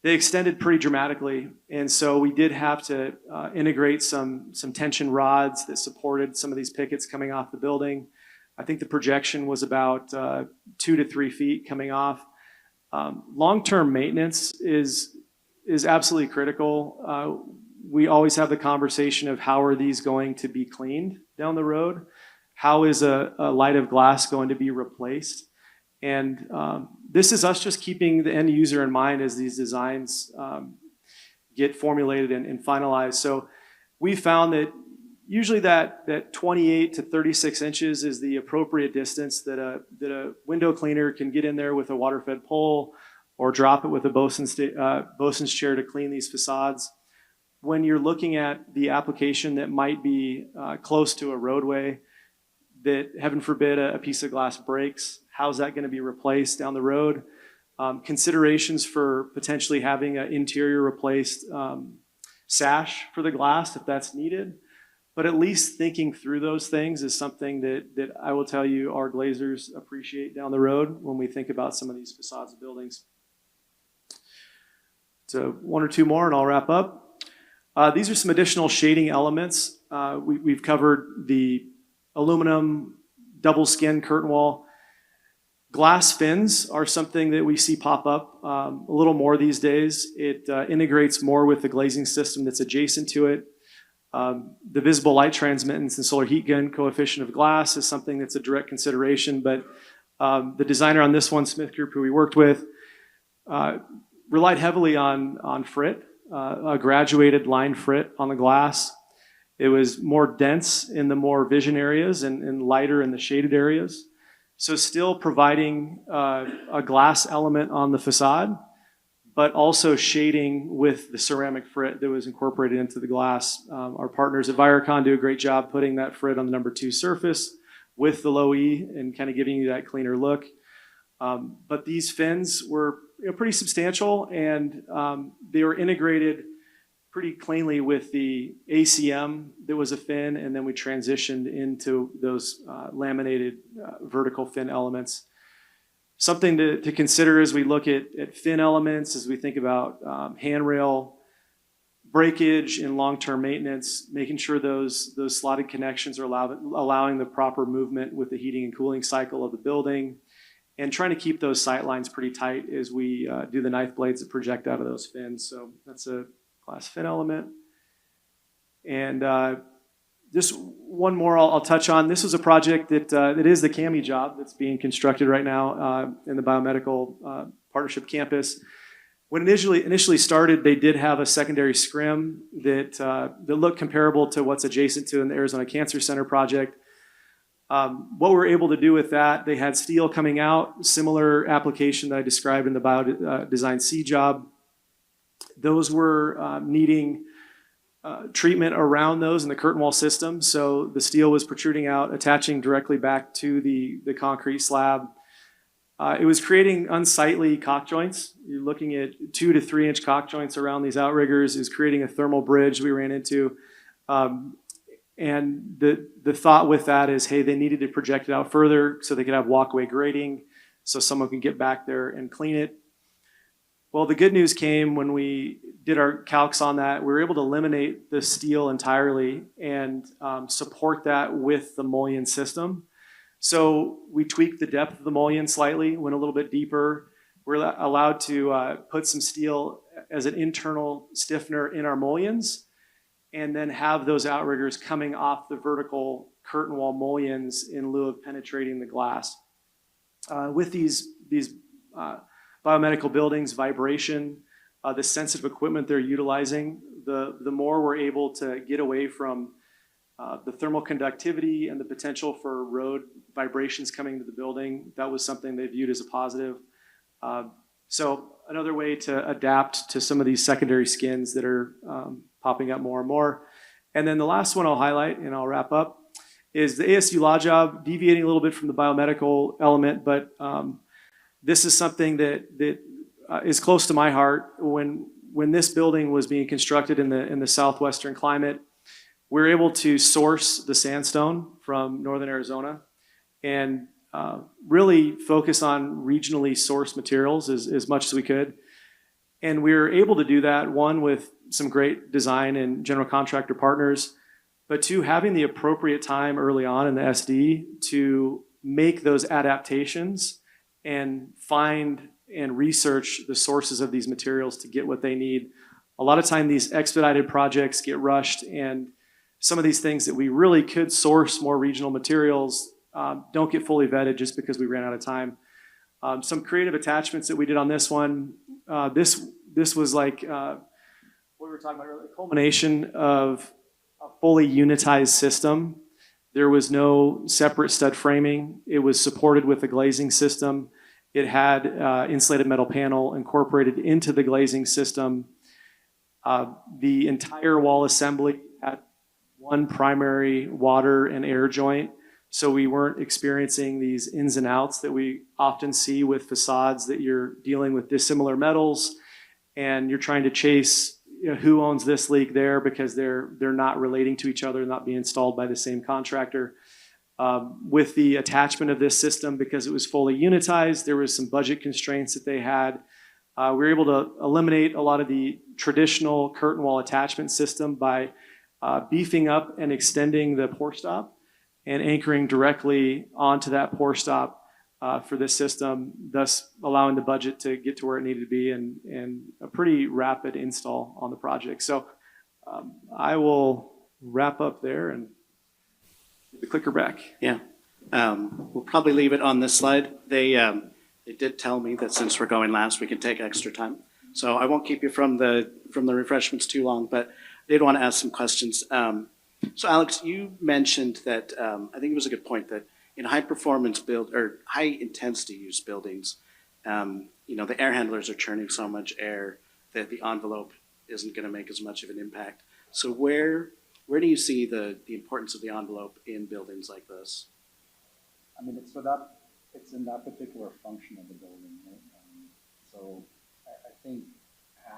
they extended pretty dramatically. And so we did have to integrate some tension rods that supported some of these pickets coming off the building. I think the projection was about 2 to 3 feet coming off. Long-term maintenance is absolutely critical. We always have the conversation of how are these going to be cleaned down the road? How is a light of glass going to be replaced? And this is us just keeping the end user in mind as these designs get formulated and finalized. So we found that usually that 28 to 36 inches is the appropriate distance that a window cleaner can get in there with a water-fed pole, or drop it with a bosun's chair to clean these facades. When you're looking at the application that might be close to a roadway, that heaven forbid a piece of glass breaks, how's that going to be replaced down the road? Considerations for potentially having an interior replaced sash for the glass if that's needed. But at least thinking through those things is something that I will tell you our glazers appreciate down the road when we think about some of these facades of buildings. So 1 or 2 more and I'll wrap up. These are some additional shading elements. We've covered the aluminum double skin curtain wall. Glass fins are something that we see pop up a little more these days. It integrates more with the glazing system that's adjacent to it. The visible light transmittance and solar heat gun coefficient of glass is something that's a direct consideration, but the designer on this one, Smith Group, who we worked with, relied heavily on frit, a graduated line frit on the glass. It was more dense in the more vision areas and lighter in the shaded areas. So still providing a glass element on the facade, but also shading with the ceramic frit that was incorporated into the glass. Our partners at Viracon do a great job putting that frit on the number 2 surface with the low E and kind of giving you that cleaner look. But these fins were pretty substantial, and they were integrated pretty cleanly with the ACM that was a fin, and then we transitioned into those laminated vertical fin elements. Something to consider as we look at fin elements, as we think about handrail breakage and long-term maintenance, making sure those slotted connections are allowing the proper movement with the heating and cooling cycle of the building, and trying to keep those sight lines pretty tight as we do the knife blades that project out of those fins. So that's a glass fin element. And just one more I'll touch on. This was a project that is the CAMI job that's being constructed right now in the Biomedical Partnership Campus. When initially started, they did have a secondary scrim that looked comparable to what's adjacent to in the Arizona Cancer Center project. What we were able to do with that, they had steel coming out, similar application that I described in the Biodesign C job. Those were needing treatment around those in the curtain wall system. So the steel was protruding out, attaching directly back to the concrete slab. It was creating unsightly cock joints. You're looking at 2 to 3 inch cock joints around these outriggers. It was creating a thermal bridge we ran into. And the thought with that is, hey, they needed to project it out further so they could have walkway grading so someone can get back there and clean it. Well, the good news came when we did our calcs on that. We were able to eliminate the steel entirely and support that with the mullion system. So we tweaked the depth of the mullion slightly, went a little bit deeper. We're allowed to put some steel as an internal stiffener in our mullions, and then have those outriggers coming off the vertical curtain wall mullions in lieu of penetrating the glass. With these biomedical buildings, vibration, the sensitive equipment they're utilizing, the more we're able to get away from the thermal conductivity and the potential for road vibrations coming to the building. That was something they viewed as a positive. So another way to adapt to some of these secondary skins that are popping up more and more. And then the last one I'll highlight, and I'll wrap up, is the ASU law job, deviating a little bit from the biomedical element, but this is something that is close to my heart. When this building was being constructed in the southwestern climate, we were able to source the sandstone from northern Arizona and really focus on regionally sourced materials as much as we could. And we were able to do that, one, with some great design and general contractor partners, but two, having the appropriate time early on in the SD to make those adaptations and find and research the sources of these materials to get what they need. A lot of time these expedited projects get rushed, and some of these things that we really could source more regional materials don't get fully vetted just because we ran out of time. Some creative attachments that we did on this one. This was like what we were talking about earlier, a culmination of a fully unitized system. There was no separate stud framing. It was supported with a glazing system. It had insulated metal panel incorporated into the glazing system. The entire wall assembly had one primary water and air joint, so we weren't experiencing these ins and outs that we often see with facades, that you're dealing with dissimilar metals and you're trying to chase who owns this leak there because they're not relating to each other, not being installed by the same contractor. With the attachment of this system, because it was fully unitized, there was some budget constraints that they had. We were able to eliminate a lot of the traditional curtain wall attachment system by beefing up and extending the pour stop and anchoring directly onto that pour stop for this system, thus allowing the budget to get to where it needed to be and a pretty rapid install on the project. So I will wrap up there and get the clicker back. Yeah. We'll probably leave it on this slide. They did tell me that since we're going last, we can take extra time. So I won't keep you from the refreshments too long, but I did want to ask some questions. So Alex, you mentioned that, I think it was a good point, that in high performance build or high intensity use buildings, the air handlers are churning so much air that the envelope isn't going to make as much of an impact. So where do you see the importance of the envelope in buildings like this? I mean, it's in that particular function of the building, right? So I think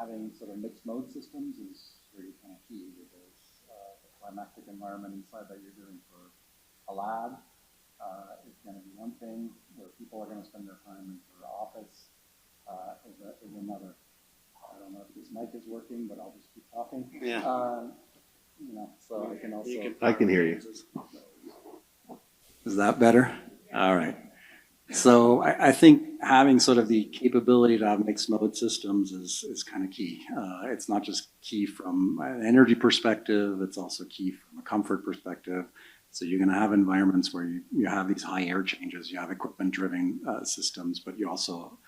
having sort of mixed mode systems is really kind of key, because the climactic environment inside that you're doing for a lab is going to be one thing, where people are going to spend their time in for office is another. I don't know if this mic is working, but I'll just keep talking. Yeah. So I can also. I can hear you. Is that better? All right. So I think having sort of the capability to have mixed mode systems is kind of key. It's not just key from an energy perspective, it's also key from a comfort perspective. So you're going to have environments where you have these high air changes, you have equipment-driven systems, but you also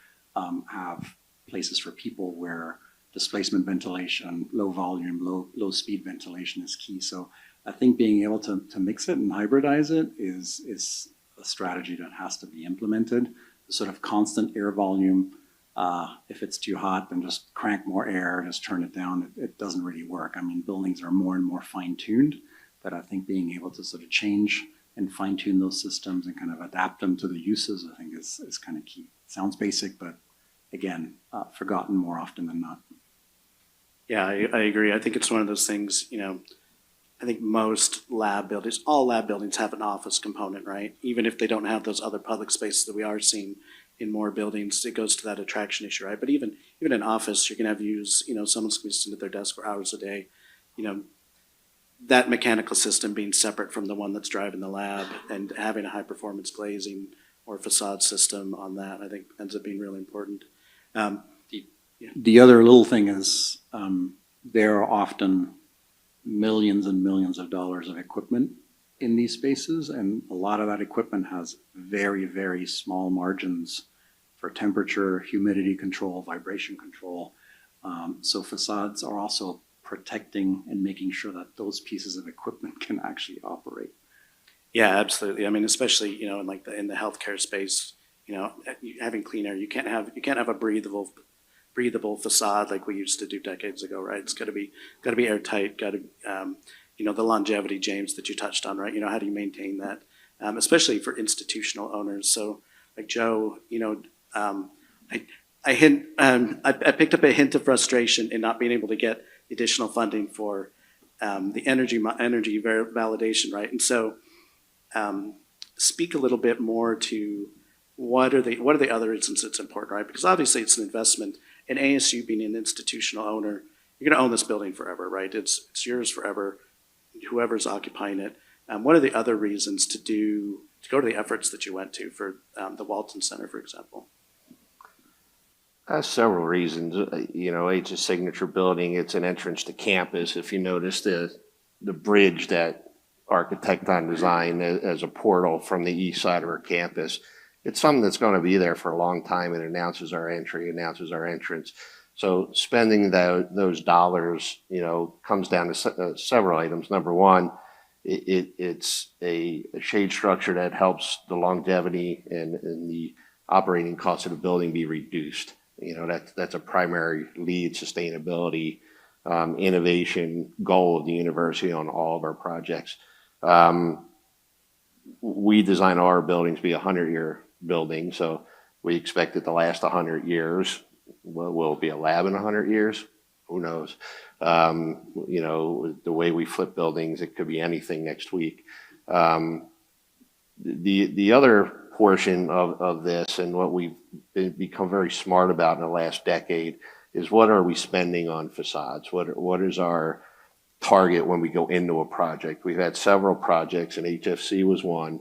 have places for people where displacement ventilation, low volume, low speed ventilation is key. So I think being able to mix it and hybridize it is a strategy that has to be implemented. The sort of constant air volume, if it's too hot, then just crank more air, just turn it down. It doesn't really work. I mean, buildings are more and more fine-tuned, but I think being able to sort of change and fine-tune those systems and kind of adapt them to the uses, I think is kind of key. Sounds basic, but again, forgotten more often than not. Yeah, I agree. I think it's one of those things, I think most lab buildings, all lab buildings have an office component, right? Even if they don't have those other public spaces that we are seeing in more buildings, it goes to that attraction issue, right? But even in office, you're gonna have use, someone's gonna be sitting at their desk for hours a day. That mechanical system being separate from the one that's driving the lab and having a high performance glazing or facade system on that, I think ends up being really important. The other little thing is there are often millions and millions of dollars of equipment in these spaces, and a lot of that equipment has very, very small margins for temperature, humidity control, vibration control. So facades are also protecting and making sure that those pieces of equipment can actually operate. Yeah, absolutely. I mean, especially, in the healthcare space, having clean air, you can't have a breathable facade like we used to do decades ago, right? It's got to be airtight. the longevity, James, that you touched on, right? How do you maintain that, especially for institutional owners? So, like Joe, I picked up a hint of frustration in not being able to get additional funding for the energy validation, right? And so, speak a little bit more to what are the other reasons it's important, right? Because obviously it's an investment, and ASU being an institutional owner, you're going to own this building forever, right? It's yours forever, whoever's occupying it. What are the other reasons to go to the efforts that you went to for the Walton Center, for example? Several reasons. It's a signature building. It's an entrance to campus. If you notice the bridge that Architekton designed as a portal from the east side of our campus, it's something that's going to be there for a long time. It announces our entry, announces our entrance. So spending those dollars, comes down to several items. Number one, it's a shade structure that helps the longevity and the operating cost of the building be reduced. That's a primary lead sustainability, innovation goal of the university on all of our projects. We design all our buildings to be 100-year buildings, so we expect it to last 100 years. Will it be a lab in 100 years? Who knows? The way we flip buildings, it could be anything next week. The other portion of this, and what we've become very smart about in the last decade, is what are we spending on facades? What is our target when we go into a project? We've had several projects, and HFC was one,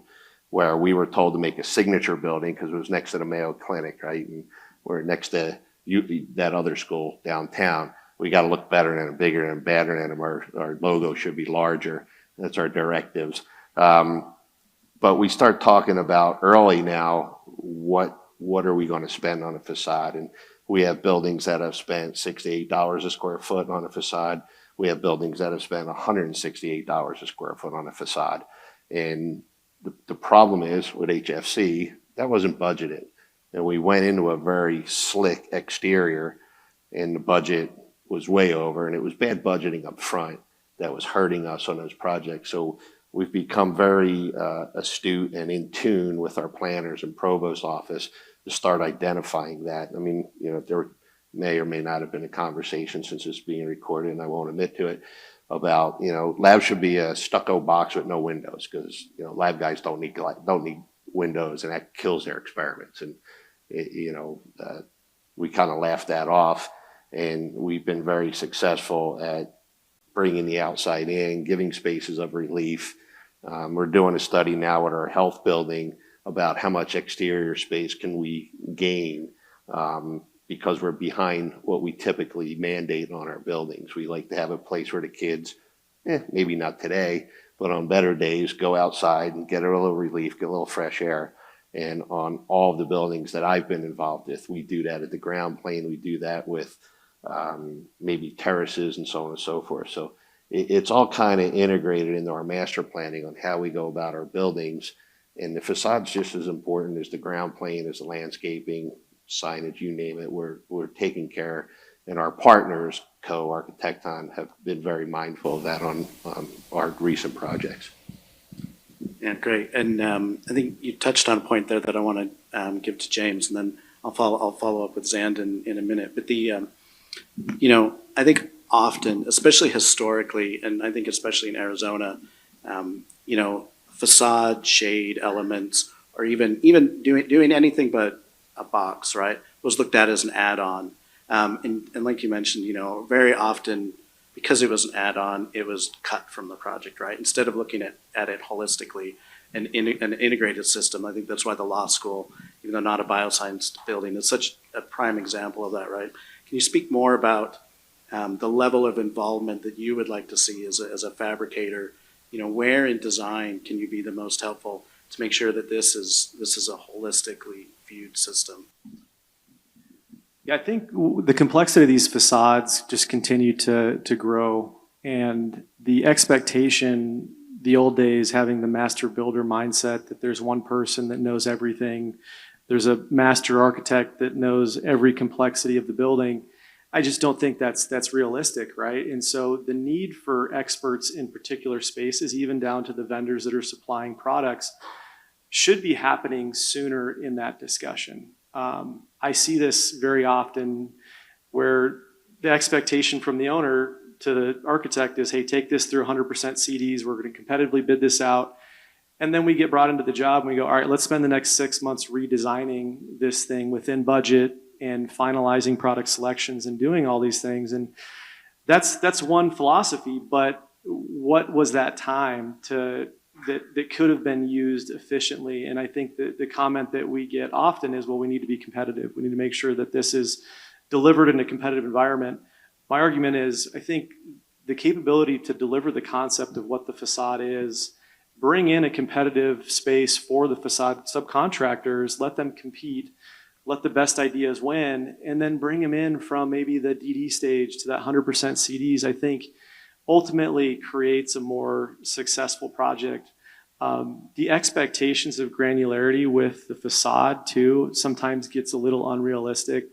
where we were told to make a signature building because it was next to the Mayo Clinic, right? And we're next to that other school downtown. We got to look better than them, bigger and badder than them. Our logo should be larger. That's our directives. But we start talking about early now, what are we going to spend on a facade? And we have buildings that have spent $68 a square foot on a facade. We have buildings that have spent $168 a square foot on a facade. And the problem is with HFC, that wasn't budgeted. And we went into a very slick exterior, and the budget was way over, and it was bad budgeting up front that was hurting us on those projects. So we've become very astute and in tune with our planners and provost office to start identifying that. I mean, there may or may not have been a conversation, since it's being recorded, and I won't admit to it, about, lab should be a stucco box with no windows, because, lab guys don't need windows, and that kills their experiments. And, we kind of laughed that off, and we've been very successful at bringing the outside in, giving spaces of relief. We're doing a study now at our health building about how much exterior space can we gain, because we're behind what we typically mandate on our buildings. We like to have a place where the kids, maybe not today, but on better days, go outside and get a little relief, get a little fresh air. And on all of the buildings that I've been involved with, we do that at the ground plane. We do that with maybe terraces and so on and so forth. So it's all kind of integrated into our master planning on how we go about our buildings. And the facade's just as important as the ground plane, as the landscaping, signage, you name it. We're taking care, and our partners, Architekton, have been very mindful of that on our recent projects. Yeah, great. And I think you touched on a point there that I want to give to James, and then I'll follow up with Zand in a minute. But I think often, especially historically, and I think especially in Arizona, facade, shade elements, or even doing anything but a box, right, was looked at as an add-on. And like you mentioned, very often, because it was an add-on, it was cut from the project, right? Instead of looking at it holistically and in an integrated system. I think that's why the law school, even though not a bioscience building, is such a prime example of that, right? Can you speak more about the level of involvement that you would like to see as a fabricator? Where in design can you be the most helpful to make sure that this is a holistically viewed system? Yeah, I think the complexity of these facades just continue to grow, and the expectation, the old days, having the master builder mindset that there's one person that knows everything, there's a master architect that knows every complexity of the building. I just don't think that's realistic, right? And so the need for experts in particular spaces, even down to the vendors that are supplying products, should be happening sooner in that discussion. I see this very often where the expectation from the owner to the architect is, hey, take this through 100% CDs, we're going to competitively bid this out. And then we get brought into the job and we go, all right, let's spend the next 6 months redesigning this thing within budget and finalizing product selections and doing all these things. And that's one philosophy, but what was that time that could have been used efficiently? And I think that the comment that we get often is, well, we need to be competitive. We need to make sure that this is delivered in a competitive environment. My argument is, I think the capability to deliver the concept of what the facade is, bring in a competitive space for the facade subcontractors, let them compete, let the best ideas win, and then bring them in from maybe the DD stage to that 100% CDs, I think ultimately creates a more successful project. The expectations of granularity with the facade too sometimes gets a little unrealistic.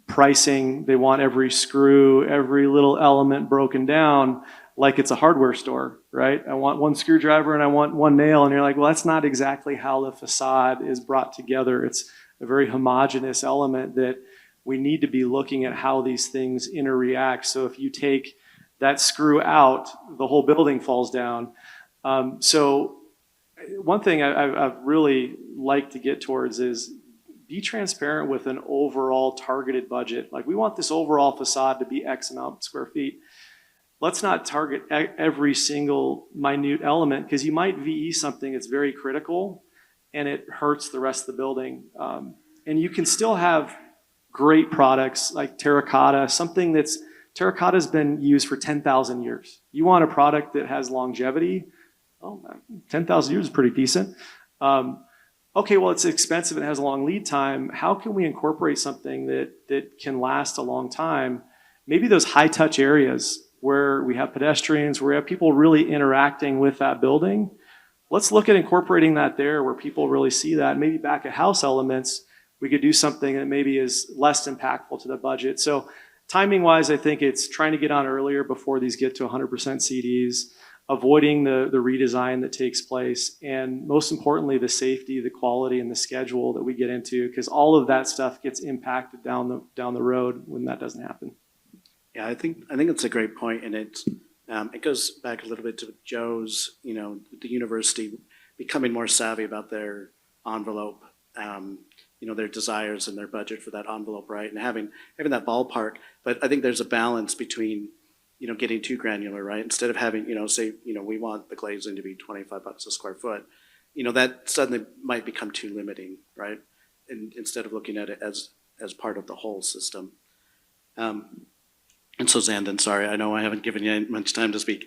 Pricing, they want every screw, every little element broken down like it's a hardware store, right? I want one screwdriver and I want one nail, and you're like, well, that's not exactly how the facade is brought together. It's a very homogeneous element that we need to be looking at how these things interact. So if you take that screw out, the whole building falls down. So one thing I've really liked to get towards is be transparent with an overall targeted budget. Like, we want this overall facade to be X amount of square feet. Let's not target every single minute element, because you might VE something that's very critical and it hurts the rest of the building. And you can still have great products like terracotta, something that's, terracotta has been used for 10,000 years. You want a product that has longevity? Oh, 10,000 years is pretty decent. Okay, well, it's expensive and has a long lead time. How can we incorporate something that can last a long time? Maybe those high touch areas where we have pedestrians, where we have people really interacting with that building. Let's look at incorporating that there where people really see that. Maybe back at house elements, we could do something that maybe is less impactful to the budget. So timing wise, I think it's trying to get on earlier before these get to 100% CDs, avoiding the redesign that takes place, and most importantly, the safety, the quality, and the schedule that we get into, because all of that stuff gets impacted down the road when that doesn't happen. Yeah, I think it's a great point, and it goes back a little bit to Joe's, the university becoming more savvy about their envelope, their desires and their budget for that envelope, right, and having that ballpark. But I think there's a balance between getting too granular, right? Instead of having, say, we want the glazing to be $25 a square foot, that suddenly might become too limiting, right? And instead of looking at it as part of the whole system. And so Zandon, sorry, I know I haven't given you much time to speak.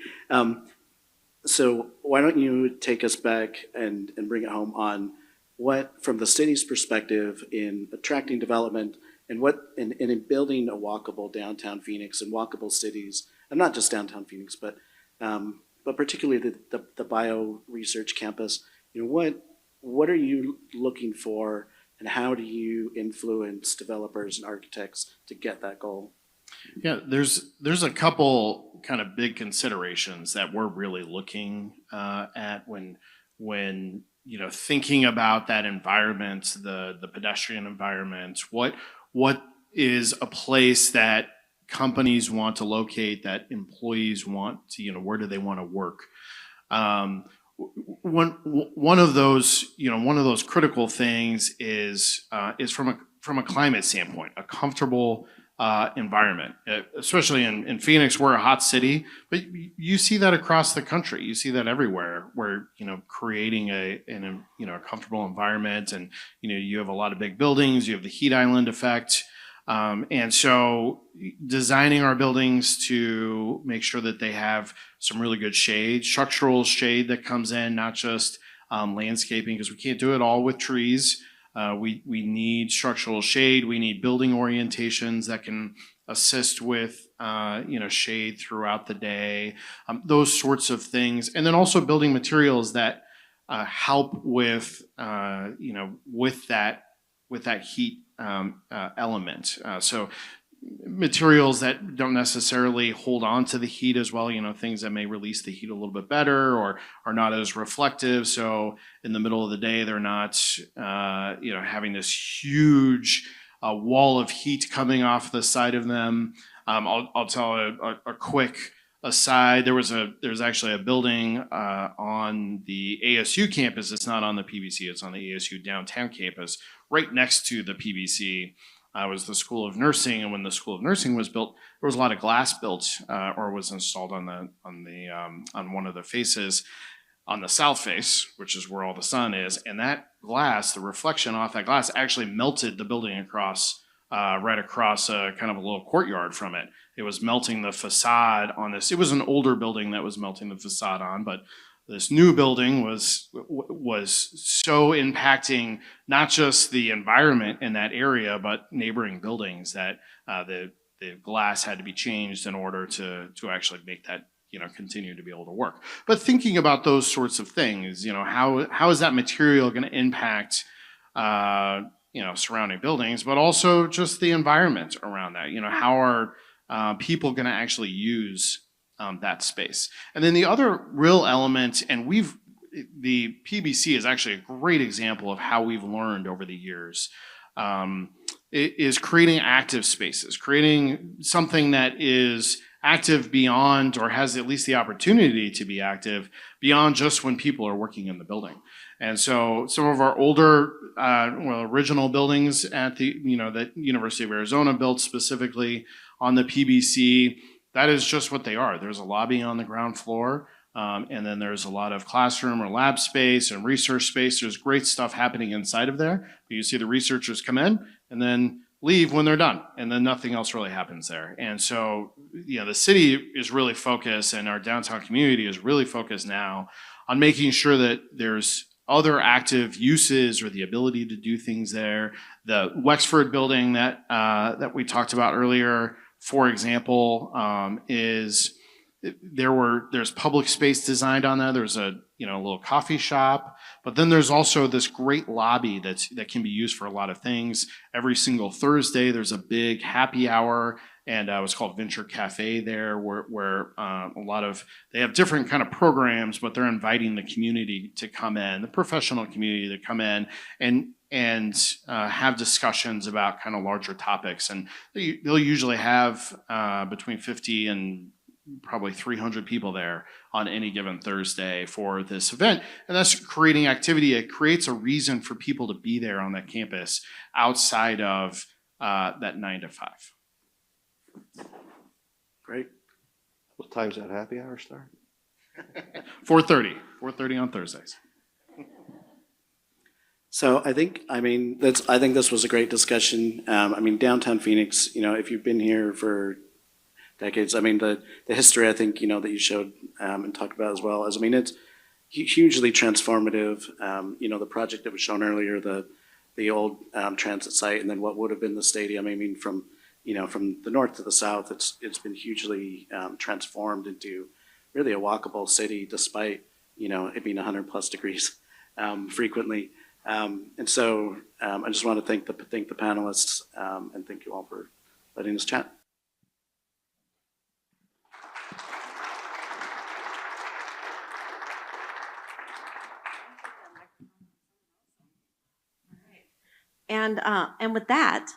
So why don't you take us back and bring it home on what, from the city's perspective in attracting development and what in building a walkable downtown Phoenix and walkable cities, and not just downtown Phoenix, but particularly the bio research campus. What are you looking for, and how do you influence developers and architects to get that goal? Yeah, there's a couple kind of big considerations that we're really looking at when thinking about that environment, the pedestrian environment. What is a place that companies want to locate, that employees want to, where do they want to work? One of those critical things is from a climate standpoint, a comfortable environment, especially in Phoenix. We're a hot city, but you see that across the country. You see that everywhere, where creating a comfortable environment, and you have a lot of big buildings. You have the heat island effect, and so designing our buildings to make sure that they have some really good shade, structural shade that comes in, not just landscaping, because we can't do it all with trees. We need structural shade. We need building orientations that can assist with shade throughout the day. Those sorts of things, and then also building materials that help with with that heat element. So materials that don't necessarily hold on to the heat as well, things that may release the heat a little bit better or are not as reflective. So in the middle of the day, they're not, having this huge wall of heat coming off the side of them. I'll tell a quick aside. There's actually a building on the ASU campus. It's not on the PBC. It's on the ASU downtown campus, right next to the PBC. Was the School of Nursing, and when the School of Nursing was built, there was a lot of glass built or was installed on one of the faces on the south face, which is where all the sun is, and that glass, the reflection off that glass, actually melted the building across right across a kind of a little courtyard from it. It was melting the facade on this. It was an older building that was melting the facade on, but this new building was so impacting not just the environment in that area, but neighboring buildings that the glass had to be changed in order to actually make that continue to be able to work. But thinking about those sorts of things, how is that material going to impact surrounding buildings, but also just the environment around that? How are people going to actually use that space? And then the other real element, and the PBC is actually a great example of how we've learned over the years, is creating active spaces, creating something that is active beyond, or has at least the opportunity to be active beyond just when people are working in the building. And so some of our older, original buildings at that University of Arizona built specifically on the PBC, that is just what they are. There's a lobby on the ground floor, and then there's a lot of classroom or lab space and research space. There's great stuff happening inside of there. You see the researchers come in and then leave when they're done, and then nothing else really happens there. And so, the city is really focused, and our downtown community is really focused now on making sure that there's other active uses or the ability to do things there. The Wexford building that we talked about earlier, for example, there's public space designed on there. There's a little coffee shop, but then there's also this great lobby that can be used for a lot of things. Every single Thursday, there's a big happy hour, and it's called Venture Cafe there, where they have different kind of programs, but they're inviting the community to come in, the professional community to come in and have discussions about kind of larger topics. And they'll usually have between 50 and probably 300 people there on any given Thursday for this event. And that's creating activity. It creates a reason for people to be there on that campus outside of that 9 to 5. Great. What time's that happy hour start? 4:30 on Thursdays. So I think this was a great discussion. Downtown Phoenix, if you've been here for decades, the history, I think, that you showed and talked about as well, it's hugely transformative. The project that was shown earlier, the old transit site, and then what would have been the stadium. From the north to the south, it's been hugely transformed into really a walkable city, despite it being 100+ degrees frequently. And so I just want to thank the panelists and thank you all for letting us chat. And with that,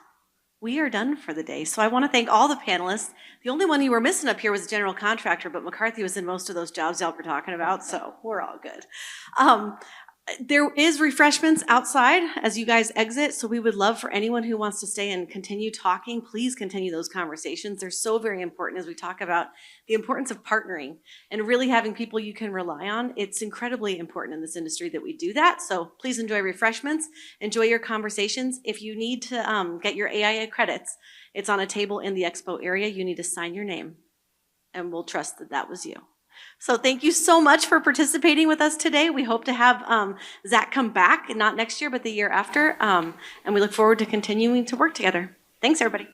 we are done for the day. So I want to thank all the panelists. The only one you were missing up here was a general contractor, but McCarthy was in most of those jobs y'all were talking about, so we're all good. There is refreshments outside as you guys exit, so we would love for anyone who wants to stay and continue talking, please continue those conversations. They're so very important as we talk about the importance of partnering and really having people you can rely on. It's incredibly important in this industry that we do that, so please enjoy refreshments, enjoy your conversations. If you need to get your AIA credits, it's on a table in the expo area. You need to sign your name, and we'll trust that that was you. So thank you so much for participating with us today. We hope to have Zach come back, not next year, but the year after. And we look forward to continuing to work together. Thanks, everybody.